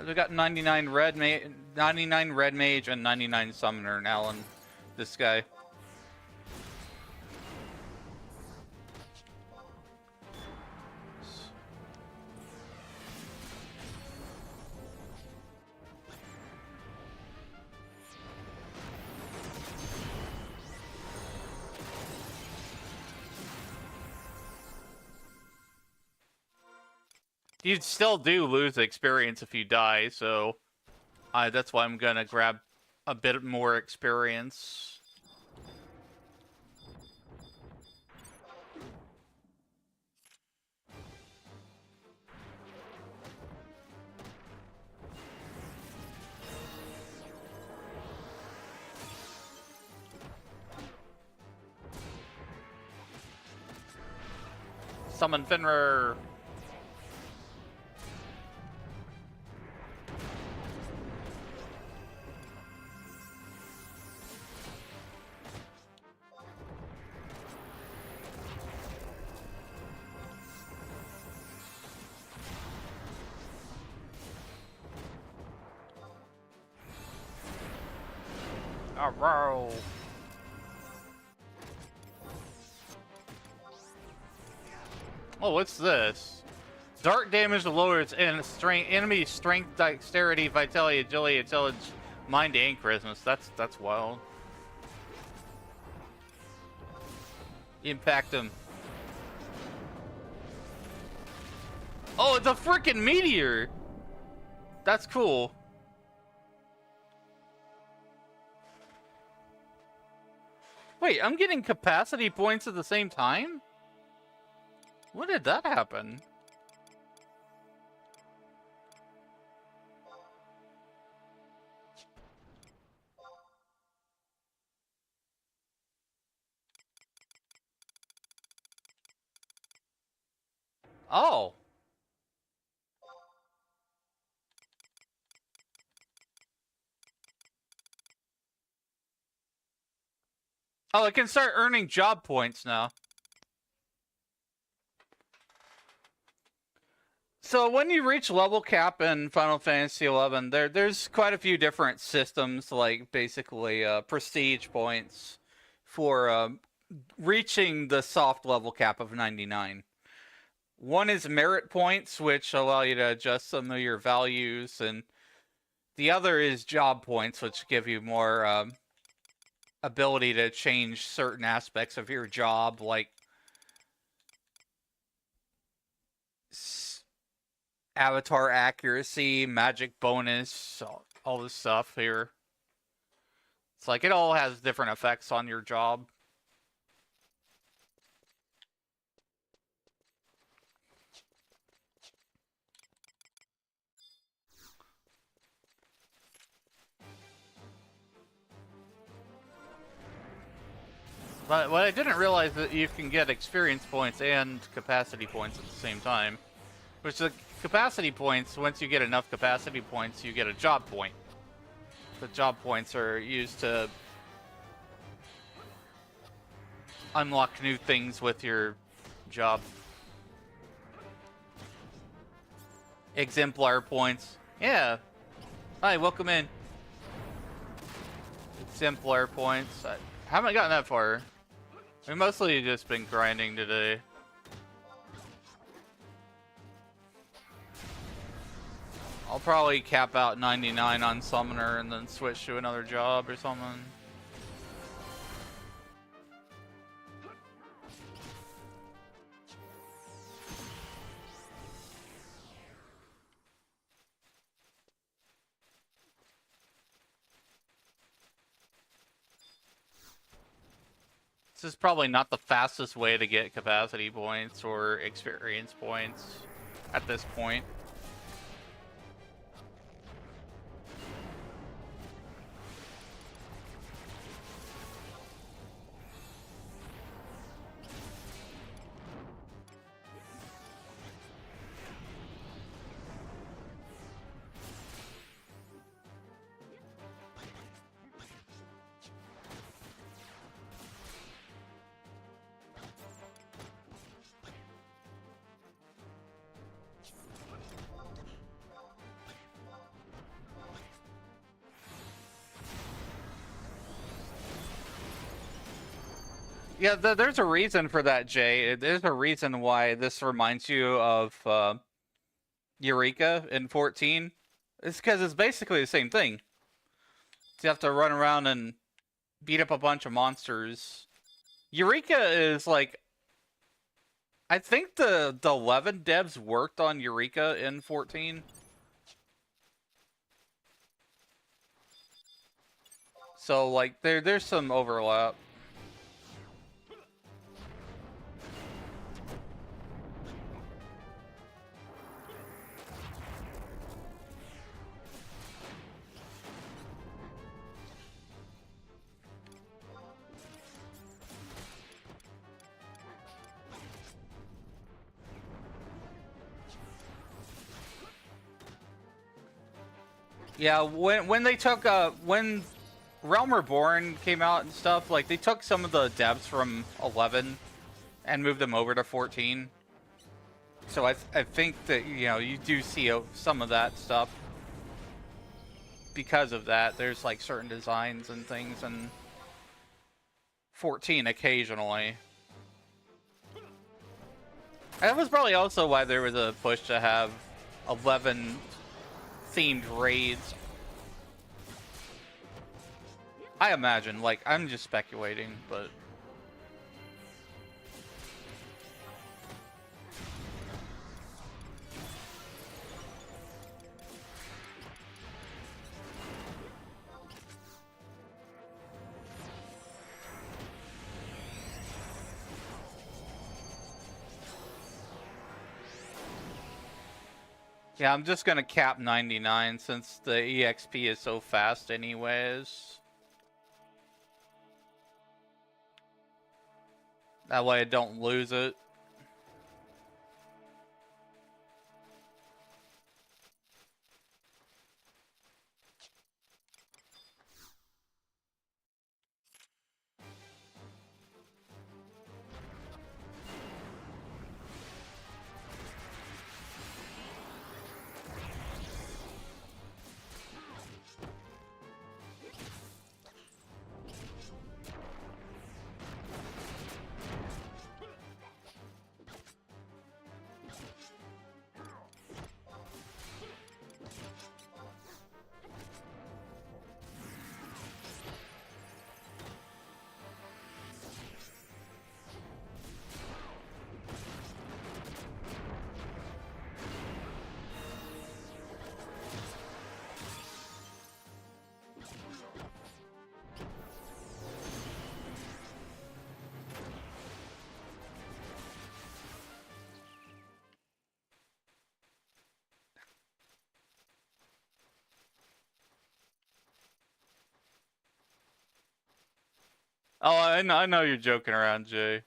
We got 99 red mage and 99 summoner now on this guy. You still do lose experience if you die, so that's why I'm gonna grab a bit more experience. Summon Finrer. Arrow. Oh, what's this? Dark damage lowers and enemy strength, dexterity, vitality, agility, intelligence, mind, and charisma. That's wild. Impact him. Oh, it's a freaking meteor. That's cool. Wait, I'm getting capacity points at the same time? When did that happen? Oh. Oh, I can start earning job points now. So when you reach level cap in Final Fantasy XI, there's quite a few different systems, like basically prestige points for reaching the soft level cap of 99. One is merit points, which allow you to adjust some of your values, and the other is job points, which give you more ability to change certain aspects of your job, like avatar accuracy, magic bonus, all this stuff here. It's like it all has different effects on your job. But what I didn't realize that you can get experience points and capacity points at the same time. Which the capacity points, once you get enough capacity points, you get a job point. The job points are used to unlock new things with your job. Exemplar points. Yeah. Hi, welcome in. Exemplar points. I haven't gotten that far. We've mostly just been grinding today. I'll probably cap out 99 on Summoner and then switch to another job or something. This is probably not the fastest way to get capacity points or experience points at this point. Yeah, there's a reason for that, Jay. There's a reason why this reminds you of Eureka in 14. It's because it's basically the same thing. You have to run around and beat up a bunch of monsters. Eureka is like... I think the 11 devs worked on Eureka in 14. So, like, there's some overlap. Yeah, when they took when Realm Reborn came out and stuff, like they took some of the devs from 11 and moved them over to 14. So I think that, you know, you do see some of that stuff because of that. There's like certain designs and things in 14 occasionally. That was probably also why there was a push to have 11 themed raids. I imagine, like, I'm just speculating, but yeah, I'm just gonna cap 99 since the EXP is so fast anyways. That way I don't lose it. Oh, I know you're joking around, Jay.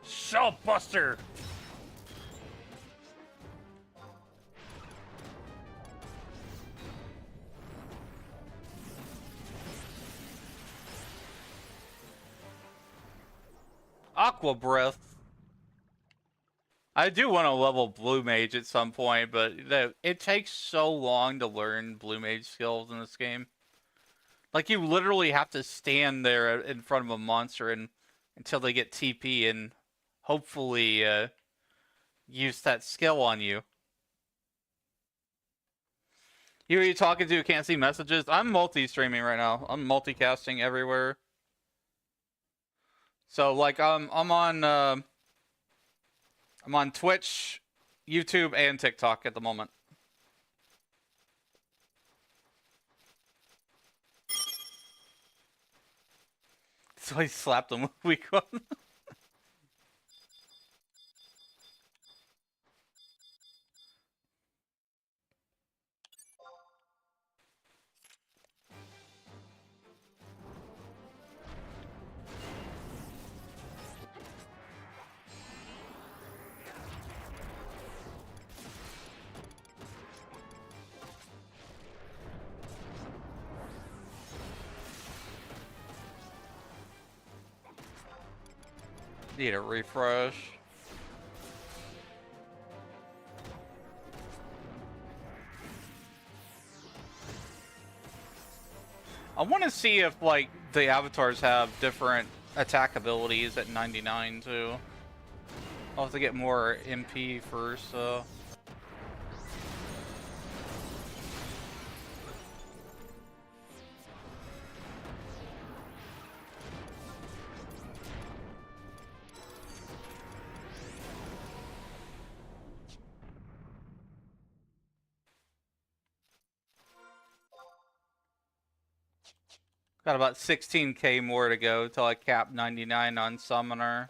Shell Buster! Aqua Breath. I do want to level Blue Mage at some point, but it takes so long to learn Blue Mage skills in this game. Like, you literally have to stand there in front of a monster until they get TP and hopefully use that skill on you. Who are you talking to? Can't see messages? I'm multi-streaming right now. I'm multicasting everywhere. So, like, I'm on Twitch, YouTube, and TikTok at the moment. So I slapped him with weak one. Need a refresh. I want to see if, like, the avatars have different attack abilities at 99 too. I'll have to get more MP first, so. Got about 16k more to go till I cap 99 on Summoner.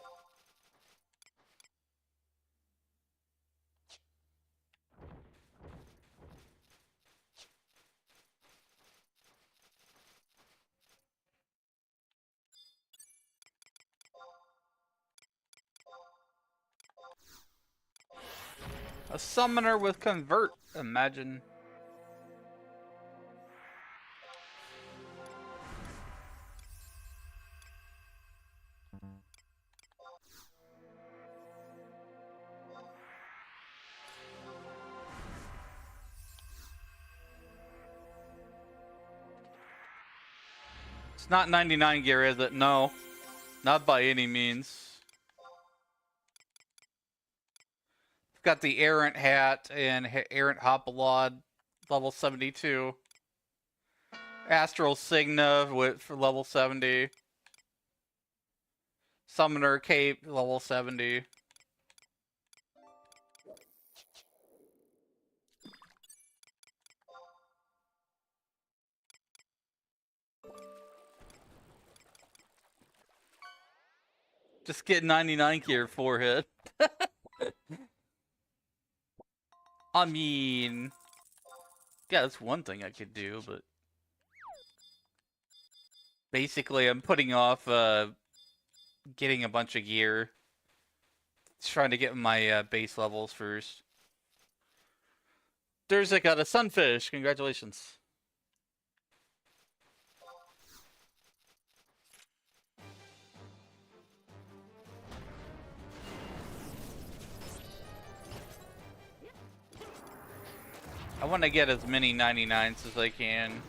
A Summoner with Convert, imagine. It's not 99 gear, is it? No. Not by any means. Got the Errant Hat and Errant Hopalod, level 72. Astral Signa for level 70. Summoner Cape, level 70. Just get 99 gear forehead. I mean, yeah, that's one thing I could do, but basically I'm putting off getting a bunch of gear. Just trying to get my base levels first. Durzik got a sunfish. Congratulations. I want to get as many 99s as I can.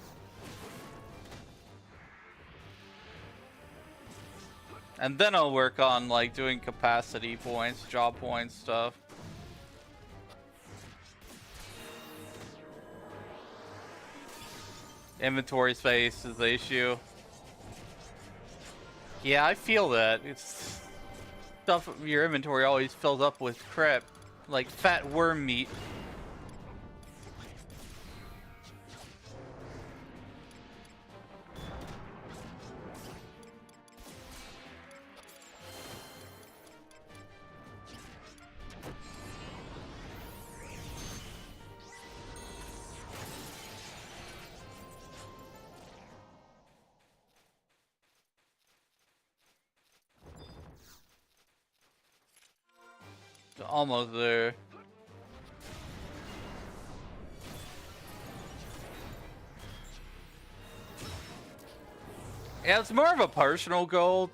And then I'll work on, like, doing capacity points, job points, stuff. Inventory space is the issue. Yeah, I feel that. stuff, your inventory always fills up with crap, like fat worm meat. Almost there. Yeah, it's more of a personal goal.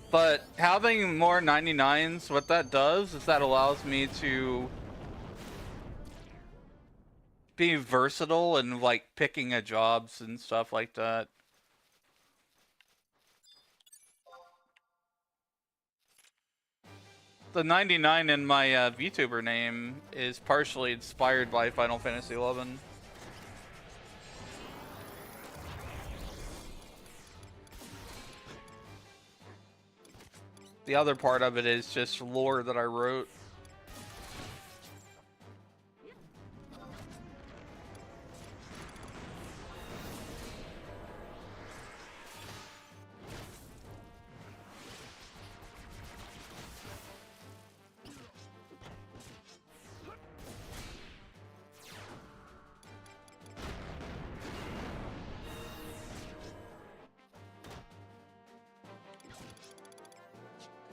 But having more 99s, what that does is that allows me to be versatile and like picking a jobs and stuff like that. The 99 in my VTuber name is partially inspired by Final Fantasy XI. The other part of it is just lore that I wrote.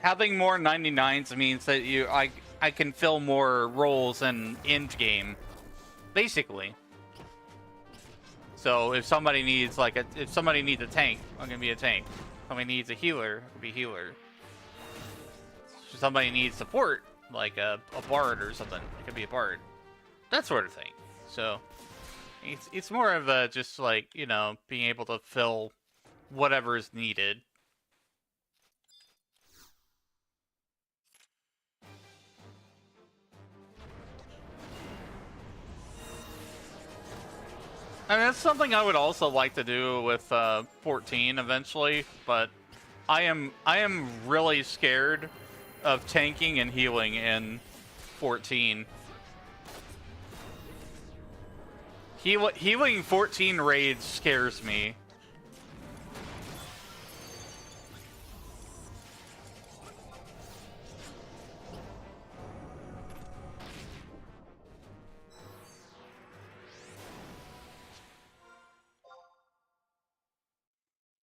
Having more 99s means that I can fill more roles in end game, basically. So if somebody needs if somebody needs a tank, I'm gonna be a tank. Somebody needs a healer, I could be healer. If somebody needs support, like a bard or something, it could be a bard. That sort of thing. So it's more of a just like, you know, being able to fill whatever is needed. I mean, that's something I would also like to do with 14 eventually, but I am really scared of tanking and healing in 14. Healing 14 raids scares me.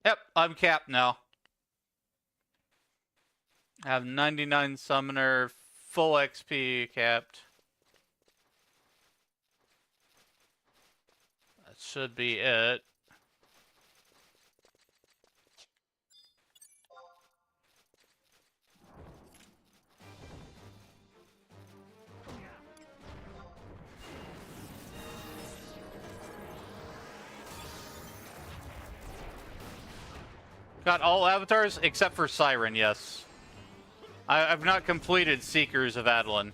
Yep, I'm capped now. I have 99 summoner, full XP capped. That should be it. Got all avatars except for Siren, yes. I've not completed Seekers of Adeline.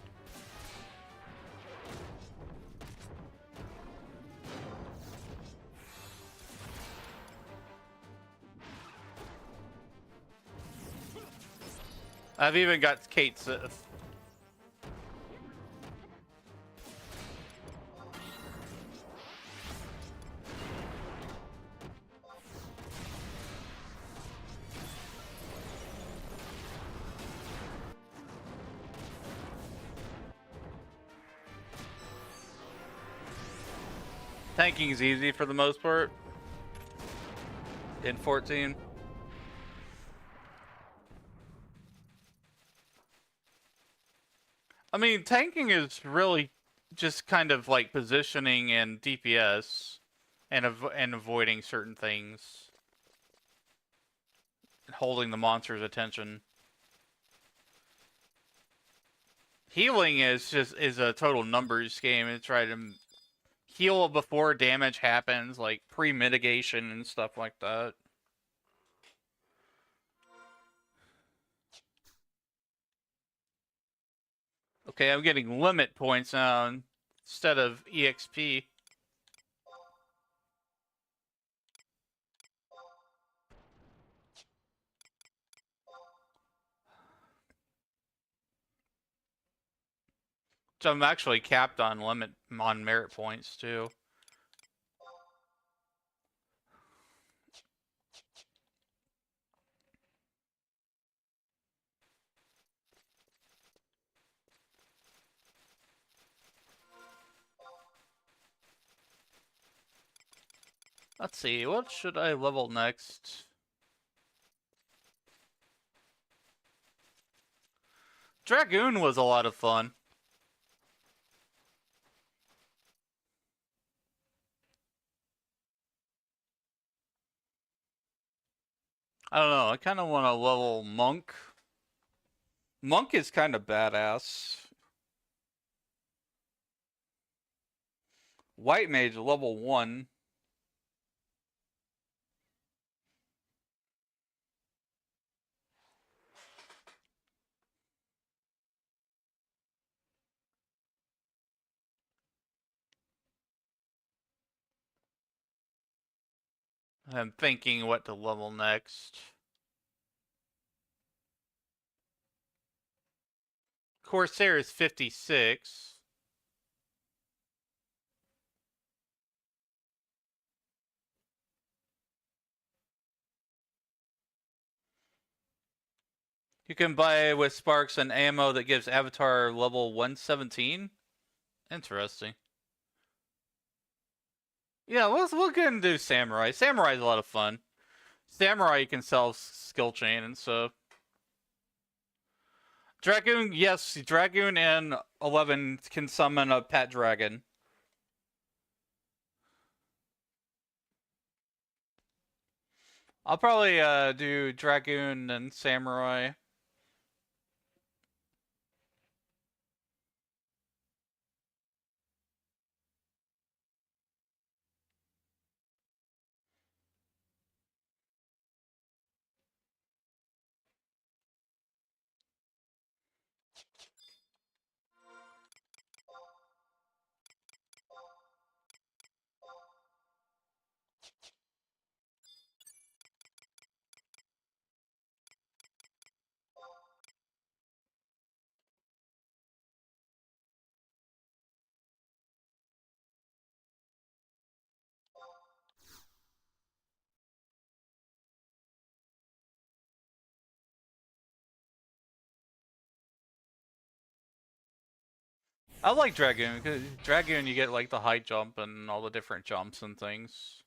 I've even got Kate Sith. Tanking is easy for the most part in 14. I mean, tanking is really just kind of like positioning and DPS and avoiding certain things. And holding the monster's attention. Healing is a total numbers game. It's trying to heal before damage happens, like pre-mitigation and stuff like that. Okay, I'm getting limit points now instead of EXP. I'm actually capped on merit points too. Let's see, what should I level next? Dragoon was a lot of fun. I don't know, I kind of want to level Monk. Monk is kind of badass. White Mage level 1. I'm thinking what to level next. Corsair is 56. You can buy with Sparks an ammo that gives Avatar level 117. Interesting. Yeah, we'll go and do Samurai. Samurai is a lot of fun. Samurai you can sell skill chain and stuff. Dragoon, yes, Dragoon and 11 can summon a pet dragon. I'll probably do Dragoon and Samurai. I like Dragoon, because Dragoon you get like the high jump and all the different jumps and things.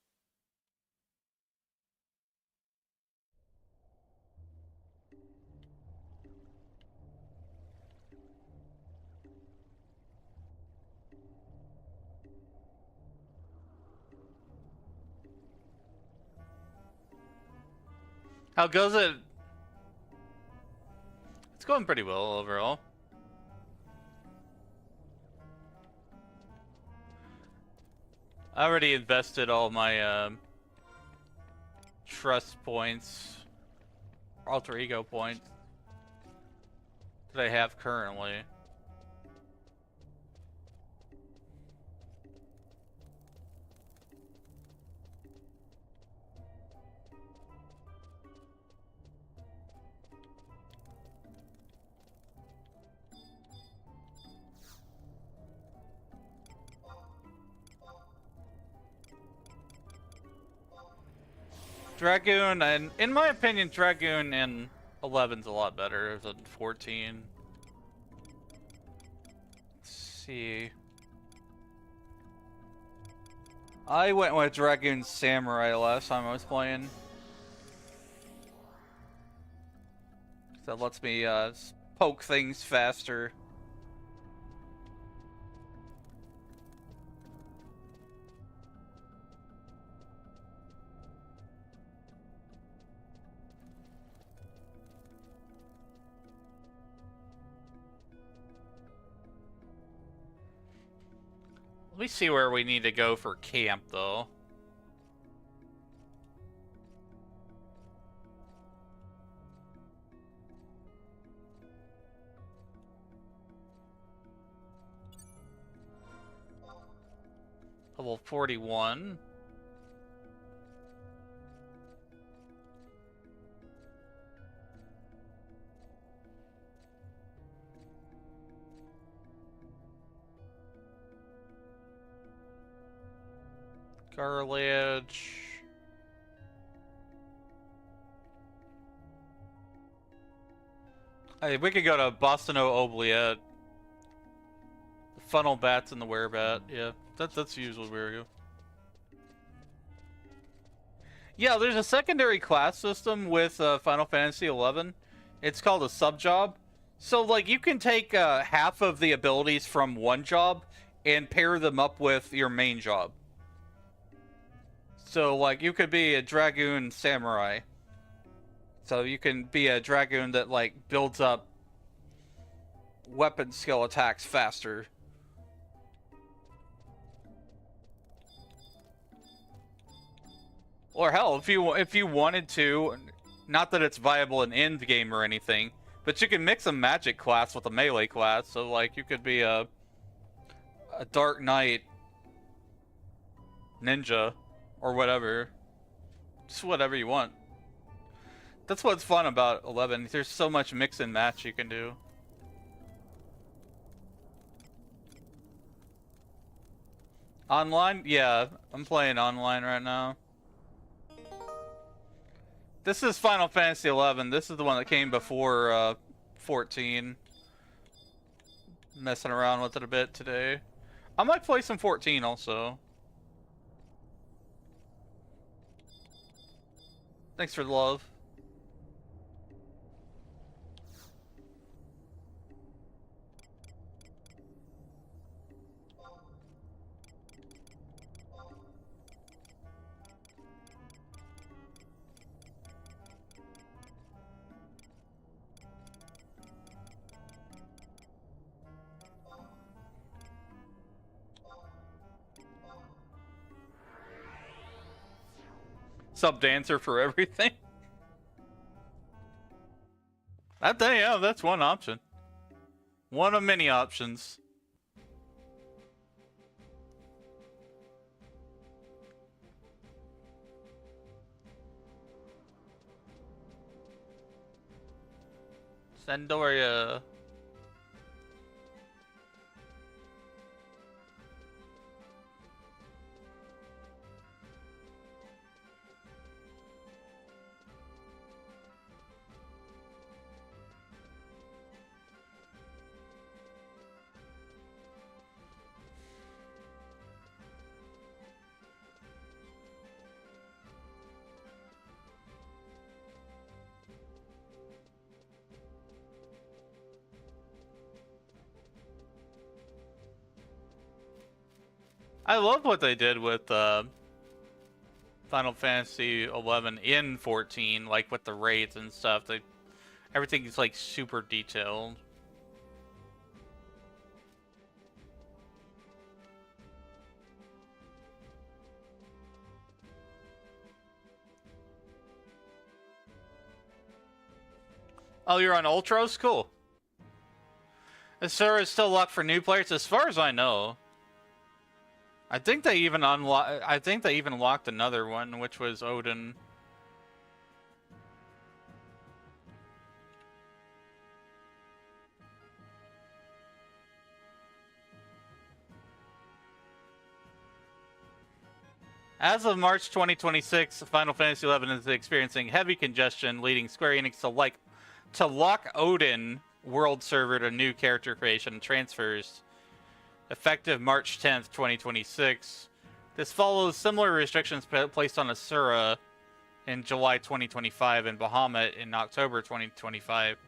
How goes it? It's going pretty well overall. I already invested all my trust points, alter ego points that I have currently. Dragoon, and in my opinion, Dragoon in 11's a lot better than 14. Let's see. I went with Dragoon Samurai last time I was playing. That lets me poke things faster. Let me see where we need to go for camp, though. Level 41. Cartilage. Hey, we could go to Bostano Oubliette. The funnel bats and the werebat. Yeah, that's usually where we go. Yeah, there's a secondary class system with Final Fantasy XI. It's called a sub-job. So, like, you can take half of the abilities from one job and pair them up with your main job. So, like, you could be a Dragoon Samurai. So you can be a Dragoon that, like, builds up weapon skill attacks faster. Or hell, if you wanted to, not that it's viable in end game or anything, but you can mix a magic class with a melee class. So like you could be a Dark Knight ninja or whatever, just whatever you want. That's what's fun about 11. There's so much mix and match you can do. Online? Yeah, I'm playing online right now. This is Final Fantasy 11. This is the one that came before 14. Messing around with it a bit today. I might play some 14 also. Thanks for the love. Sub dancer for everything. Yeah, that's one option. One of many options. Sandoria. I love what they did with Final Fantasy 11 in 14, like with the raids and stuff. Everything's like super detailed. Oh, you're on Ultros? Cool. The server is still locked for new players, as far as I know. I think they even locked another one, which was Odin. As of March 2026, Final Fantasy XI is experiencing heavy congestion, leading Square Enix to lock Odin world server to new character creation transfers. Effective March 10th, 2026. This follows similar restrictions placed on Asura in July 2025 and Bahamut in October 2025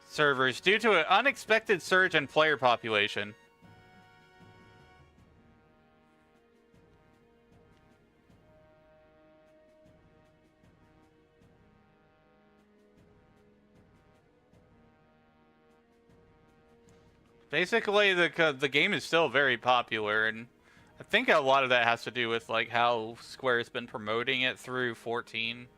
servers due to an unexpected surge in player population. Basically, the game is still very popular, and I think a lot of that has to do with like how Square's been promoting it through 14.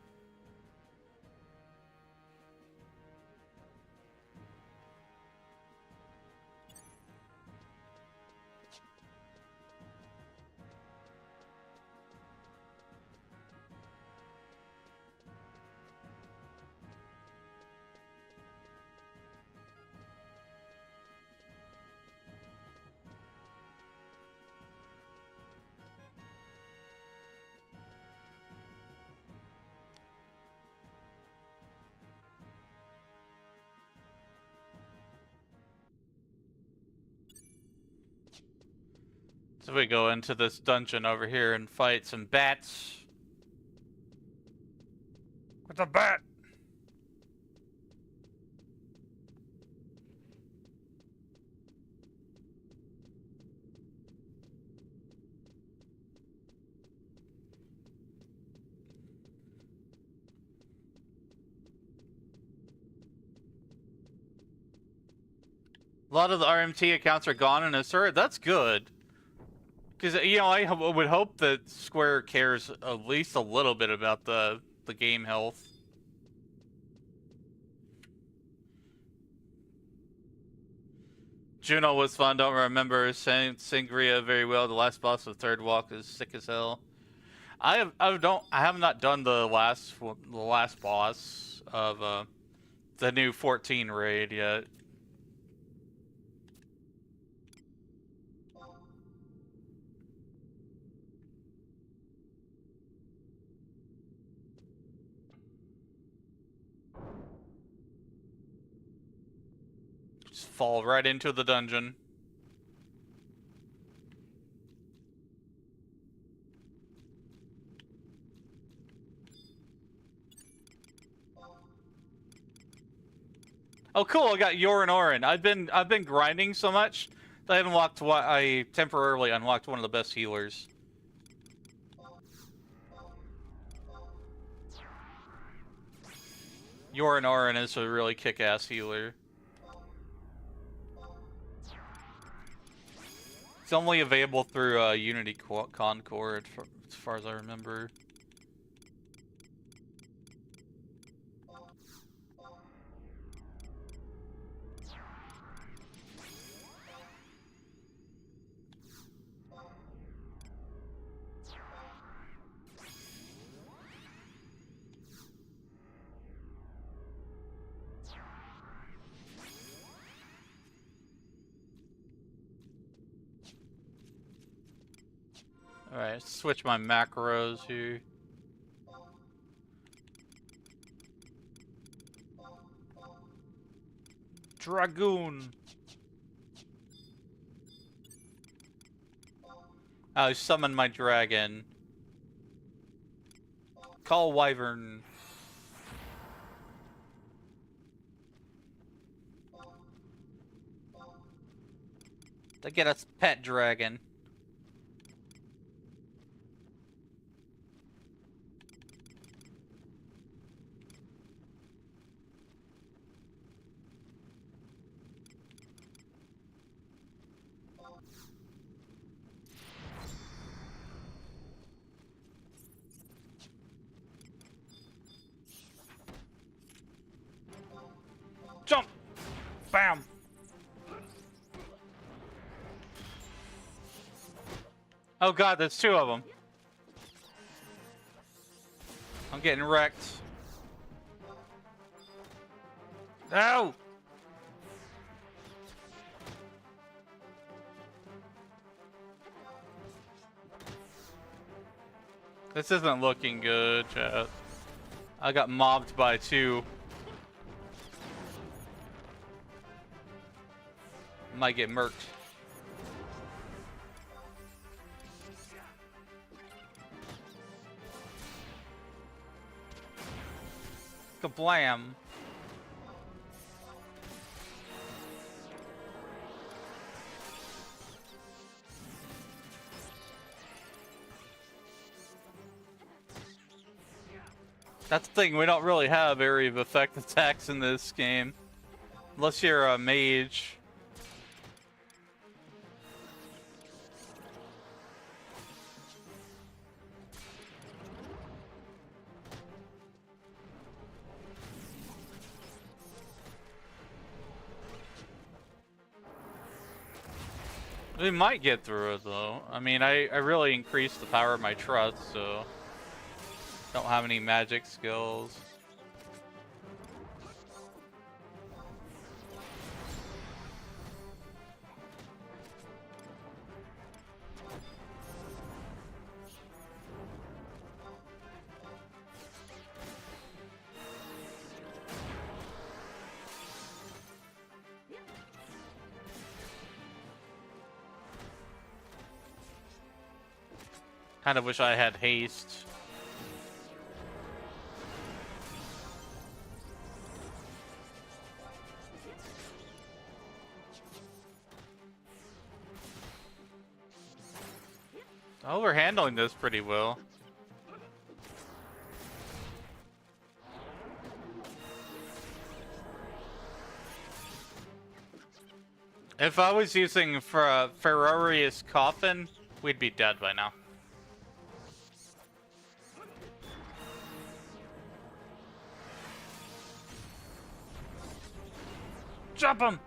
So we go into this dungeon over here and fight some bats. With a bat! A lot of the RMT accounts are gone in a surge. That's good. Because, you know, I would hope that Square cares at least a little bit about the game health. Juno was fun. Don't remember Sangria very well. The last boss of the third walk is sick as hell. I have not done the last boss of the new 14 raid yet. Just fall right into the dungeon. Oh, cool! I got Yorin Orin. I've been grinding so much that I unlocked what I temporarily unlocked one of the best healers. Yorin Orin is a really kick-ass healer. It's only available through Unity Concord, as far as I remember. Alright, switch my macros here. Dragoon! I summon my dragon. Call Wyvern. To get us pet dragon. Jump! Bam! Oh god, there's two of them. I'm getting wrecked. No! This isn't looking good, chat. I got mobbed by two. Might get murked. Kablam. That's the thing, we don't really have area of effect attacks in this game. Unless you're a mage. We might get through it though. I mean, I really increased the power of my trust, so don't have any magic skills. Kind of wish I had haste. Oh, we're handling this pretty well. If I was using for a Ferrarius coffin, we'd be dead by now. Jump him!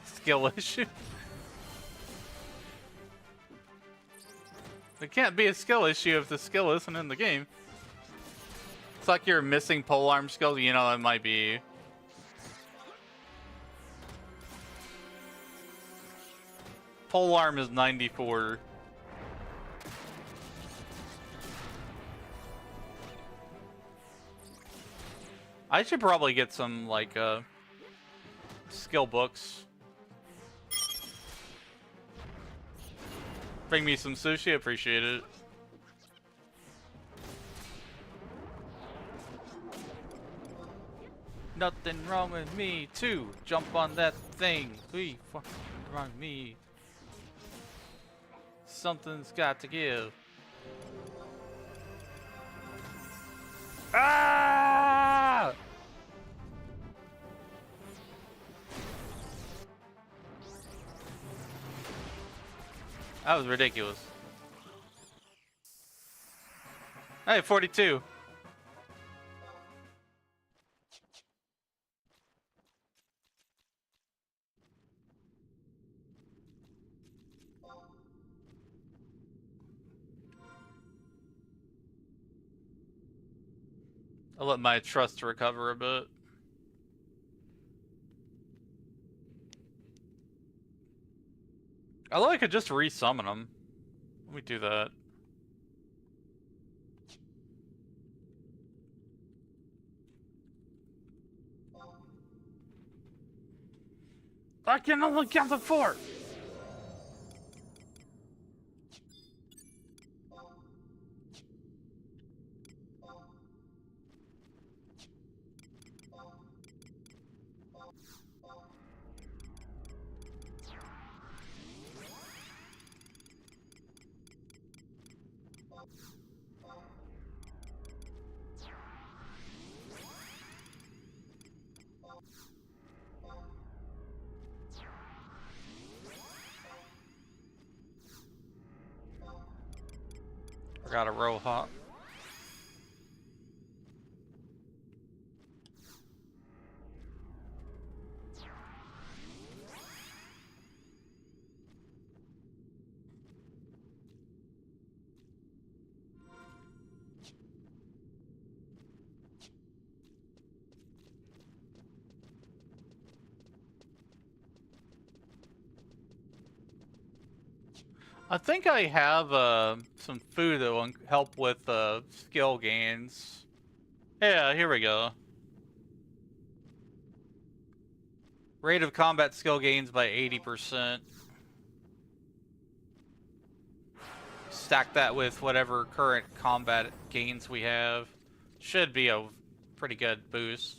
Skill issue. It can't be a skill issue if the skill isn't in the game. It's like you're missing polearm skill, you know, it might be. Polearm is 94. I should probably get some, like, skill books. Bring me some sushi, appreciate it. Nothing wrong with me, too. Jump on that thing. 3, 4, wrong with me. Something's got to give. Ah! That was ridiculous. Hey, 42. I'll let my trust recover a bit. Although I could just resummon them. Let me do that. I can only count to 4. Got a row hop. I think I have some food that will help with skill gains. Yeah, here we go. Rate of combat skill gains by 80%. Stack that with whatever current combat gains we have. Should be a pretty good boost.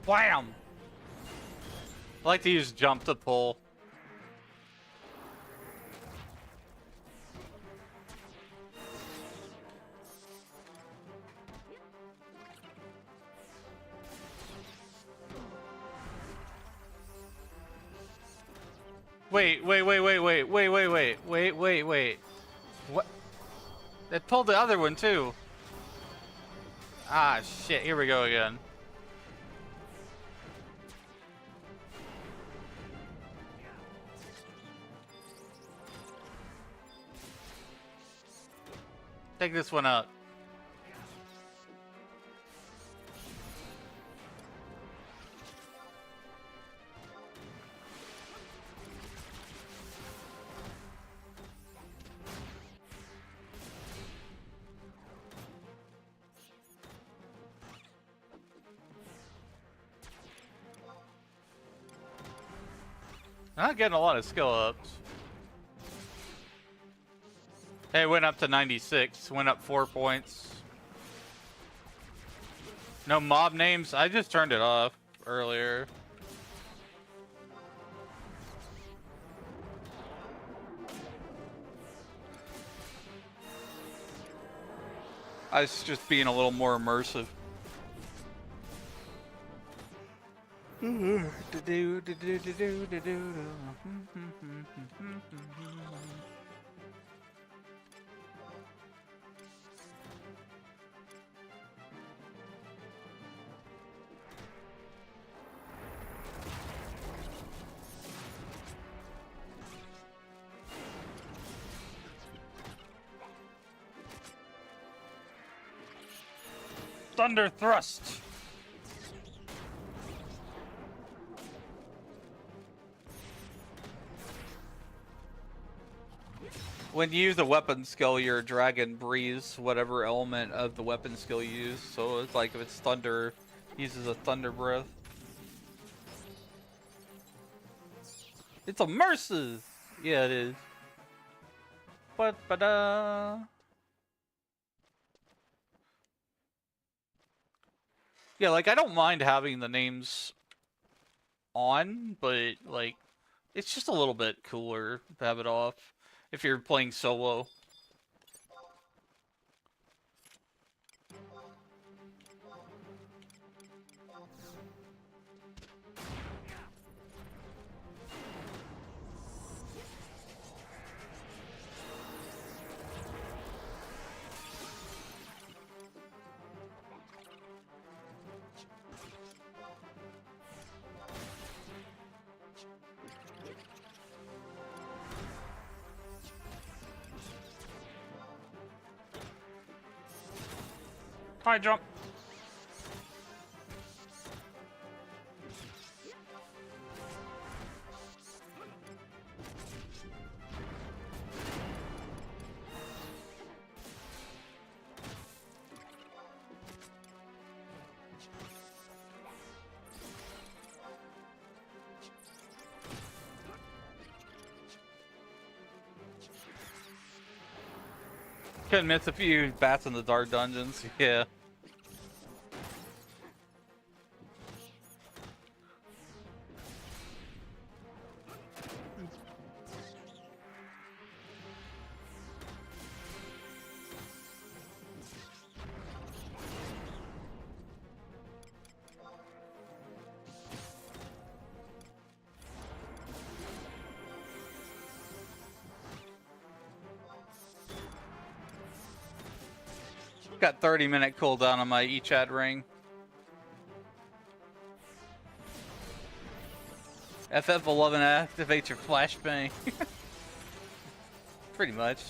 Wham! I like to use jump to pull. Wait. What? It pulled the other one too. Ah, shit. Here we go again. Take this one out. Not getting a lot of skill ups. Hey, it went up to 96. Went up 4 points. No mob names? I just turned it off earlier. I was just being a little more immersive. Thunder thrust. When you use a weapon skill, your dragon breathes whatever element of the weapon skill you use. So it's like if it's thunder, uses a thunder breath. It's immersive. Yeah, it is. Ba-da. Yeah, like I don't mind having the names on, but like it's just a little bit cooler to have it off if you're playing solo. High jump. Couldn't miss a few bats in the dark dungeons. Yeah. Got 30-minute cooldown on my E-Chat ring. FF11 activates your flashbang. Pretty much.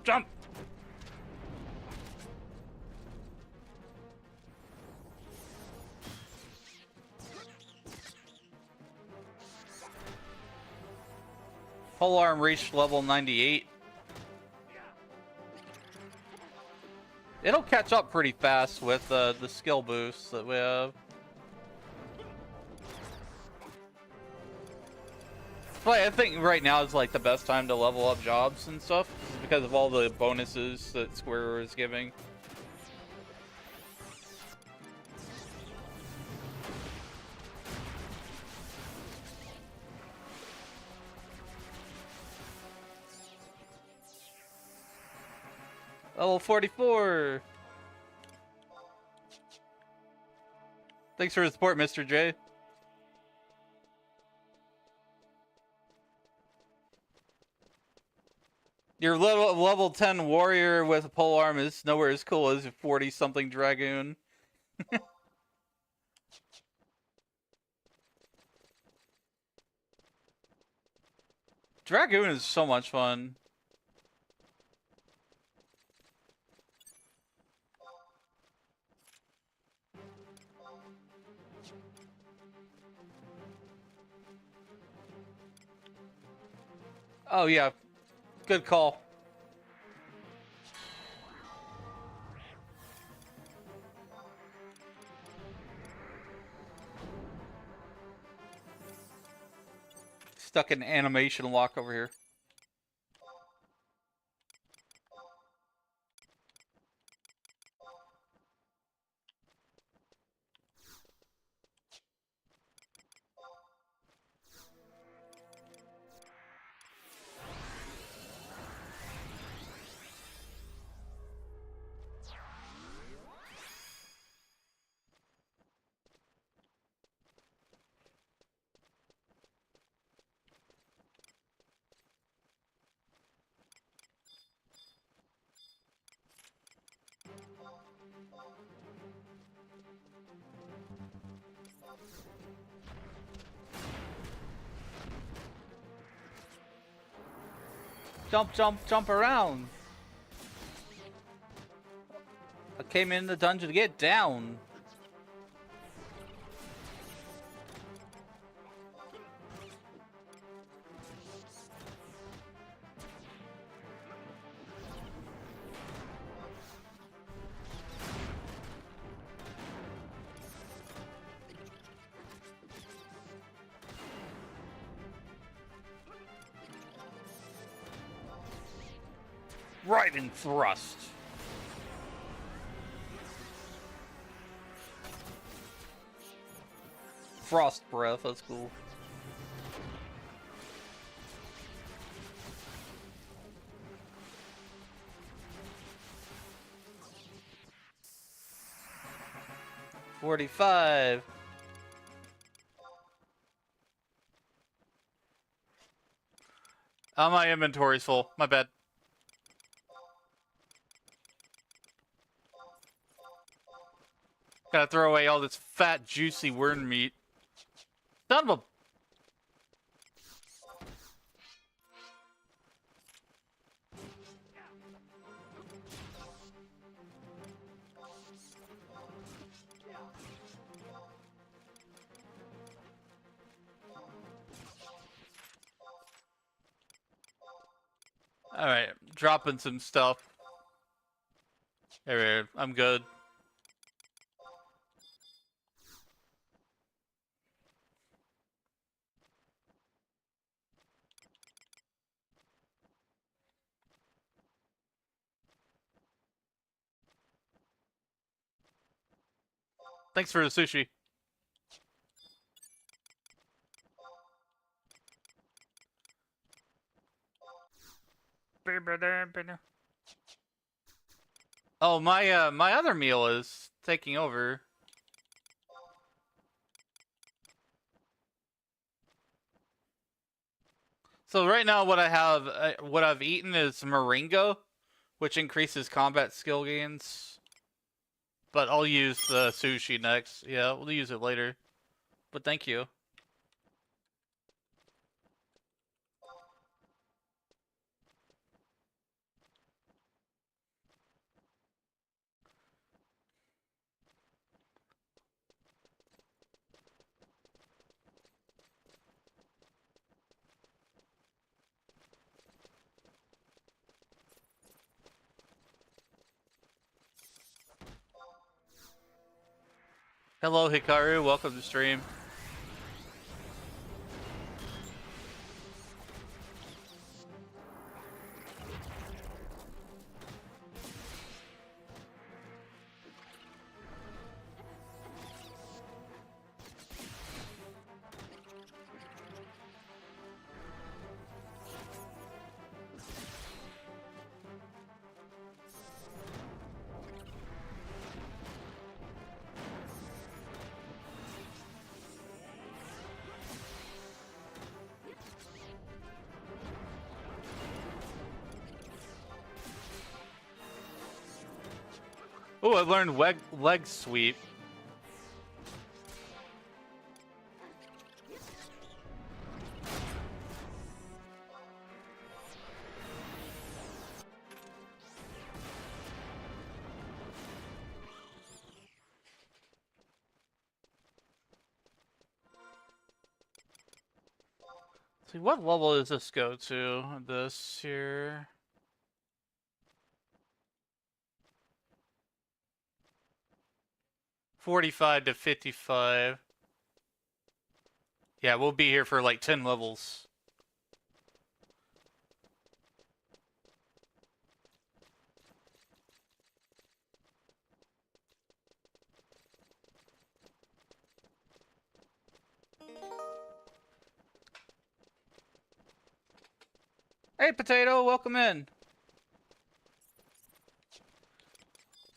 Jump! Pole arm reached level 98. It'll catch up pretty fast with the skill boosts that we have. But I think right now is like the best time to level up jobs and stuff because of all the bonuses that Square is giving. Level 44. Thanks for the support, Mr. J. Your level 10 warrior with a pole arm is nowhere as cool as a 40-something dragoon. Dragoon is so much fun. Oh yeah, good call. Stuck in animation lock over here. Jump, jump, jump around. I came in the dungeon to get down. Right in thrust. Frost breath, that's cool. $45. Oh, my inventory's full. My bad. Gotta throw away all this fat, juicy worm meat. Son of a... Alright, dropping some stuff. There, I'm good. Thanks for the sushi. Oh, my other meal is taking over. So right now, what I've eaten is moringa, which increases combat skill gains. But I'll use the sushi next. Yeah, we'll use it later. But thank you. Hello, Hikaru. Welcome to the stream. Oh, I learned leg sweep. See, what level does this go to? This here. $45 to $55. Yeah, we'll be here for like 10 levels. Hey, Potato, welcome in.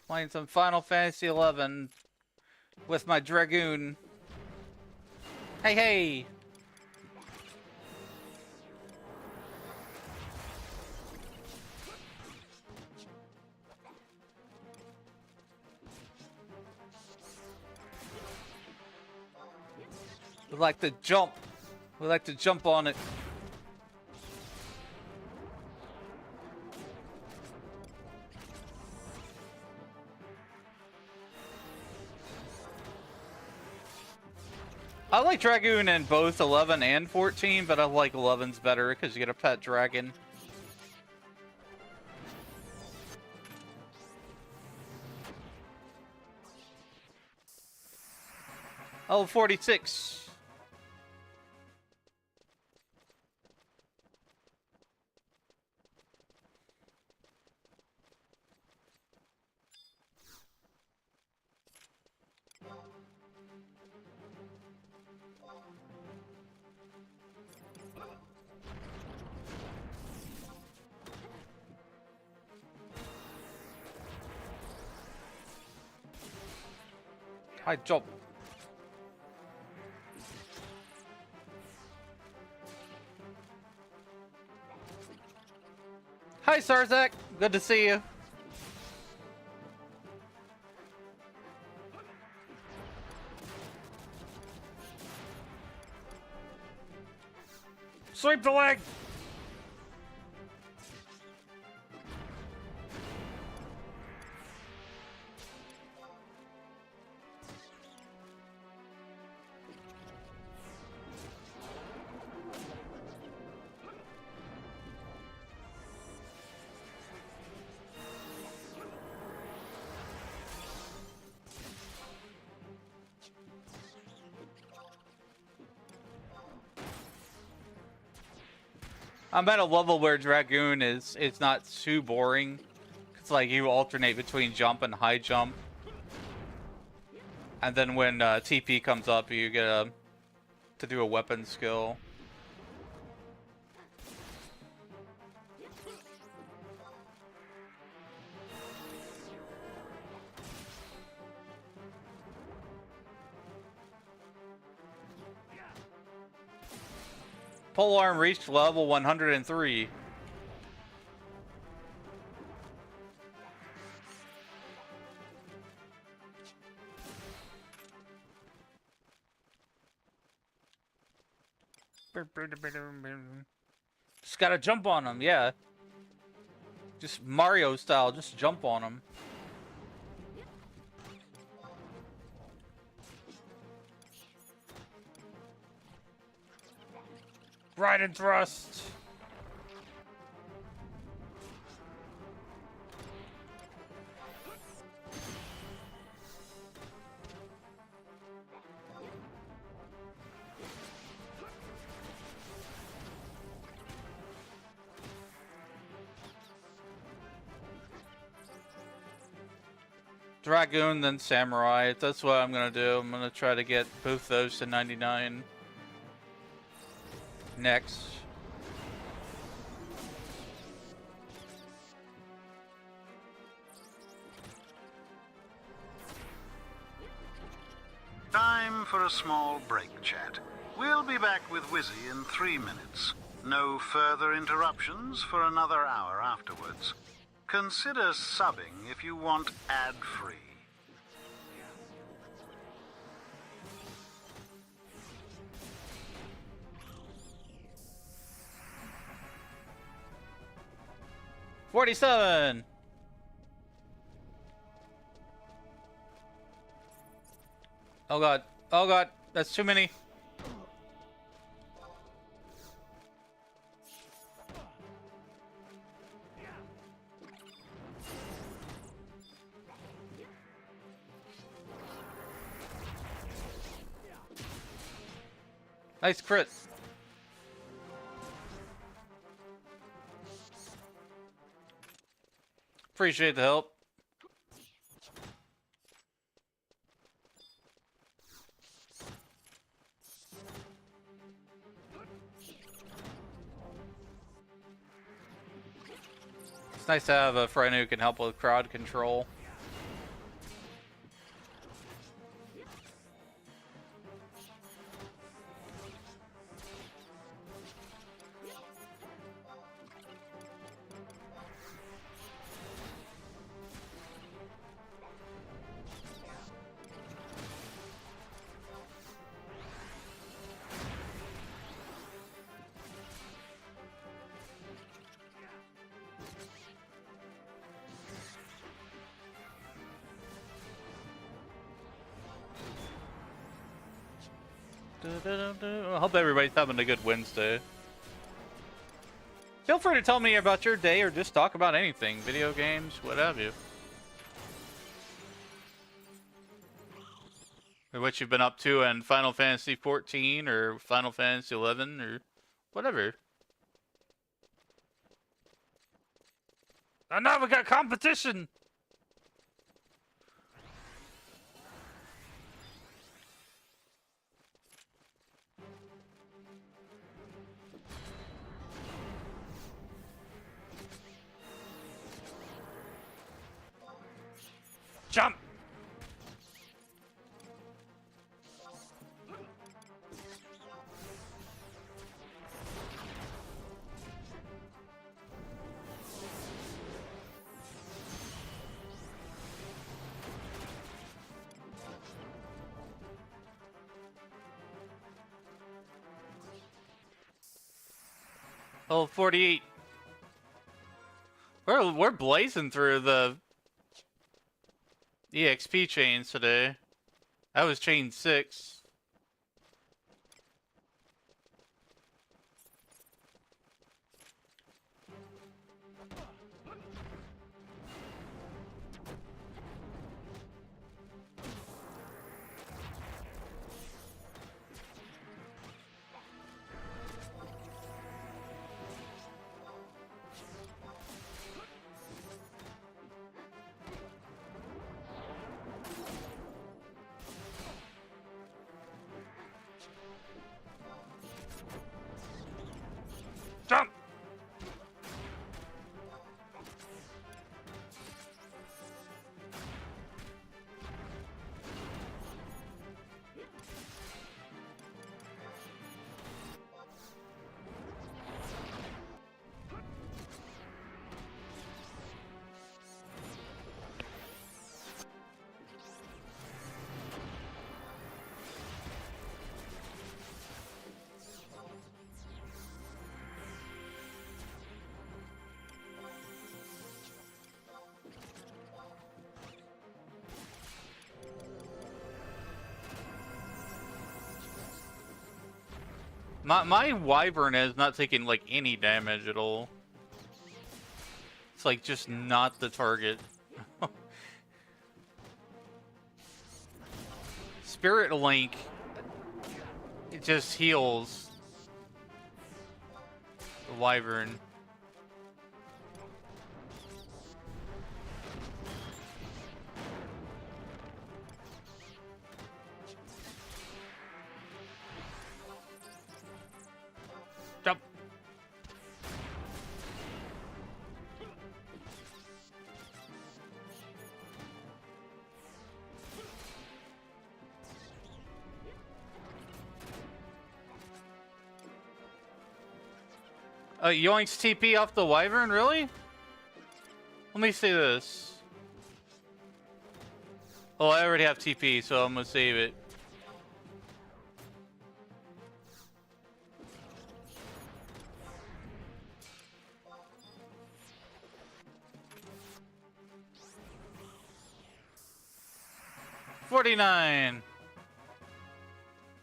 Playing some Final Fantasy XI with my Dragoon. Hey, hey! We like to jump. We like to jump on it. I like Dragoon in both 11 and 14, but I like 11's better because you get a pet dragon. Oh, 46. High jump. Hi, Sarzak. Good to see you. Sweep the leg. I'm at a level where Dragoon is not too boring. It's like you alternate between jump and high jump. And then when TP comes up, you get to do a weapon skill. Polearm reached level 103. Just gotta jump on them, yeah. Just Mario style, just jump on them. Ride and thrust. Dragoon, then Samurai. That's what I'm gonna do. I'm gonna try to get both those to 99. Next. Time for a small break chat. We'll be back with Wizzy in 3 minutes. No further interruptions for another hour afterwards. Consider subbing if you want ad-free. $47. Oh god. Oh god. That's too many. Nice crit. Appreciate the help. It's nice to have a friend who can help with crowd control. I hope everybody's having a good Wednesday. Feel free to tell me about your day or just talk about anything. Video games, what have you. Or what you've been up to in Final Fantasy 14 or Final Fantasy 11 or whatever. And now we got competition! Jump! Oh, 48. We're blazing through the EXP chains today. That was chain 6. Jump! My wyvern is not taking like any damage at all. It's like just not the target. Spirit Link, it just heals the wyvern. Jump. Yoinks TP off the wyvern, really? Let me see this. Oh, I already have TP, so I'm gonna save it. $49.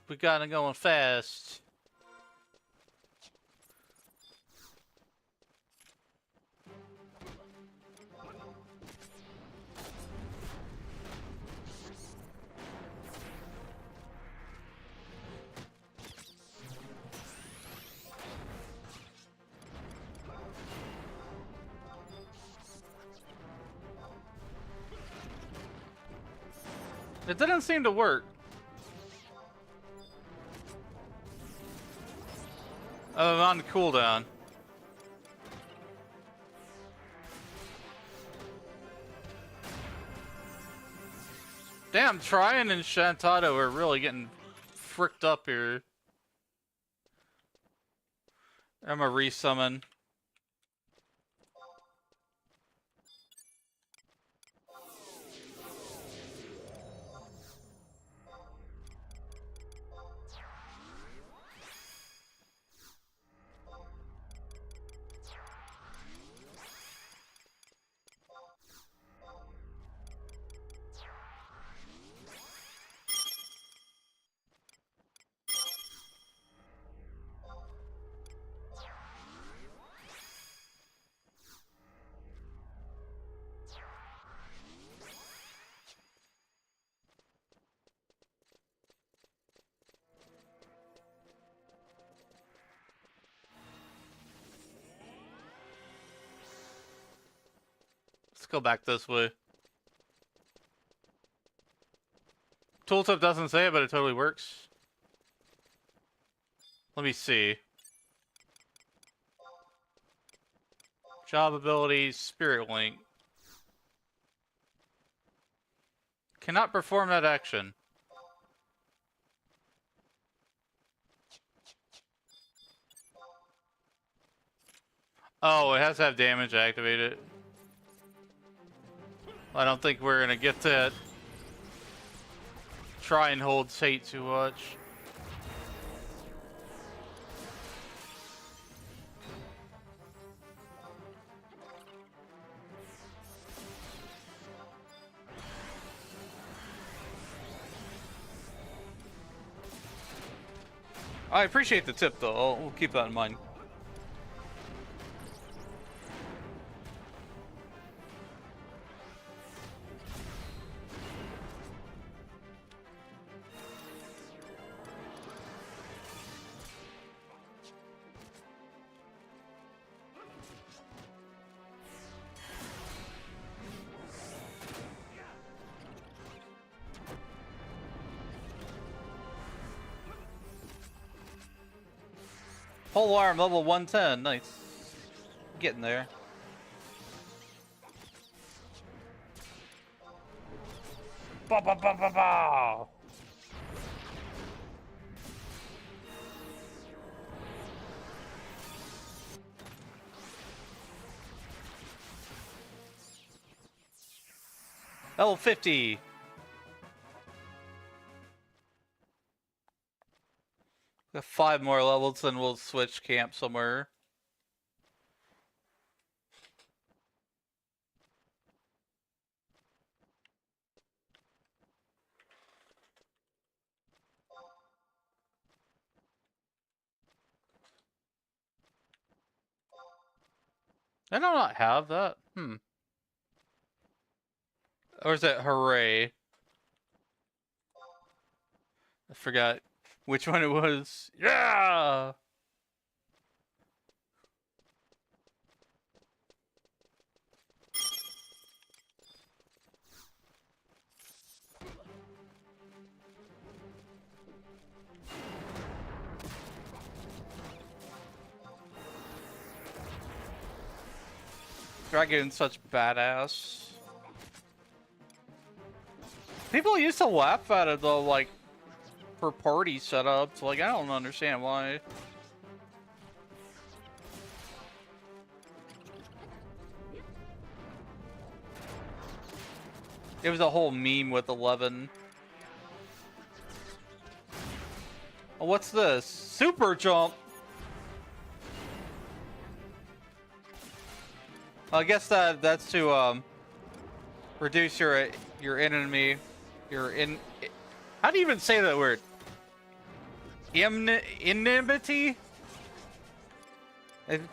We got it going fast. It didn't seem to work. Oh, I'm on cooldown. Damn, Tryon and Shantado are really getting fricked up here. I'm gonna resummon. Let's go back this way. Tooltip doesn't say it, but it totally works. Let me see. Job abilities, Spirit Link. Cannot perform that action. Oh, it has to have damage activated. I don't think we're gonna get that. Try and hold Tate too much. I appreciate the tip though. We'll keep that in mind. Pole arm level 110, nice. Getting there. Ba ba ba ba ba. Level 50. Got 5 more levels, then we'll switch camp somewhere. I do not have that. Or is it Hooray? I forgot which one it was. Yeah! Dragon's such badass. People used to laugh at it though, like, for party setups. Like, I don't understand why. It was a whole meme with 11. Oh, what's this? Super jump. I guess that's to reduce your enemy, how do you even say that word? Enmity?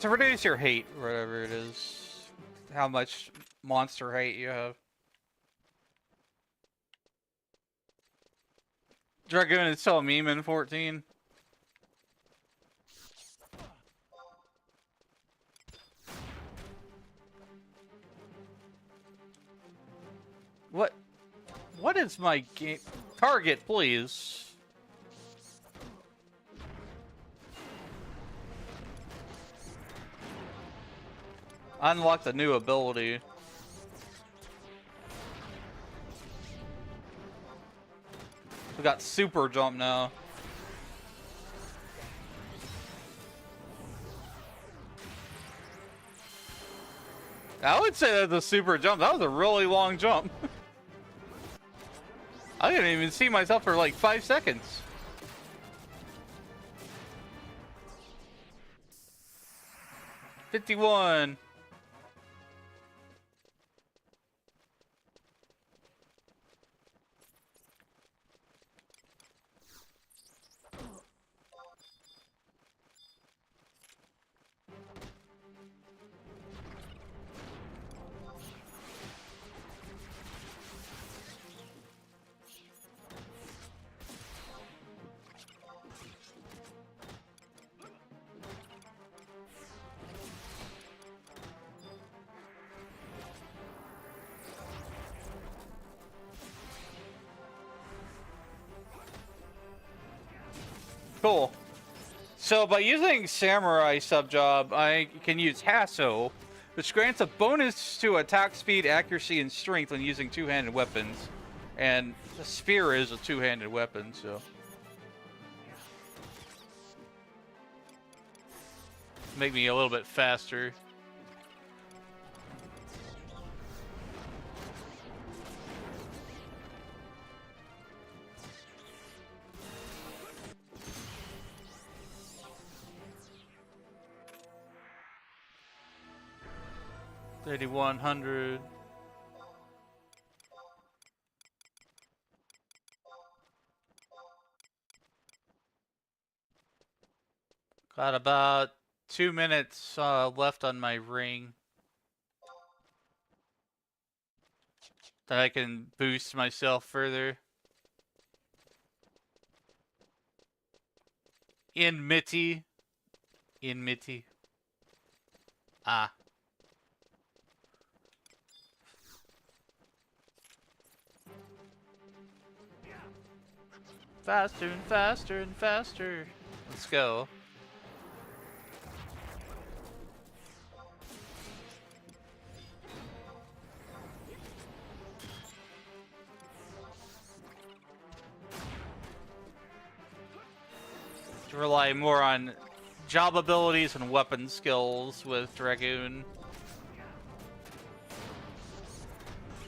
To reduce your hate, whatever it is. How much monster hate you have. Dragoon is still a meme in 14. What is my game target, please? Unlock the new ability. We got super jump now. I would say that's a super jump. That was a really long jump. I didn't even see myself for like 5 seconds. $51. Cool. So by using Samurai Subjob, I can use Hasso, which grants a bonus to attack speed, accuracy, and strength when using two-handed weapons. And the spear is a two-handed weapon, so... make me a little bit faster. $3,100. Got about 2 minutes left on my ring. That I can boost myself further. Enmity. Ah. Faster and faster and faster. Let's go. To rely more on job abilities and weapon skills with Dragoon.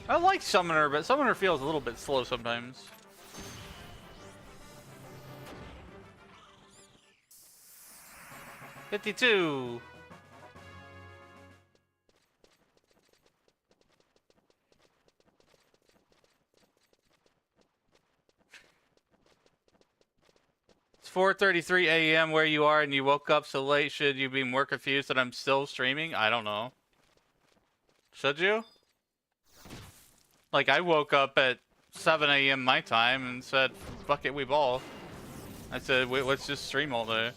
I like Summoner, but Summoner feels a little bit slow sometimes. $52. It's 4:33 a.m. where you are and you woke up so late. Should you be more confused that I'm still streaming? I don't know. Should you? Like, I woke up at 7 a.m. my time and said, fuck it, we ball. I said, wait, let's just stream all day.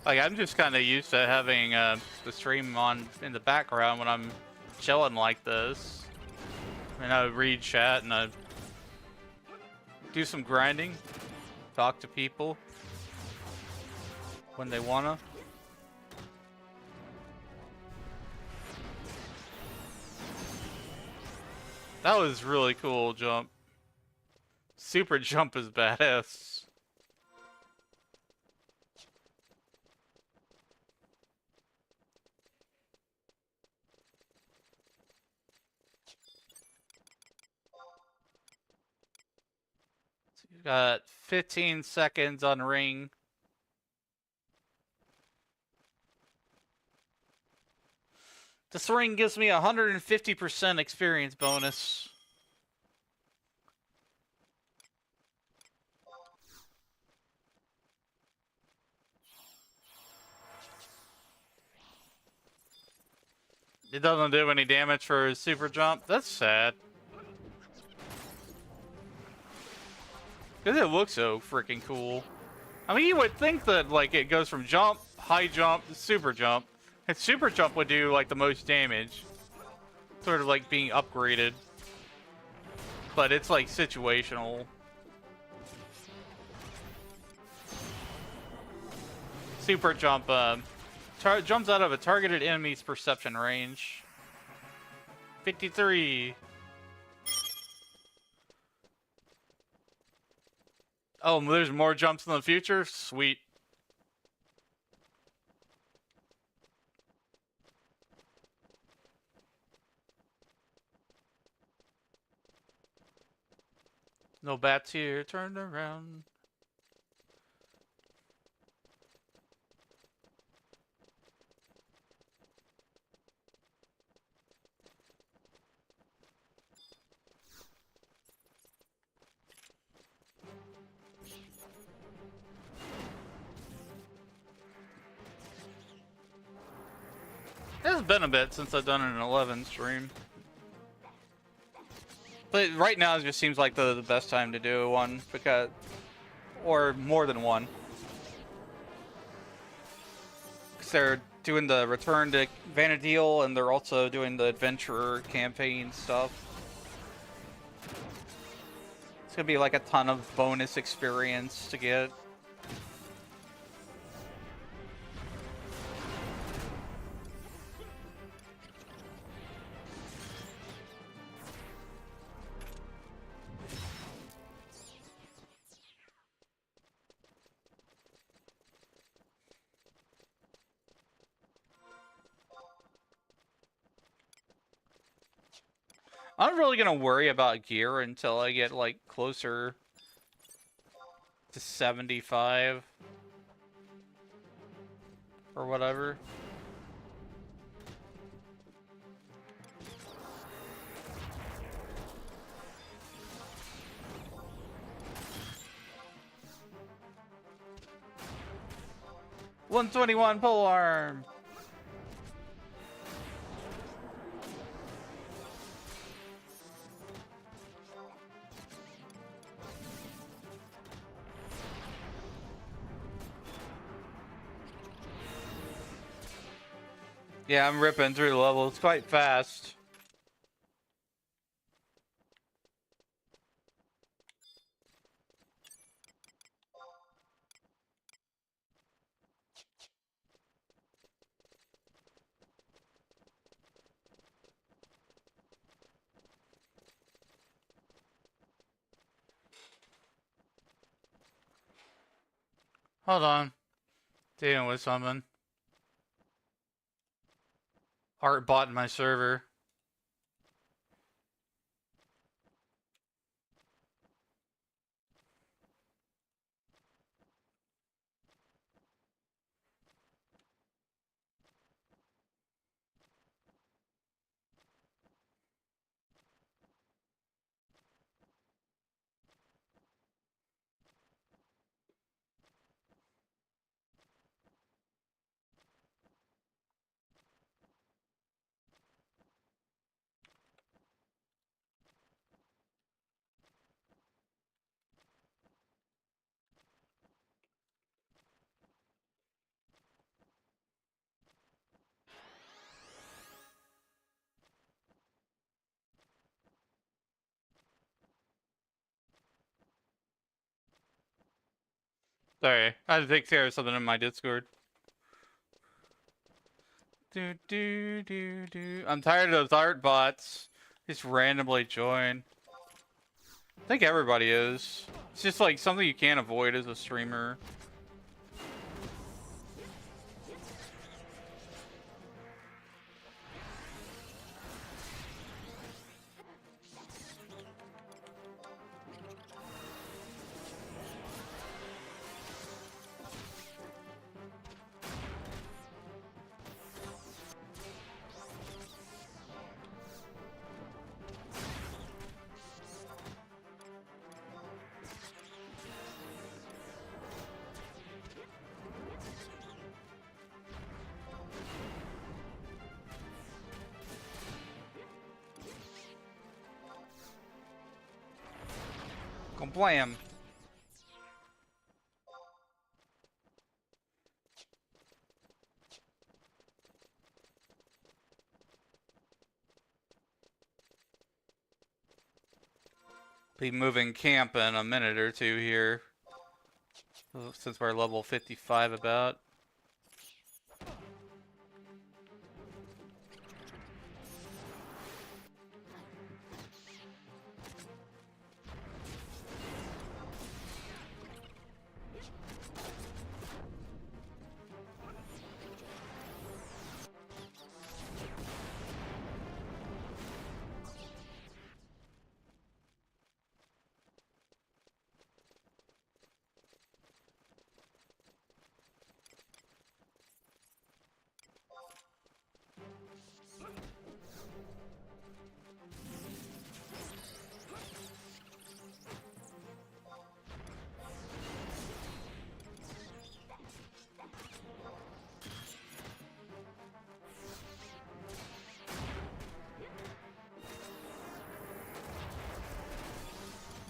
Like, I'm just kind of used to having the stream on in the background when I'm chilling like this. And I read chat and I do some grinding, talk to people. when they wanna. That was really cool jump. Super jump is badass. So you got 15 seconds on ring. This ring gives me 150% experience bonus. It doesn't do any damage for his super jump. That's sad. Because it looks so freaking cool. I mean, you would think that, like, it goes from jump, high jump, to super jump. And super jump would do, like, the most damage. Sort of like being upgraded. But it's, like, situational. Super jump, jumps out of a targeted enemy's perception range. 53. Oh, there's more jumps in the future? Sweet. No bats here, turned around. It's been a bit since I've done an 11 stream. But right now it just seems like the best time to do one, because, or more than one. Because they're doing the Return to Vanadil, and they're also doing the Adventurer campaign stuff. It's gonna be like a ton of bonus experience to get. I'm not really gonna worry about gear until I get like closer to 75 or whatever. $121 pole arm. Yeah, I'm ripping through the levels quite fast. Hold on. Dealing with something. Art bot in my server. Sorry, I had to take care of something in my Discord. I'm tired of those art bots. Just randomly join. I think everybody is. It's just like something you can't avoid as a streamer. Blam. Be moving camp in a minute or two here, since we're level 55 about.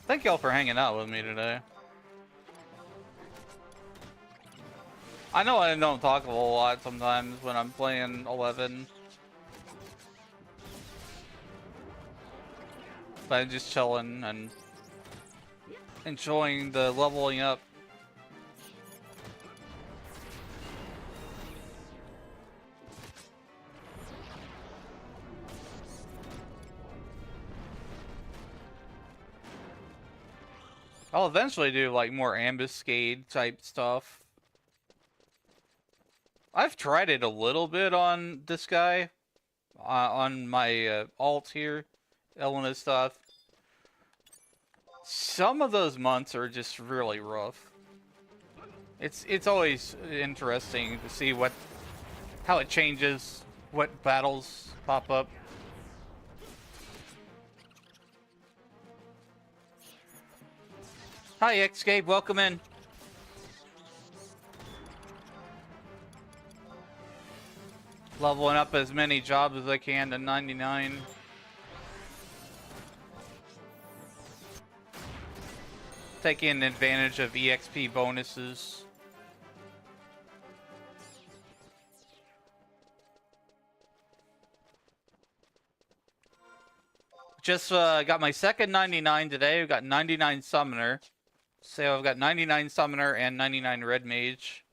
Thank y'all for hanging out with me today. I know I don't talk a whole lot sometimes when I'm playing 11. But I'm just chilling and enjoying the leveling up. I'll eventually do like more ambuscade type stuff. I've tried it a little bit on this guy, on my alt here, Elena stuff. Some of those months are just really rough. It's always interesting to see how it changes, what battles pop up. Hi, Escape. Welcome in. Leveling up as many jobs as I can to 99. Taking advantage of EXP bonuses. Just got my second 99 today. We've got 99 Summoner. So I've got 99 Summoner and 99 Red Mage.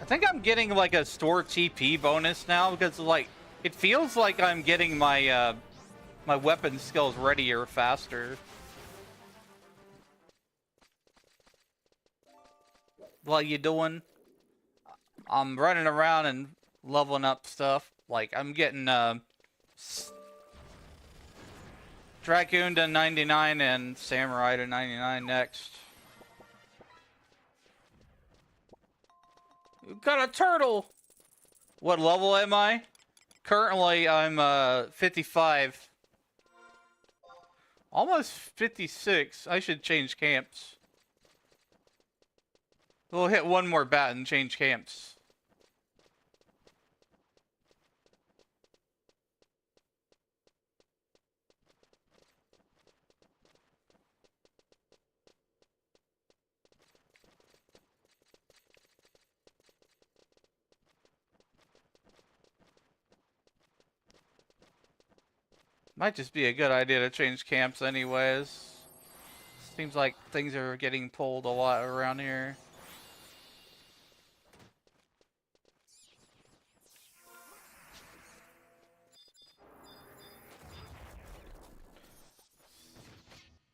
I think I'm getting like a store TP bonus now because like it feels like I'm getting my my weapon skills readier faster. What you doing? I'm running around and leveling up stuff. Like I'm getting Dragoon to 99 and Samurai to 99 next. You got a turtle! What level am I? Currently, I'm 55. Almost 56. I should change camps. We'll hit one more bat and change camps. Might just be a good idea to change camps anyways. Seems like things are getting pulled a lot around here.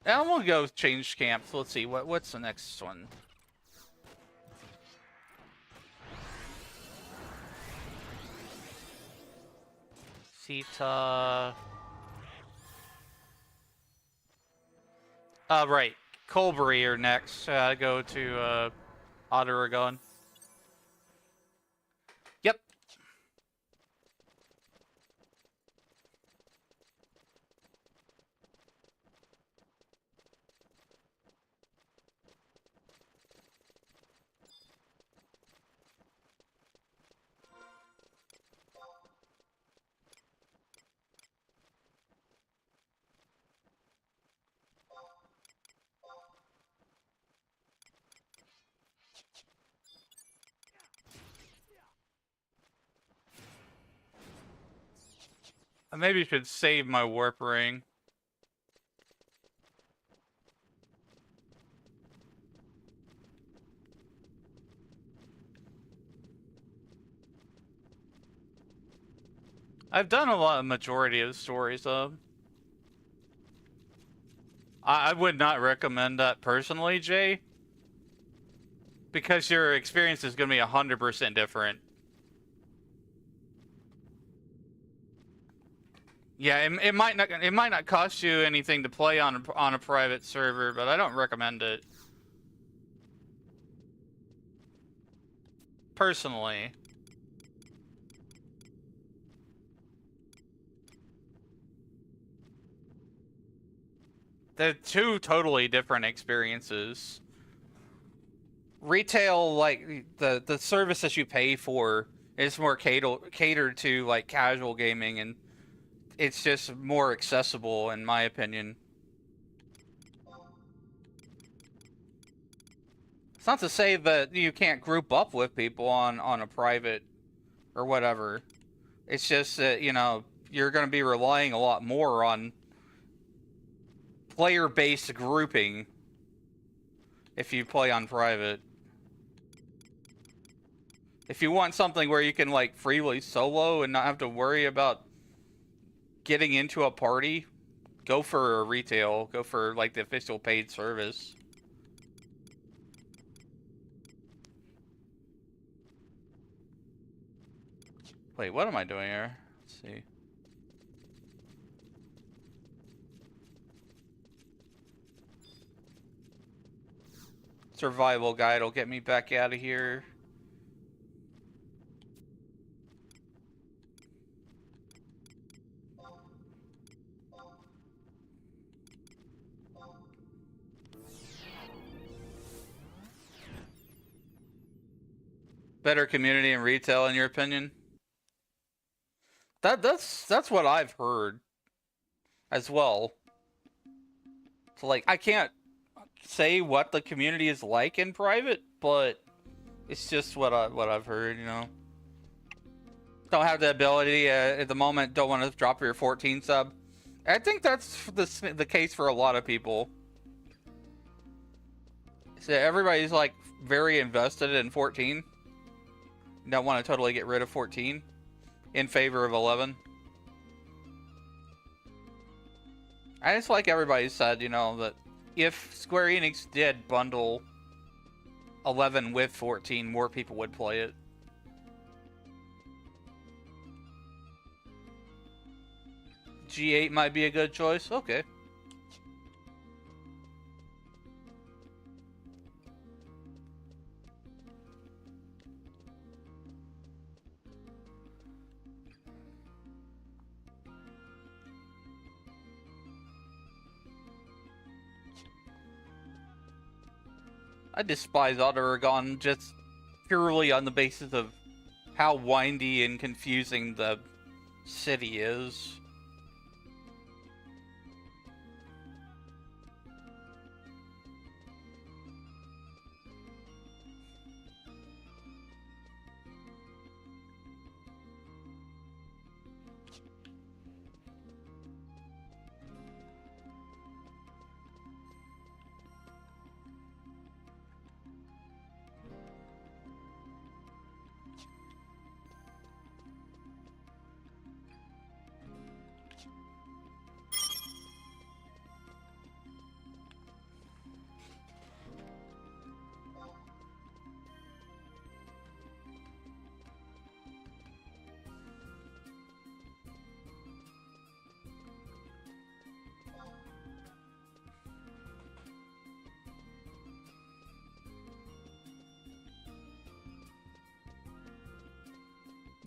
I'm gonna go change camps. Let's see what's the next one. Sita. Right. Colbury are next. Go to Otteragon. Yep. I maybe should save my warp ring. I've done a lot of majority of stories though. I would not recommend that personally, Jay. Because your experience is going to be 100% different. Yeah, it might not cost you anything to play on a private server, but I don't recommend it. Personally. They're two totally different experiences. Retail, like the service that you pay for is more catered to like casual gaming, and it's just more accessible in my opinion. It's not to say that you can't group up with people on a private or whatever. It's just that, you know, you're going to be relying a lot more on player-based grouping if you play on private. If you want something where you can like freely solo and not have to worry about getting into a party, go for a retail. Go for like the official paid service. Wait, what am I doing here? Let's see. Survival guide will get me back out of here. Better community and retail, in your opinion? That's what I've heard as well. So like, I can't say what the community is like in private, but it's just what I've heard, you know. Don't have the ability at the moment. Don't want to drop your 14 sub. I think that's the case for a lot of people. So everybody's like very invested in 14. Don't want to totally get rid of 14 in favor of 11. I just like everybody said, you know, that if Square Enix did bundle 11 with 14, more people would play it. G8 might be a good choice. Okay. I despise Otteragon just purely on the basis of how windy and confusing the city is.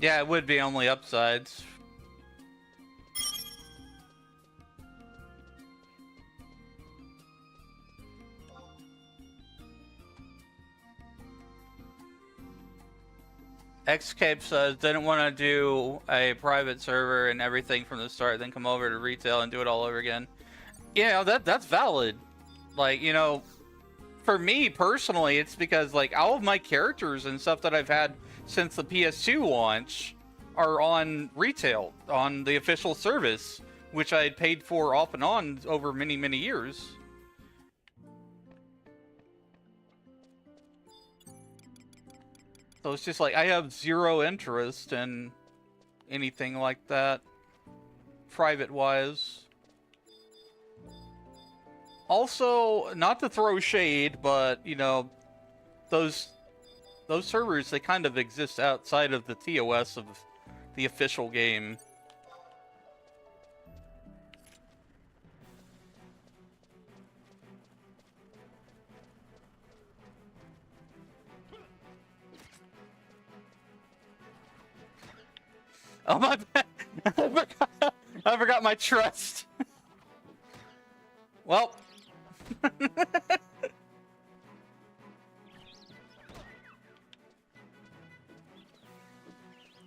Yeah, it would be only upsides. Xcape says didn't want to do a private server and everything from the start, then come over to retail and do it all over again. Yeah, that's valid. Like, you know, for me personally, it's because like all of my characters and stuff that I've had since the PS2 launch are on retail, on the official service, which I had paid for off and on over many, many years. So it's just like I have zero interest in anything like that, private-wise. Also, not to throw shade, but, you know, those servers, they kind of exist outside of the TOS of the official game. Oh my bad. I forgot my trust. Well.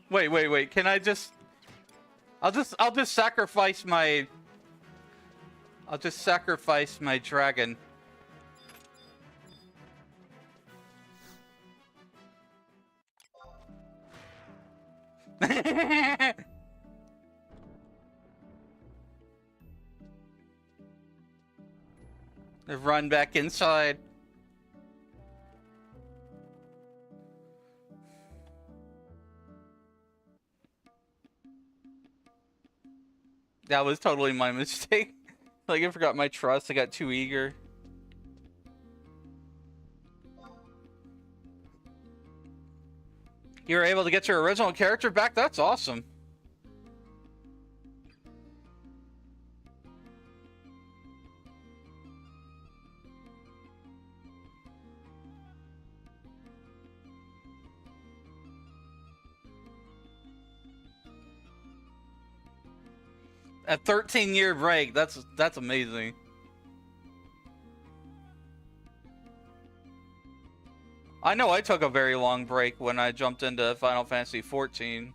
Wait. Can I just I'll just sacrifice my dragon. Run back inside. That was totally my mistake. Like, I forgot my trust. I got too eager. You were able to get your original character back? That's awesome. A 13-year break. That's amazing. I know I took a very long break when I jumped into Final Fantasy XIV.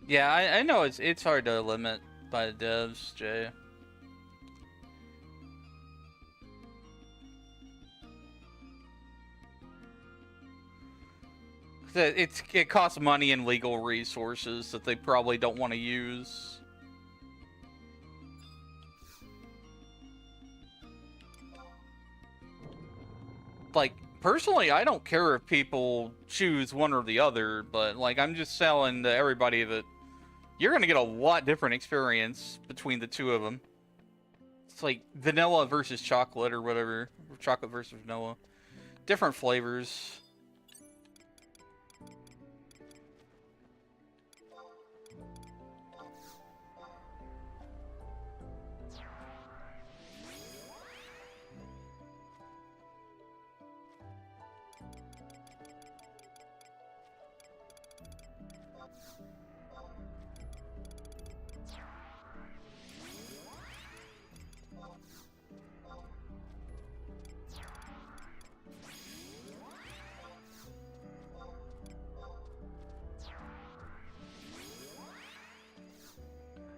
Yeah, I know it's hard to limit by the devs, Jay. It costs money and legal resources that they probably don't want to use. Like, personally, I don't care if people choose one or the other, but like I'm just selling to everybody that you're gonna get a lot different experience between the two of them. It's like vanilla versus chocolate or whatever, or chocolate versus vanilla. Different flavors.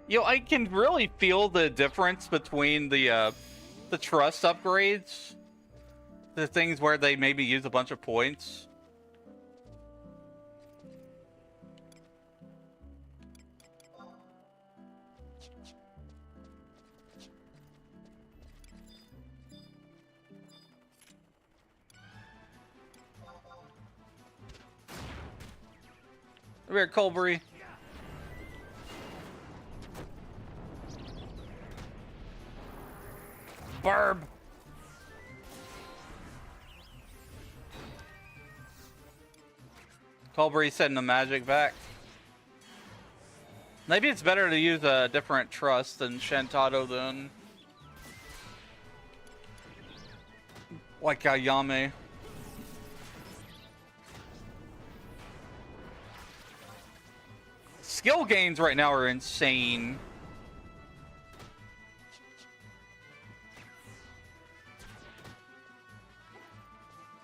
You know, I can really feel the difference between the trust upgrades, the things where they maybe use a bunch of points. Come here, Colbury. Barb. Colbury's setting the magic back. Maybe it's better to use a different trust than Shantado then. Like Ayame. Skill gains right now are insane.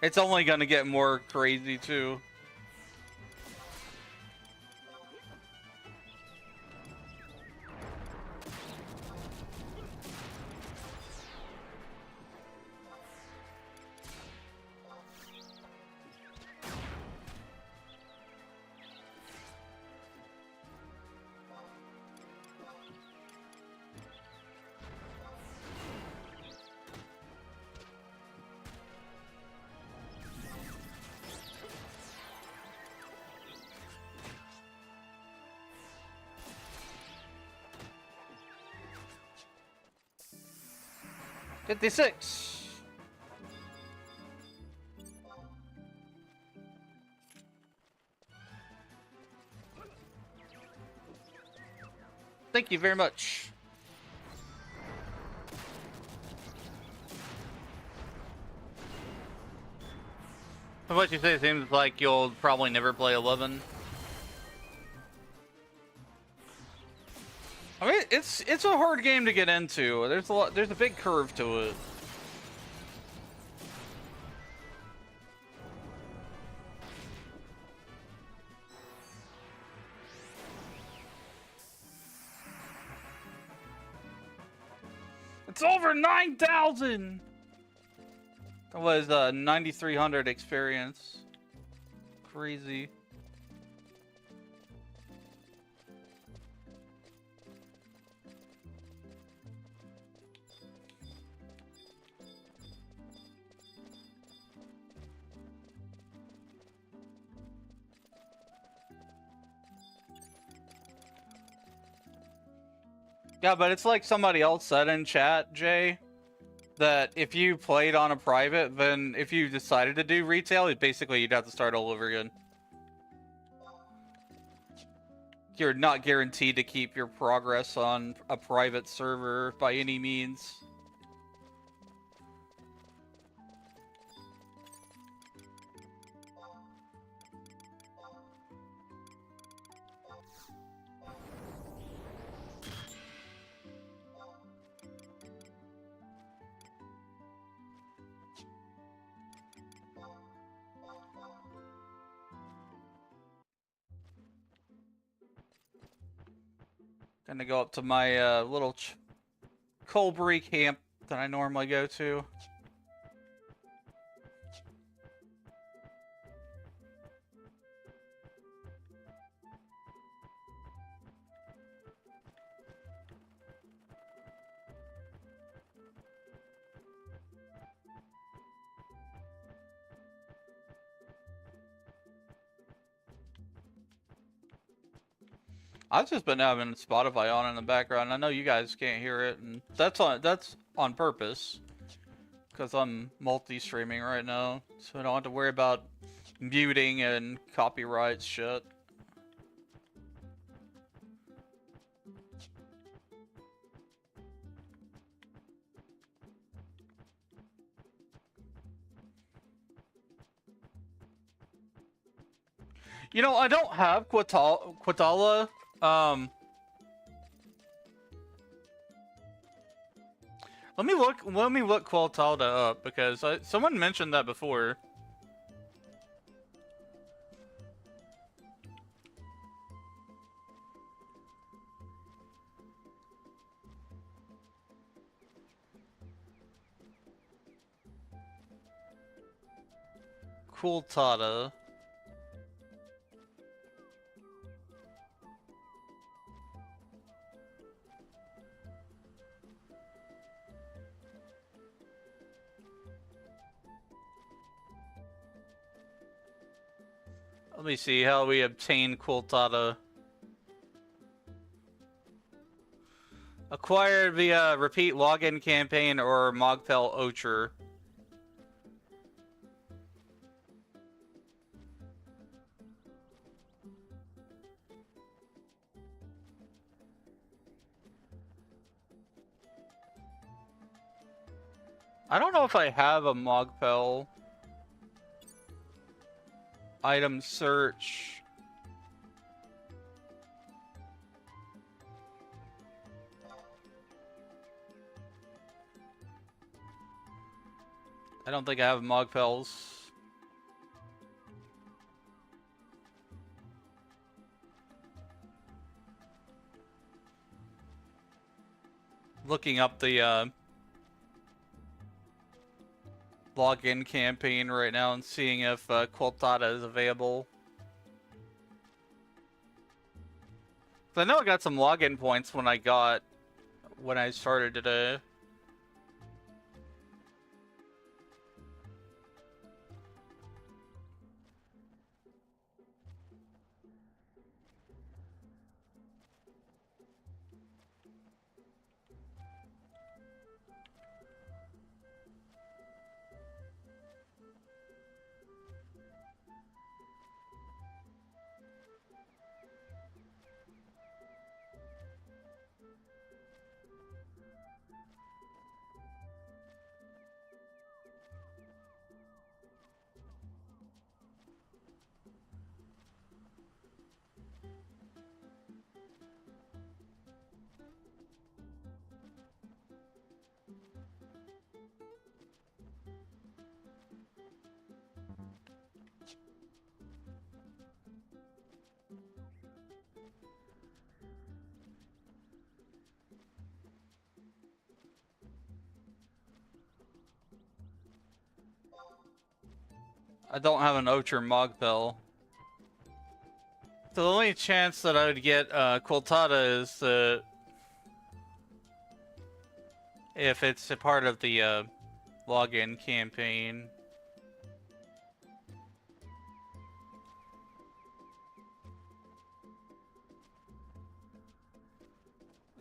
It's only gonna get more crazy too. $56. Thank you very much. From what you say, it seems like you'll probably never play 11. I mean, it's a hard game to get into. There's a big curve to it. It's over 9,000. That was 9,300 experience. Crazy. Yeah, but it's like somebody else said in chat, Jay, that if you played on a private, then if you decided to do retail, basically you'd have to start all over again. You're not guaranteed to keep your progress on a private server by any means. Gonna go up to my little Colbury camp that I normally go to. I've just been having Spotify on in the background. I know you guys can't hear it, and that's on purpose, because I'm multi-streaming right now, so I don't have to worry about muting and copyright shit. You know, I don't have Quatala. Let me look Quatala up, because someone mentioned that before. Quatala. Let me see how we obtain Quiltata. Acquired via repeat login campaign or Mogpel Ocher. I don't know if I have a Mogpel item search. I don't think I have Mogpels. Looking up the login campaign right now and seeing if Quiltada is available. I know I got some login points when I started today. I don't have an Ocher Mogpel. So the only chance that I would get Quiltada is if it's a part of the login campaign.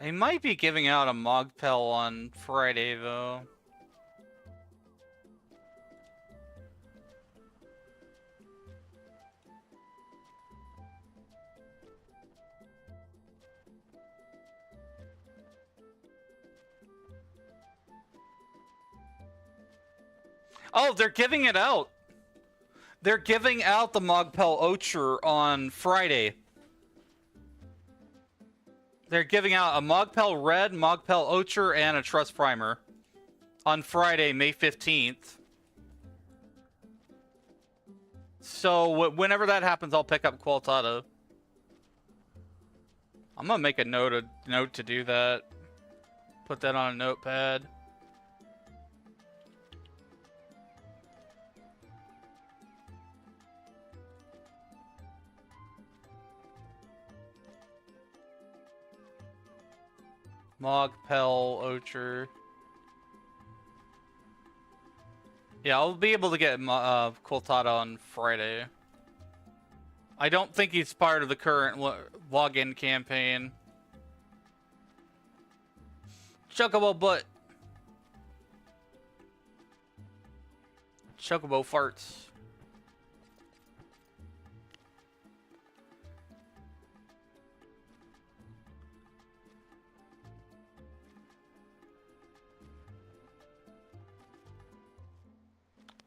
They might be giving out a Mogpel on Friday though. Oh, they're giving it out. They're giving out the Mogpel Ocher on Friday. They're giving out a Mogpel Red, Mogpel Ocher, and a Trust Primer on Friday, May 15th. So whenever that happens, I'll pick up Quiltada. I'm gonna make a note to do that. Put that on a notepad. Mogpel Ocher. Yeah, I'll be able to get Quiltada on Friday. I don't think he's part of the current login campaign. Chocobo butt. Chocobo farts.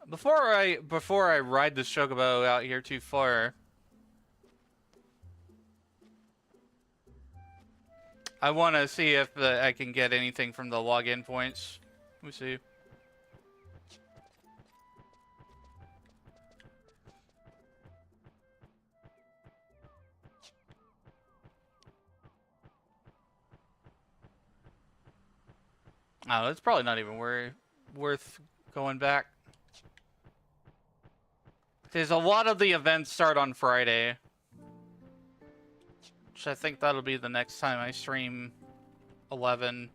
Before I ride this chocobo out here too far, I want to see if I can get anything from the login points. Let me see. Oh, it's probably not even worth going back. There's a lot of the events start on Friday. Which I think that'll be the next time I stream 11.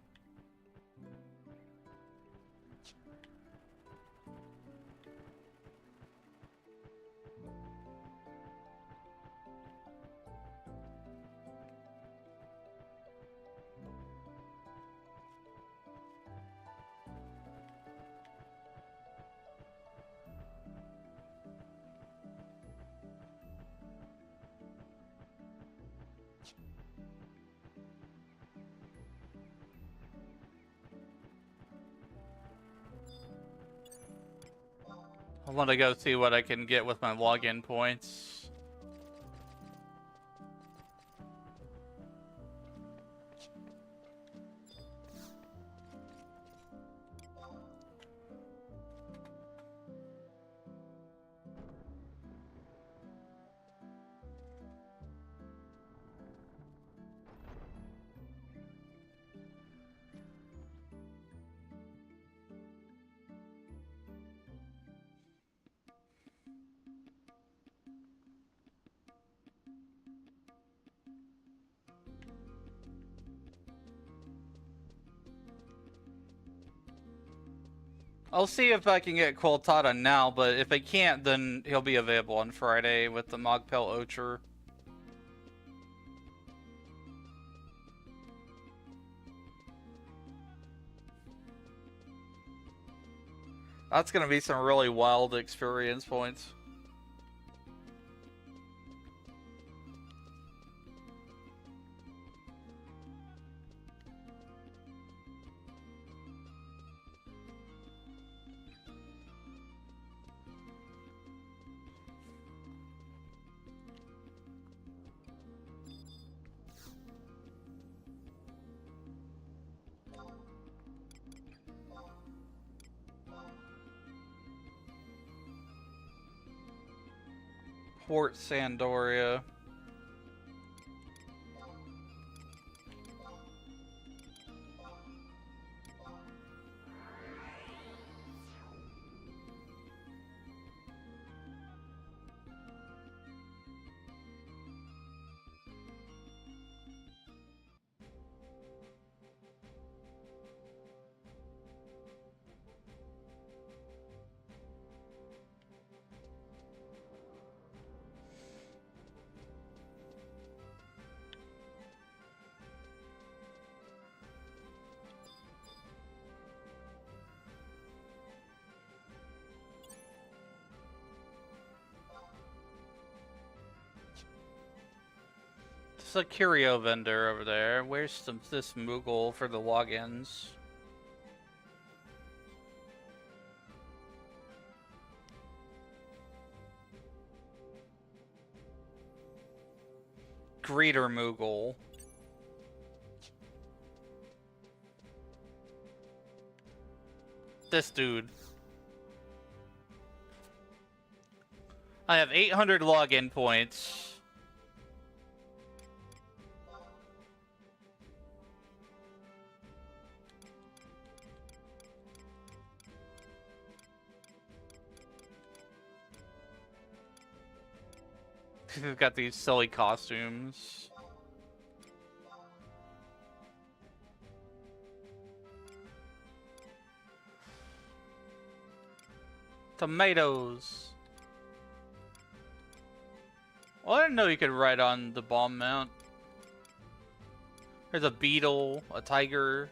I want to go see what I can get with my login points. I'll see if I can get Quiltada now, but if I can't, then he'll be available on Friday with the Mogpel Ocher. That's gonna be some really wild experience points. Port Sandoria. There's a curio vendor over there. Where's this Moogle for the logins? Greeter Moogle. This dude. I have 800 login points. We've got these silly costumes. Tomatoes. Well, I didn't know you could ride on the bomb mount. There's a beetle, a tiger.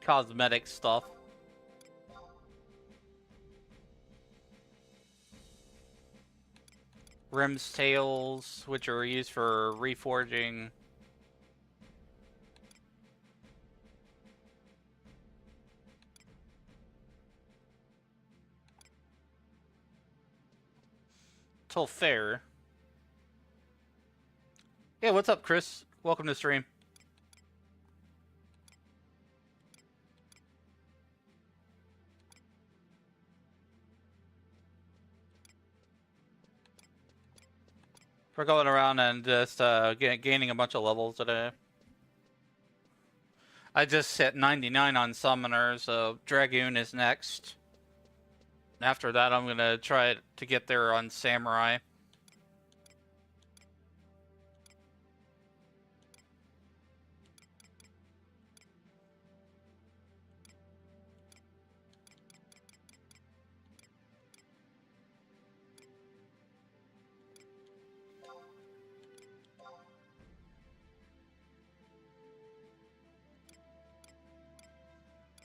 Cosmetic stuff. Rim's tails, which are used for reforging. Till fair. Yeah, what's up, Chris? Welcome to the stream. We're going around and just gaining a bunch of levels today. I just hit 99 on Summoner, so Dragoon is next. After that, I'm gonna try to get there on Samurai.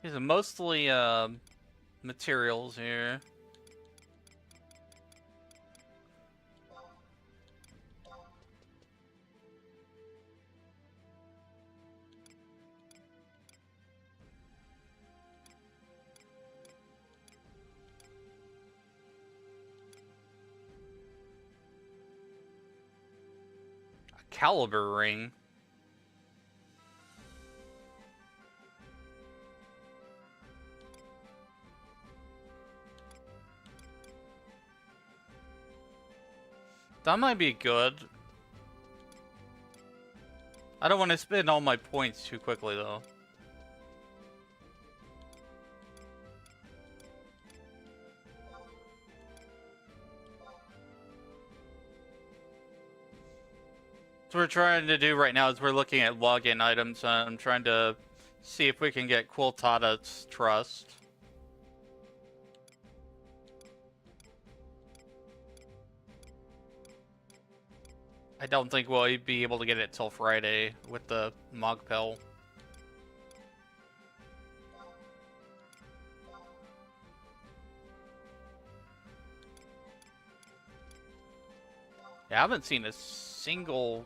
These are mostly materials here. Caliber ring. That might be good. I don't want to spend all my points too quickly, though. What we're trying to do right now is we're looking at login items, and I'm trying to see if we can get Quiltada's trust. I don't think we'll be able to get it till Friday with the Mogpel. Yeah, I haven't seen a single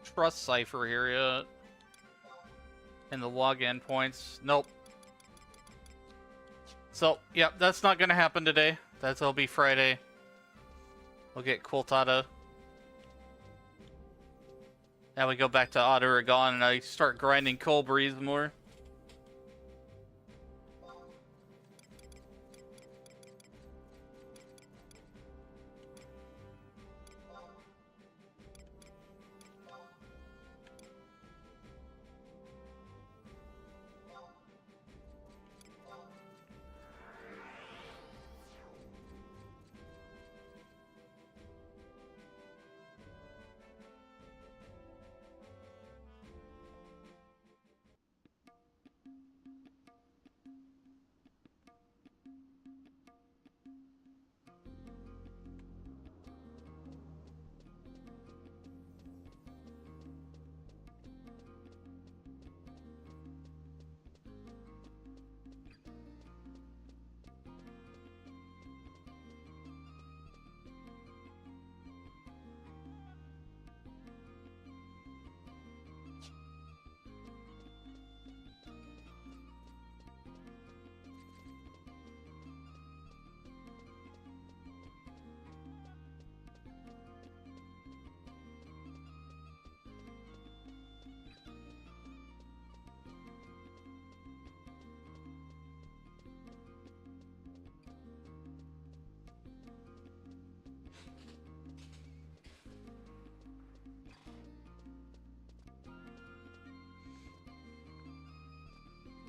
trust cipher here yet. And the login points, nope. So, yeah, that's not gonna happen today. That'll be Friday. We'll get Quiltada. Now we go back to Otto-Ragon and I start grinding Cold Breeze more.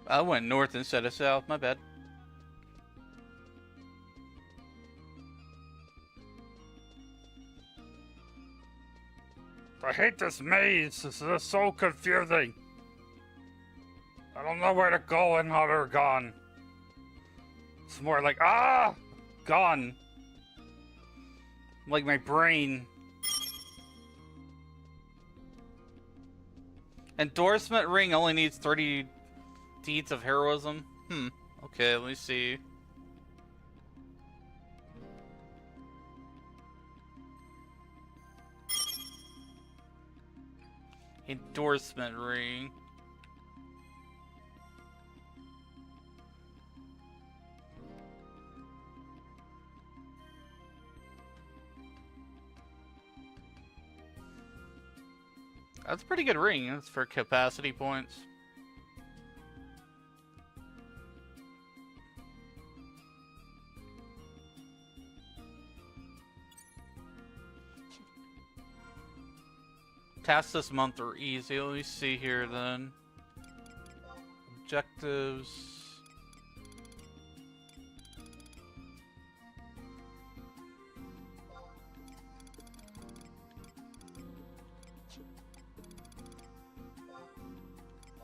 I went north instead of south, my bad. I hate this maze. This is so confusing. I don't know where to go in Otto-Ragon. It's more like, gone. Like my brain. Endorsement ring only needs 30 deeds of heroism. Okay, let me see. Endorsement ring. That's a pretty good ring. That's for capacity points. Tasks this month are easy. Let me see here then. Objectives.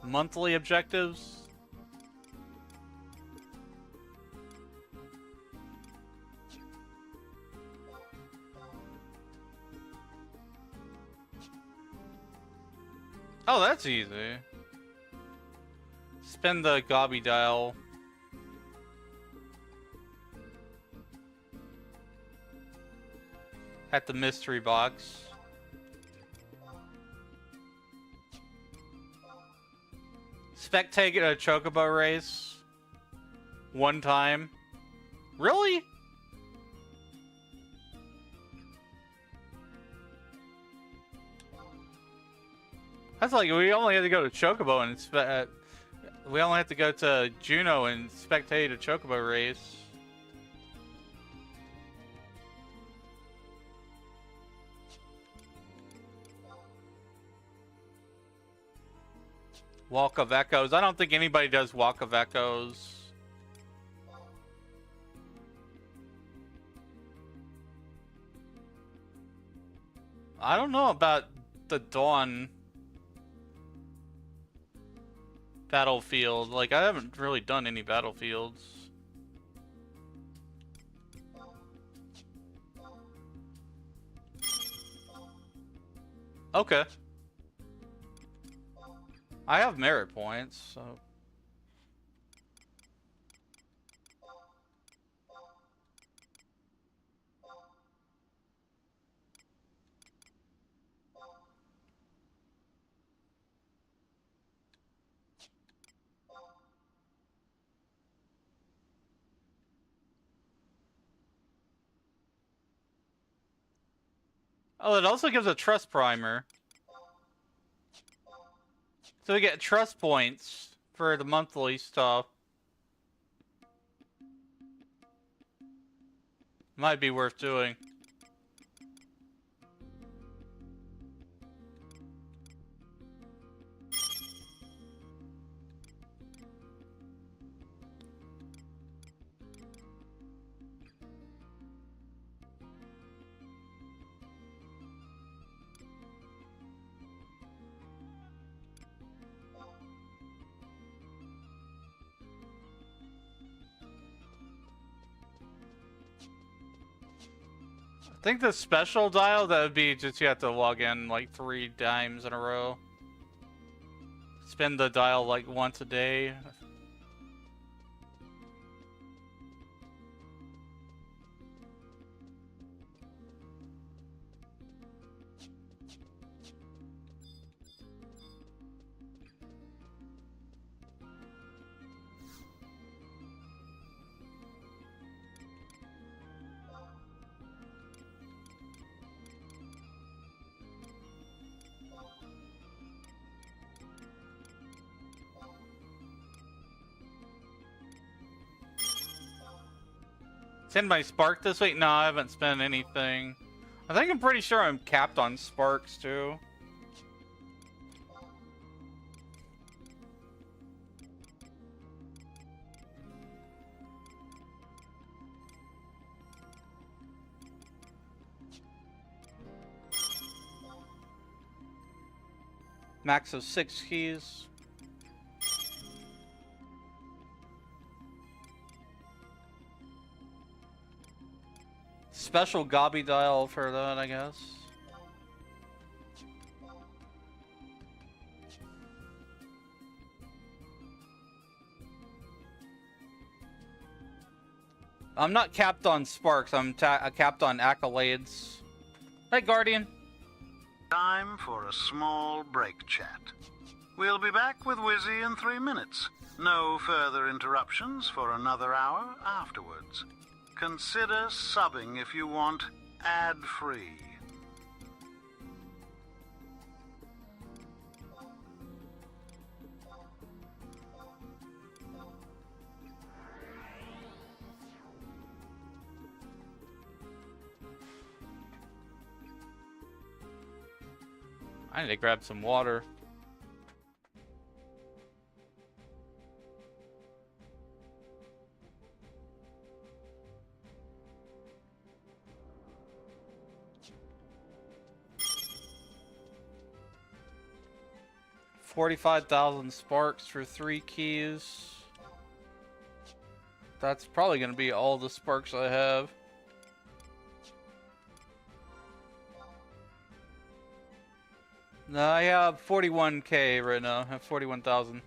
Monthly objectives. Oh, that's easy. Spend the Gobby dial. At the mystery box. Spectate a chocobo race. One time. Really? That's like we only had to go to Chocobo and we only have to go to Juneau and spectate a Chocobo race. Walk of Echoes. I don't think anybody does Walk of Echoes. I don't know about the Dawn battlefield. Like, I haven't really done any battlefields. Okay. I have merit points, so... Oh, it also gives a trust primer. So we get trust points for the monthly stuff. Might be worth doing. I think the special dial, that would be just you have to log in like 3 times in a row. Spin the dial like once a day. Send my spark this week? No, I haven't spent anything. I think I'm pretty sure I'm capped on sparks too. Max of 6 keys. Special gobby dial for that, I guess. I'm not capped on sparks, I'm capped on accolades. Hey, Guardian. Time for a small break chat. We'll be back with Wizzy in 3 minutes. No further interruptions for another hour afterwards. Consider subbing if you want ad-free. I need to grab some water. $45,000 sparks for 3 keys. That's probably going to be all the sparks I have. No, I have 41k right now. I have 41,000.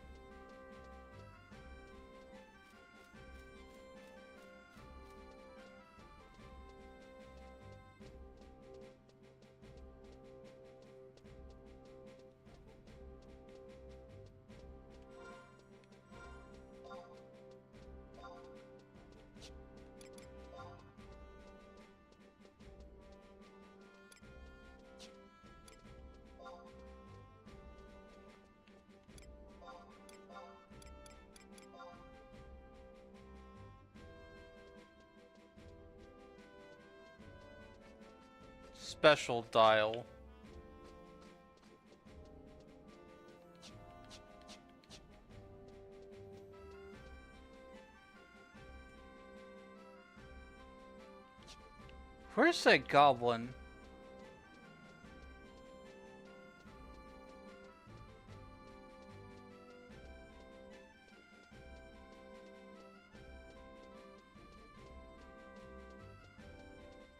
Special dial. Where's that goblin?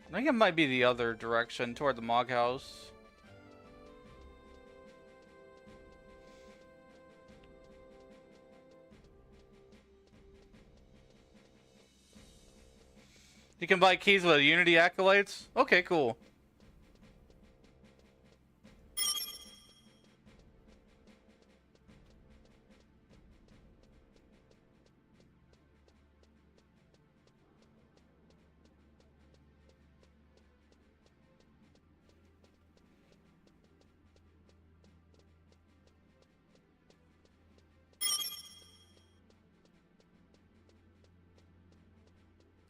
I think it might be the other direction, toward the Mog House. You can buy keys with Unity accolades? Okay, cool.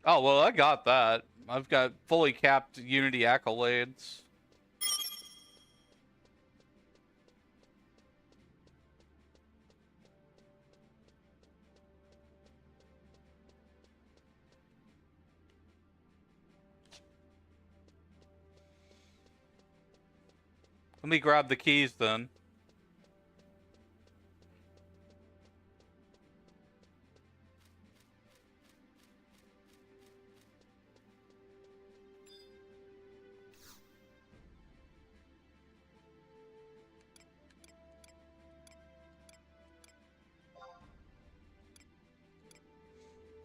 Oh, well, I got that. I've got fully capped Unity accolades. Let me grab the keys then.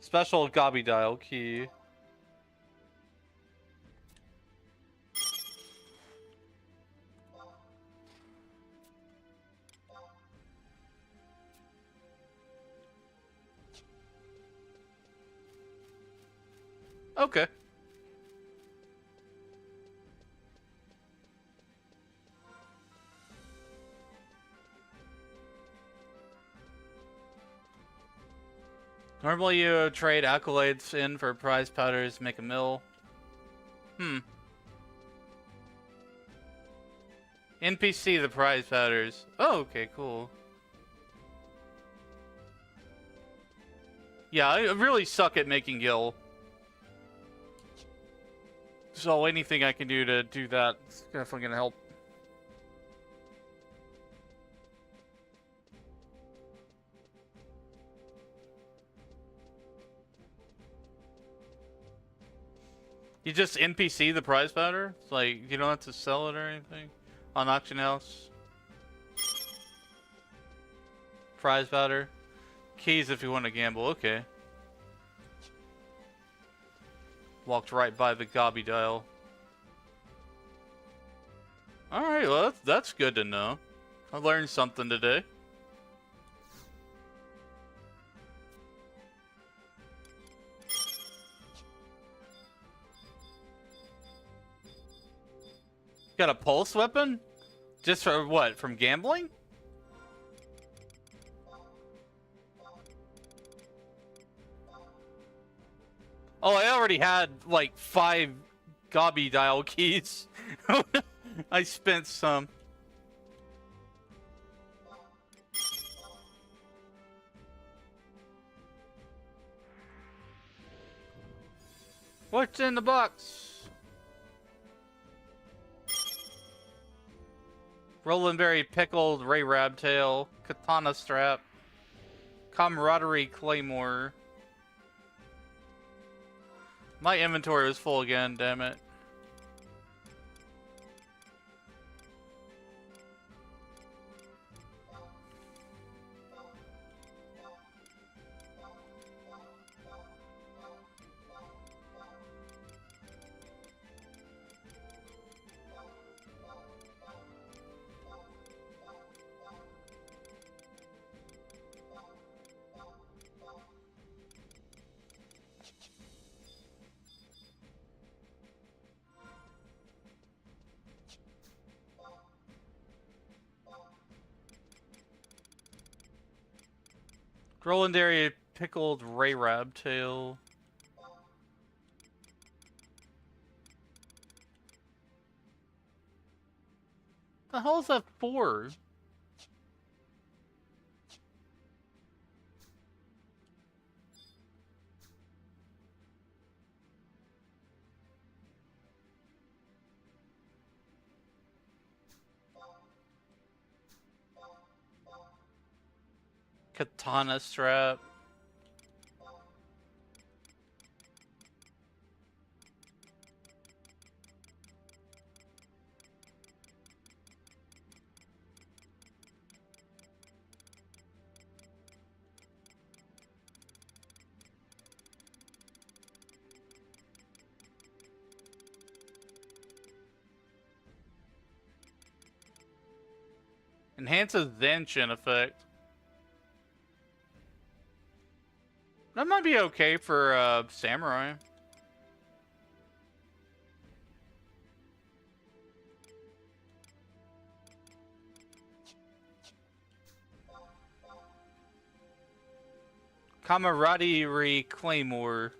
Special Gobby dial key. Okay. Normally you trade accolades in for prize powders, make a mill. NPC the prize powders. Oh, okay, cool. Yeah, I really suck at making gil. So anything I can do to do that is definitely gonna help. You just NPC the prize powder? It's like, you don't have to sell it or anything? On auction house? Prize powder? Keys if you want to gamble, okay. Walked right by the Gobby dial. Alright, well that's good to know. I learned something today. Got a pulse weapon? Just for what? From gambling? Oh, I already had like 5 Gobby dial keys. I spent some. What's in the box? Rolandberry pickled Ray Rabtail, Katana strap, Camaraderie Claymore. My inventory was full again, damn it. Rolandberry pickled Ray Rabtail. The hell's that for? Katana strap. Enhances Zenshin effect. That might be okay for Samurai. Camaraderie Claymore.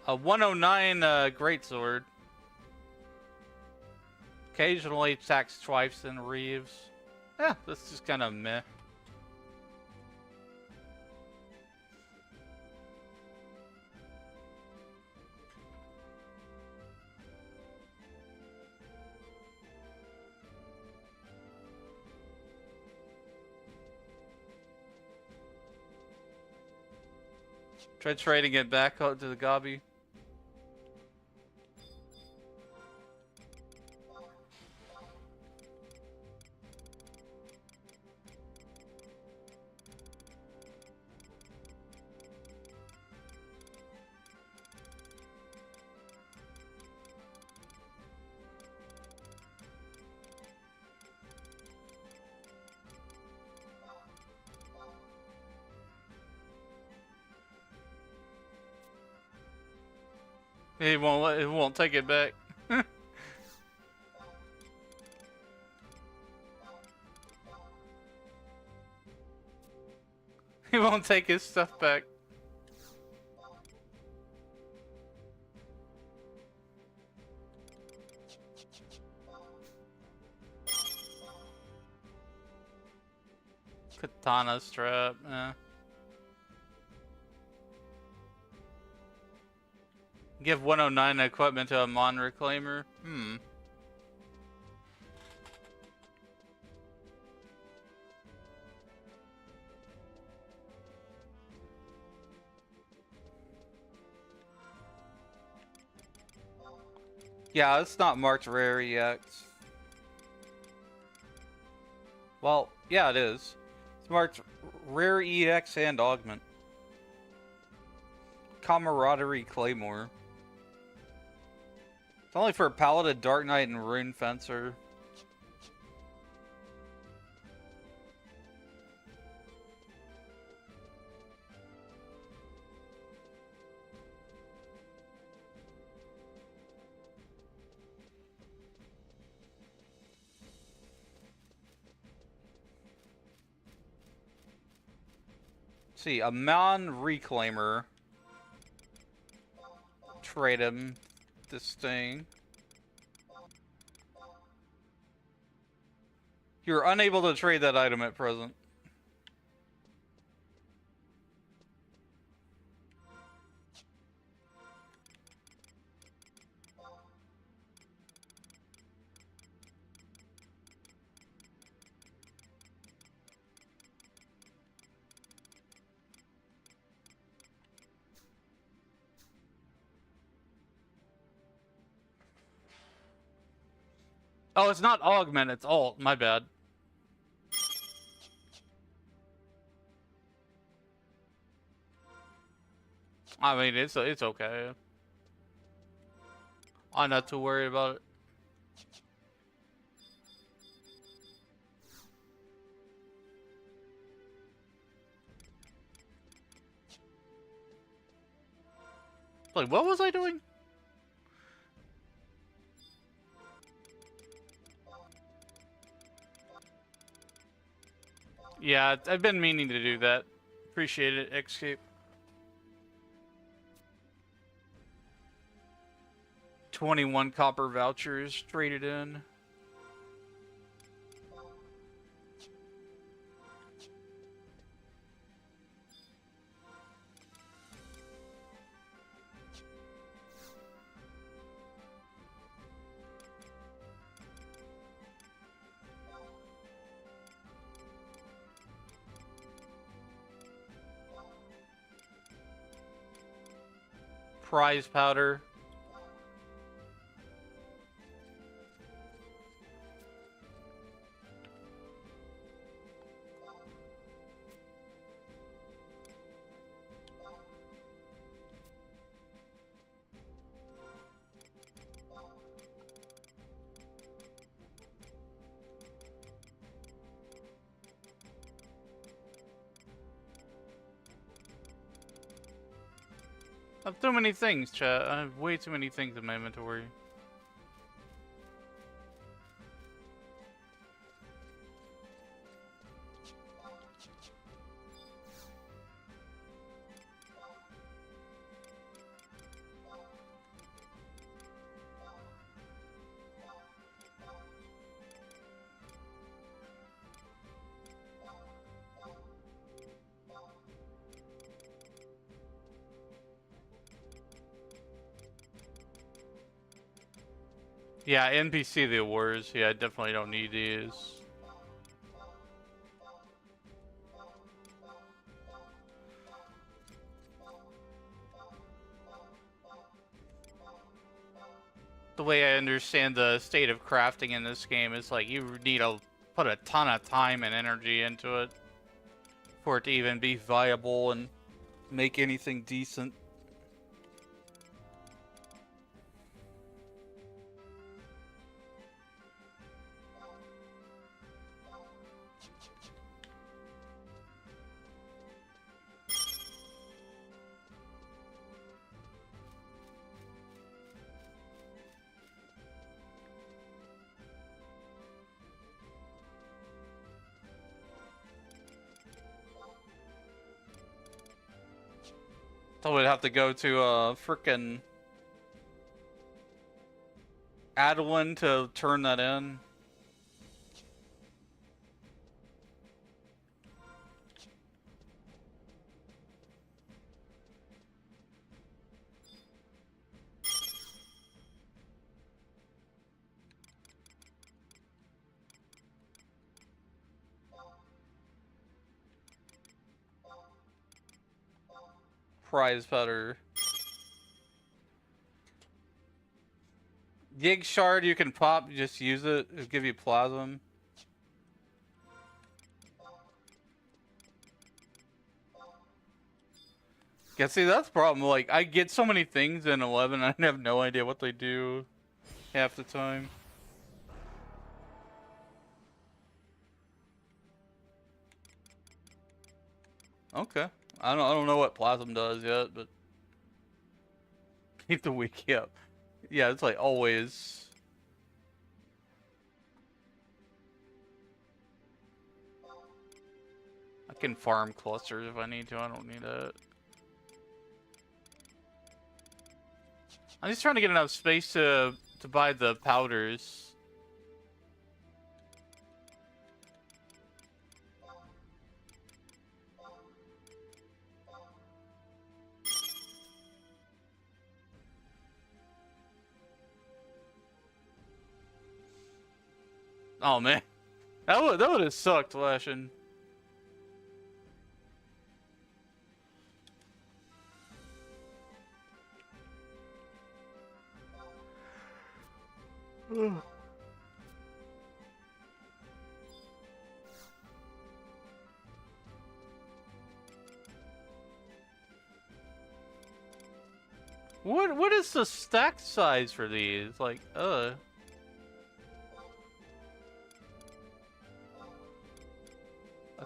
A 109 greatsword. Occasionally attacks twice in Reeves. Yeah, this is kind of meh. Try trading it back out to the Gabi. He won't take it back. He won't take his stuff back. Katana strap, Give 109 equipment to a Mon Reclaimer. Yeah, it's not marked rare yet. Well, yeah, it is. It's marked rare EX and augment. Camaraderie Claymore. It's only for Paladin, Dark Knight, and Rune Fencer. Let's see, a Mon Reclaimer. Trade him this thing. You're unable to trade that item at present. Oh, it's not augment, it's alt. My bad. I mean, it's okay. I'm not too worried about it. Like, what was I doing? Yeah, I've been meaning to do that. Appreciate it, Escape. 21 copper vouchers traded in. Prize powder. I have too many things, chat. I have way too many things in my inventory. Yeah, NPC the awards. Yeah, I definitely don't need these. The way I understand the state of crafting in this game is like you need to put a ton of time and energy into it for it to even be viable and make anything decent. So we'd have to go to frickin' Adeline to turn that in. Prize powder. Gig shard you can pop, just use it. It'll give you plasm. Yeah, see, that's the problem. Like, I get so many things in 11, I have no idea what they do half the time. Okay. I don't know what plasm does yet, but keep the wiki up. Yeah, it's like always. I can farm clusters if I need to. I don't need it. I'm just trying to get enough space to buy the powders. Oh man, that would have sucked, Lashin. What is the stack size for these? Like, I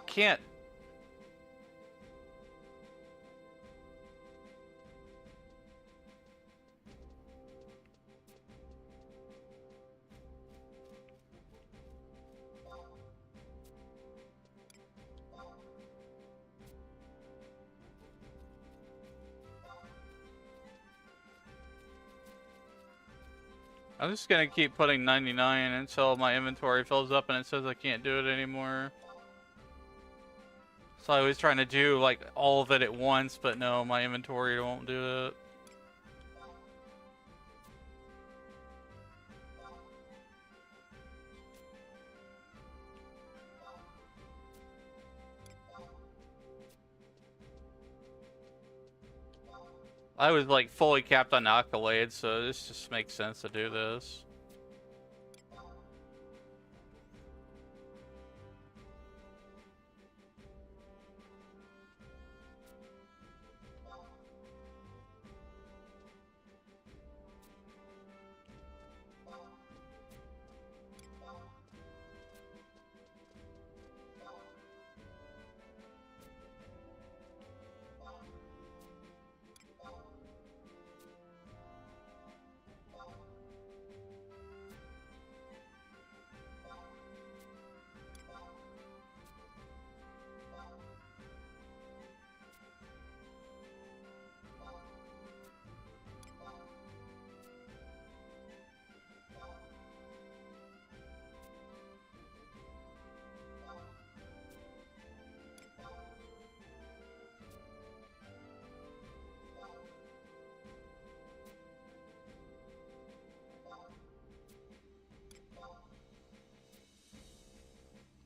can't. I'm just gonna keep putting 99 until my inventory fills up and it says I can't do it anymore. So I was trying to do like all of it at once, but no, my inventory won't do it. I was like fully capped on accolades, so this just makes sense to do this.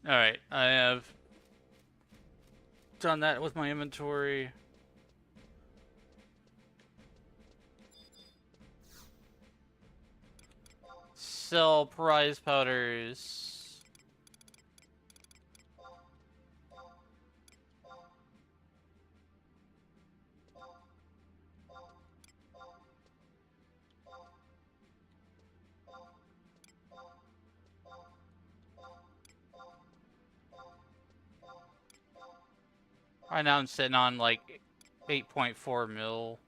Alright, I have done that with my inventory. Sell prize powders. Right now I'm sitting on like 8.4 mil.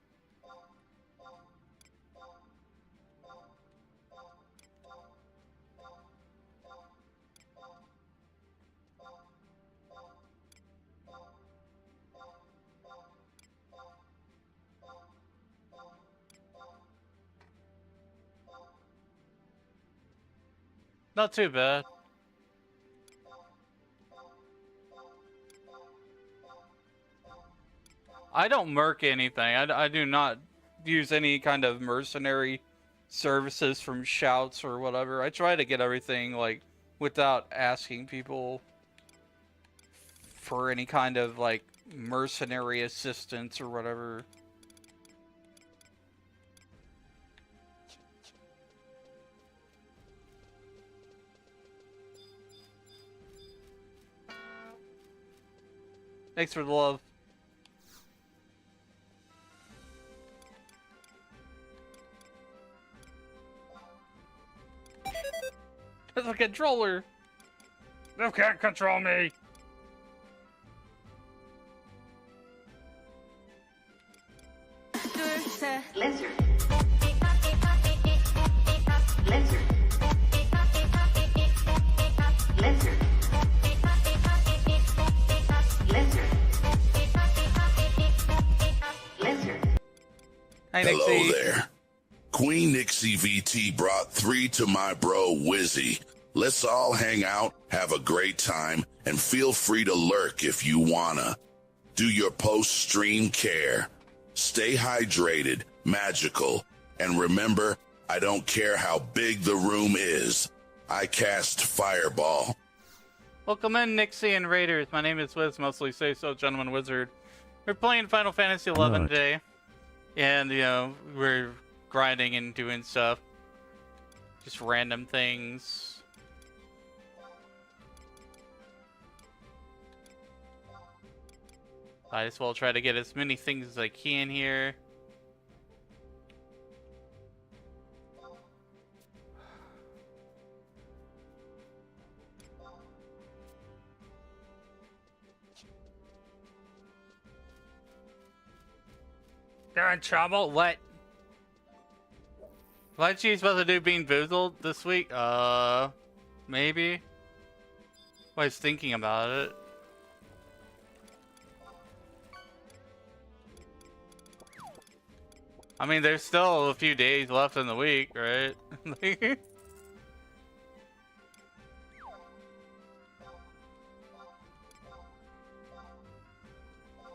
Not too bad. I don't merc anything. I do not use any kind of mercenary services from shouts or whatever. I try to get everything like without asking people for any kind of like mercenary assistance or whatever. Thanks for the love. That's a controller. You can't control me. Lizard. Lizard. Lizard. Lizard. Lizard. Hi, Hello Nixie. there. Queen Nixie VT brought 3 to my bro Wizzy. Let's all hang out, have a great time, and feel free to lurk if you wanna. Do your post-stream care. Stay hydrated, magical, and remember, I don't care how big the room is. I cast Fireball. Welcome in, Nixie and Raiders. My name is Wiz, mostly say so, Gentleman Wizard. We're playing Final Fantasy XI today. And, you know, we're grinding and doing stuff. Just random things. I just will try to get as many things as I can here. You're in trouble? What? What she supposed to do Bean Boozled this week? Maybe? I was thinking about it. I mean, there's still a few days left in the week, right?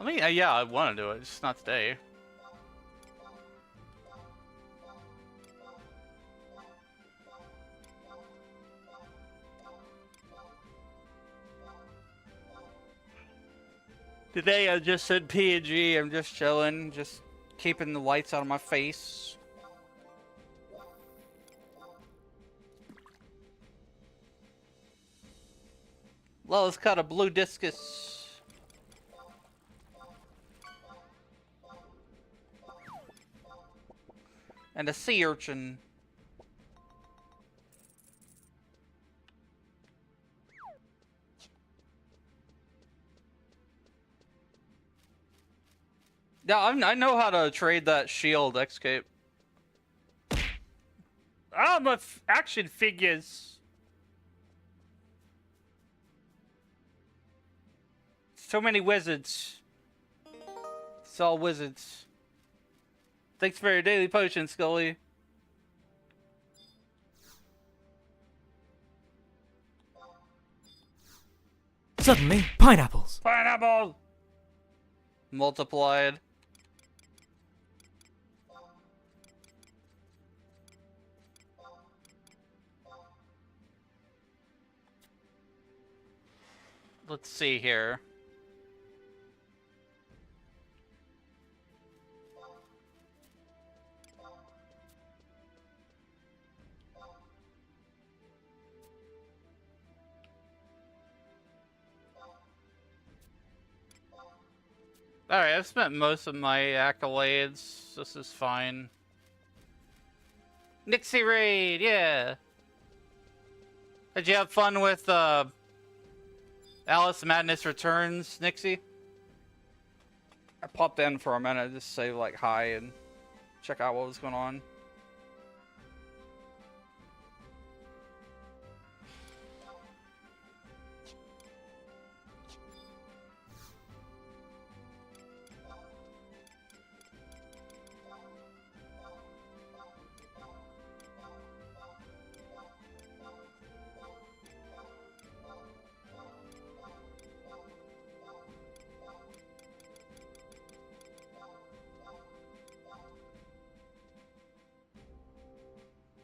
I mean, yeah, I want to do it, just not today. Today I just said P&G, I'm just chilling, just keeping the lights out of my face. Well, let's cut a blue discus. And a sea urchin. Yeah, I know how to trade that shield escape. Ah, my action figures. So many wizards. It's all wizards. Thanks for your daily potion, Scully. Suddenly, pineapples. Pineapple! Multiplied. Let's see here. Alright, I've spent most of my accolades. This is fine. Nixie Raid, yeah! Did you have fun with, Alice Madness Returns, Nixie? I popped in for a minute just to say, like, hi and check out what was going on.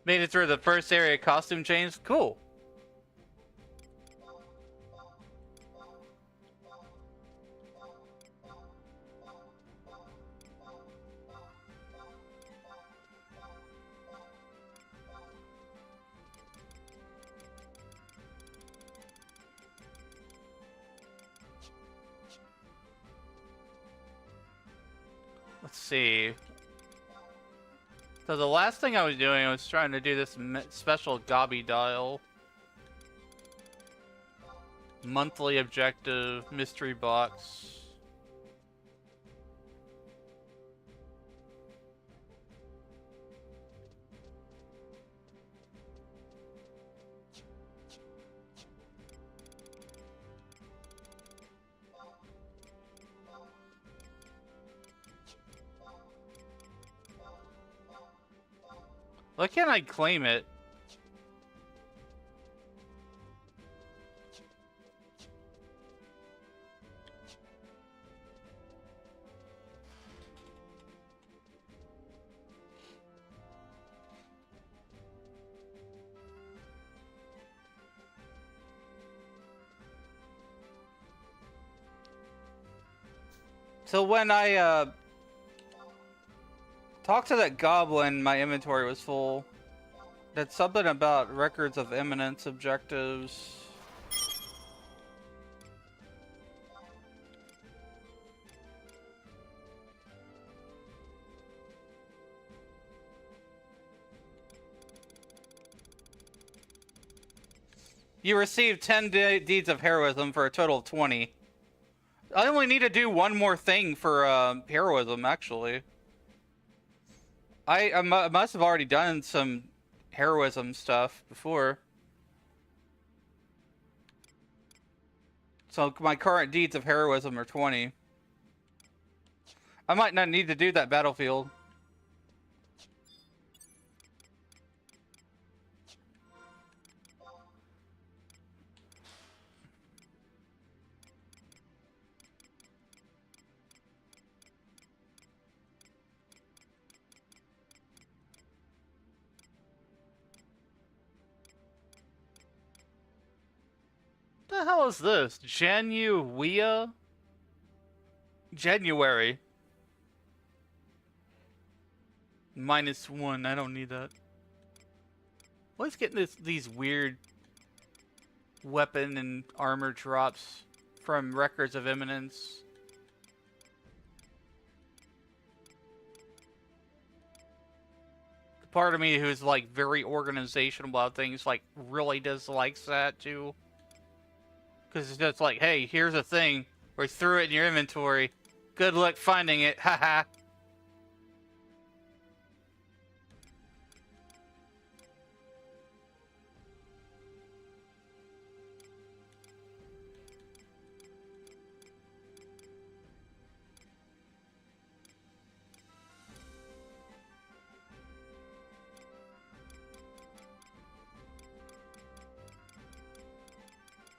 Made it through the first area costume change. Cool. Let's see. So the last thing I was doing was trying to do this special Gobby dial. Monthly objective, mystery box. Why can't I claim it? So when I talked to that goblin, my inventory was full. That's something about records of eminence objectives. You received 10 deeds of heroism for a total of 20. I only need to do one more thing for heroism, actually. I must have already done some heroism stuff before. So my current deeds of heroism are 20. I might not need to do that battlefield. the hell is this? January? -1. I don't need that. Always getting these weird weapon and armor drops from Records of Eminence. The part of me who's like very organizational about things like really dislikes that too. Because it's just like, hey, here's a thing. We threw it in your inventory. Good luck finding it. Haha.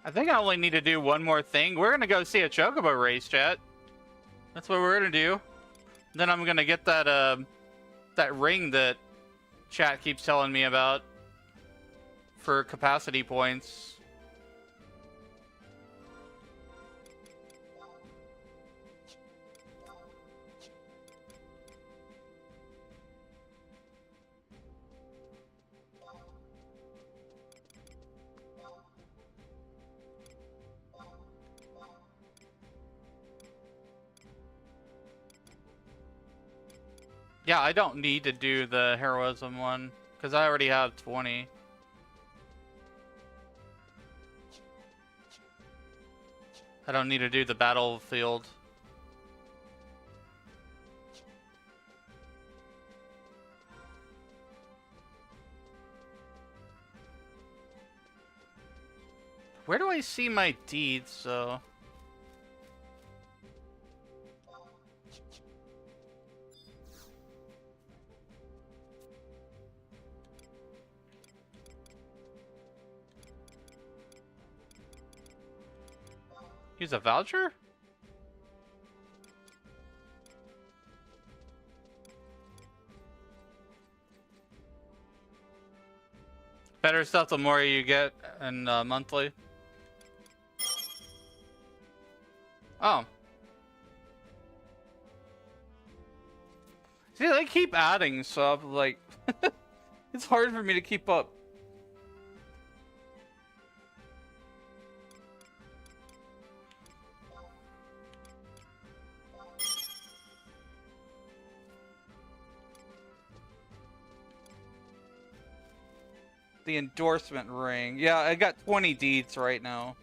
I think I only need to do one more thing. We're gonna go see a chocobo race, chat. That's what we're gonna do. Then I'm gonna get that that ring that chat keeps telling me about for capacity points. Yeah, I don't need to do the heroism one, because I already have 20. I don't need to do the battlefield. Where do I see my deeds, though? Use a voucher? Better stuff the more you get in monthly. Oh. See, they keep adding stuff, like... it's hard for me to keep up. The endorsement ring. Yeah, I got 20 deeds right now.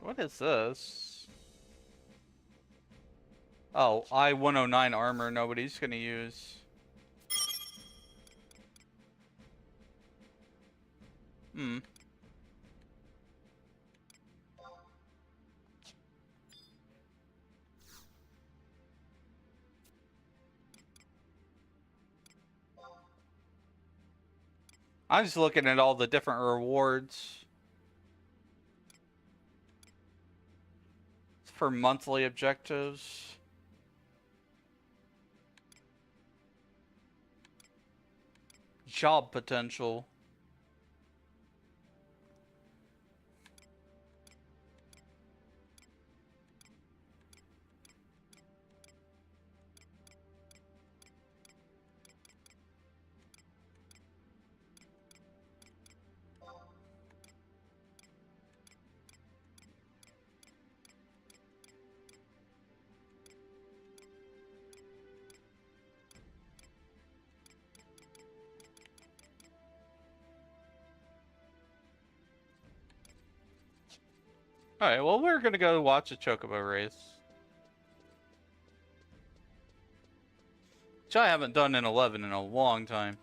What is this? Oh, I-109 armor nobody's gonna use. Hmm. I'm just looking at all the different rewards for monthly objectives. Job potential. Alright, well, we're gonna go watch a chocobo race. Which I haven't done in 11 in a long time.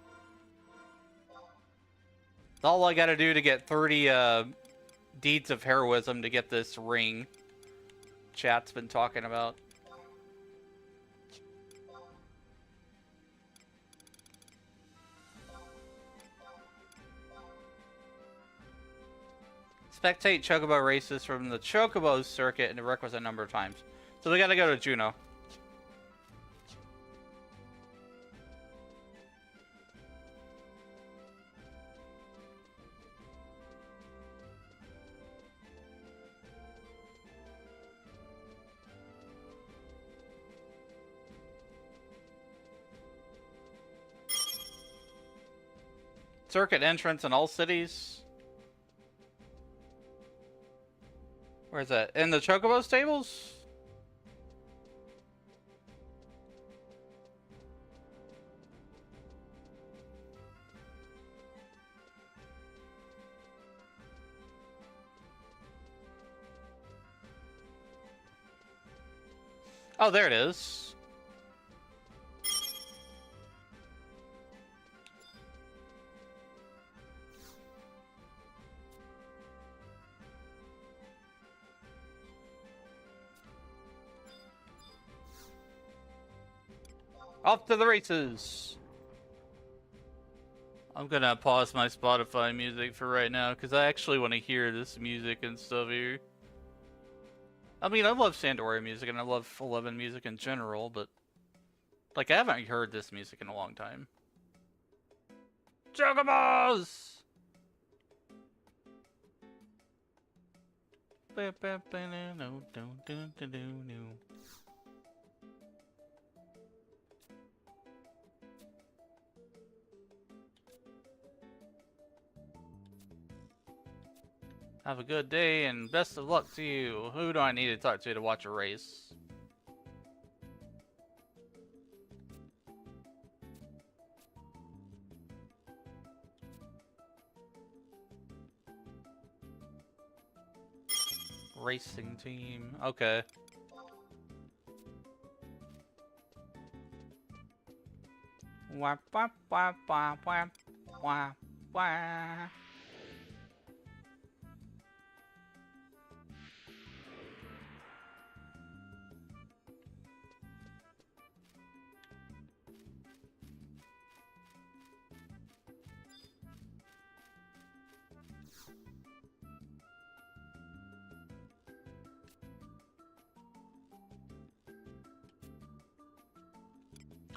All I gotta do to get 30 deeds of heroism to get this ring chat's been talking about. Spectate Chocobo races from the Chocobo circuit in the requisite number of times. So we gotta go to Juno. Circuit entrance in all cities. Where's that? In the Chocobo stables? Oh, there it is. Off to the races! I'm gonna pause my Spotify music for right now because I actually want to hear this music and stuff here. I mean, I love Sandoria music and I love 11 music in general, but like I haven't heard this music in a long time. Chocobos! Have a good day and best of luck to you. Who do I need to talk to watch a race? Racing team. Okay. Wah, wah, wah, wah, wah, wah, wah.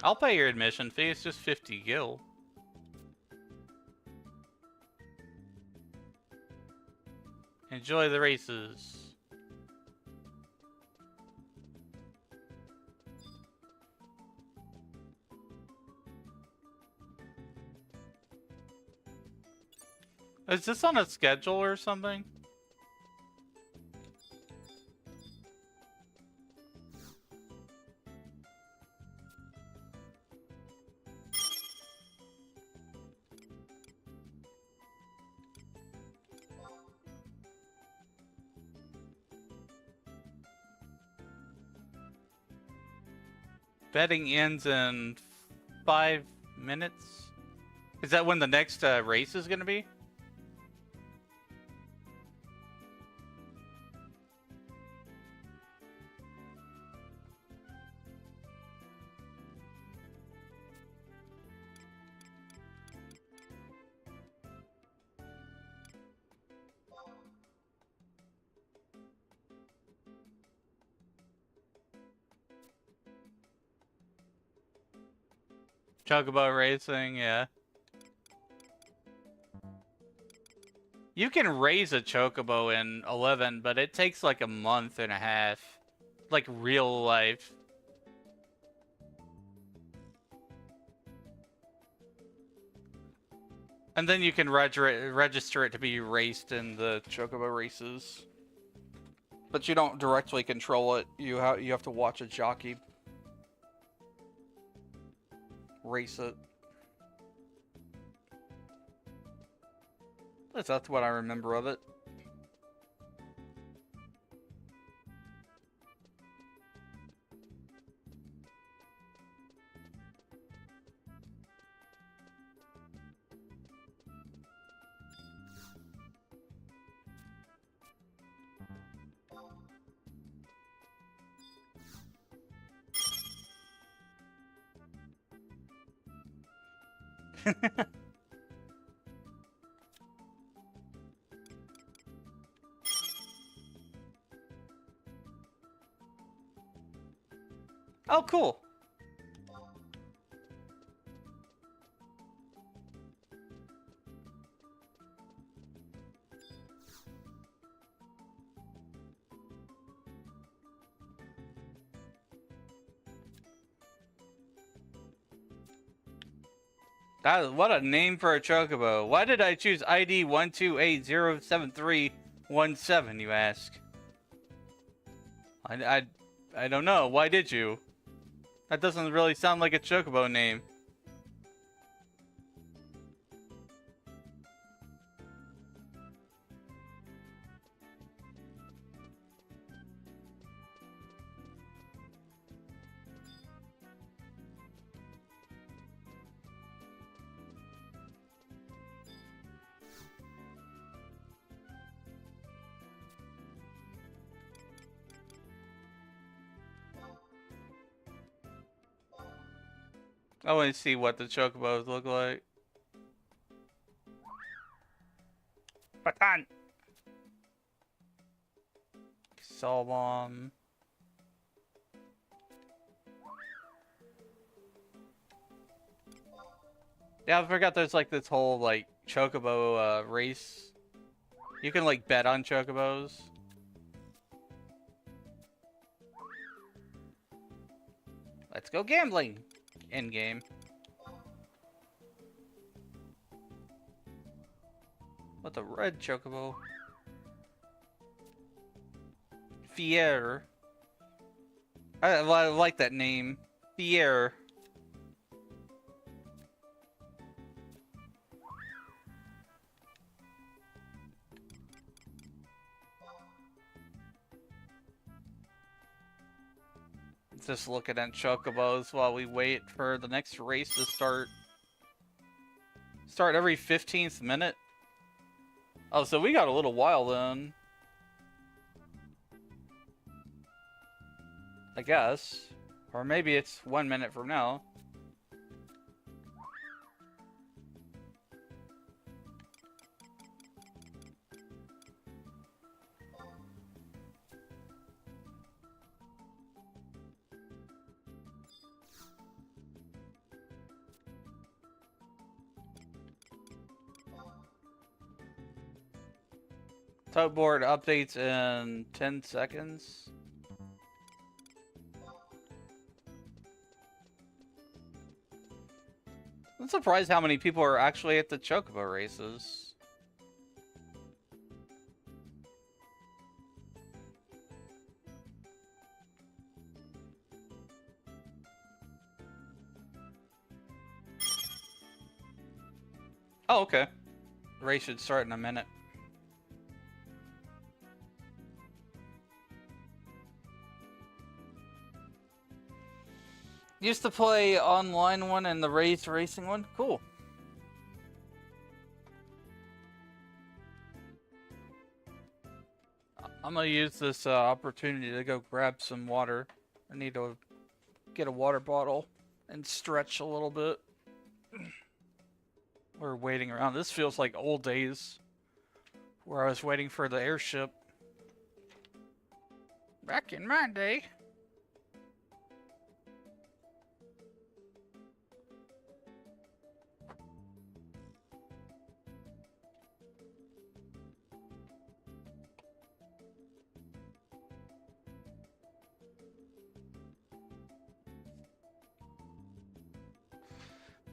I'll pay your admission fee, it's just 50 gil. Enjoy the races. Is this on a schedule or something? Betting ends in 5 minutes. Is that when the next race is going to be? Chocobo racing, yeah. You can raise a Chocobo in 11, but it takes like a month and a half. Like real life. And then you can register it to be raced in the Chocobo races. But you don't directly control it. You have to watch a jockey race it. That's what I remember of it. Oh, cool. What a name for a chocobo. Why did I choose ID 128073117, you ask? I don't know. Why did you? That doesn't really sound like a chocobo name. I want to see what the chocobos look like. Batan. Solbomb. Yeah, I forgot there's like this whole like chocobo race. You can like bet on chocobos. Let's go gambling. In game. What's a red chocobo? Fier. I like that name. Fier. Just looking at chocobos while we wait for the next race to start. Start every 15th minute. Oh, so we got a little while then. I guess. Or maybe it's 1 minute from now. Tote board updates in 10 seconds. I'm surprised how many people are actually at the chocobo races. Oh, okay. The race should start in a minute. Used to play online one and the racing one. Cool. I'm gonna use this opportunity to go grab some water. I need to get a water bottle and stretch a little bit. We're waiting around. This feels like old days where I was waiting for the airship. Back in my day.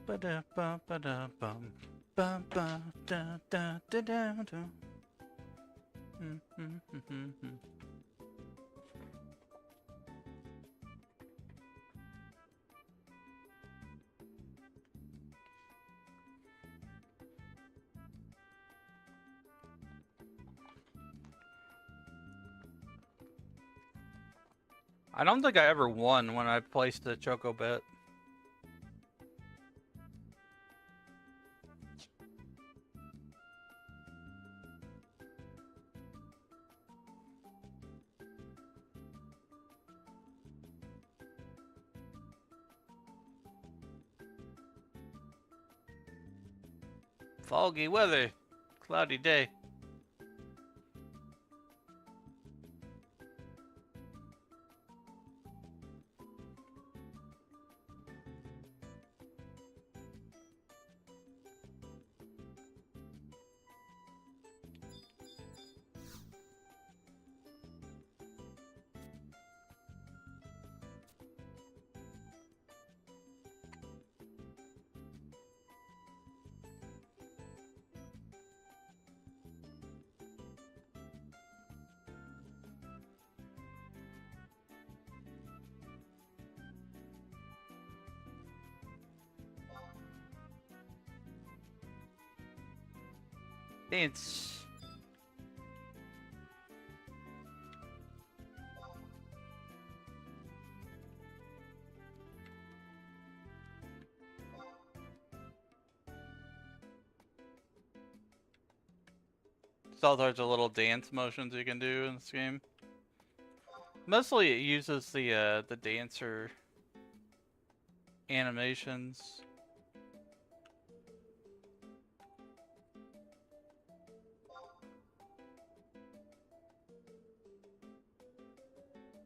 Ba-da-ba-ba-da-bum. Ba-ba-da-da-da-da-da. I don't think I ever won when I placed the Choco bet. Foggy weather, cloudy day. Dance. There's all sorts of little dance motions you can do in this game. Mostly it uses the dancer animations.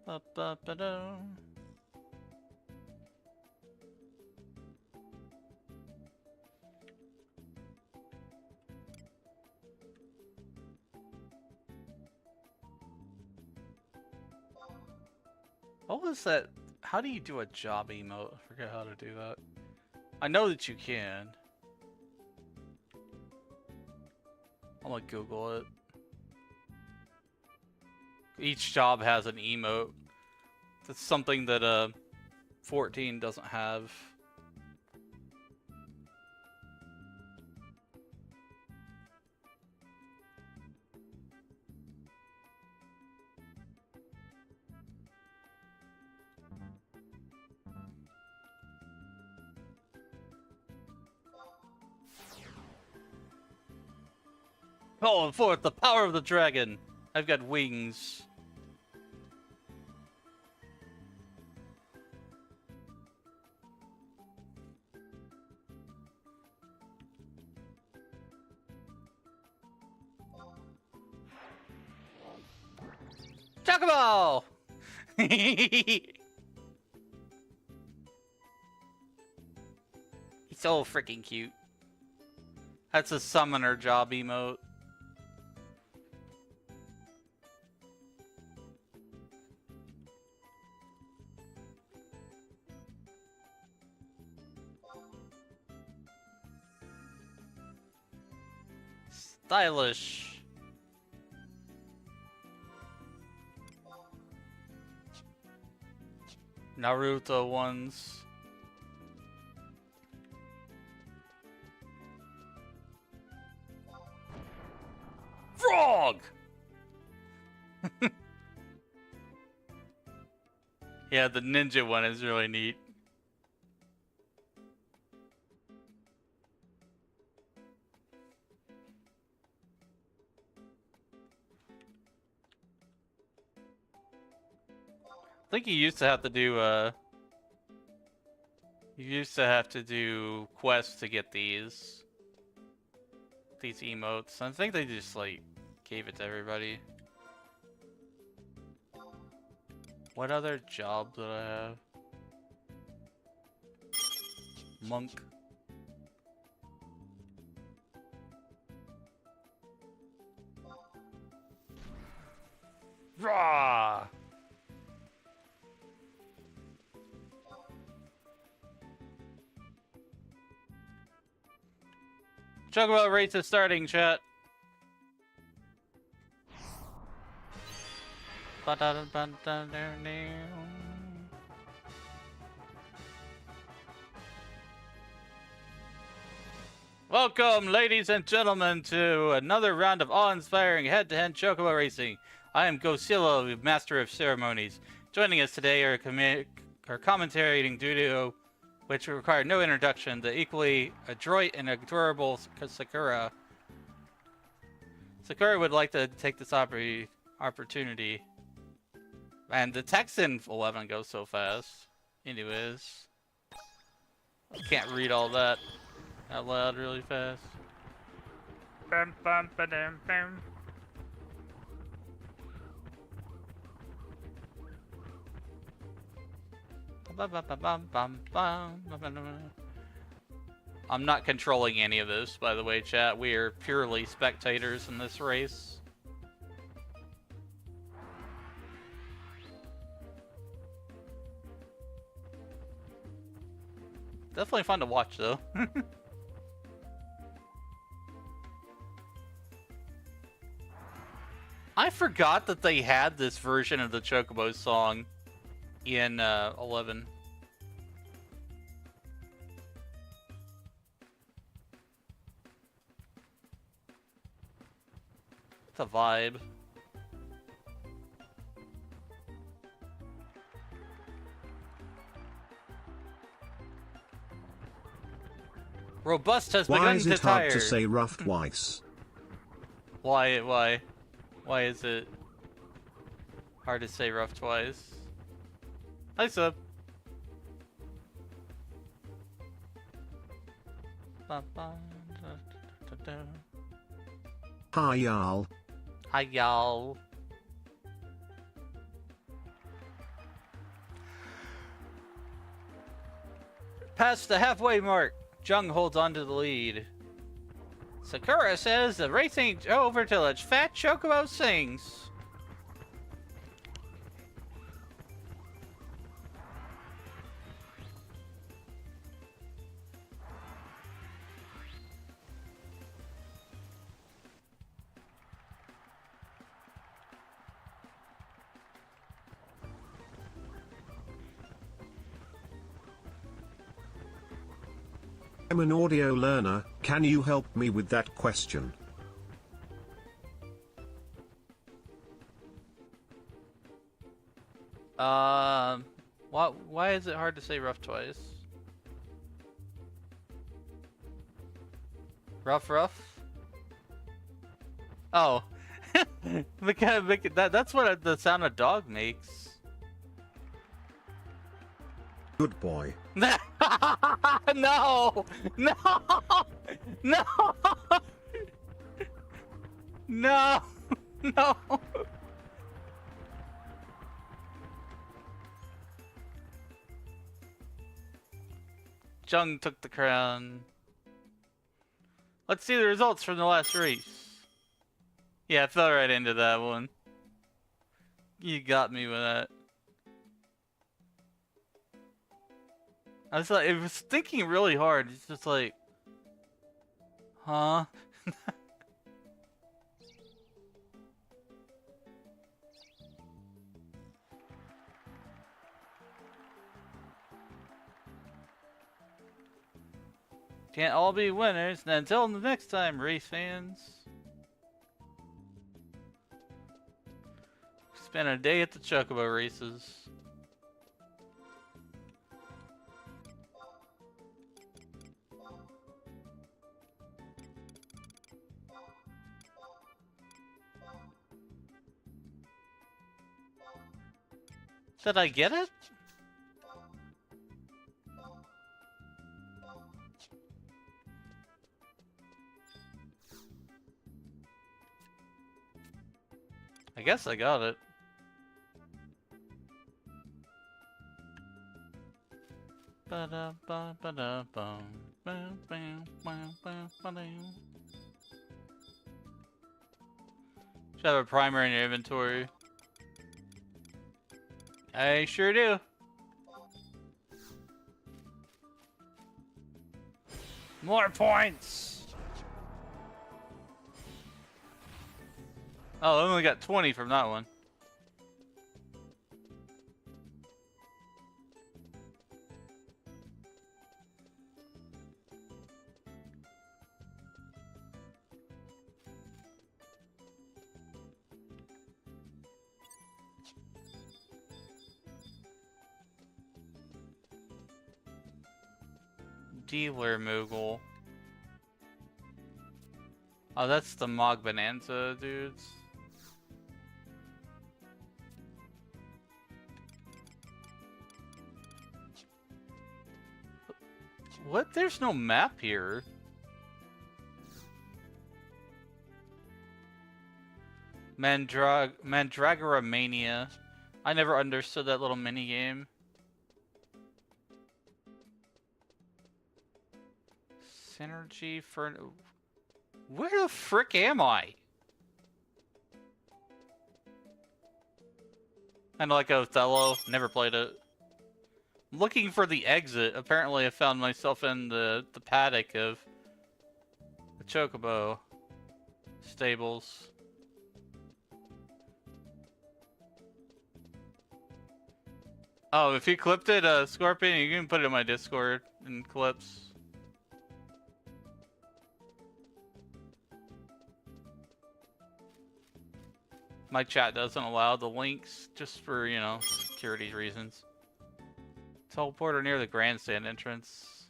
Ba-ba-ba-do. What was that? How do you do a job emote? I forget how to do that. I know that you can. I'm gonna Google it. Each job has an emote. That's something that 14 doesn't have. Calling forth the power of the dragon. I've got wings. Chocobo! He's so freaking cute. That's a summoner job emote. Stylish. Naruto ones. Frog! Yeah, the ninja one is really neat. I think you used to have to do quests to get these emotes. I think they just like gave it to everybody. What other job do I have? Monk. Raw. Chocobo race is starting, chat. Welcome, ladies and gentlemen, to another round of awe-inspiring head-to-head Chocobo racing. I am Gosilo, Master of Ceremonies. Joining us today are commentating duo, which require no introduction, the equally adroit and adorable Sakura. Sakura would like to take this opportunity. And the text in 11 goes so fast. Anyways. I can't read all that out loud really fast. Bum, bum, ba-dum, bum. I'm not controlling any of this, by the way, chat. We are purely spectators in this race. Definitely fun to watch, though. I forgot that they had this version of the Chocobo song in 11. It's a vibe. Robust has Why begun is to it hard tire. to say rough twice? Why is it hard to say rough twice? Hi, sub. Hi, y'all. Hi, y'all. Past the halfway mark, Jung holds on to the lead. Sakura says the race ain't over till its fat chocobo sings. I'm an audio learner, can you help me with that question? Why is it hard to say rough twice? Rough? Oh. That's what the sound a dog makes. Good boy. No! No! No! No! No! No! Jung took the crown. Let's see the results from the last race. Yeah, I fell right into that one. You got me with that. I was like, it was thinking really hard. It's just like, huh? Can't all be winners. And until the next time, race fans. Spend a day at the Chocobo races. Did I get it? I guess I got it. Should have a primer in your inventory. I sure do. More points! Oh, I only got 20 from that one. Dealer Moogle. Oh, that's the Mog Bonanza dudes. What? There's no map here. Mandragora Mania. I never understood that little mini game. Synergy for... Where the frick am I? Kinda like Othello. Never played it. Looking for the exit. Apparently I found myself in the paddock of the Chocobo stables. Oh, if you clipped it, Scorpion, you can put it in my Discord in clips. My chat doesn't allow the links just for, you know, security reasons. Teleporter near the grandstand entrance.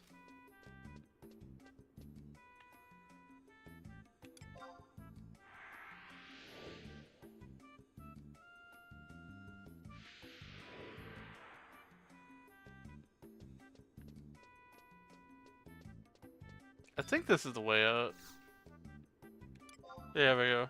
I think this is the way up. There we go.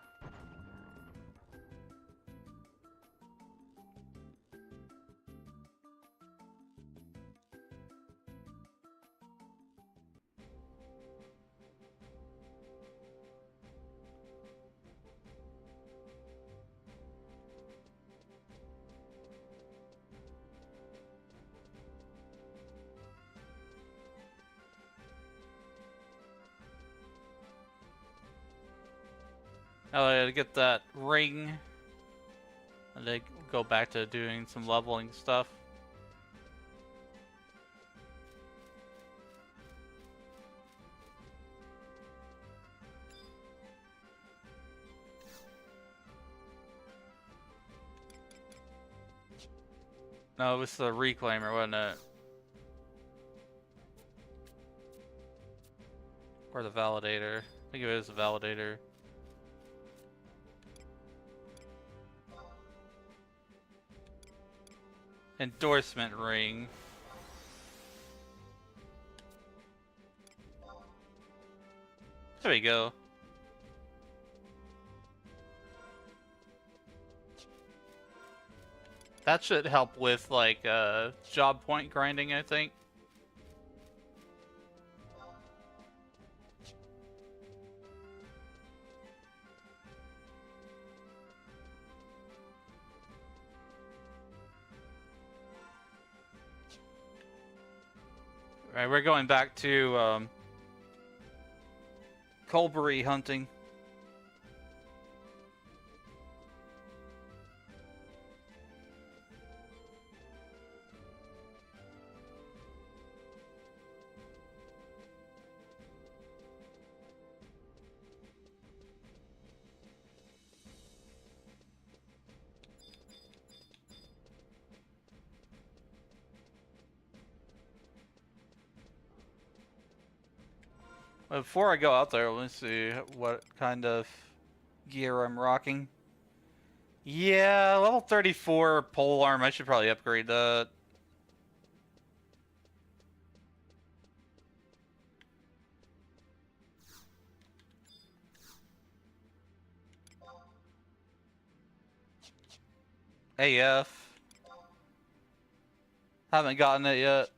Oh, yeah, to get that ring. And then go back to doing some leveling stuff. No, it was the reclaimer, wasn't it? Or the validator. I think it was the validator. Endorsement ring. There we go. That should help with like job point grinding, I think. Alright, we're going back to Colbury hunting. Before I go out there, let me see what kind of gear I'm rocking. Yeah, level 34 pole arm, I should probably upgrade that. AF. Haven't gotten it yet.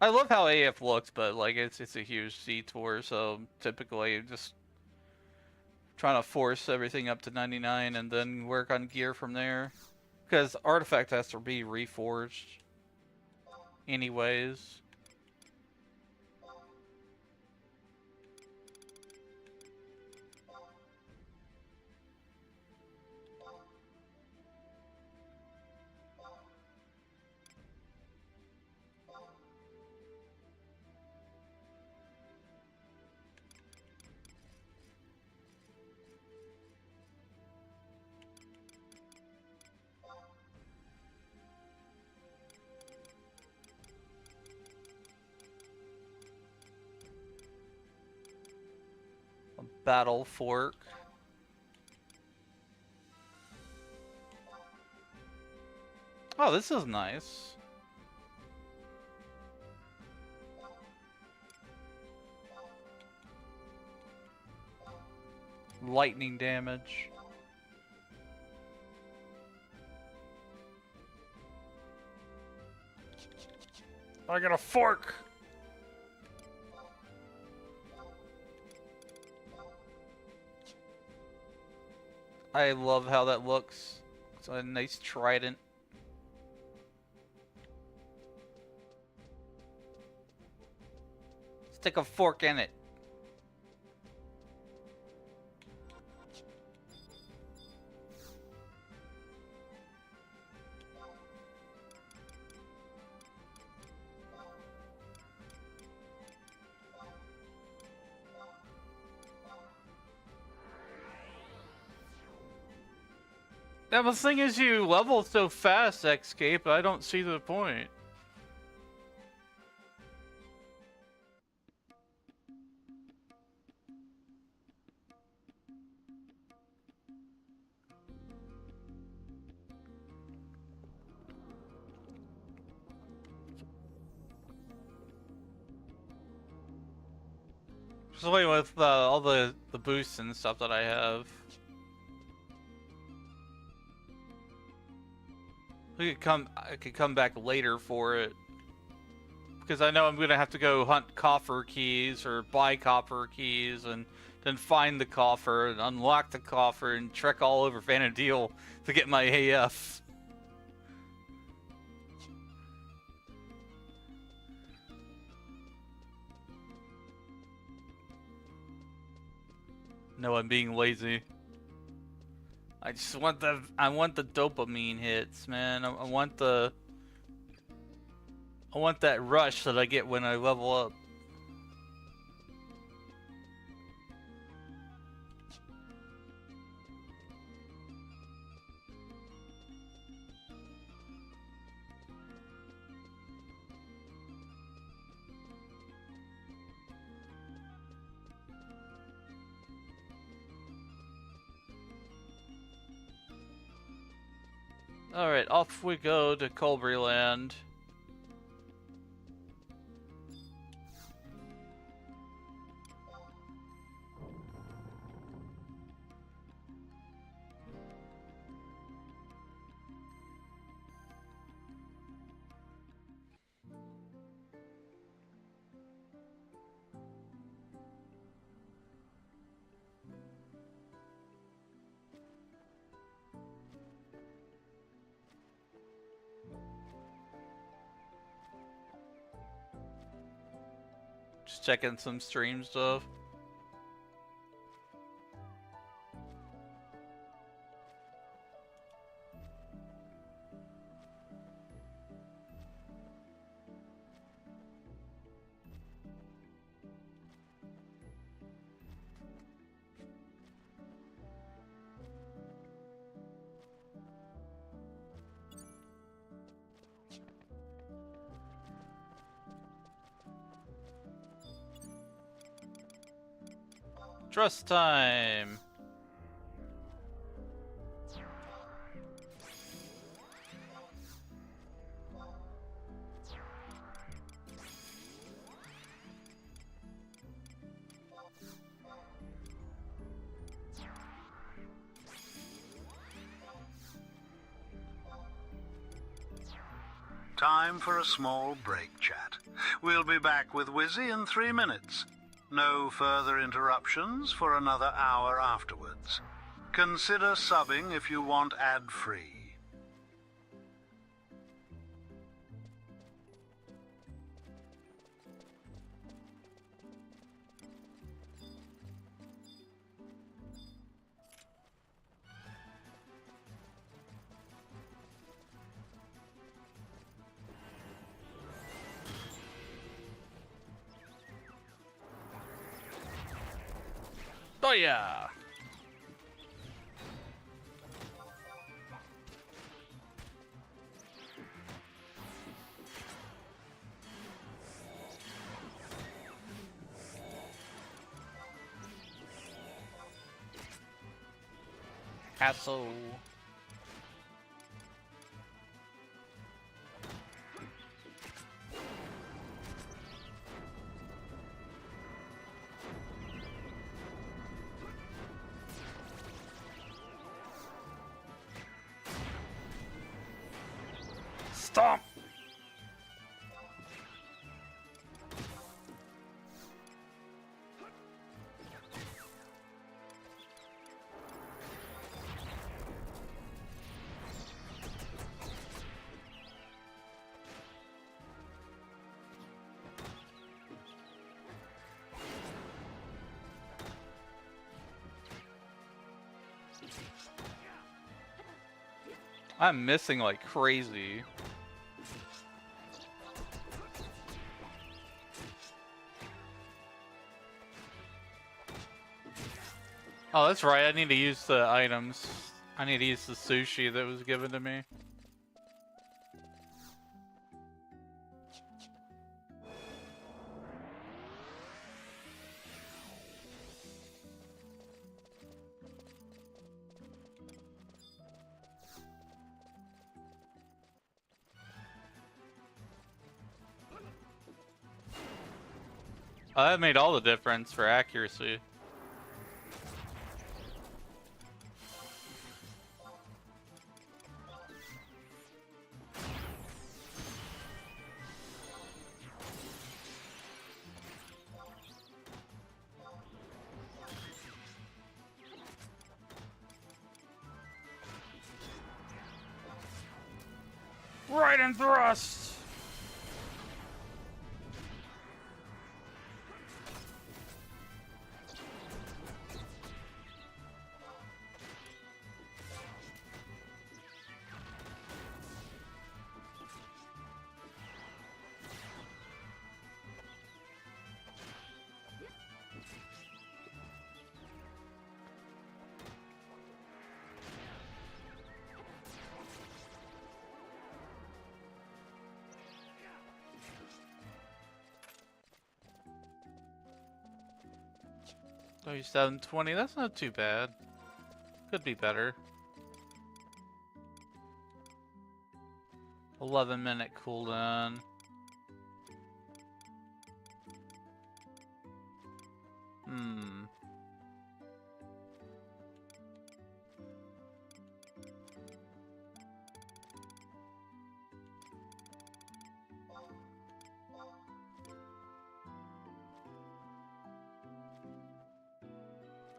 I love how AF looks, but like it's a huge C tour, so typically just trying to force everything up to 99 and then work on gear from there. Because artifact has to be reforged anyways. Battle fork. Oh, this is nice. Lightning damage. I got a fork. I love how that looks. It's a nice trident. Stick a fork in it. Yeah, but the thing is, you level so fast, Escape, I don't see the point. Especially with all the boosts and stuff that I have. I could come back later for it. Because I know I'm gonna have to go hunt coffer keys or buy coffer keys and then find the coffer and unlock the coffer and trek all over Vanadil to get my AF. No, I'm being lazy. I just want I want the dopamine hits, man. I want that rush that I get when I level up. Alright, off we go to Colbury Land. Just checking some stream stuff. Trust time. Time for a small break chat. We'll be back with Wizzy in 3 minutes. No further interruptions for another hour afterwards. Consider subbing if you want ad-free. Oh yeah. Castle. Stomp! I'm missing like crazy. Oh, that's right. I need to use the items I need to use the sushi that was given to me. Oh, that made all the difference for accuracy. Right and thrust! Oh, 720. That's not too bad. Could be better. 11-minute cooldown. Hmm.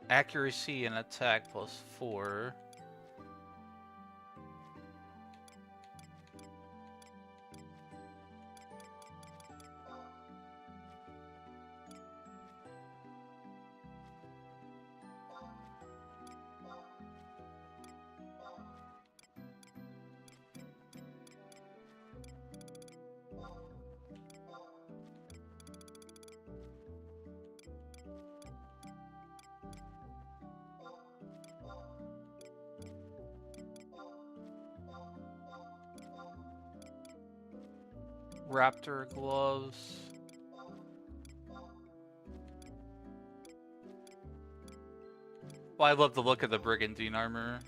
Accuracy and attack +4. Raptor gloves. Well, I love the look of the Brigandine armor.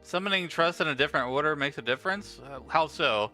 Summoning trust in a different order makes a difference? How so?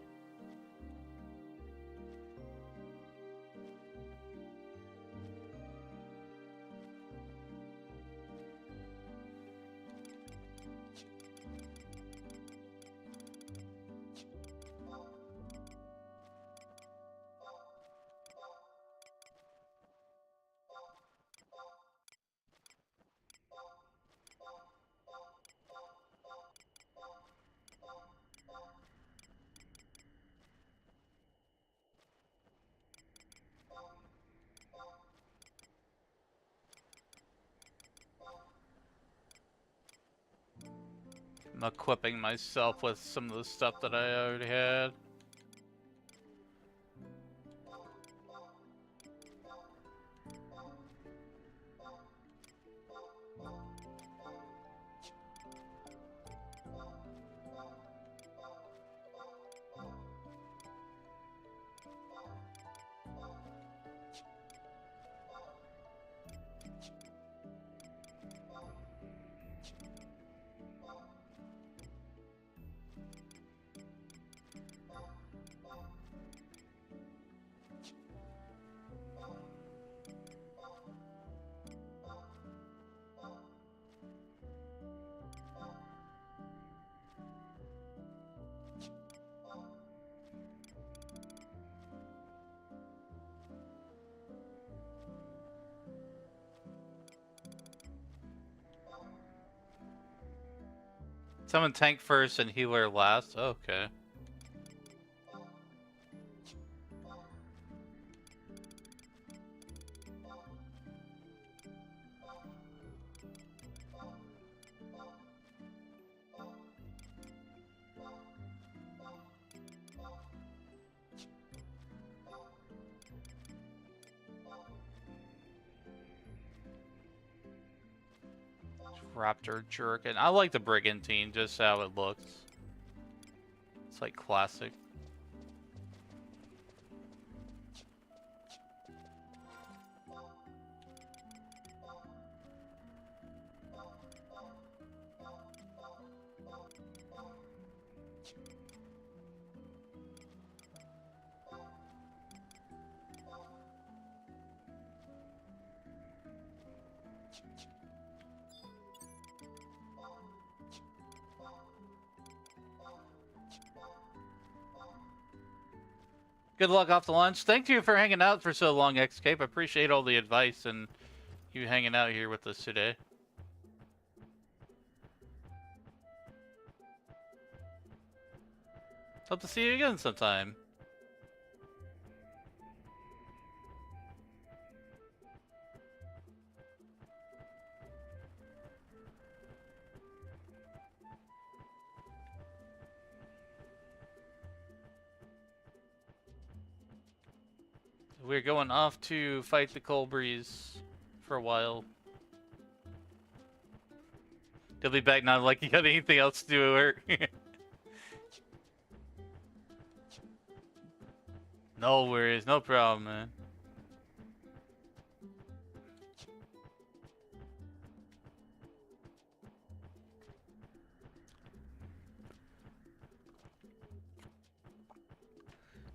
I'm equipping myself with some of the stuff that I already had. Someone tank first and healer last. Okay. Raptor Jerkin. I like the Brigantine, just how it looks. It's like classic. Good luck off the lunch. Thank you for hanging out for so long, Xcape. I appreciate all the advice and you hanging out here with us today. Hope to see you again sometime. We're going off to fight the Colbreeze for a while. He'll be back not like you got anything else to do at work. No worries, no problem, man.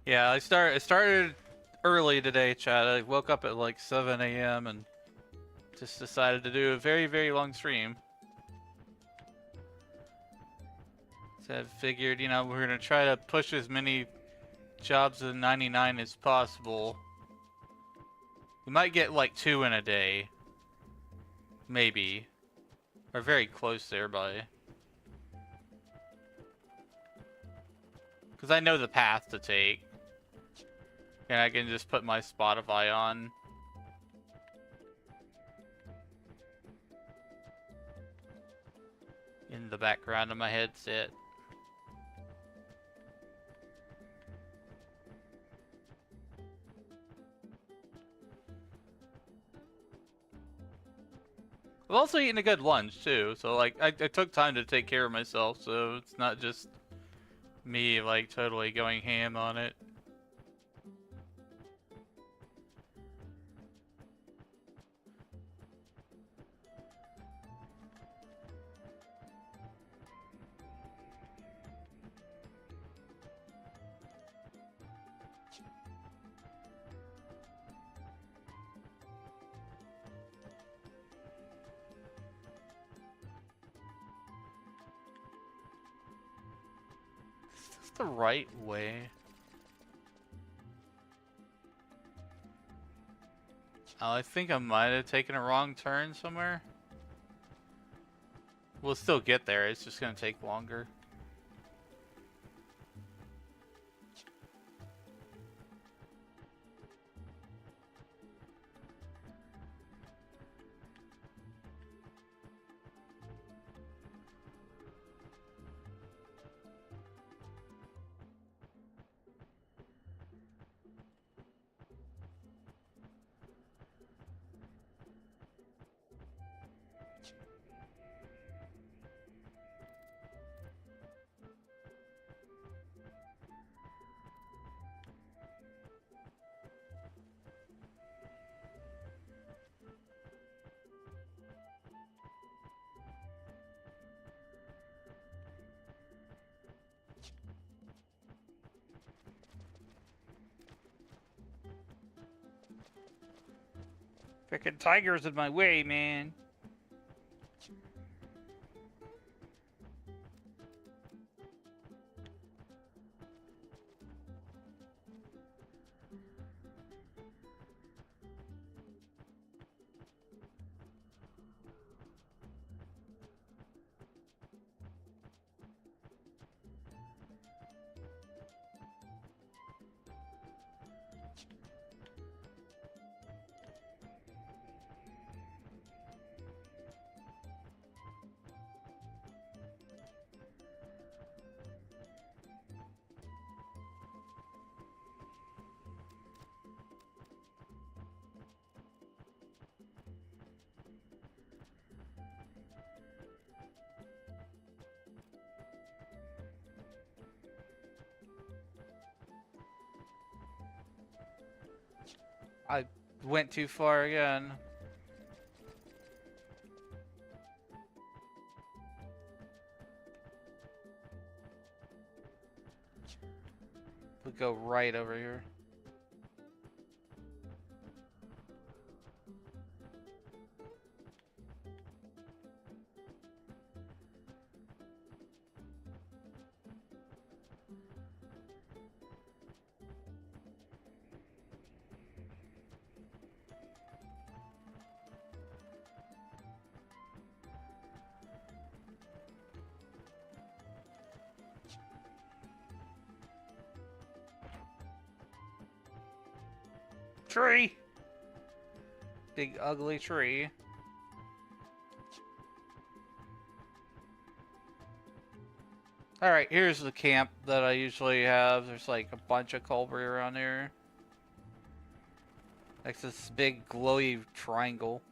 Yeah, I started early today, Chad. I woke up at like 7 a.m. and just decided to do a very, very long stream. So I figured, you know, we're gonna try to push as many jobs to 99 as possible. We might get like 2 in a day. Maybe. Or very close thereby. Because I know the path to take. And I can just put my Spotify on. In the background of my headset. I've also eaten a good lunch too, so like I took time to take care of myself, so it's not just me like totally going ham on it. Is this the right way? Oh, I think I might have taken a wrong turn somewhere. We'll still get there, it's just gonna take longer. Frickin' tiger's in my way, man. went too far again. We go right over here. Tree! Big ugly tree. Alright, here's the camp that I usually have. There's like a bunch of culprit around here. Like this big glowy triangle.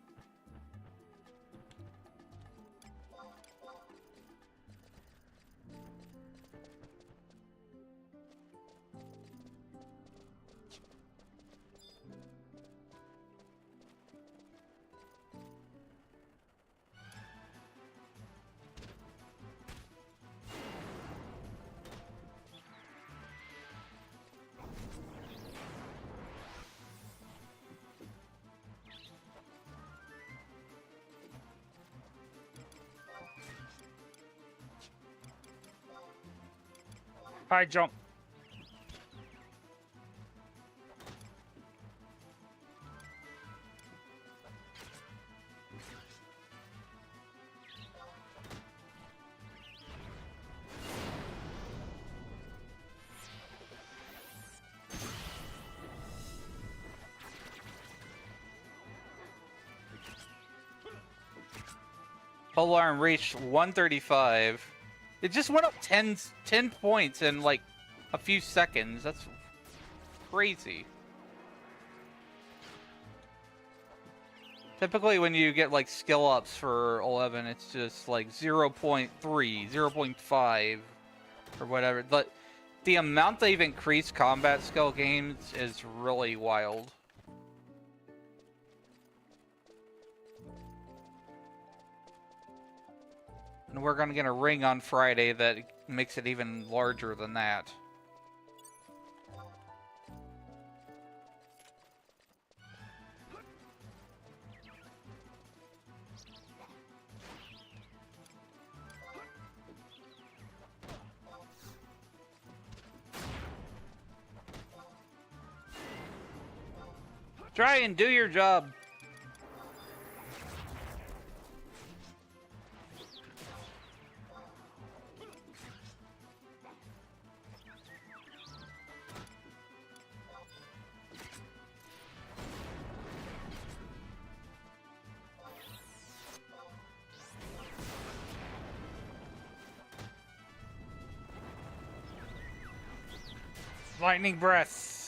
High jump. Pole arm reached 135. It just went up 10 points in like a few seconds. That's crazy. Typically when you get like skill ups for 11, it's just like 0.3, 0.5 or whatever. But the amount they've increased combat skill gains is really wild. And we're gonna get a ring on Friday that makes it even larger than that. Try and do your job. Lightning breaths.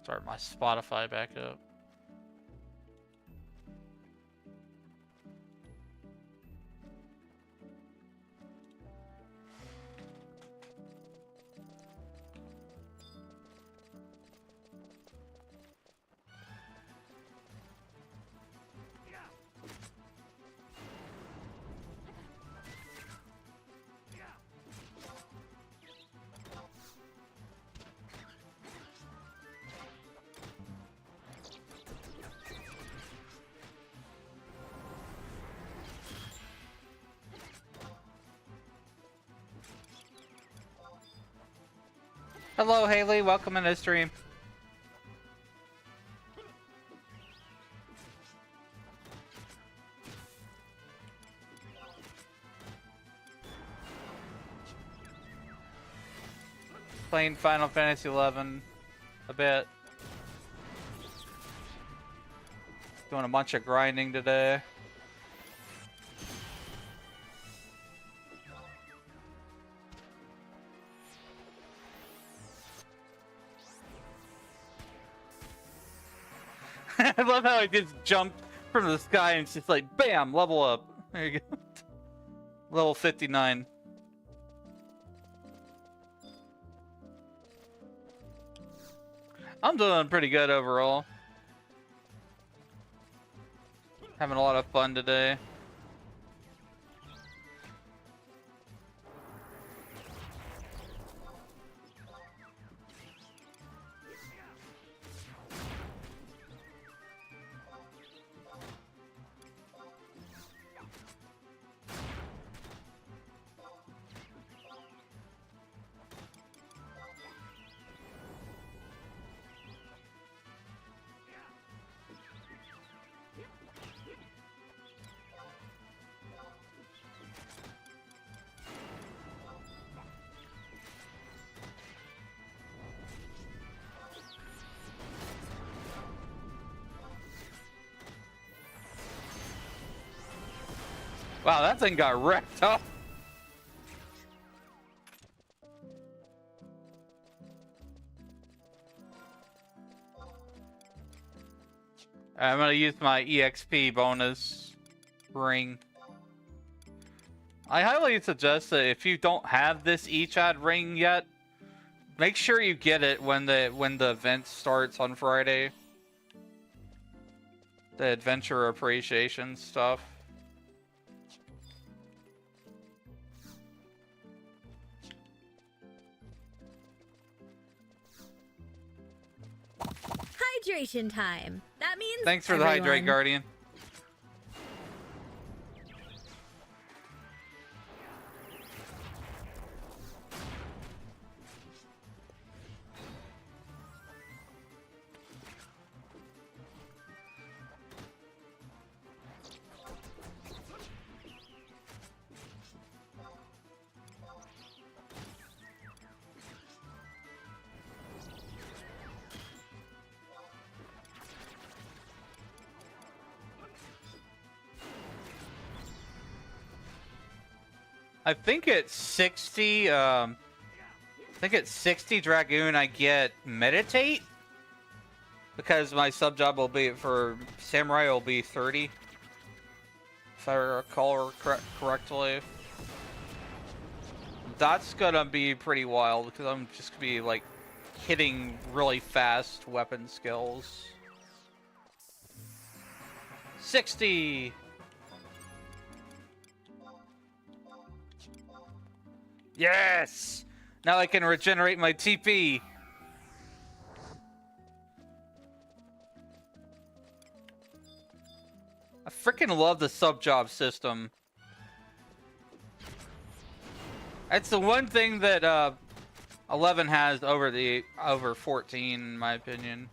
Start my Spotify back up. Hello, Haley. Welcome in the stream. Playing Final Fantasy XI a bit. Doing a bunch of grinding today. I love how I just jumped from the sky and it's just like, bam, level up. There you go. Level 59. I'm doing pretty good overall. Having a lot of fun today. Wow, that thing got wrecked up. I'm gonna use my EXP bonus ring. I highly suggest that if you don't have this Echad ring yet, make sure you get it when the event starts on Friday. The adventure appreciation stuff. Hydration time. That means Thanks for the hydrate, Guardian. I think at 60, Dragoon, I get Meditate. Because my sub job will be, for Samurai, will be 30. If I recall correctly. That's gonna be pretty wild, because I'm just gonna be, like, hitting really fast weapon skills. 60! Yes! Now I can regenerate my TP. I freaking love the sub-job system. That's the one thing that 11 has over 14, in my opinion.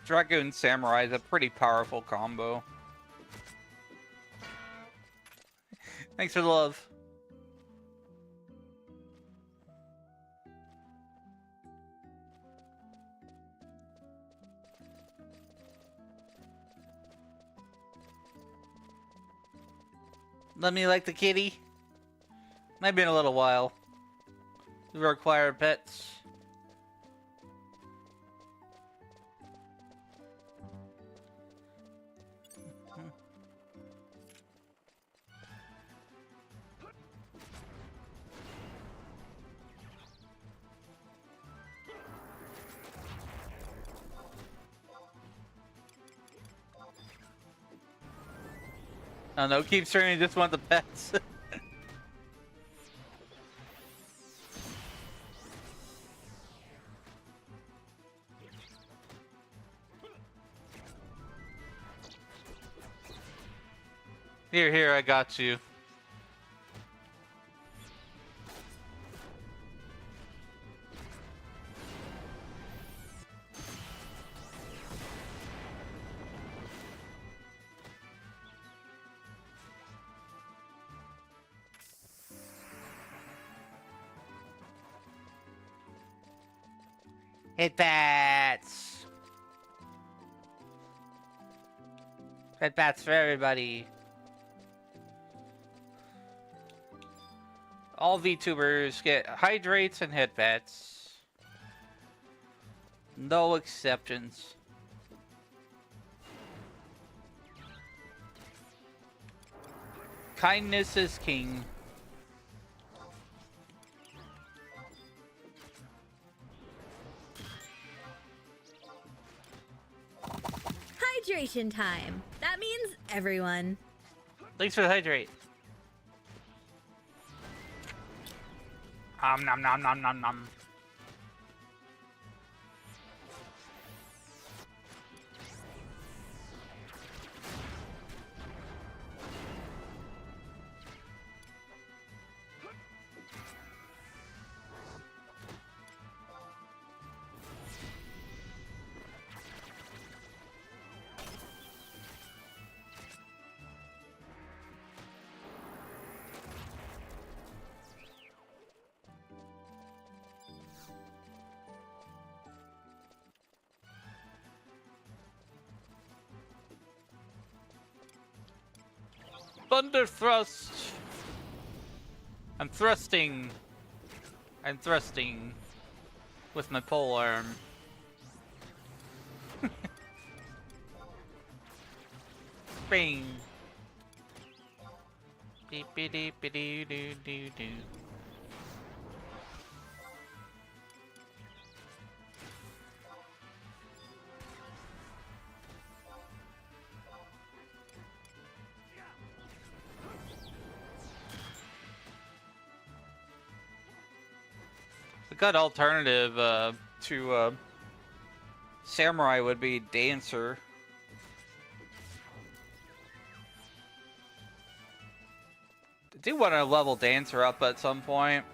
Dragoon Samurai is a pretty powerful combo. Thanks for the love. Let me like the kitty. Might be in a little while. We require pets. I don't know, keep streaming, just want the pets. Here, here, I got you. Hit bats. Hit bats for everybody. All VTubers get hydrates and hit bats. No exceptions. Kindness is king. Hydration time. That means everyone. Thanks for the hydrate. Nom nom nom nom nom. Thunder thrust. I'm thrusting. I'm thrusting with my pole arm. Bing. Beep beep beep beep doo doo doo doo. A good alternative to Samurai would be Dancer. I do want to level Dancer up at some point.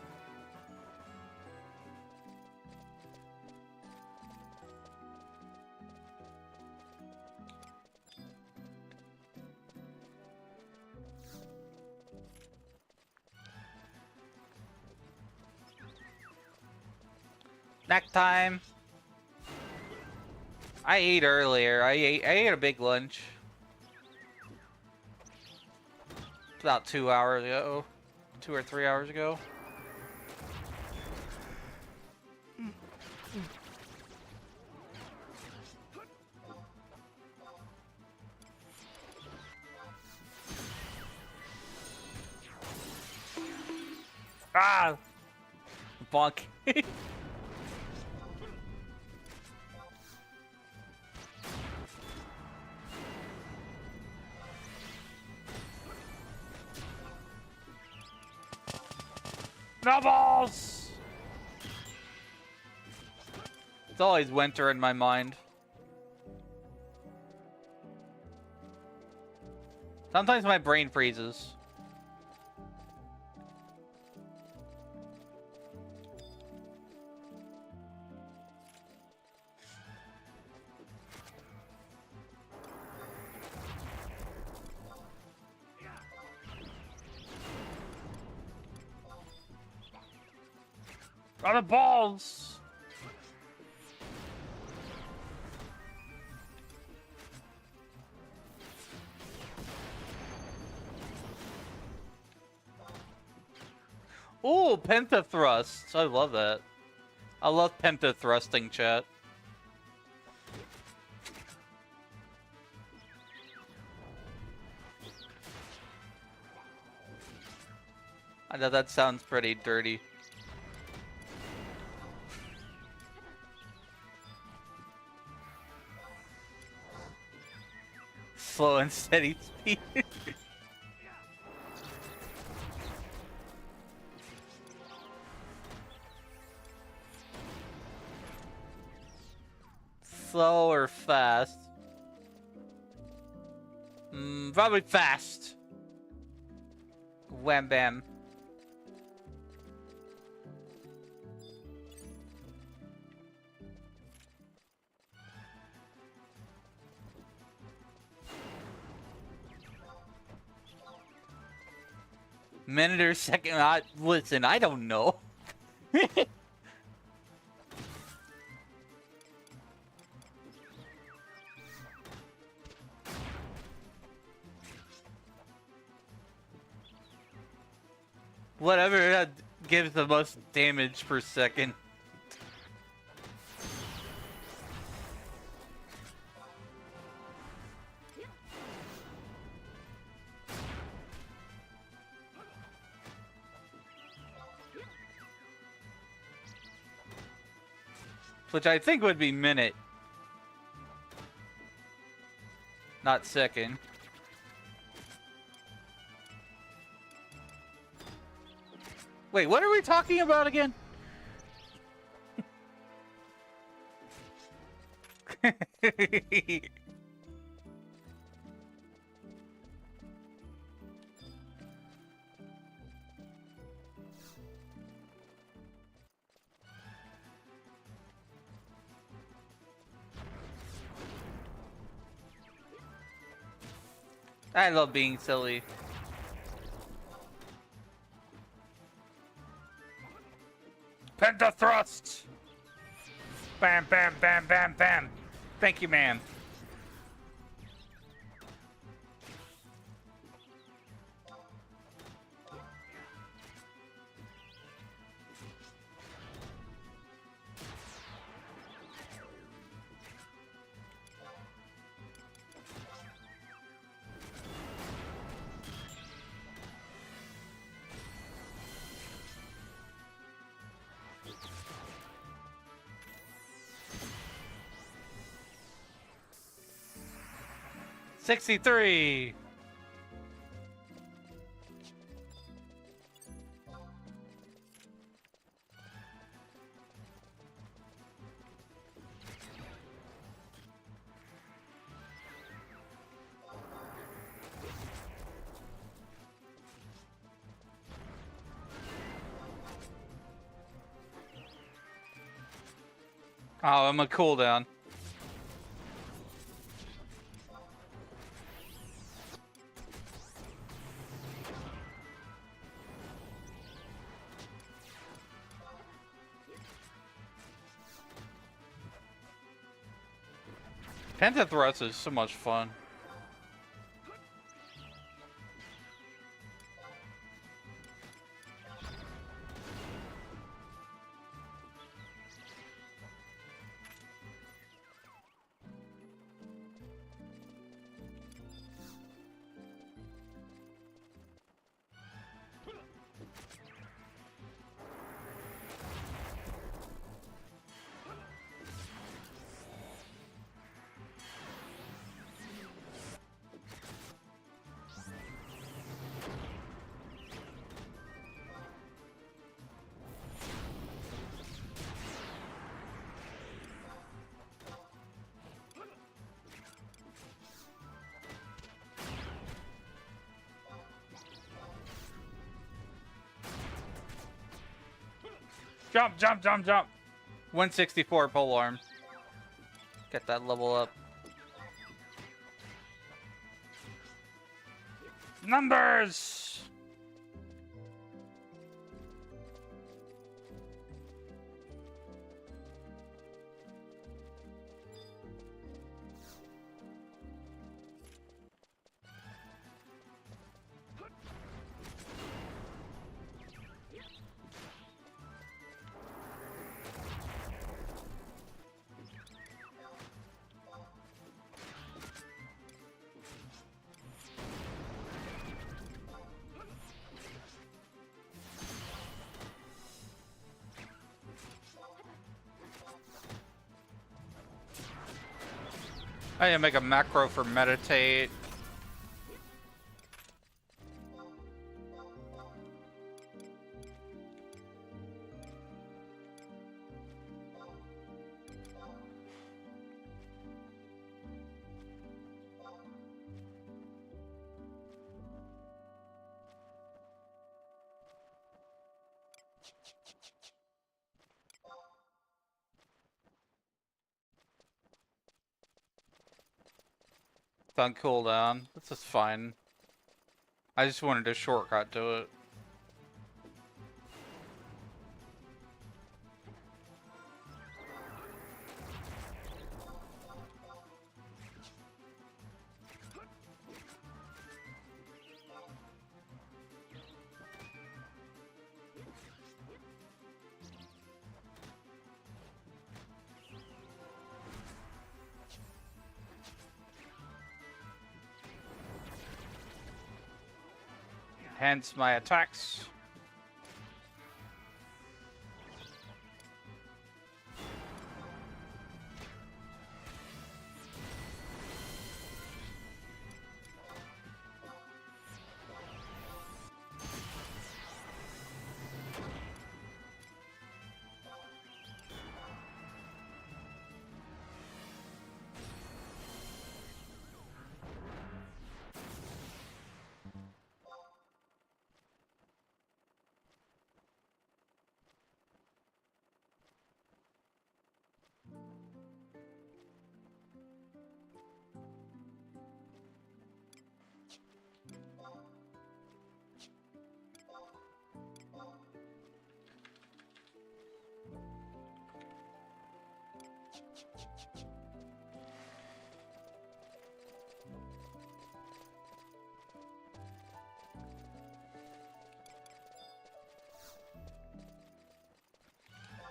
Snack time. I ate earlier. I ate a big lunch. About 2 hours ago. 2 or 3 hours ago. Ah! Bonk. Snowballs! It's always winter in my mind. Sometimes my brain freezes. Got the balls! Ooh, pentathrust. I love that. I love pentathrusting, chat. I know that sounds pretty dirty. Slow and steady speed. Slow or fast? Probably fast. Wham bam. Minute or second? Listen, I don't know. Whatever gives the most damage per second. Which I think would be minute. Not second. Wait, what are we talking about again? I love being silly. Pentathrust! Bam, bam, bam, bam, bam. Thank you, ma'am. $63. Oh, I'm a cooldown. Pentathrust is so much fun. Jump, jump, jump, jump. 164 polearm. Get that level up. Numbers! I need to make a macro for meditate. on cooldown. This is fine. I just wanted a shortcut to it. Hence my attacks.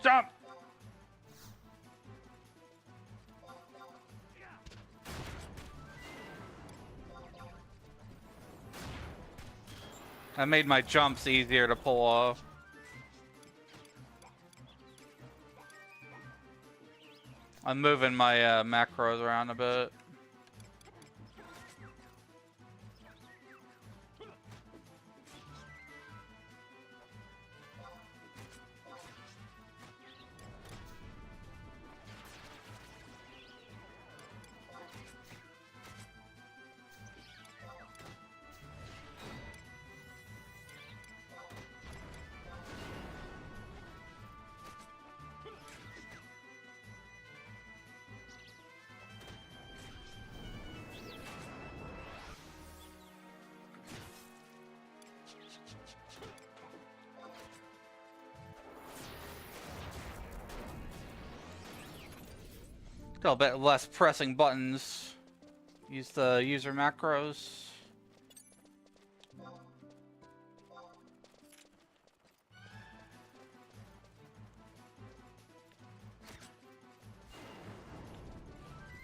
Jump! I made my jumps easier to pull off. I'm moving my macros around a bit. A bit less pressing buttons. Use the user macros.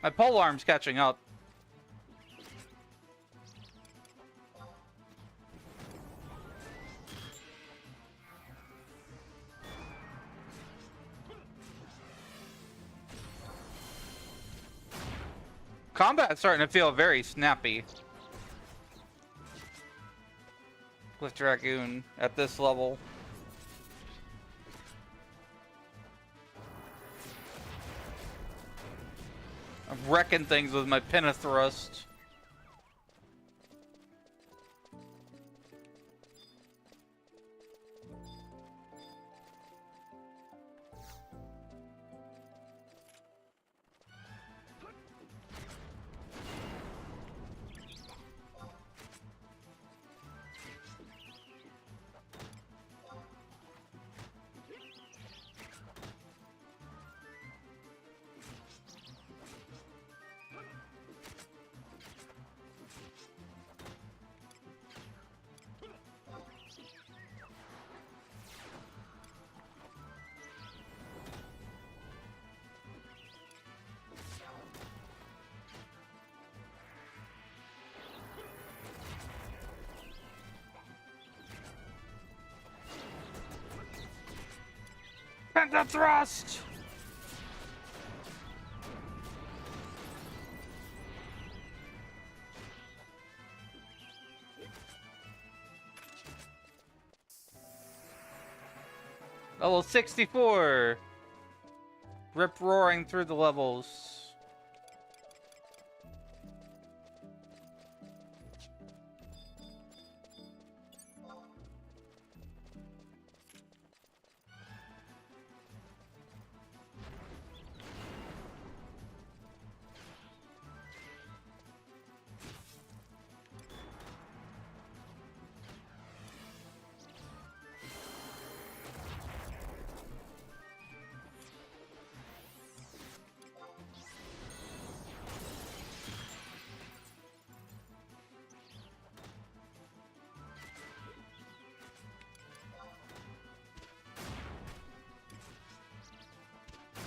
My pole arm's catching up. Combat's starting to feel very snappy with Dragoon at this level. I'm wrecking things with my Pentathrust. Pentathrust! Level 64! Rip roaring through the levels.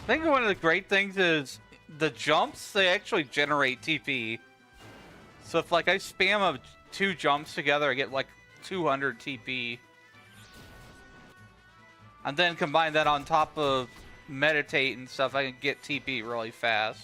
think one of the great things is the jumps, they actually generate TP. So if like I spam of 2 jumps together, I get like 200 TP. And then combine that on top of meditate and stuff, I can get TP really fast.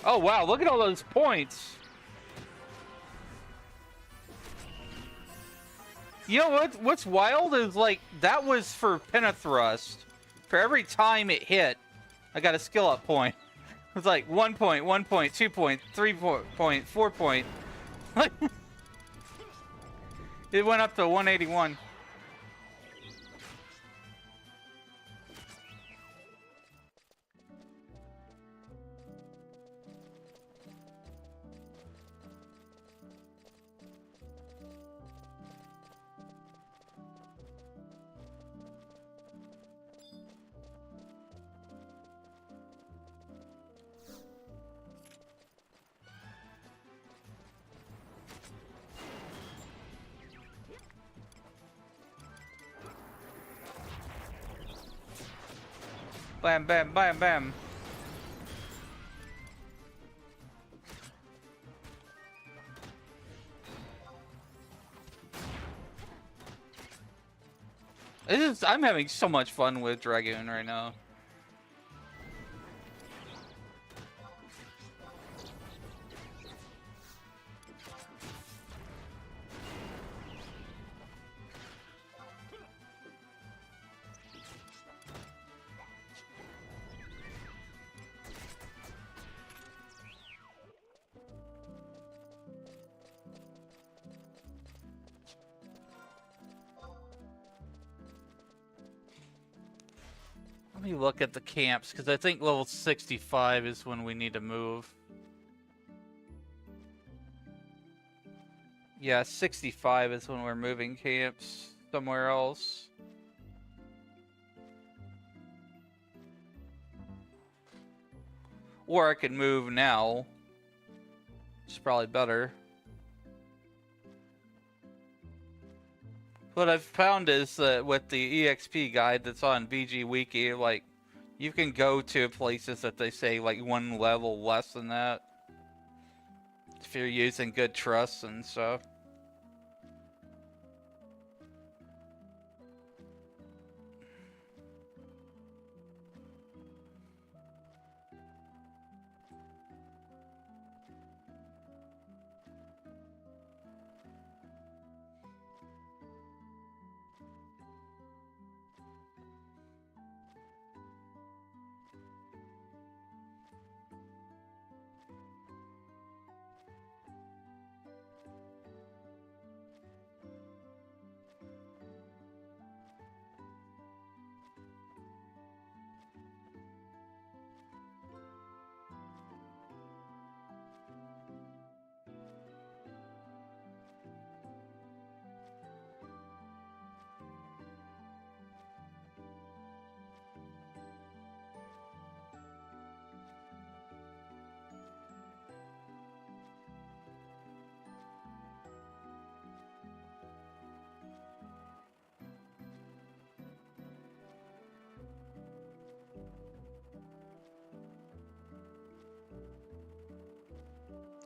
Oh wow, look at all those points. You know what's wild is like that was for Penethrust. For every time it hit, I got a skill up point. It was like 1 point, 1 point, 2 point, 3 point, 4 point. It went up to 181. Bam, bam, bam, bam. I'm having so much fun with Dragoon right now. Let me look at the camps, because I think level 65 is when we need to move. Yeah, 65 is when we're moving camps somewhere else. Or I can move now. It's probably better. What I've found is that with the EXP guide that's on VG Wiki, like, you can go to places that they say, like, 1 level less than that. If you're using good trusts and stuff.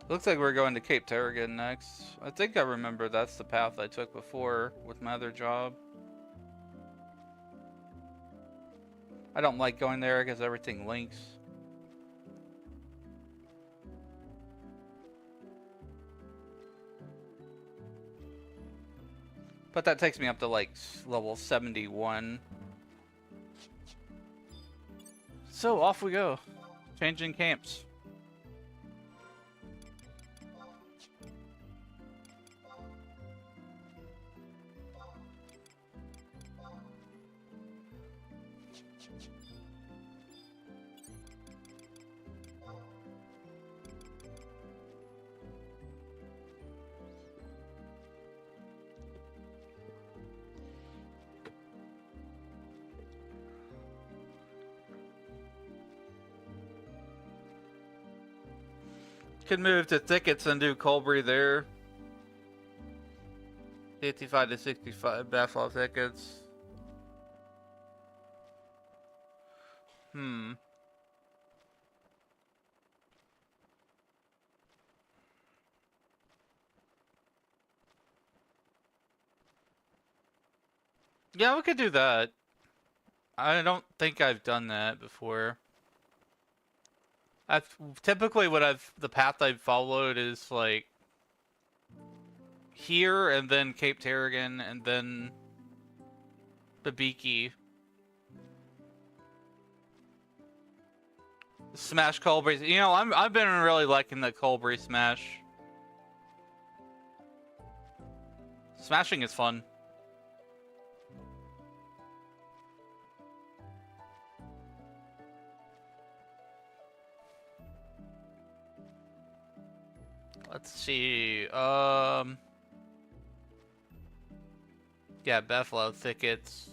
Looks like we're going to Cape Terragon next. I think I remember that's the path I took before with my other job. I don't like going there because everything links. But that takes me up to like level 71. So off we go. Changing camps. Could move to thickets and do Colbury there. 55 to 65 Buffalo thickets. Yeah, we could do that. I don't think I've done that before. I've typically the path I've followed is like here and then Cape Tarragon and then Babiki. Smash Colbury. You know, I've been really liking the Colbury Smash. Smashing is fun. Let's see. Yeah, Buffalo thickets.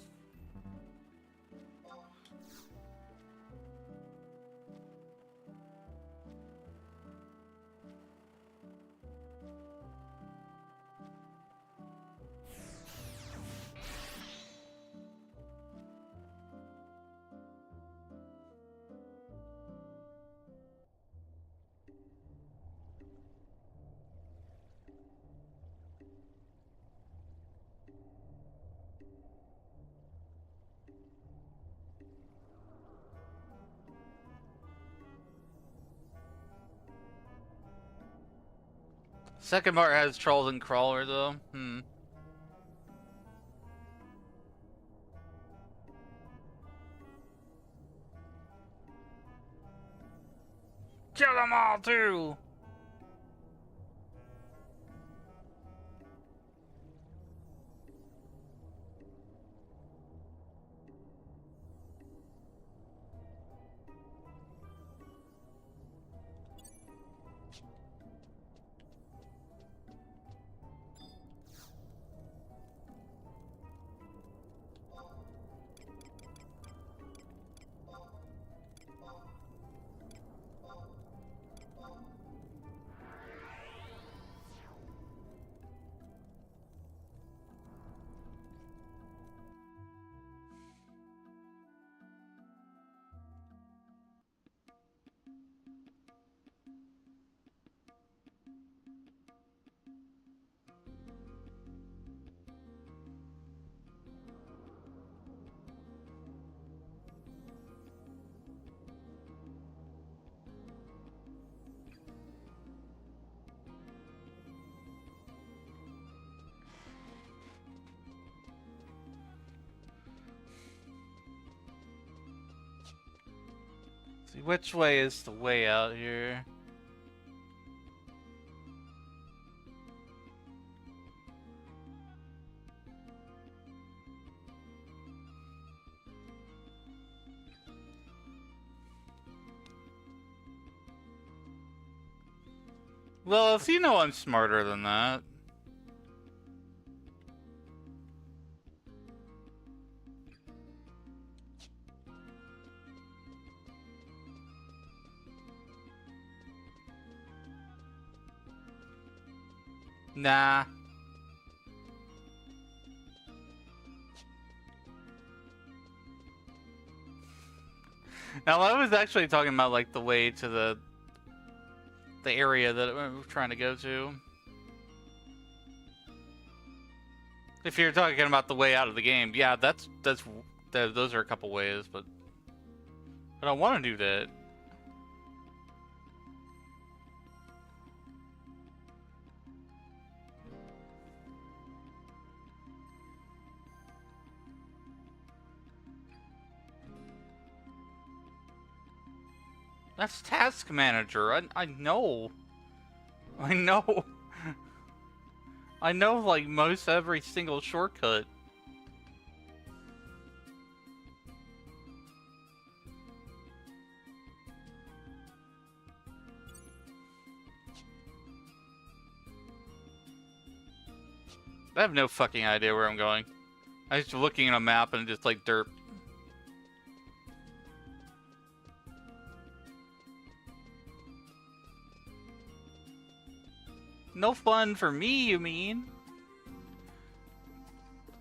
Second part has Trolls and Crawler though. Kill them all too! See, which way is the way out here? Well, if you know I'm smarter than that. Nah. Now, I was actually talking about, like, the way to the area that we're trying to go to. If you're talking about the way out of the game, yeah, those are a couple ways, but I don't want to do that. That's Task Manager. I know. I know. I know, like, most every single shortcut. I have no fucking idea where I'm going. I was just looking at a map and just, like, derp. No fun for me, you mean?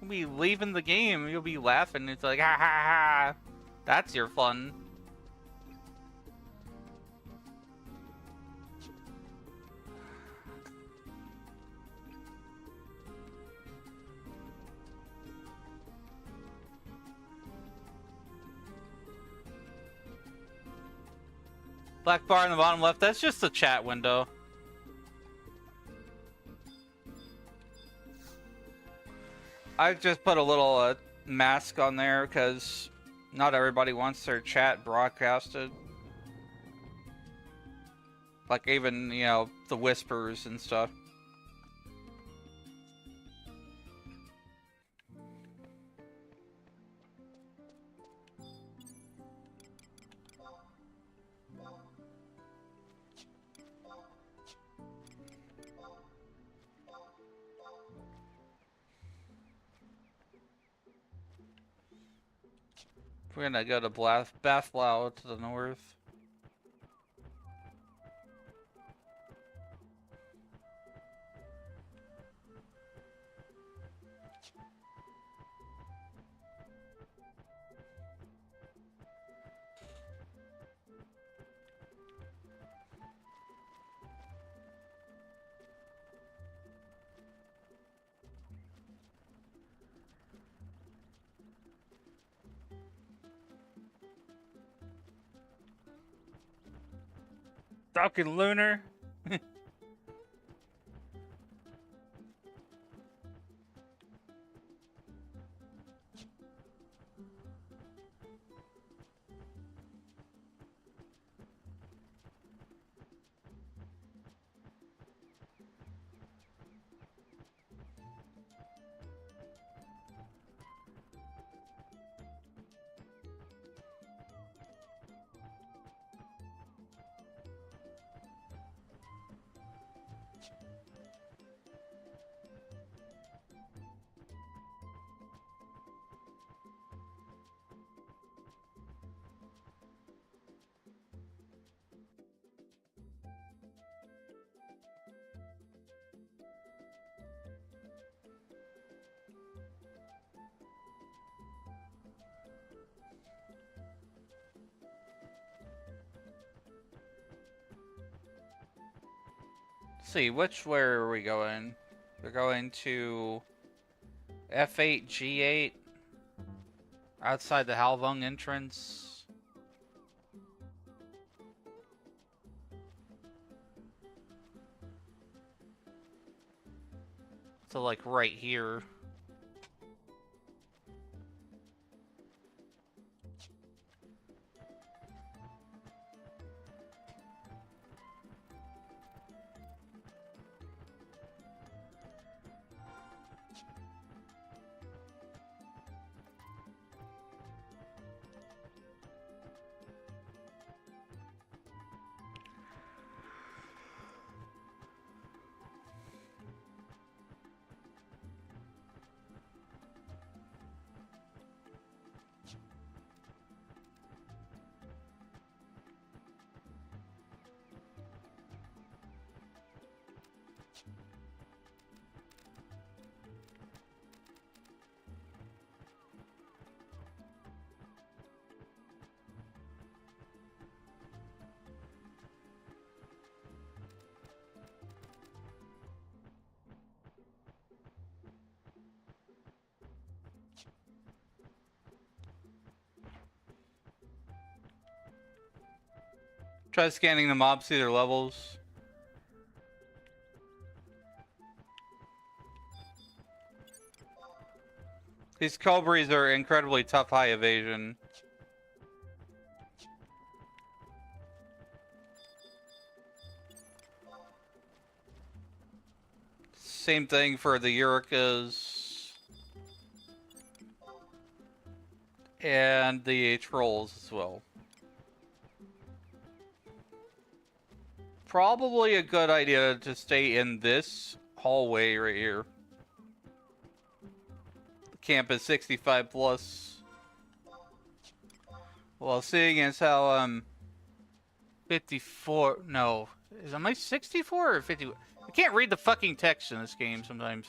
You'll be leaving the game. You'll be laughing. It's like, ha ha ha. That's your fun. Black bar in the bottom left, that's just the chat window. I just put a little mask on there because not everybody wants their chat broadcasted. Like even, you know, the whispers and stuff. We're gonna go to Bathlow to the north. Falcon Lunar. See, which way are we going? We're going to F8, G8, outside the Halvung entrance. So like right here. Try scanning the mobs, see their levels. These Cobras are incredibly tough high evasion. Same thing for the Uricas. And the Trolls as well. Probably a good idea to stay in this hallway right here. The camp is 65 plus. Well, seeing as how 54, no, am I 64 or 50? I can't read the fucking text in this game sometimes.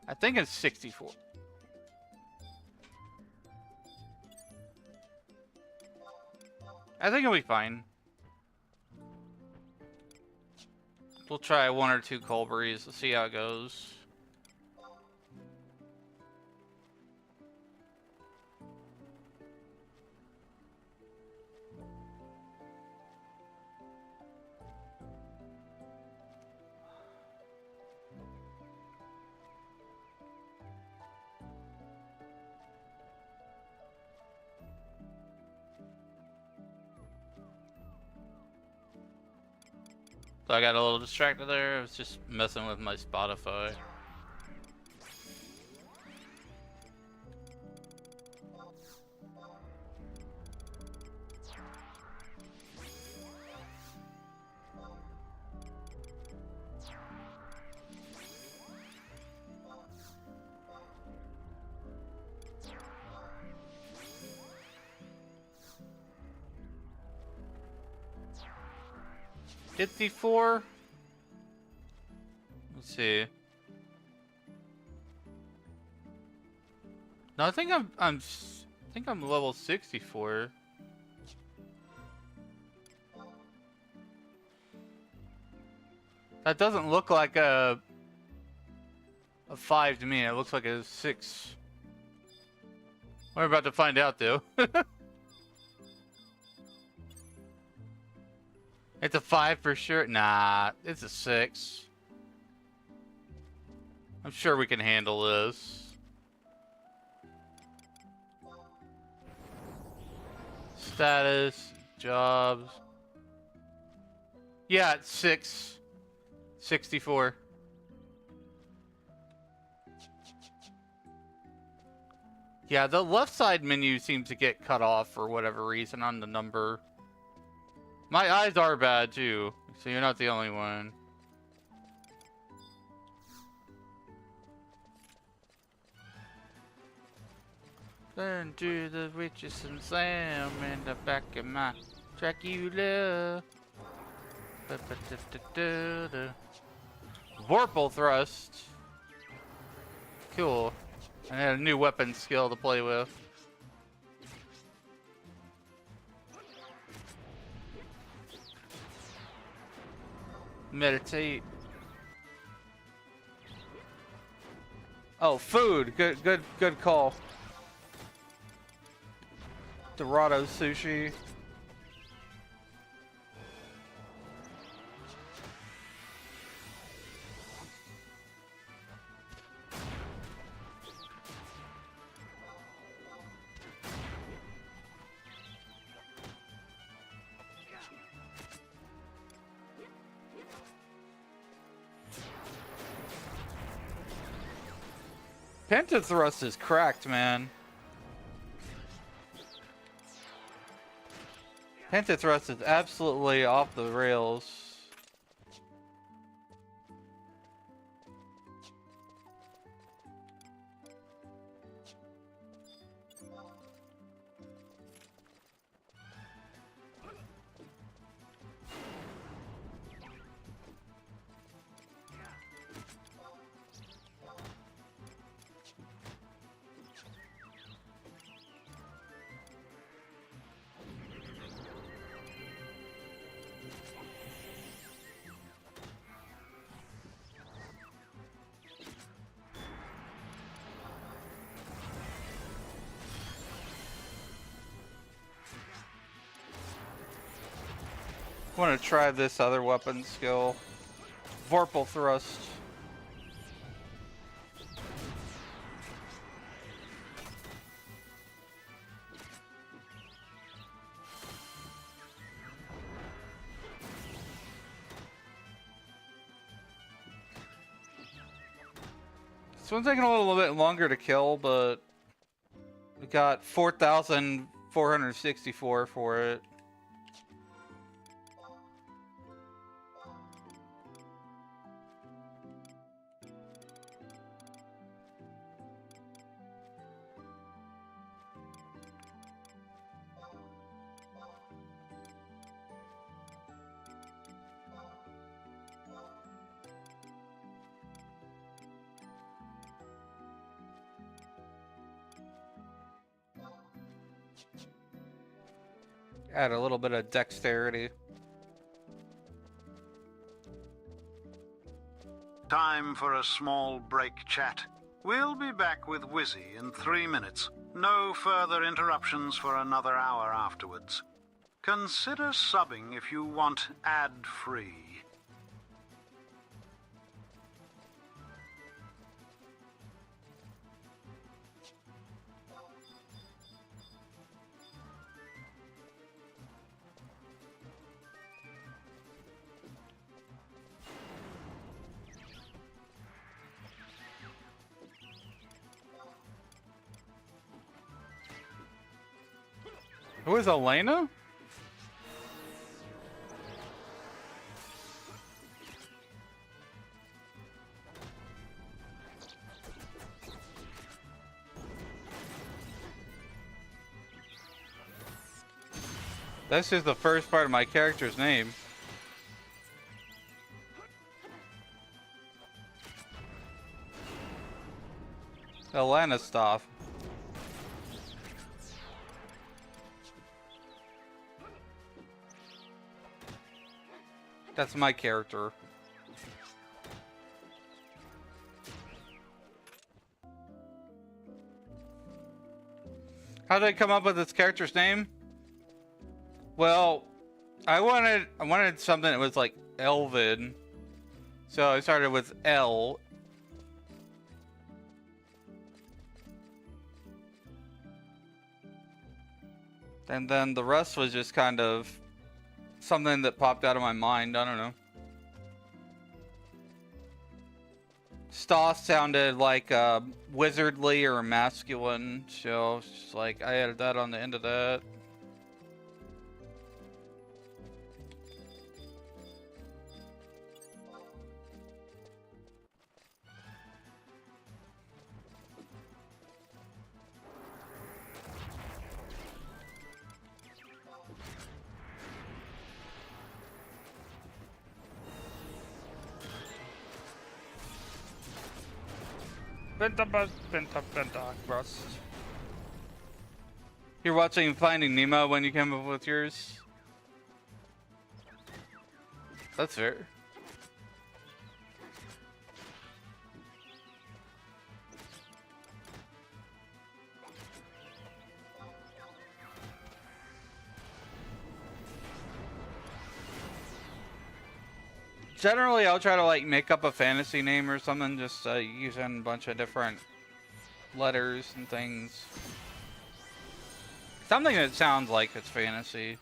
I think it's 64. I think it'll be fine. We'll try 1 or 2 Colburys. Let's see how it goes. So I got a little distracted there. I was just messing with my Spotify. $54. Let's see. No, I think I'm level 64. That doesn't look like a 5 to me. It looks like a 6. We're about to find out, though. It's a 5 for sure. Nah, it's a 6. I'm sure we can handle this. Status, jobs. Yeah, it's 6. 64. Yeah, the left side menu seems to get cut off for whatever reason on the number. My eyes are bad too, so you're not the only one. Turn to the witches and Sam in the back of my Dracula. Vorpal thrust. Cool. I had a new weapon skill to play with. Meditate. Oh, food. Good call. Dorado sushi. Pentathrust is cracked, man. Pentathrust is absolutely off the rails. I want to try this other weapon skill. Vorpal thrust. This one's taking a little bit longer to kill, but we got 4,464 for it. Add a little bit of dexterity. Time for a small break chat. We'll be back with Wizzy in 3 minutes. No further interruptions for another hour afterwards. Consider subbing if you want ad-free. Who is Elena? That's just the first part of my character's name. Elena stuff. That's my character. How did I come up with this character's name? Well, I wanted something that was like Elven. So I started with L. And then the rest was just kind of something that popped out of my mind. I don't know. Stoss sounded like wizardly or masculine, so it's just like I added that on the end of that. Benta, rust. You're watching Finding Nemo when you came up with yours? That's fair. Generally, I'll try to like make up a fantasy name or something, just using a bunch of different letters and things. Something that sounds like it's fantasy.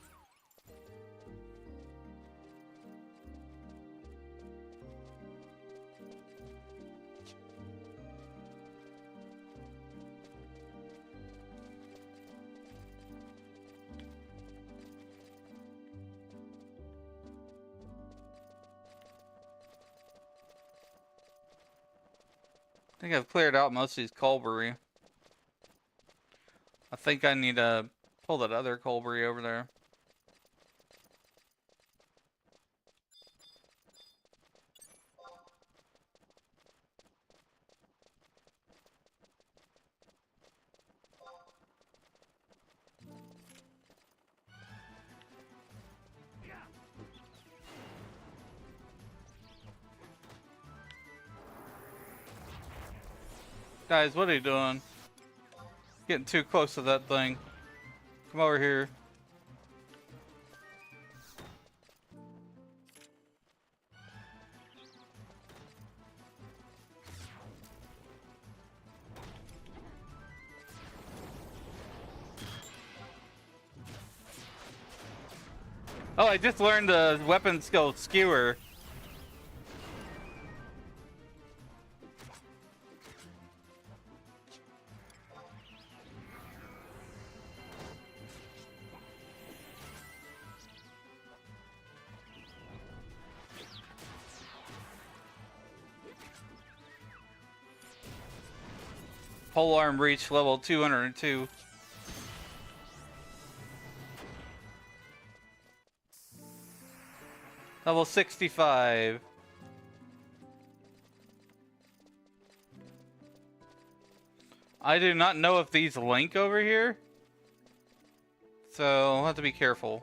I think I've cleared out most of these Colbury. I think I need to pull that other Colbury over there. Guys, what are you doing? Getting too close to that thing. Come over here. Oh, I just learned the weapon skill Skewer. Pole arm reach level 202. Level 65. I do not know if these link over here. So I'll have to be careful.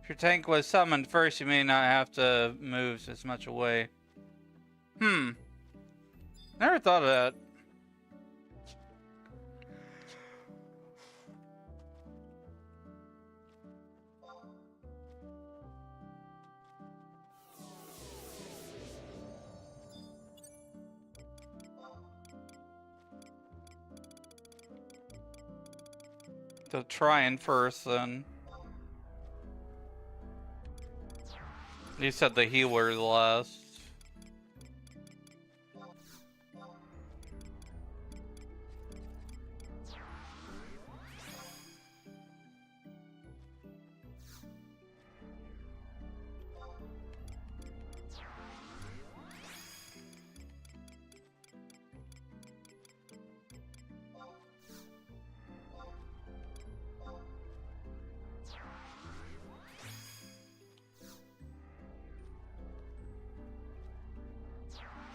If your tank was summoned first, you may not have to move as much away. Never thought of that. So trying first, then. You said the healer last.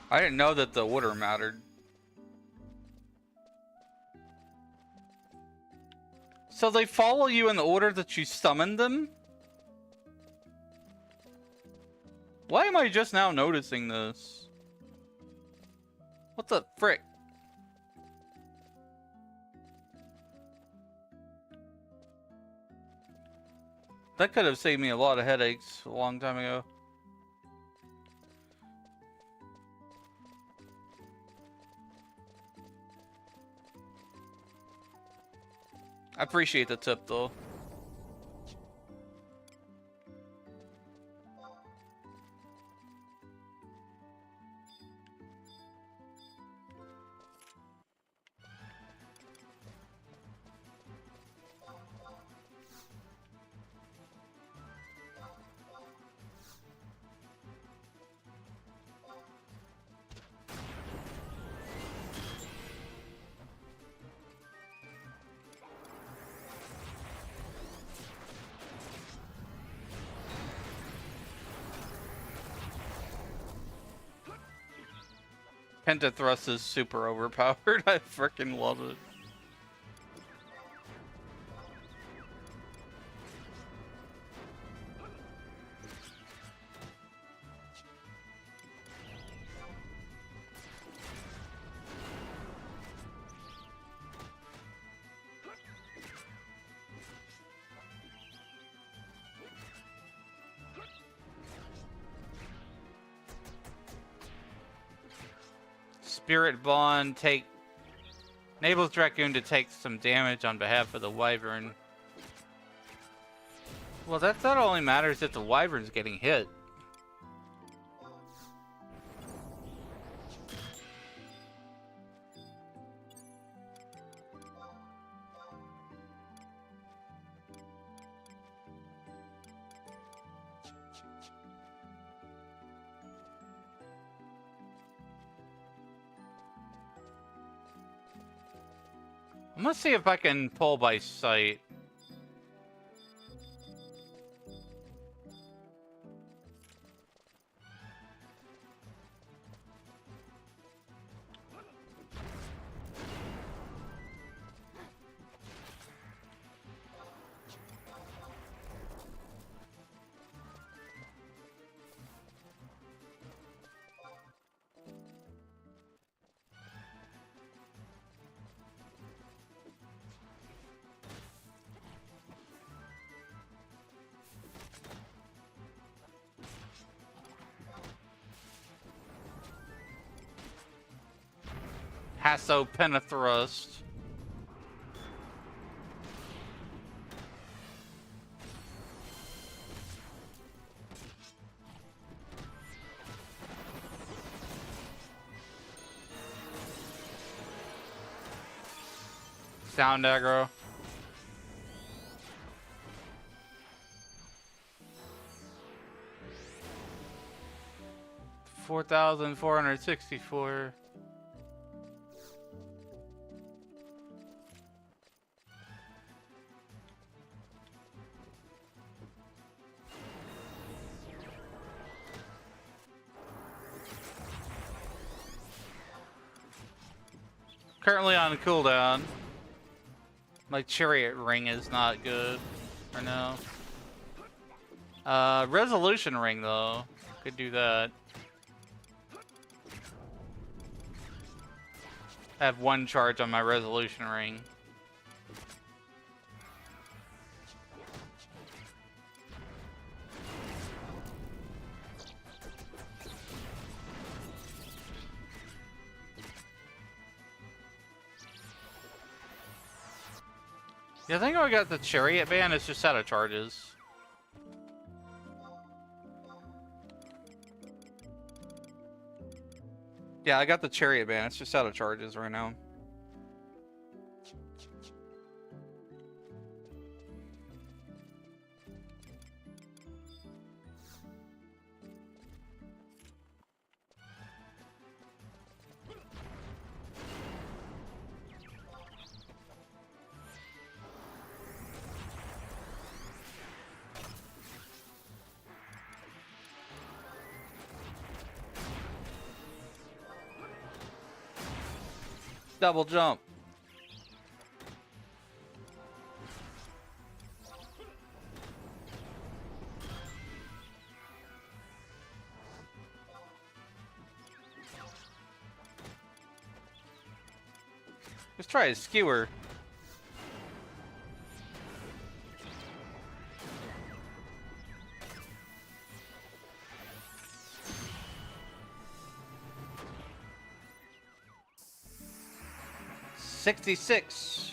I didn't know that the order mattered. So they follow you in the order that you summoned them? Why am I just now noticing this? What the frick? That could have saved me a lot of headaches a long time ago. I appreciate the tip, though. Pentathrust is super overpowered. I freaking love it. Spirit Bond enables Dragoon to take some damage on behalf of the Wyvern. Well, that only matters if the Wyvern's getting hit. I'm gonna see if I can pull by sight. Hasso Pentathrust. Sound aggro. $4,464. Currently on cooldown. My chariot ring is not good for now. Resolution ring though. Could do that. I have 1 charge on my resolution ring. Yeah, I think I got the chariot band. It's just out of charges. Yeah, I got the chariot band. It's just out of charges right now. Double jump. Let's try a skewer. $66.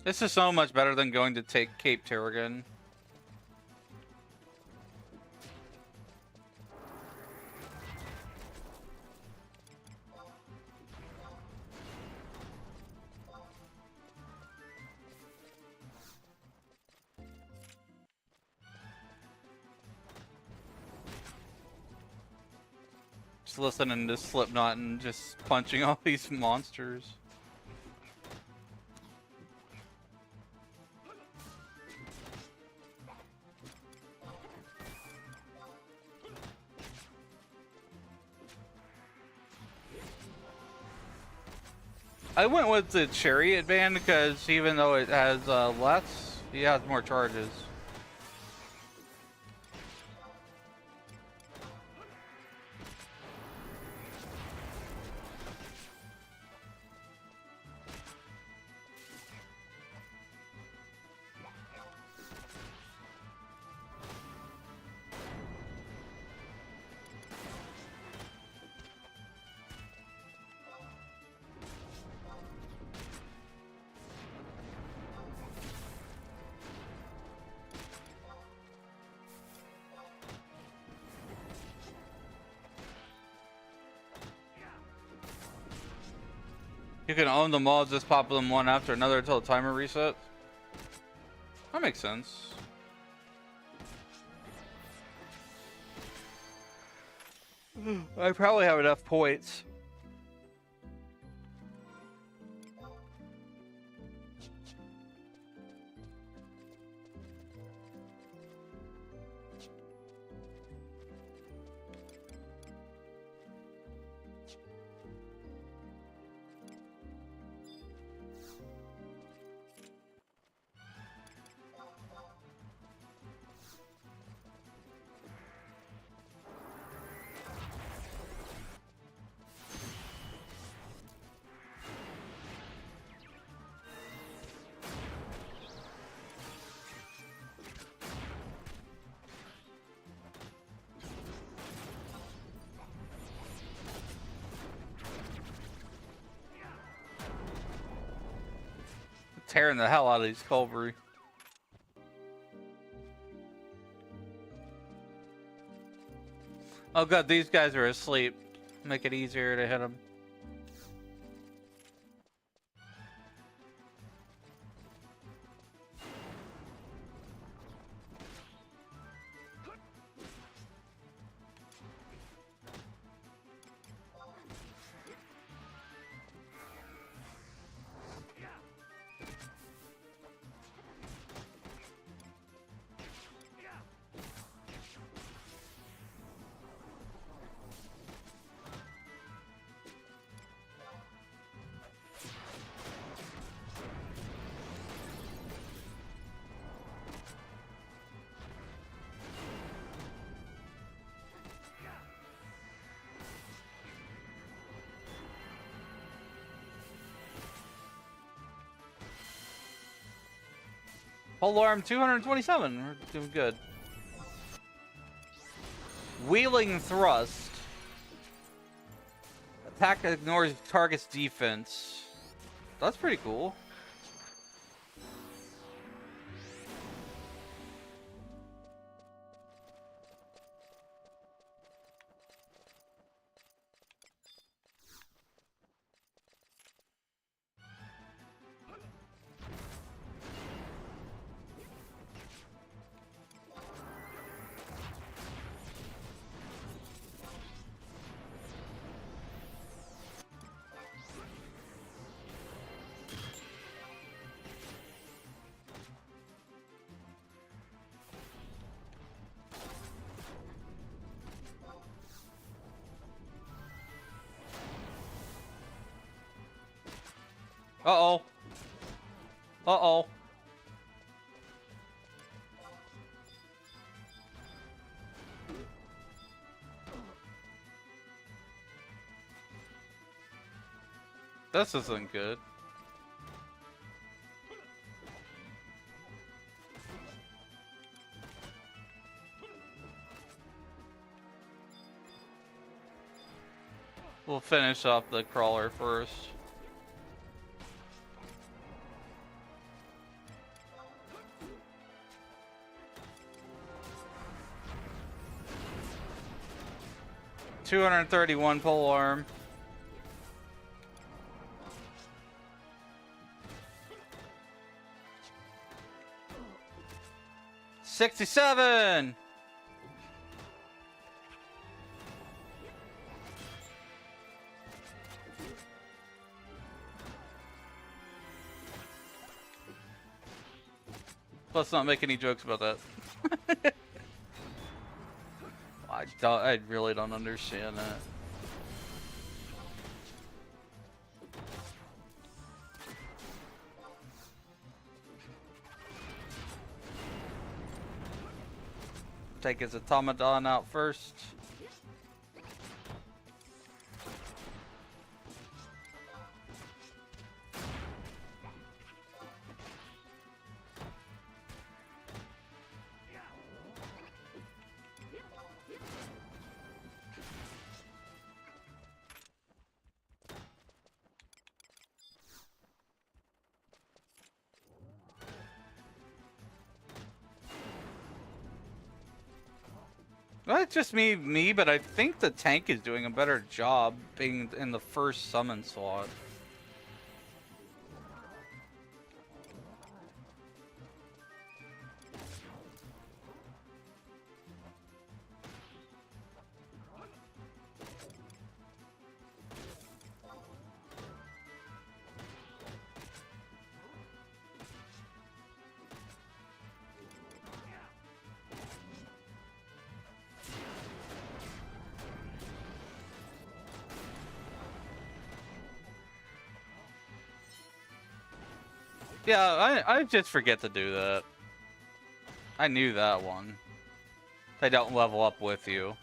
This is so much better than going to take Cape Terrigan. Just listening to Slipknot and just punching all these monsters. I went with the chariot band because even though it has less, he has more charges. You can own them all, just pop them one after another until the timer resets. That makes sense. I probably have enough points. Tearing the hell out of these Culvery. Oh god, these guys are asleep. Make it easier to hit them. Polearm 227. We're doing good. Wheeling Thrust. Attack ignores target's defense. That's pretty cool. Uh-oh. Uh-oh. This isn't good. We'll finish off the crawler first. $231 pole arm. $67. Let's not make any jokes about that. I really don't understand that. Take his automaton out first. Well, it's just me, but I think the tank is doing a better job being in the first summon slot. Yeah, I just forget to do that. I knew that one. They don't level up with you.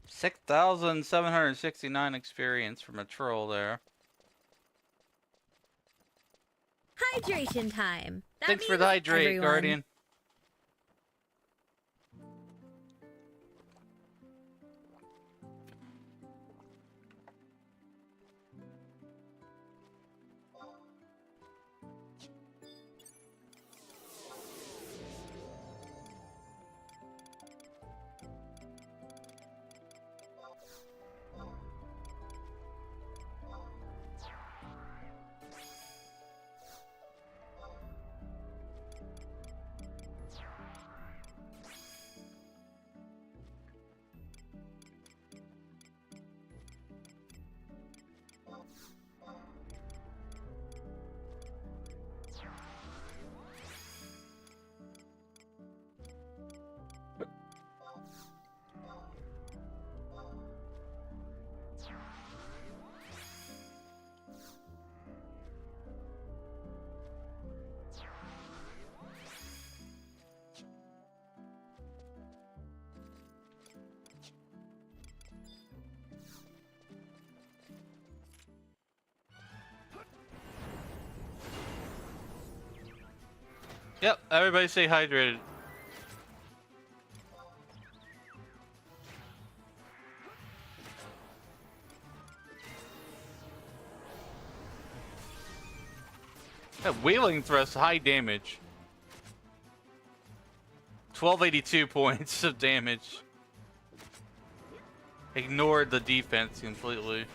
$6,769 experience from a troll there. Hydration time. That Thanks for means the hydrate, everyone. Guardian. Yep, everybody stay hydrated. That wheeling thrust, high damage. 1282 points of damage. Ignored the defense completely.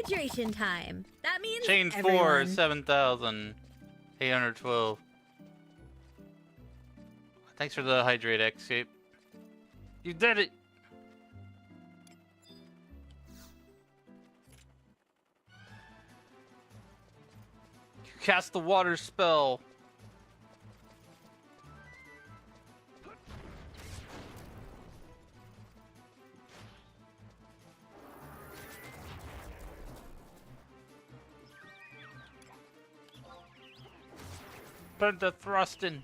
Hydration time. That means Chain 4, everyone. 7,812. Thanks for the hydrate, escape. You did it! You cast the water spell. Burn the thrusting.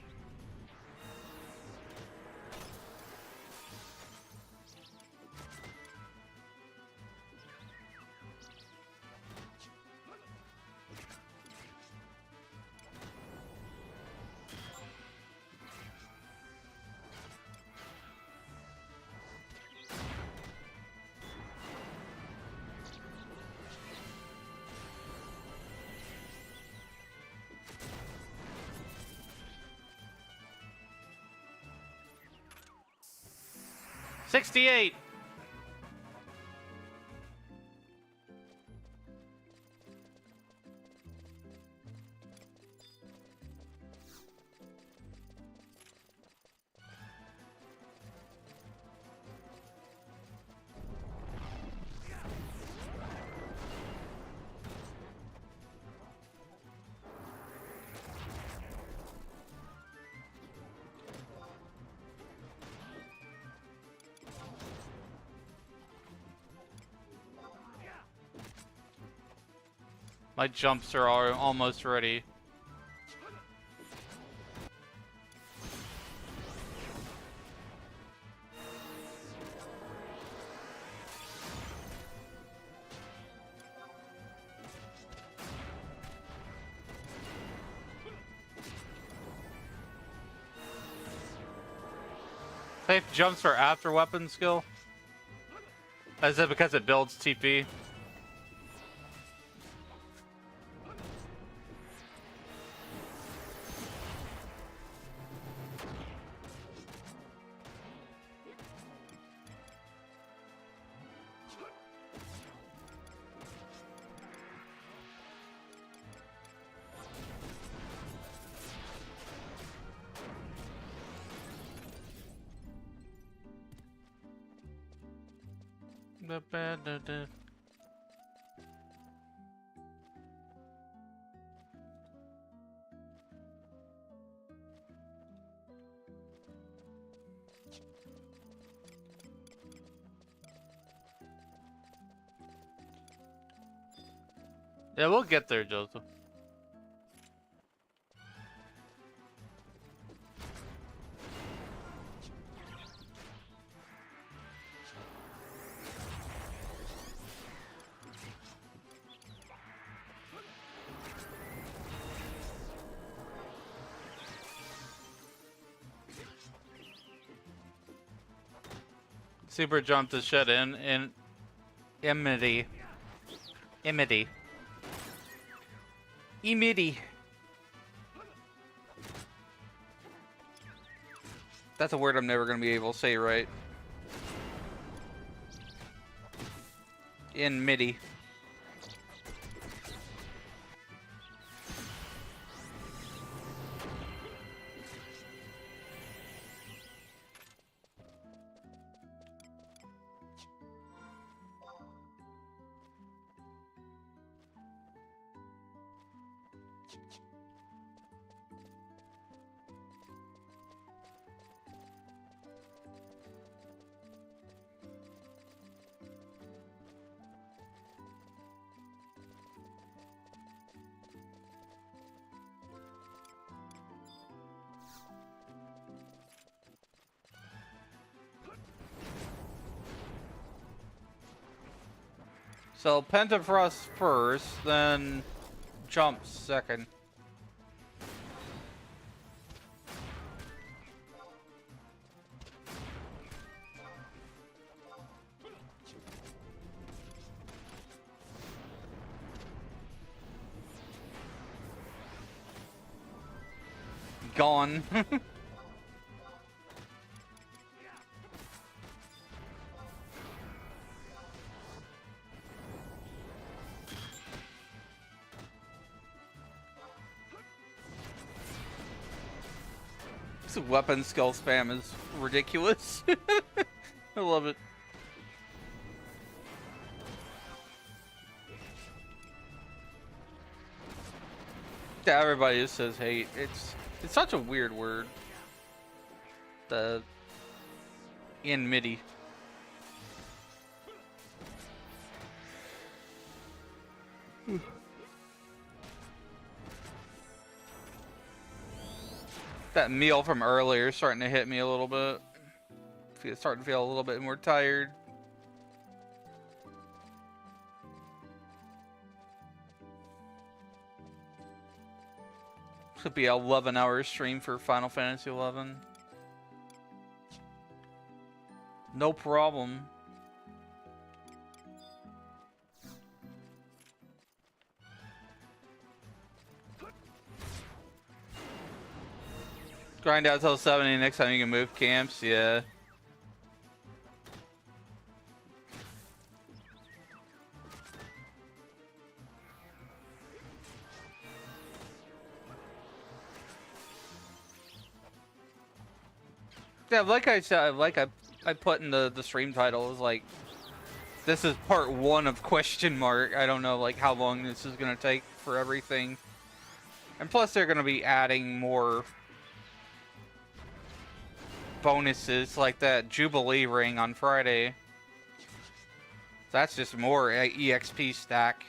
$68. My jumps are almost ready. Safe jumps are after weapon skill? Is it because it builds TP? Yeah, we'll get there, Joseph. Super jump to shut in Emity. That's a word I'm never gonna be able to say right. In MIDI. So Pentafrost first, then Jump second. Gone. This weapon skill spam is ridiculous. I love it. Yeah, everybody just says hate. It's such a weird word. The in MIDI. That meal from earlier is starting to hit me a little bit. Starting to feel a little bit more tired. This could be an 11-hour stream for Final Fantasy 11. No problem. Grind out till 70 next time you can move camps, yeah. Yeah, like I said, like I put in the stream title, is like, this is part 1 of question mark. I don't know like how long this is gonna take for everything. And plus they're gonna be adding more bonuses like that Jubilee ring on Friday. That's just more EXP stack.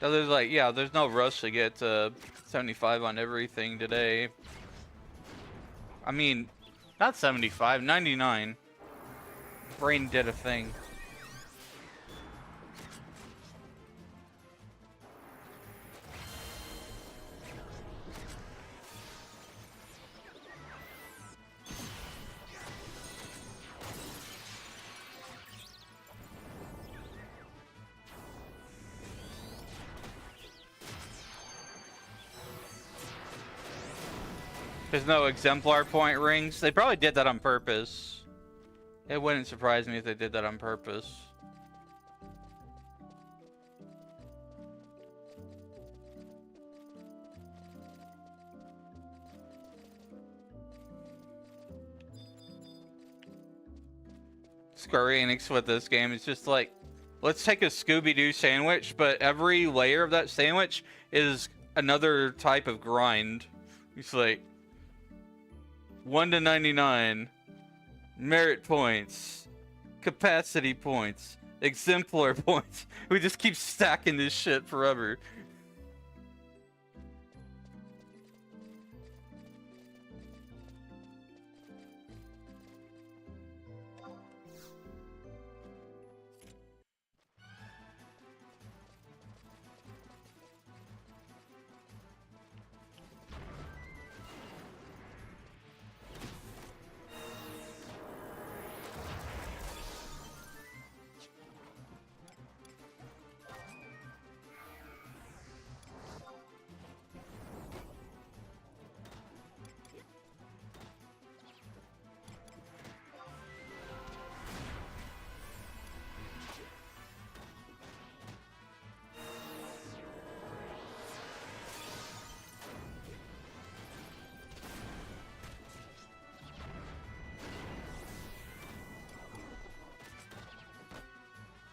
So there's like, yeah, there's no rush to get to 75 on everything today. I mean, not 75, 99. Brain did a thing. There's no exemplar point rings. They probably did that on purpose. It wouldn't surprise me if they did that on purpose. Square Enix with this game is just like, let's take a Scooby-Doo sandwich, but every layer of that sandwich is another type of grind. It's like 1 to 99, merit points, capacity points, exemplar points. We just keep stacking this shit forever.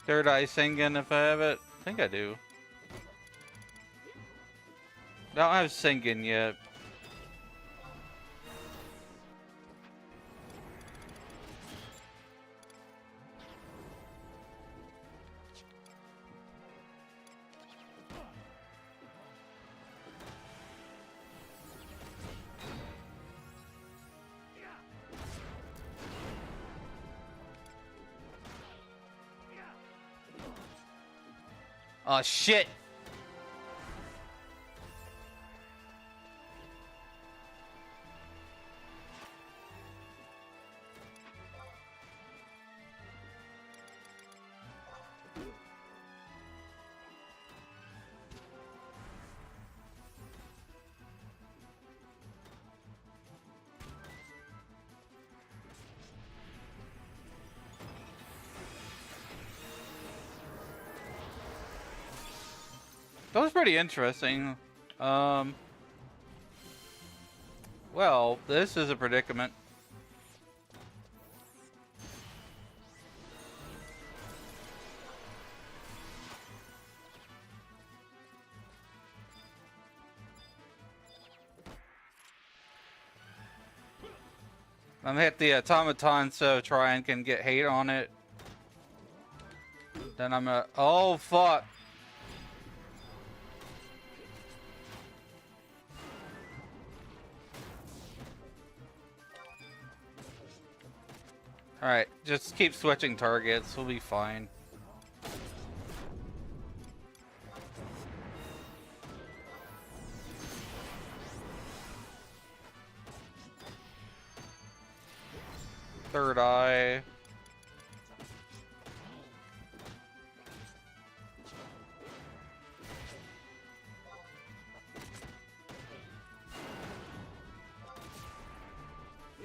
Third Eye Sengen if I have it. I think I do. I don't have Sengen yet. Oh shit! That was pretty interesting. Well, this is a predicament. I'm gonna hit the automaton so Tryon can get hate on it. Then I'm gonna. Oh fuck! Alright, just keep switching targets, we'll be fine. Third eye.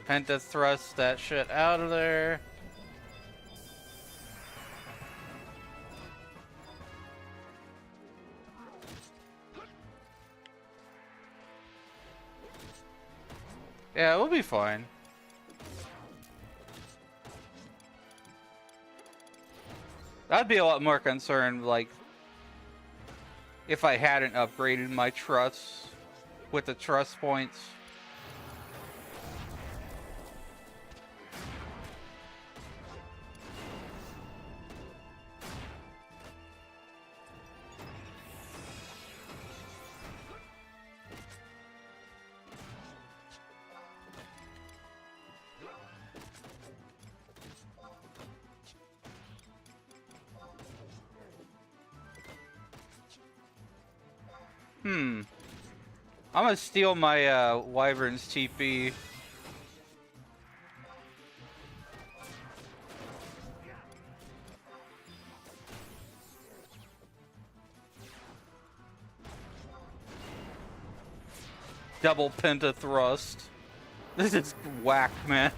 Penta thrust that shit out of there. Yeah, we'll be fine. I'd be a lot more concerned, like, if I hadn't upgraded my trust with the trust points. I'm gonna steal my Wyvern's TP. Double penta thrust. This is whack, man.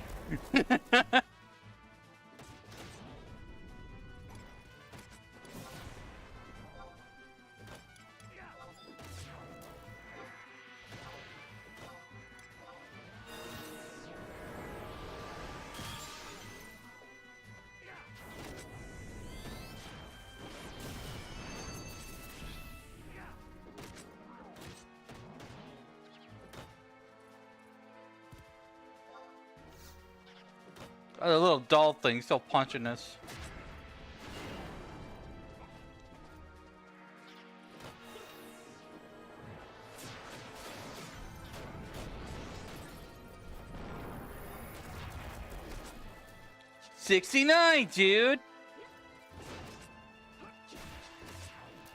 Oh, the little doll thing still punching us. $69, dude.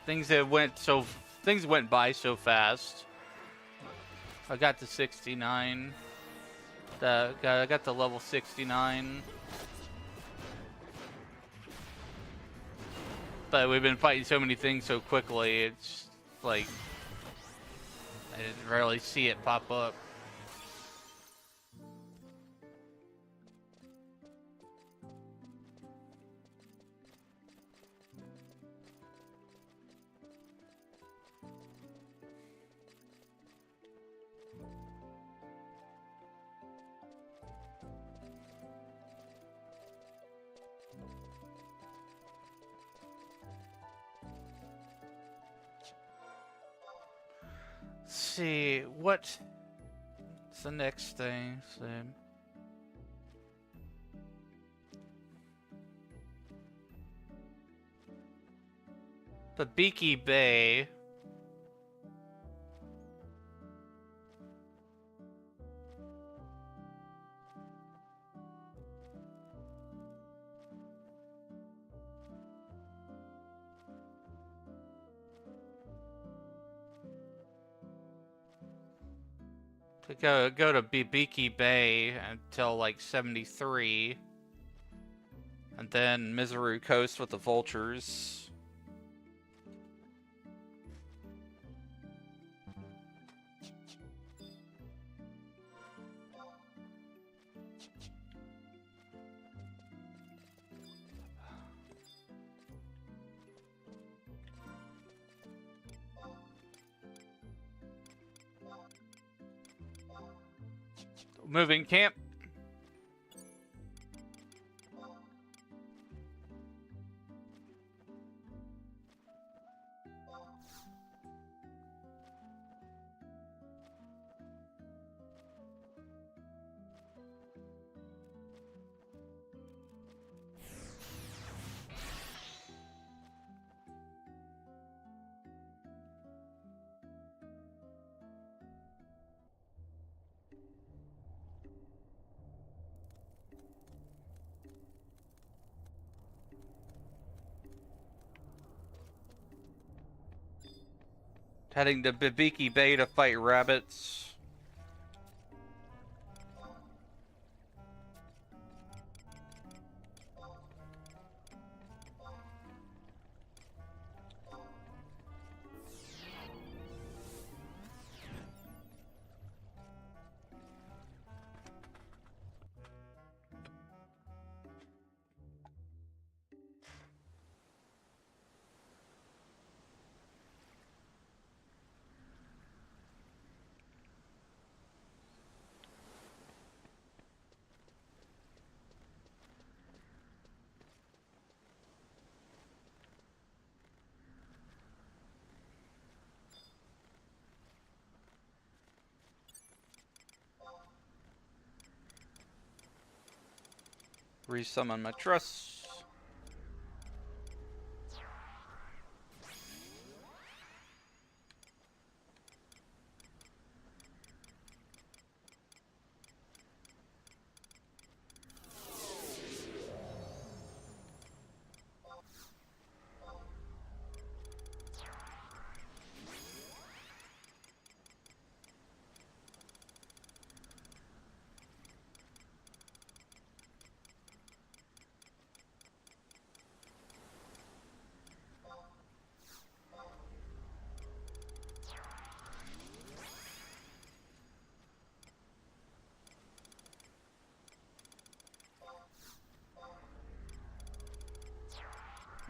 Things went by so fast. I got to 69. I got to level 69. But we've been fighting so many things so quickly, it's like I didn't really see it pop up. Let's see, what's the next thing? The Beaky Bay. To go to Bibiki Bay until like 73. And then Miseru Coast with the vultures. Moving camp. Heading to Bibiki Bay to fight rabbits. Resummon my trust.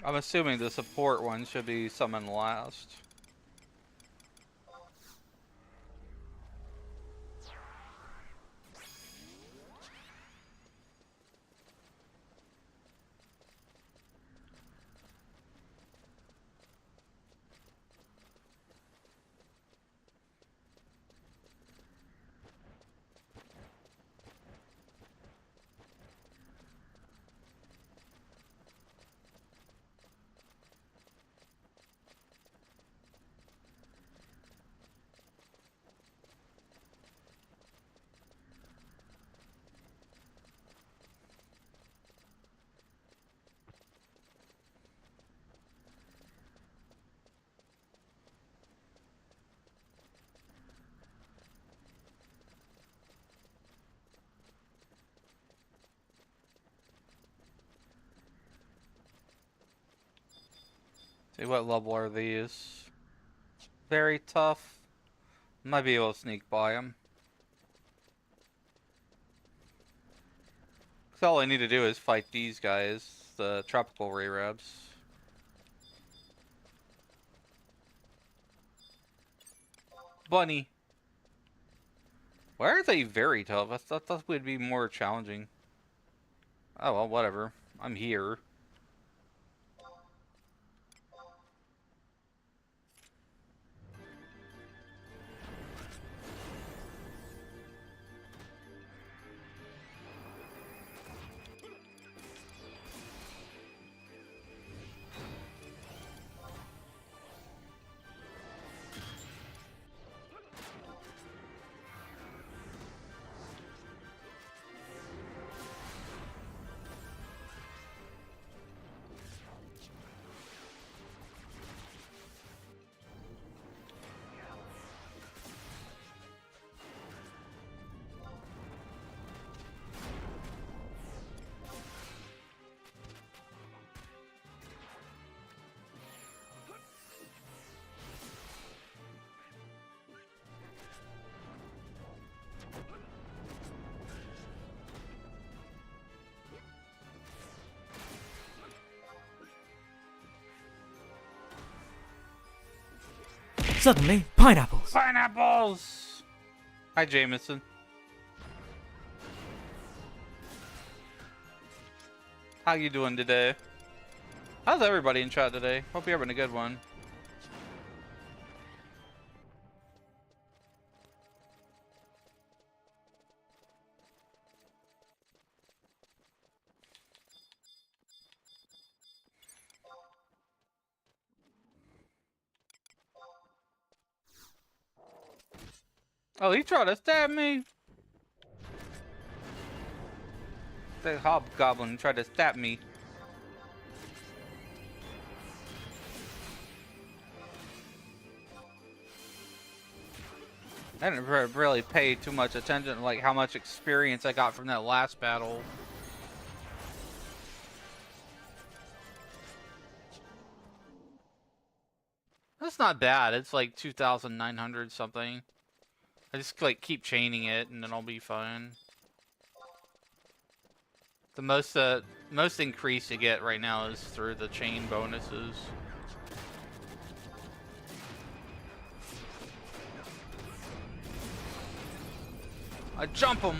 I'm assuming the support one should be summoned last. See, what level are these? Very tough. Might be able to sneak by them. Cause all I need to do is fight these guys, the tropical ray rabs. Bunny. Why are they very tough? I thought would be more challenging. Oh well, whatever. I'm here. Suddenly, pineapples. Pineapples! Hi, Jameson. How you doing today? How's everybody in chat today? Hope you're having a good one. Oh, he tried to stab me. The hobgoblin tried to stab me. I didn't really pay too much attention to like how much experience I got from that last battle. That's not bad. It's like 2,900 something. I just like keep chaining it and then I'll be fine. The most increase you get right now is through the chain bonuses. I jump him.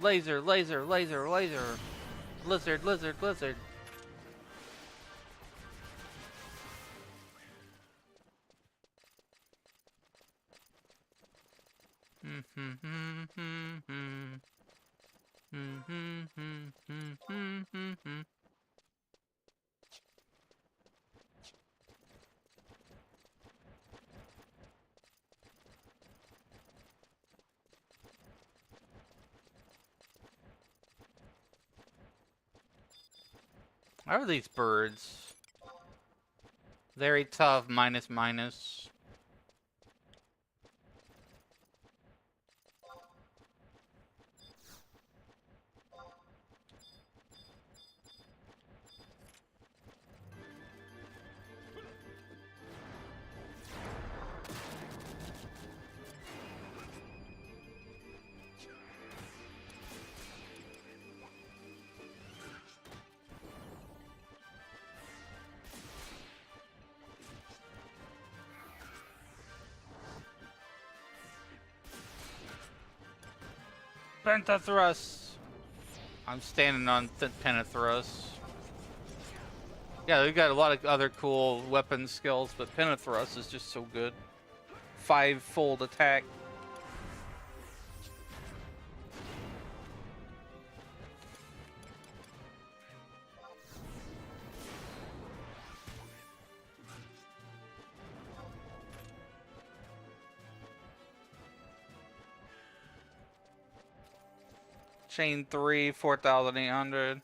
Laser, laser, laser, laser. Lizard, lizard, lizard. How are these birds? Very tough, minus minus. Pentathrust. I'm standing on Pentathrust. Yeah, we've got a lot of other cool weapon skills, but Pentathrust is just so good. 5-fold attack. Chain 3, 4,800.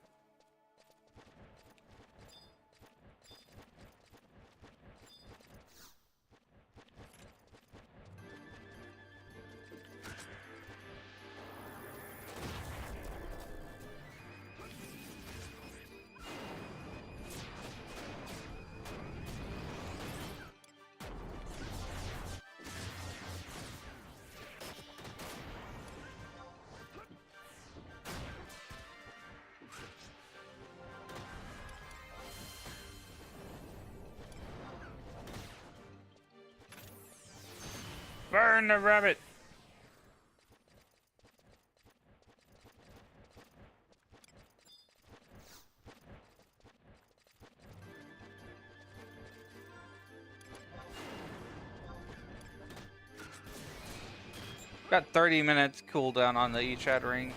Burn the rabbit! Got 30 minutes cooldown on the E-Chat ring.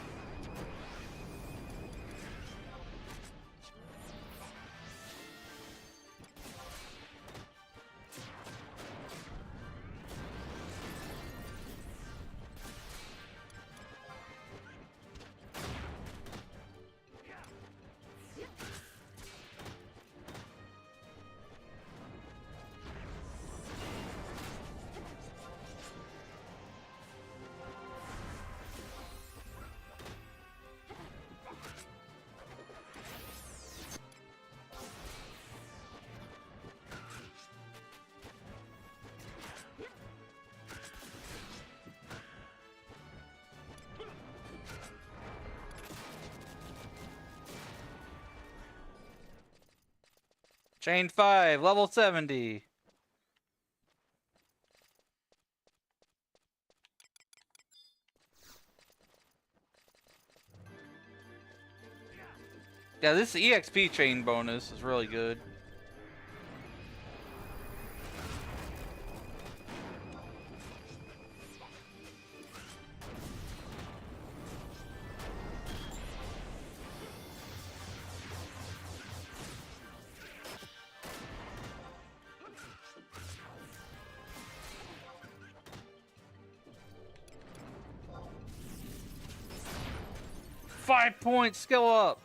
Chain 5, level 70. Yeah, this EXP chain bonus is really good. Five-point skill up.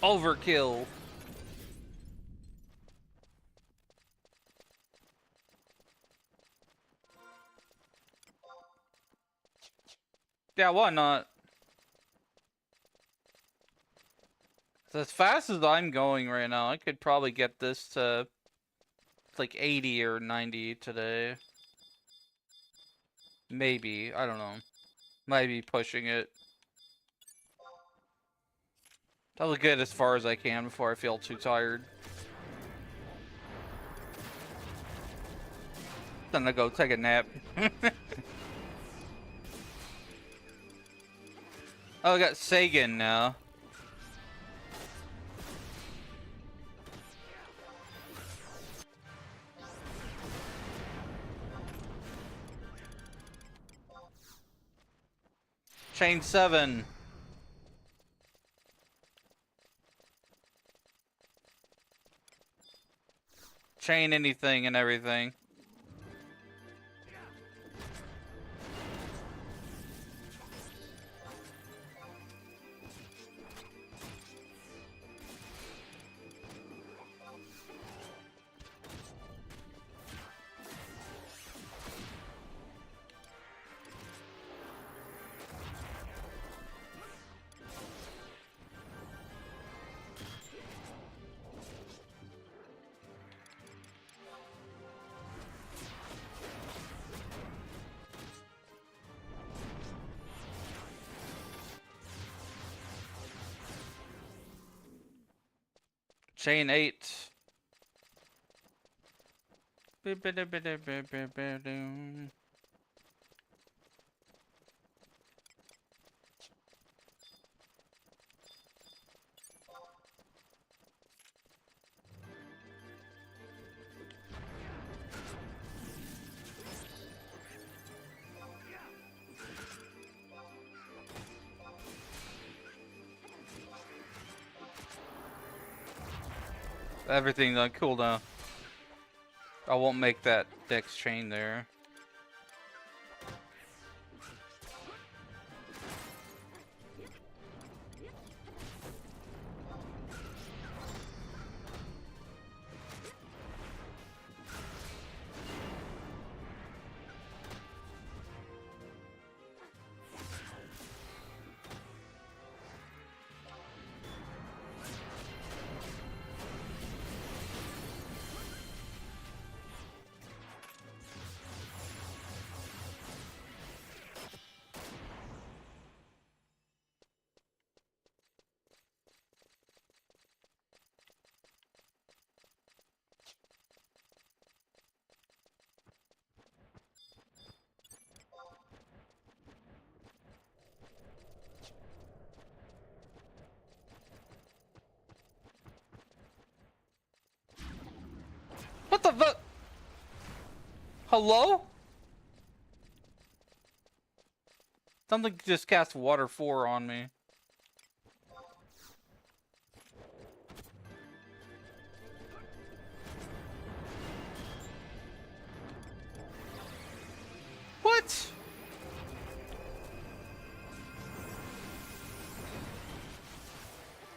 Overkill. Yeah, why not? As fast as I'm going right now, I could probably get this to like 80 or 90 today. Maybe, I don't know. Might be pushing it. I'll get as far as I can before I feel too tired. Then I go take a nap. Oh, I got Sagan now. Chain 7. Chain anything and everything. Chain 8. Everything's on cooldown. I won't make that dex chain there. What the fuck? Hello? Something just cast water 4 on me. What?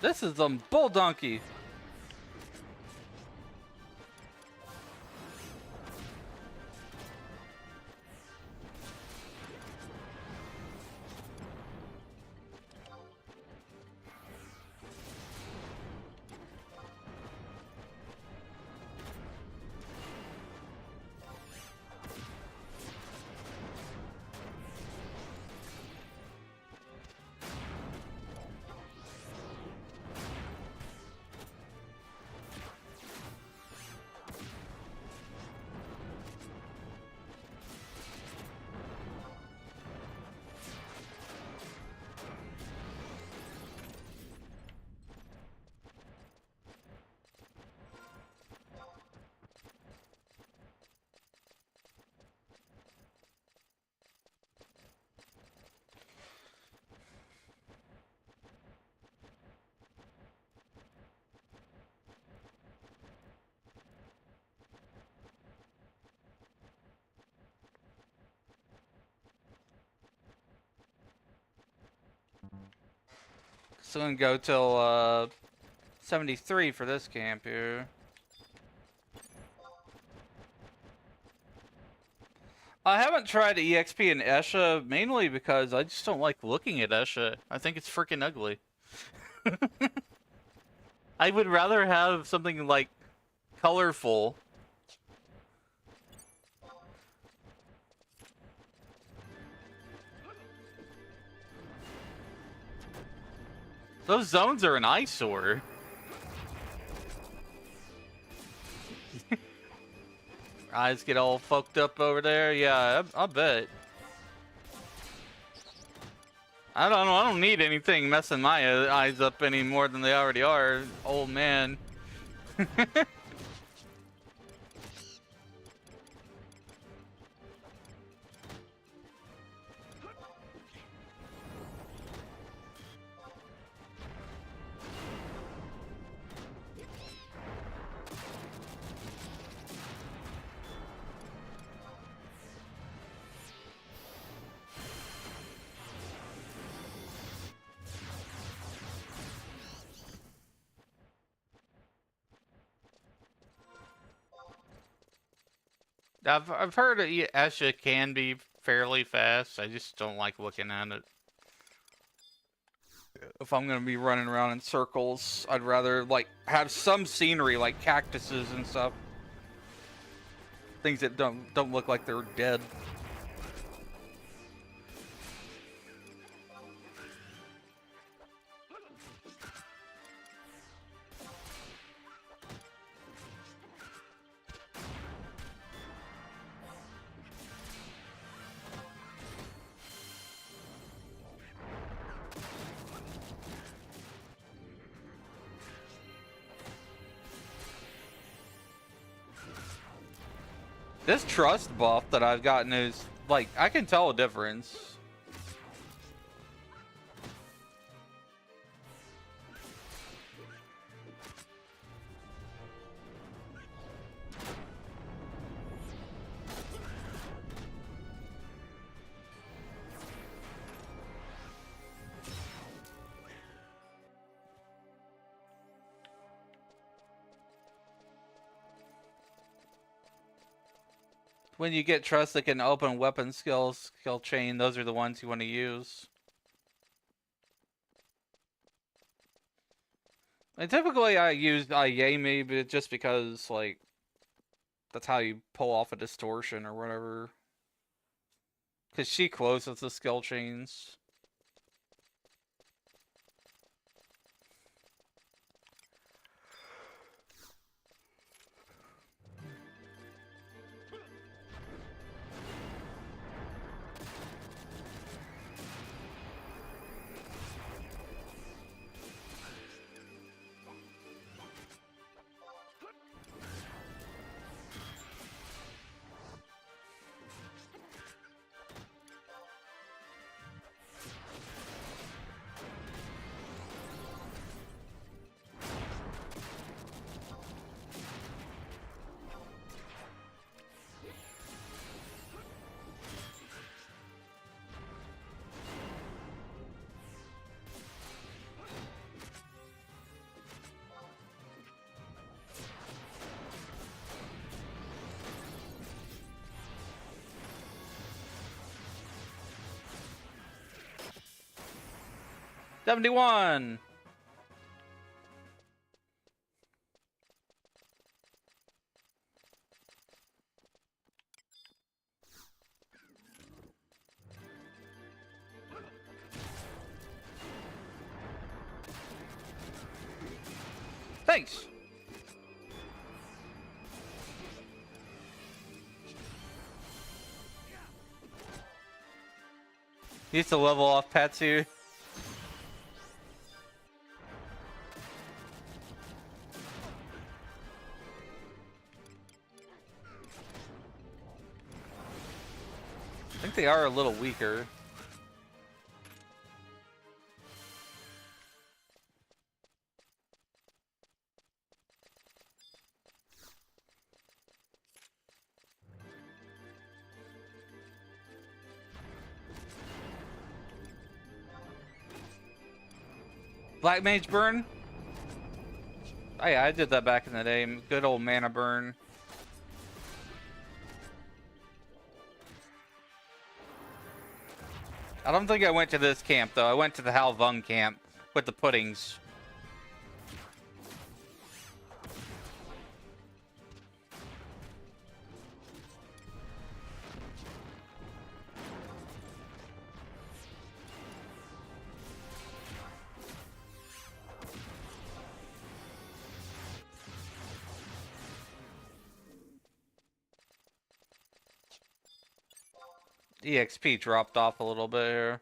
This is some bull donkey. So I'm gonna go till 73 for this camp here. I haven't tried EXP in Esha mainly because I just don't like looking at Esha. I think it's freaking ugly. I would rather have something like colorful. Those zones are an eyesore. Eyes get all fucked up over there. Yeah, I bet. I don't know. I don't need anything messing my eyes up any more than they already are, old man. I've heard that Esha can be fairly fast. I just don't like looking at it. If I'm gonna be running around in circles, I'd rather like have some scenery, like cactuses and stuff. Things that don't look like they're dead. This trust buff that I've gotten is, like, I can tell a difference. When you get trust that can open weapon skill chain, those are the ones you want to use. And typically I use Ayemi, but just because, like, that's how you pull off a distortion or whatever. Because she closes the skill chains. '71. Thanks. Used to level off Patsu. I think they are a little weaker. Black Mage Burn? Oh yeah, I did that back in the day. Good old mana burn. I don't think I went to this camp though. I went to the Hal Vung camp with the puddings. EXP dropped off a little bit here.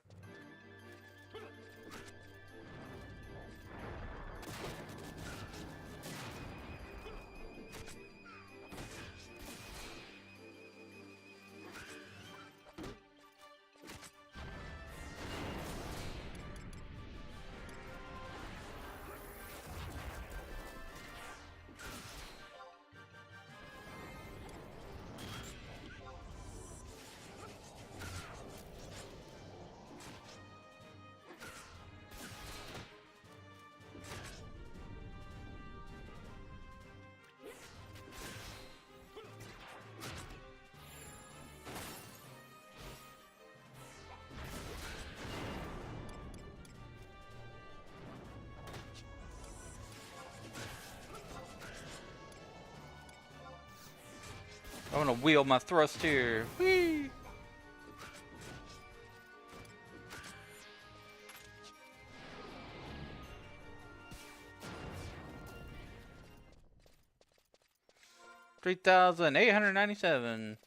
I'm gonna wheel my thrust here. Whee! $3,897.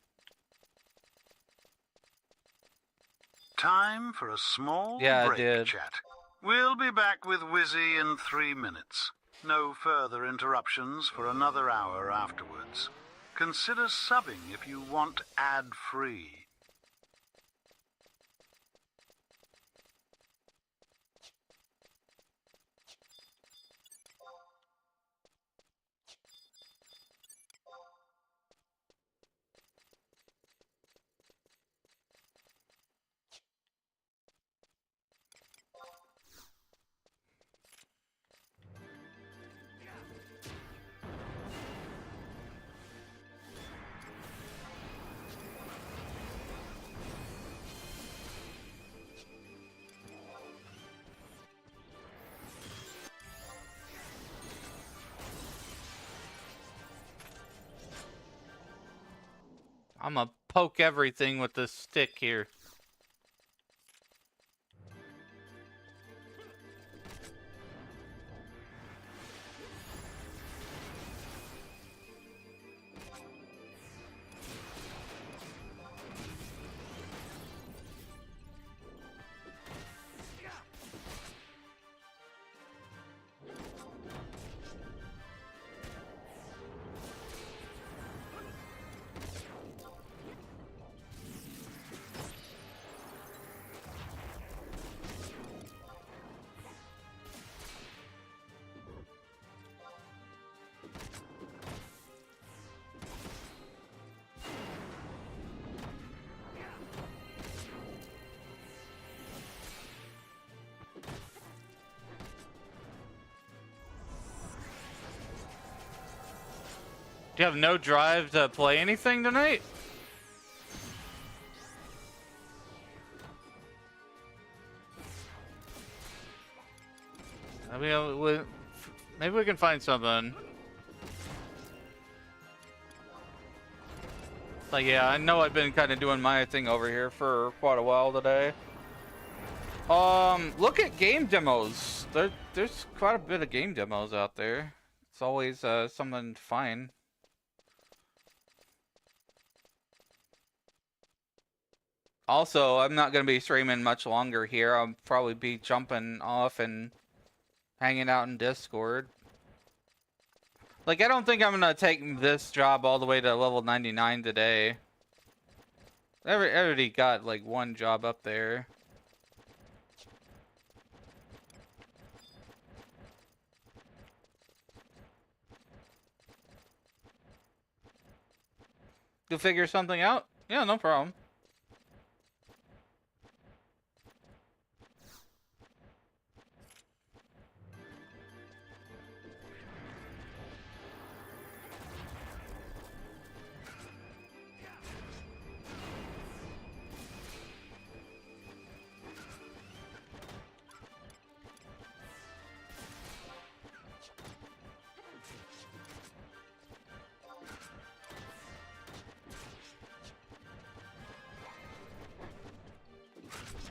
Time for a small Yeah, I break did. chat. We'll be back with Wizzy in 3 minutes. No further interruptions for another hour afterwards. Consider subbing if you want ad-free. I'm gonna poke everything with this stick here. Do you have no drive to play anything tonight? I mean, maybe we can find something. Like, yeah, I know I've been kind of doing my thing over here for quite a while today. Look at game demos. There's quite a bit of game demos out there. It's always something to find. Also, I'm not going to be streaming much longer here. I'll probably be jumping off and hanging out in Discord. Like, I don't think I'm going to take this job all the way to level 99 today. I already got, like, one job up there. To figure something out? Yeah, no problem.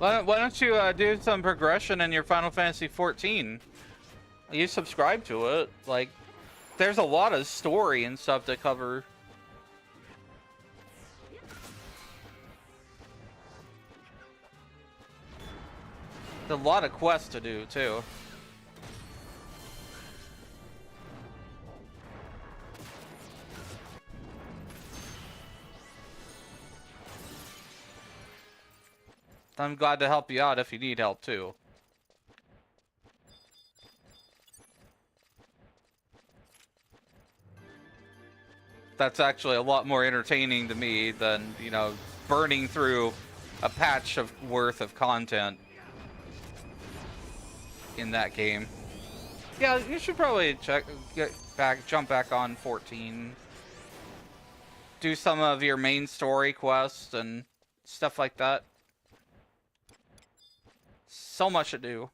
Why don't you do some progression in your Final Fantasy 14? You subscribe to it. Like, there's a lot of story and stuff to cover. There's a lot of quests to do, too. I'm glad to help you out if you need help, too. That's actually a lot more entertaining to me than, you know, burning through a patch of worth of content in that game. Yeah, you should probably jump back on 14. Do some of your main story quests and stuff like that. So much to do.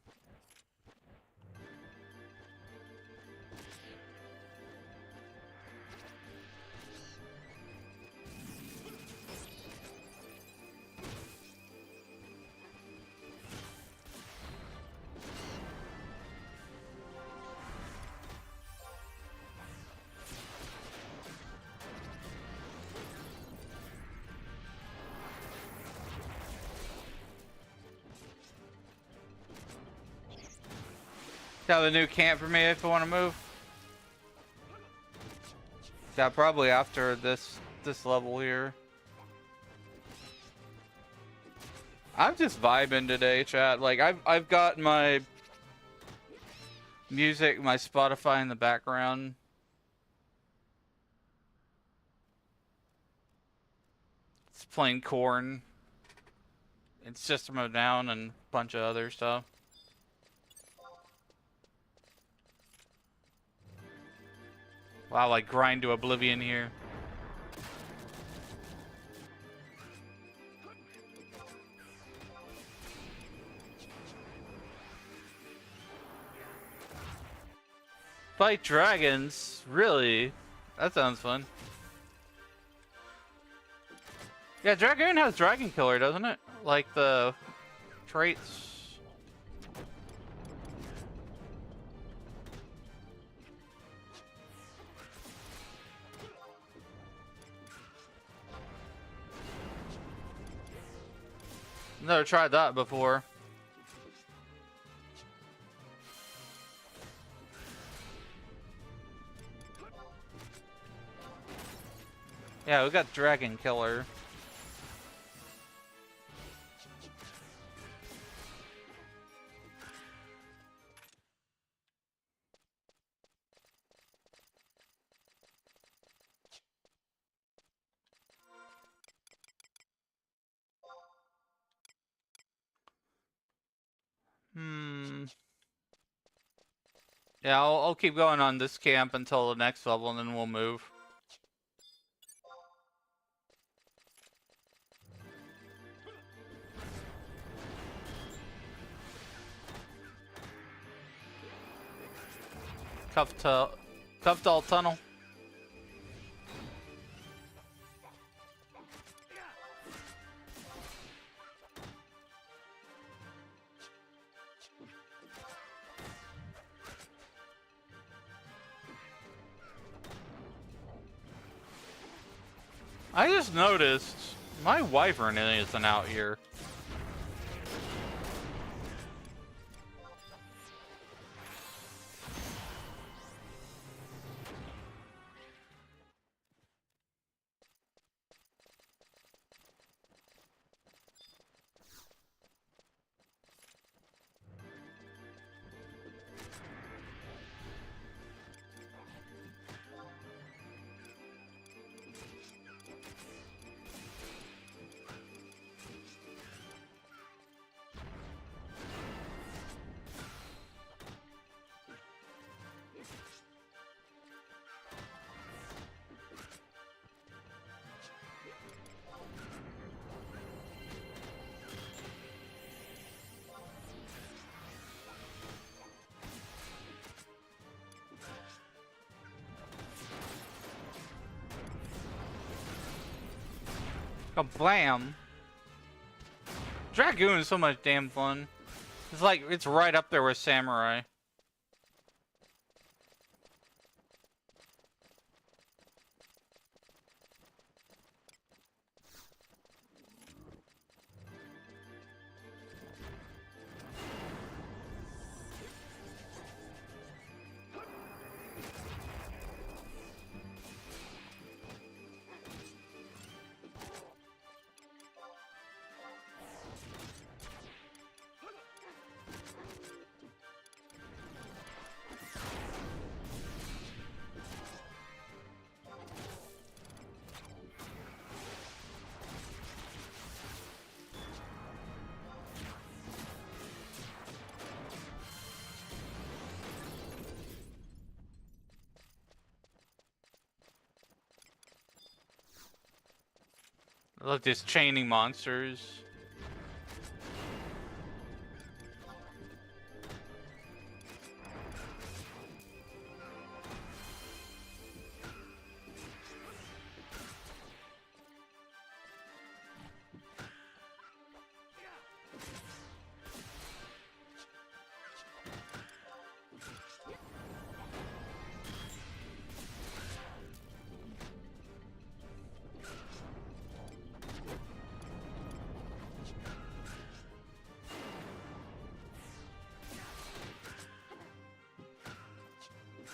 Have a new camp for me if I want to move. Yeah, probably after this level here. I'm just vibing today, chat. Like I've got my music, my Spotify in the background. It's playing Korn. It's System of a Down and a bunch of other stuff. Wow, like grind to oblivion here. Fight dragons? Really? That sounds fun. Yeah, Dragoon has Dragon Killer, doesn't it? Like the traits. Never tried that before. Yeah, we got Dragon Killer. Yeah, I'll keep going on this camp until the next level, and then we'll move. Cuffdall Tunnel. I just noticed my wyvern isn't out here. Kablam! Dragoon is so much damn fun. It's like, it's right up there with Samurai. I love just chaining monsters.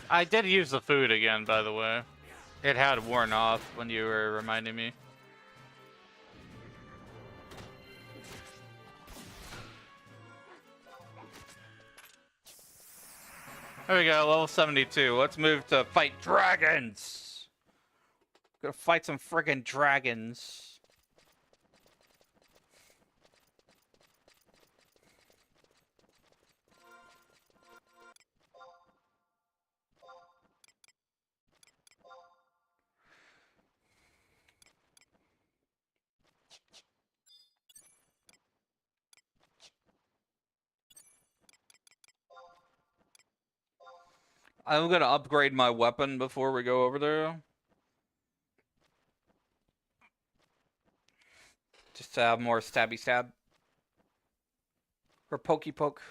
I did use the food again, by the way. It had worn off when you were reminding me. There we go, level 72. Let's move to fight dragons. Gonna fight some friggin' dragons. I'm gonna upgrade my weapon before we go over there. Just to have more stabby stab. Or pokey poke.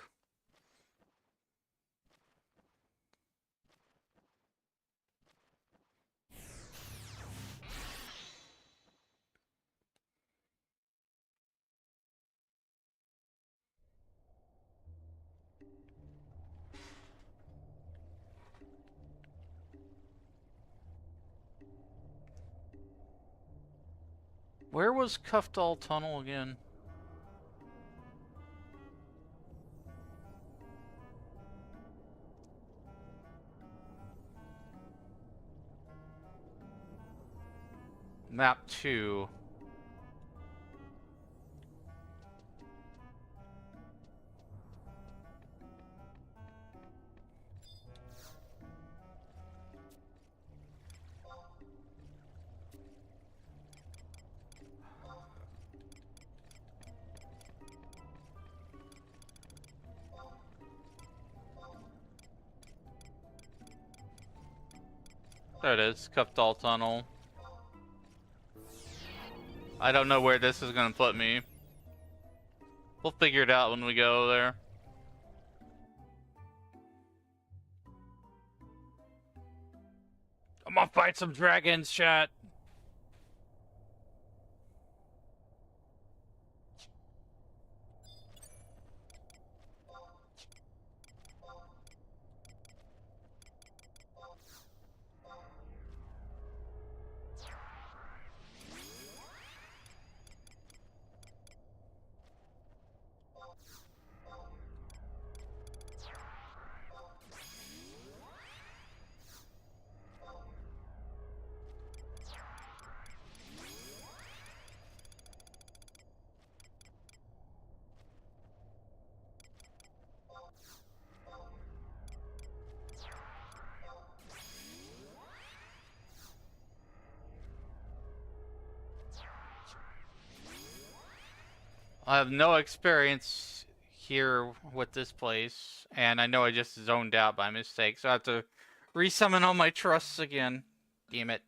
Where was Cuffdall Tunnel again? Map 2. There it is, Cuffdall Tunnel. I don't know where this is gonna put me. We'll figure it out when we go there. I'm gonna fight some dragons, chat. I have no experience here with this place, and I know I just zoned out by mistake, so I have to resummon all my trusts again. Damn it.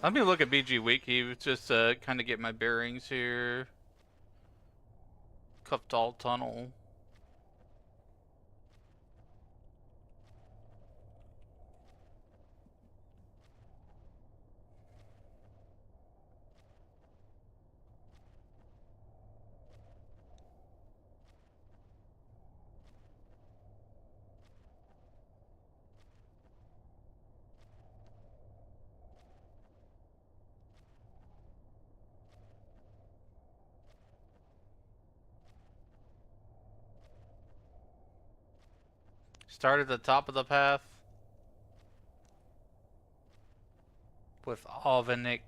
Let me look at BG Wiki just to kind of get my bearings here. Cupdall Tunnel. Start at the top of the path with Alvanik.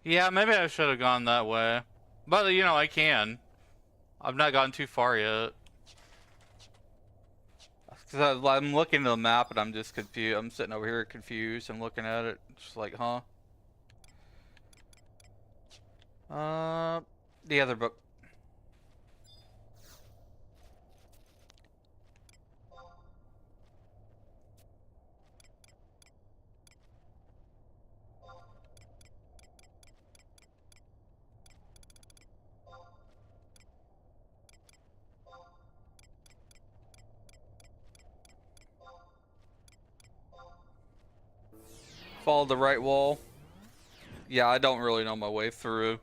Yeah, maybe I should have gone that way. But, you know, I can. I've not gotten too far yet. Because I'm looking at the map and I'm just confused. I'm sitting over here confused. I'm looking at it. Just like, huh? The other book. Follow the right wall. Yeah, I don't really know my way through.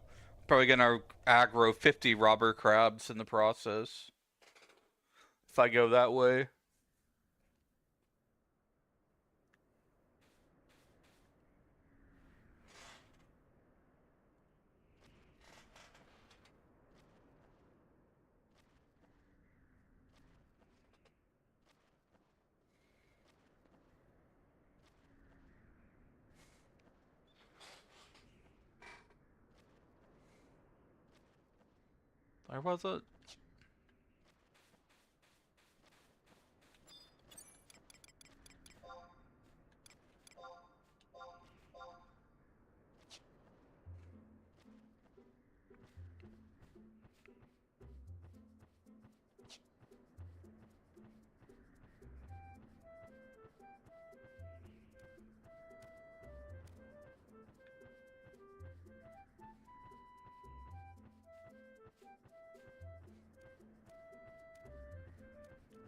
Probably gonna aggro 50 robber crabs in the process. If I go that way. Where was it?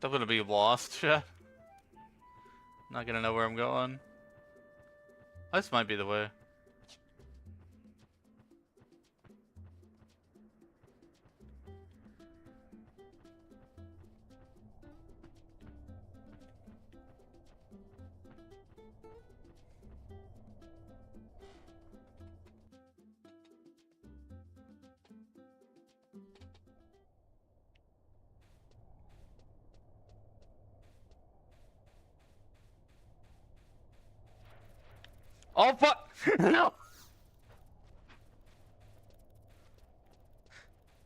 I'm gonna be lost. Not gonna know where I'm going. This might be the way. Oh fuck! No!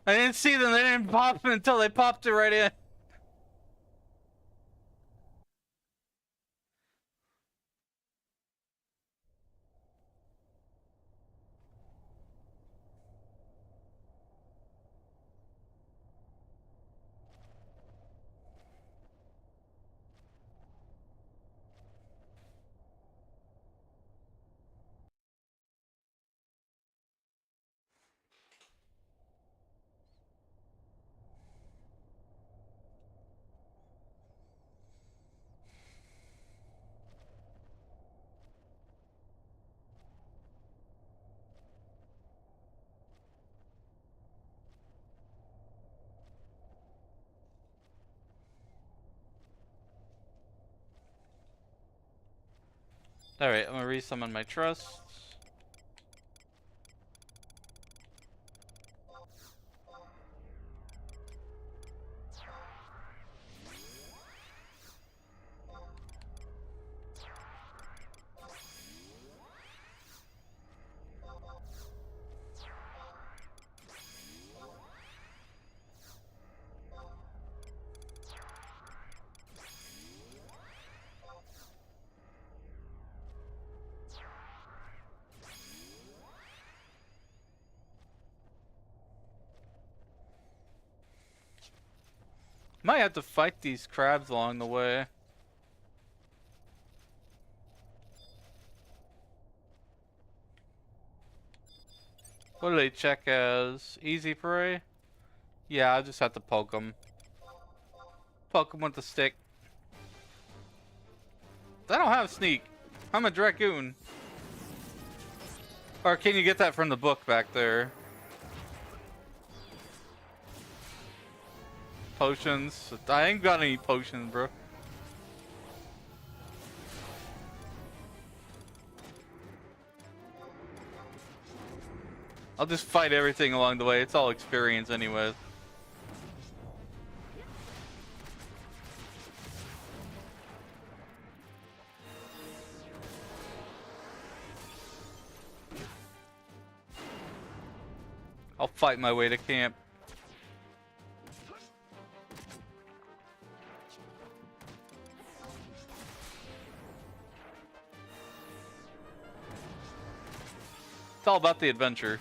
I didn't see them. They didn't pop until they popped it right in. Alright, I'm gonna resummon my trusts. Might have to fight these crabs along the way. What do they check as? Easy prey? Yeah, I just have to poke them. Poke them with the stick. I don't have sneak. I'm a dragoon. Or can you get that from the book back there? Potions? I ain't got any potions, bro. I'll just fight everything along the way. It's all experience anyways. I'll fight my way to camp. It's all about the adventure.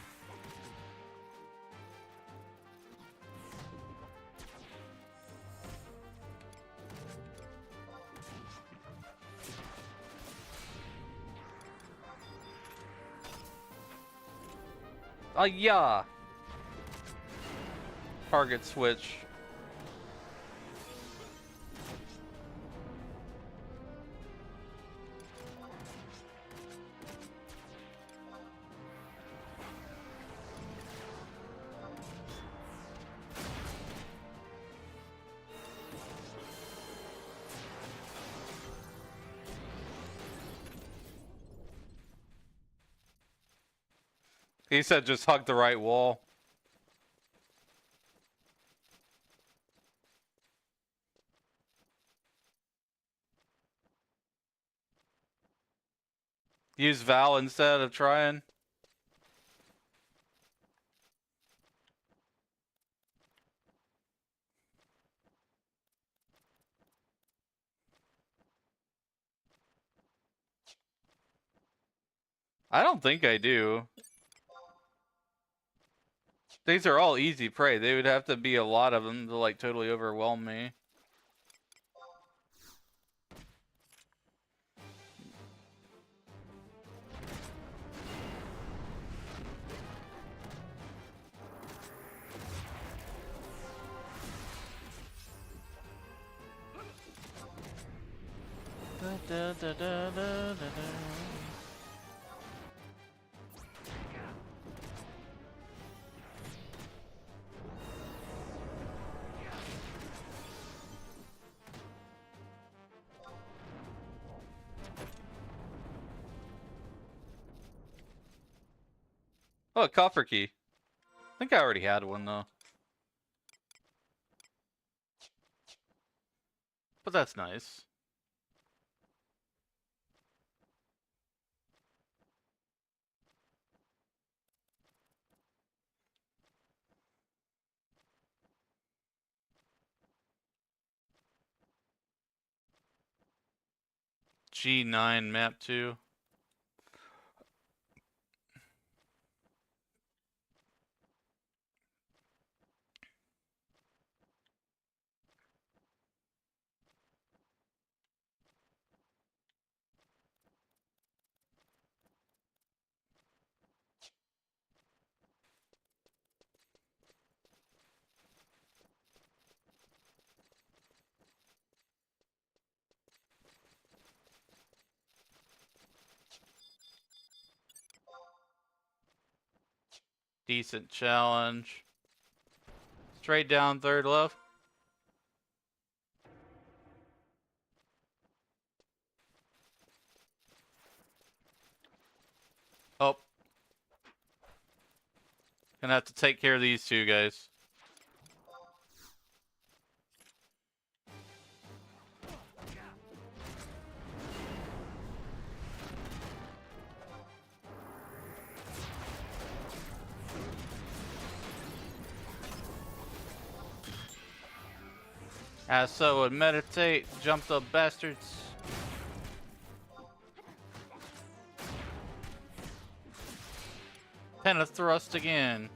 Oh yeah. Target switch. He said just hug the right wall. Use Val instead of trying. I don't think I do. These are all easy prey. They would have to be a lot of them to like totally overwhelm me. Da, da, da, da, da, da. Oh, a coffer key. I think I already had one though. But that's nice. G9 map 2. Decent challenge. Straight down, third left. Oh. Gonna have to take care of these two guys. As so would meditate, jumped up bastards. Penna thrust again.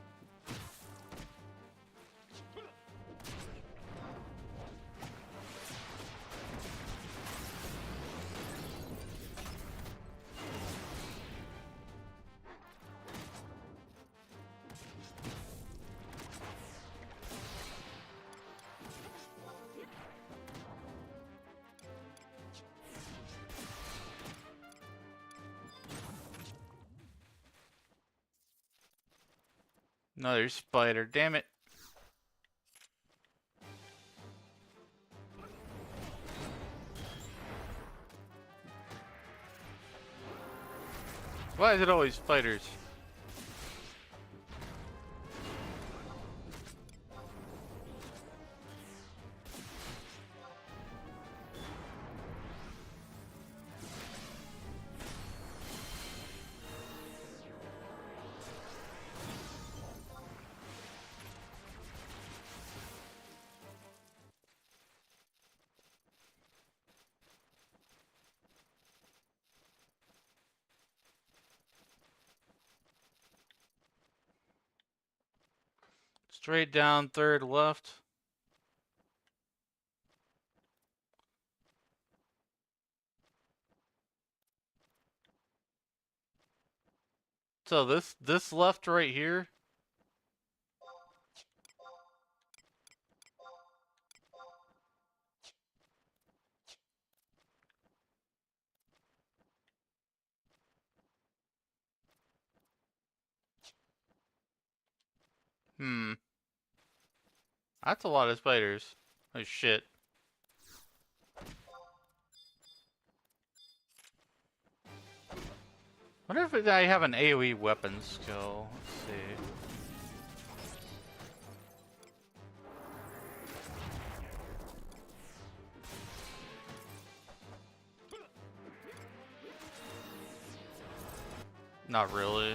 Another spider, damn it. Why is it always spiders? Straight down, third left. So this left right here. That's a lot of spiders. Oh shit. Wonder if I have an AoE weapon skill. Let's see. Not really.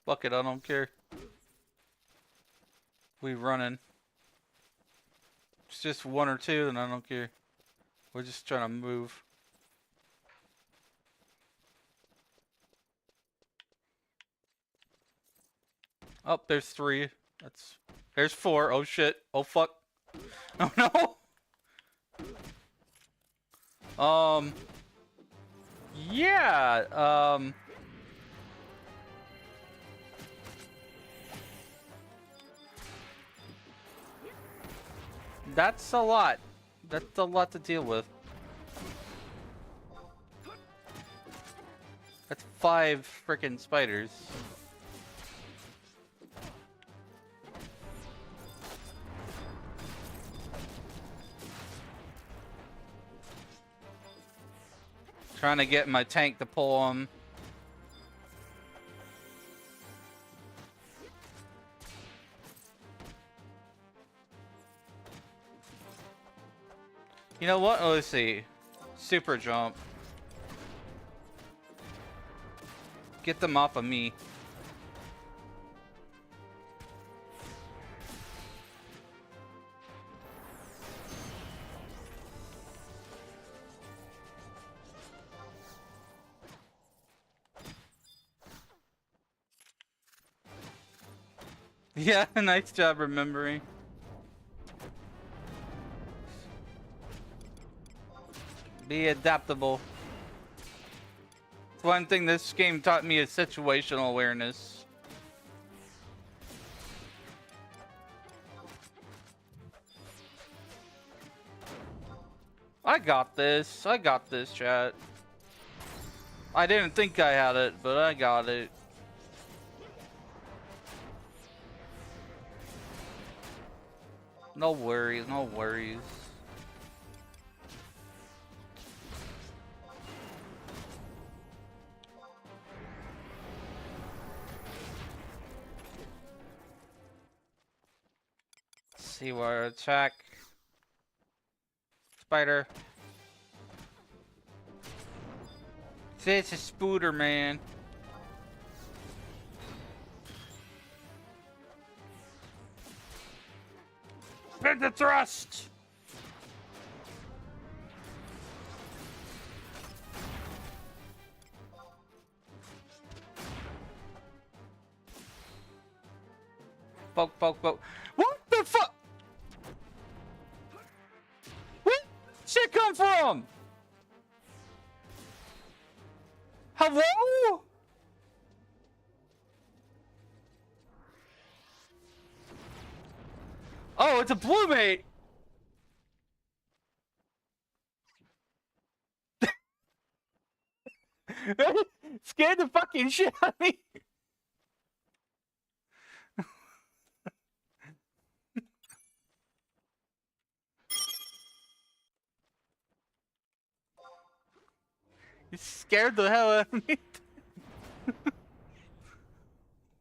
Fuck it, I don't care. We running. It's just one or two, and I don't care. We're just trying to move. Oh, there's three. There's four. Oh shit. Oh fuck. Oh no. Yeah. That's a lot. That's a lot to deal with. That's 5 frickin' spiders. Trying to get my tank to pull them. You know what? Oh, let's see. Super jump. Get them off of me. Yeah, nice job remembering. Be adaptable. One thing this game taught me is situational awareness. I got this. I got this, chat. I didn't think I had it, but I got it. No worries, no worries. Let's see where attack. spider. This is Spooder, man. Spin the thrust! Poke, poke, poke. What the fuck? Where did shit come from? Hello? Oh, it's a blue mate. Scared the fucking shit out of me. You scared the hell out of me.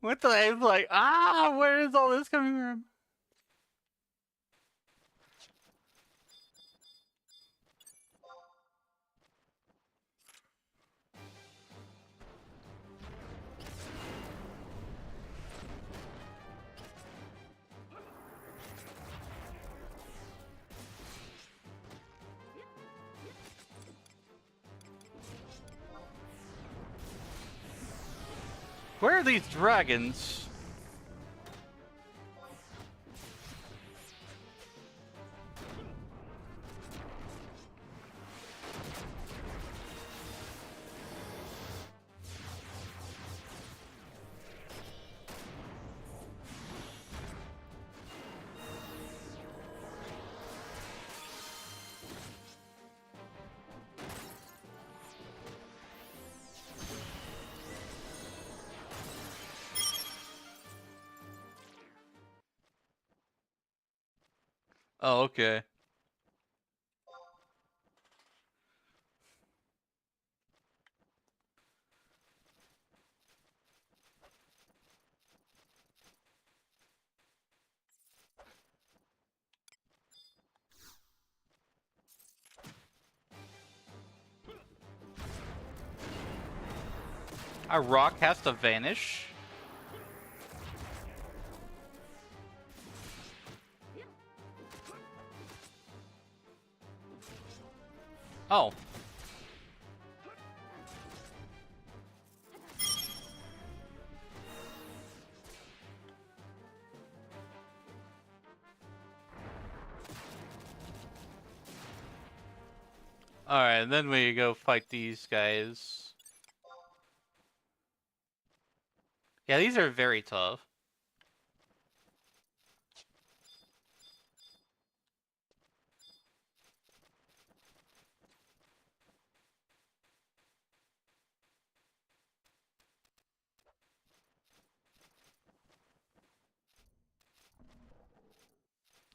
What the heck? Like, where is all this coming from? Where are these dragons? Oh, okay. A rock has to vanish? Oh. Alright, then we go fight these guys. Yeah, these are very tough.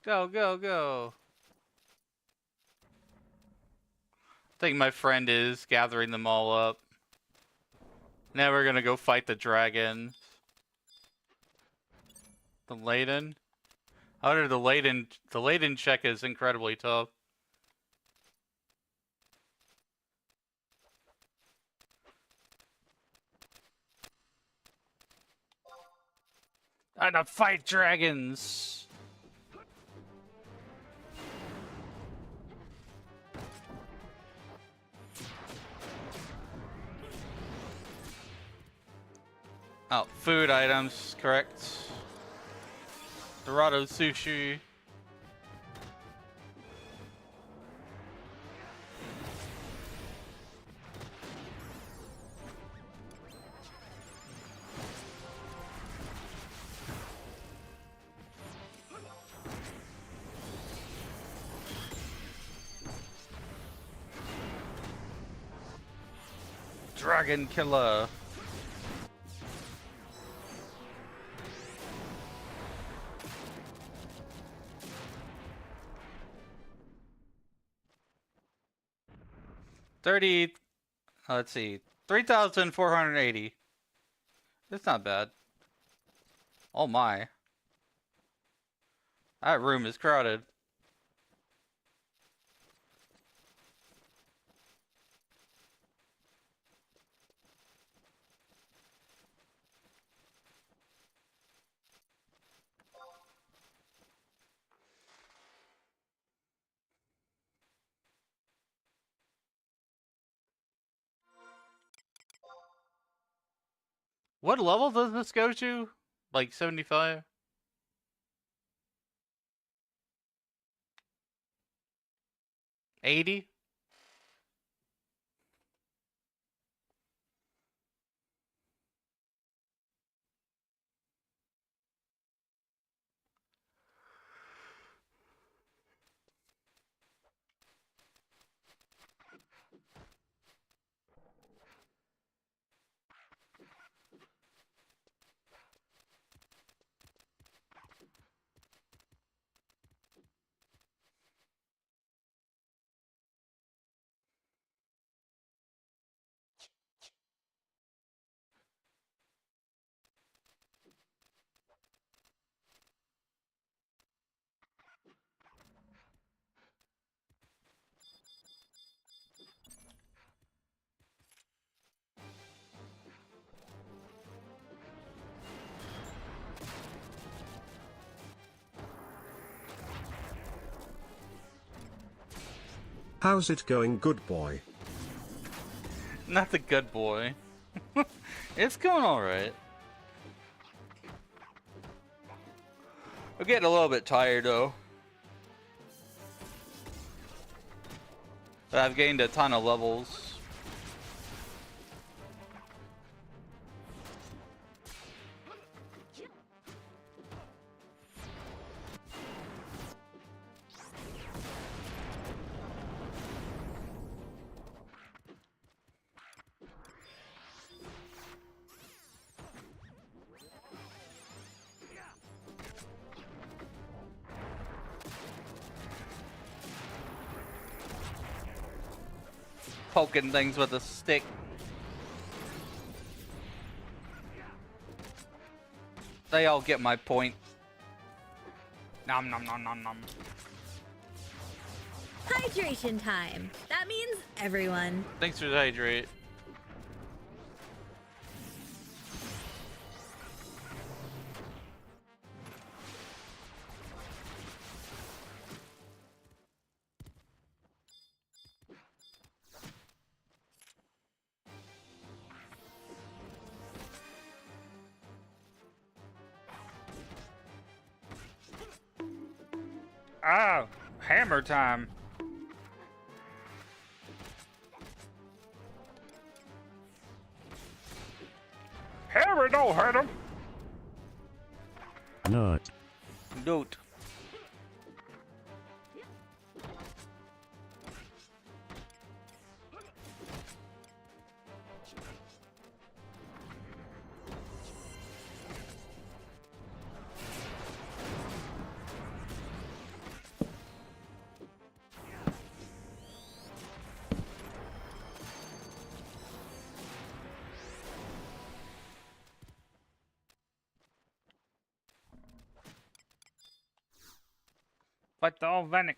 Go, go, go. I think my friend is gathering them all up. Now we're gonna go fight the dragon. The Laden? How did the Laden check is incredibly tough. Time to fight dragons! Oh, food items, correct. Dorado sushi. Dragon killer. Let's see, 3,480. That's not bad. Oh my. That room is crowded. What level does this go to? Like 75? $80? How's it going, good boy? Not the good boy. It's going alright. I'm getting a little bit tired though. But I've gained a ton of levels. Poking things with a stick. They all get my point. Nom nom nom nom nom. Hydration time. That means everyone. Thanks for the hydrate. Ah, hammer time. Hammer don't hurt him. Nut. Note. Fight the Alvenic.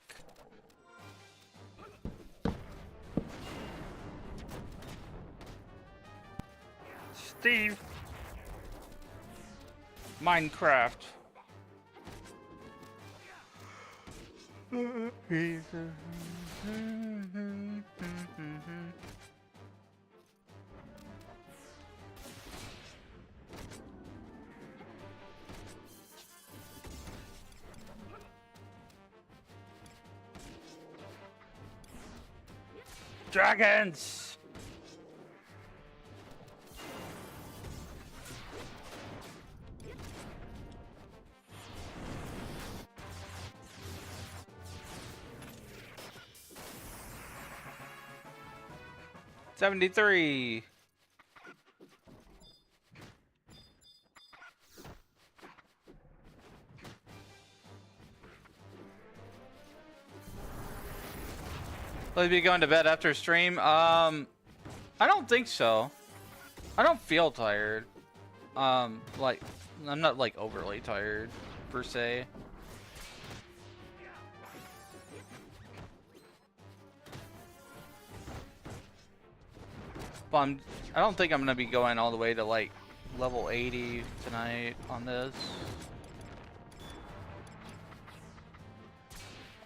Steve. Minecraft. Dragons! $73. Will you be going to bed after stream? I don't think so. I don't feel tired. Like, I'm not like overly tired per se. But I don't think I'm gonna be going all the way to like level 80 tonight on this.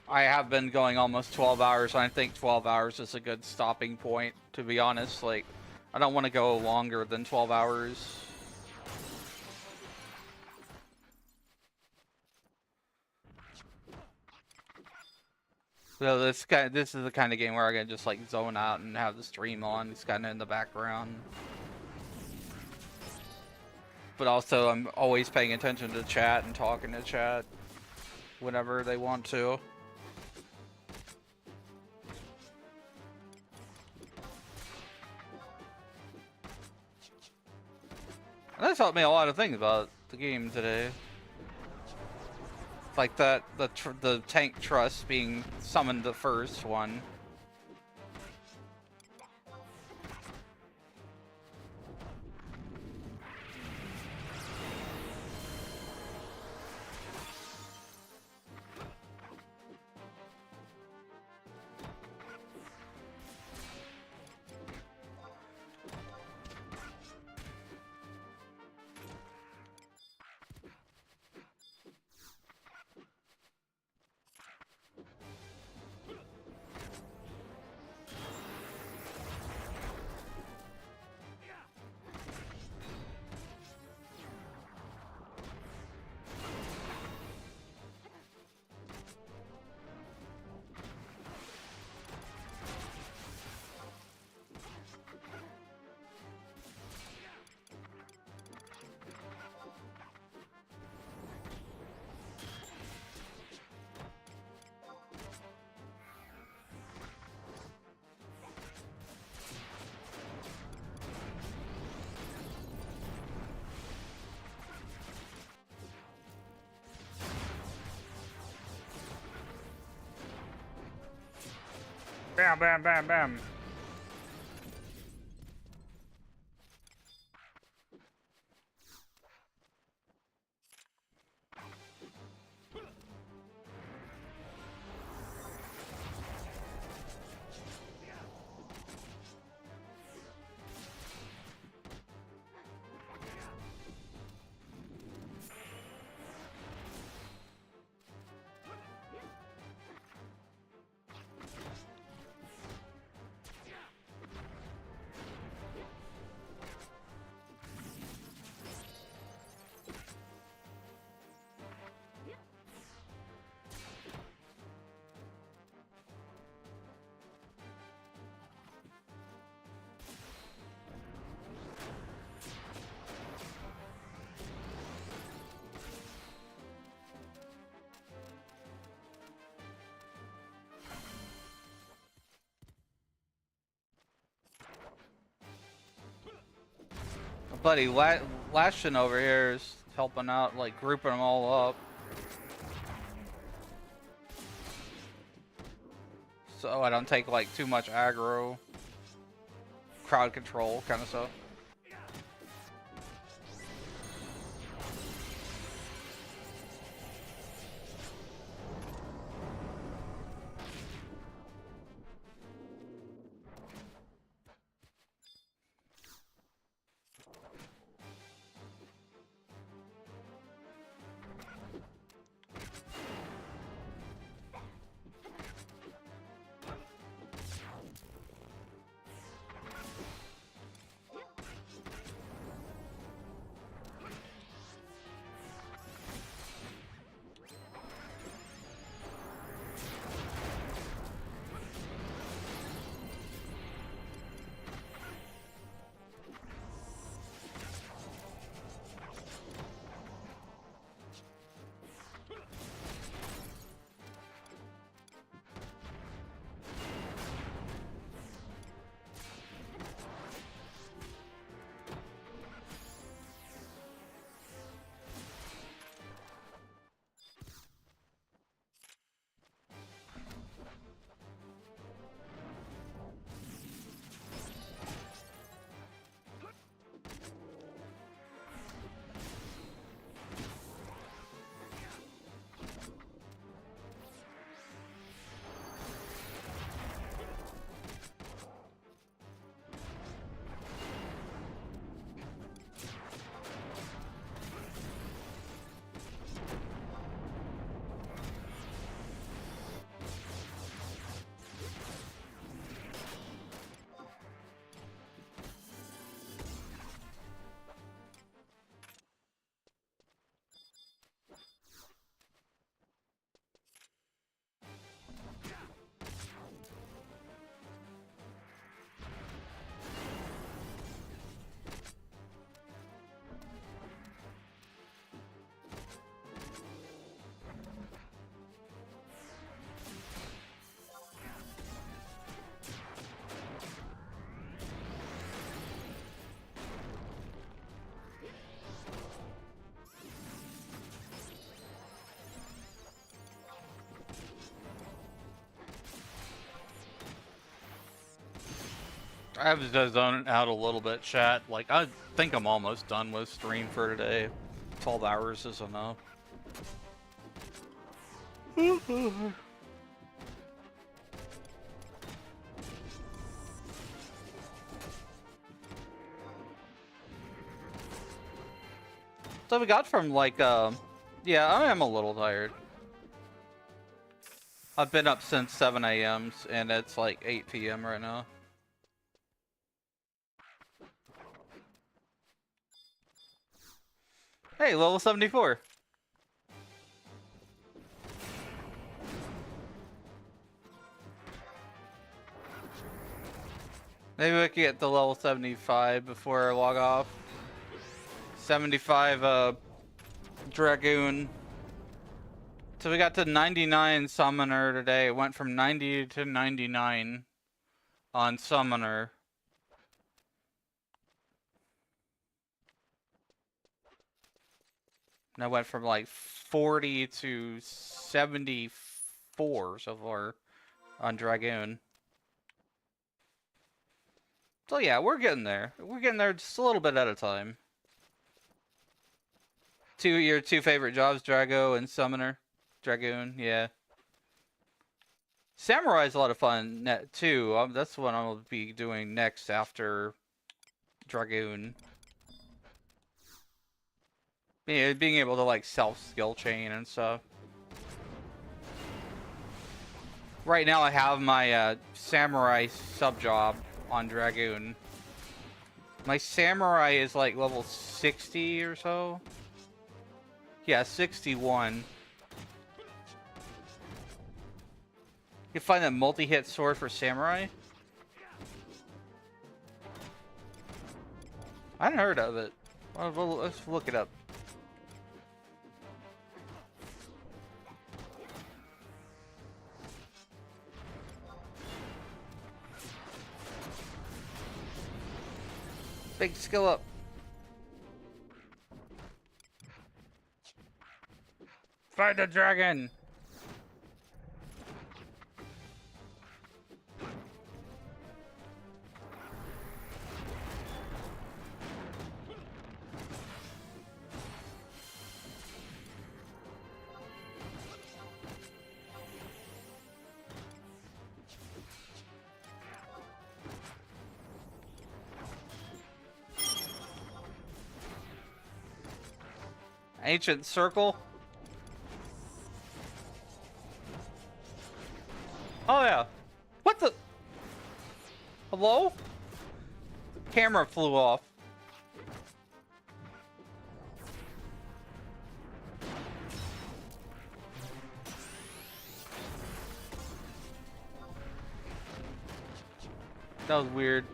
I have been going almost 12 hours, and I think 12 hours is a good stopping point, to be honest. Like, I don't want to go longer than 12 hours. So this is the kind of game where I can just like zone out and have the stream on. It's kind of in the background. But also, I'm always paying attention to chat and talking to chat whenever they want to. And that taught me a lot of things about the game today. Like the tank trust being summoned the first one. Bam, bam, bam, bam. Buddy, Lashin over here is helping out, like grouping them all up. So I don't take like too much aggro, crowd control kind of stuff. I was just zoning out a little bit, chat. Like, I think I'm almost done with stream for today. 12 hours is enough. So we got from like, yeah, I am a little tired. I've been up since 7 a.m. and it's like 8 p.m. right now. Hey, level 74. Maybe we could get to level 75 before I log off. 75 Dragoon. So we got to 99 Summoner today. It went from 90 to 99 on Summoner. And I went from like 40 to 74 so far on Dragoon. So yeah, we're getting there. We're getting there just a little bit at a time. Your two favorite jobs, Drago and Summoner. Dragoon, yeah. Samurai's a lot of fun too. That's what I'll be doing next after Dragoon. Being able to like self-skill chain and stuff. Right now I have my Samurai sub-job on Dragoon. My Samurai is like level 60 or so. Yeah, 61. You can find a multi-hit sword for Samurai. I hadn't heard of it. Well, let's look it up. Big skill up. Fight the dragon. Ancient circle. Oh yeah. What the? Hello? Camera flew off. That was weird.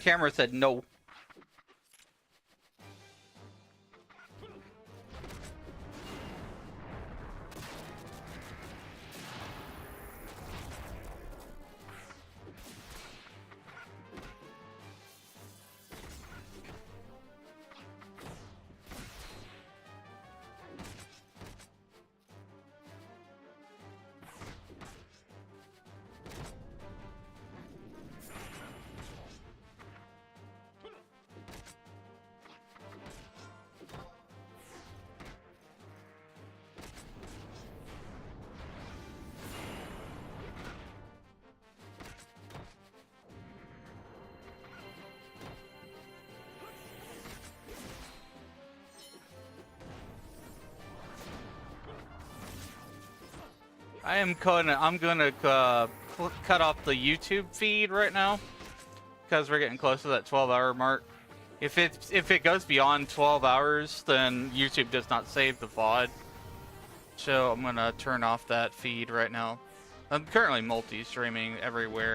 Camera said no. I'm gonna cut off the YouTube feed right now because we're getting close to that 12-hour mark. If it goes beyond 12 hours, then YouTube does not save the VOD. So I'm gonna turn off that feed right now. I'm currently multi-streaming everywhere.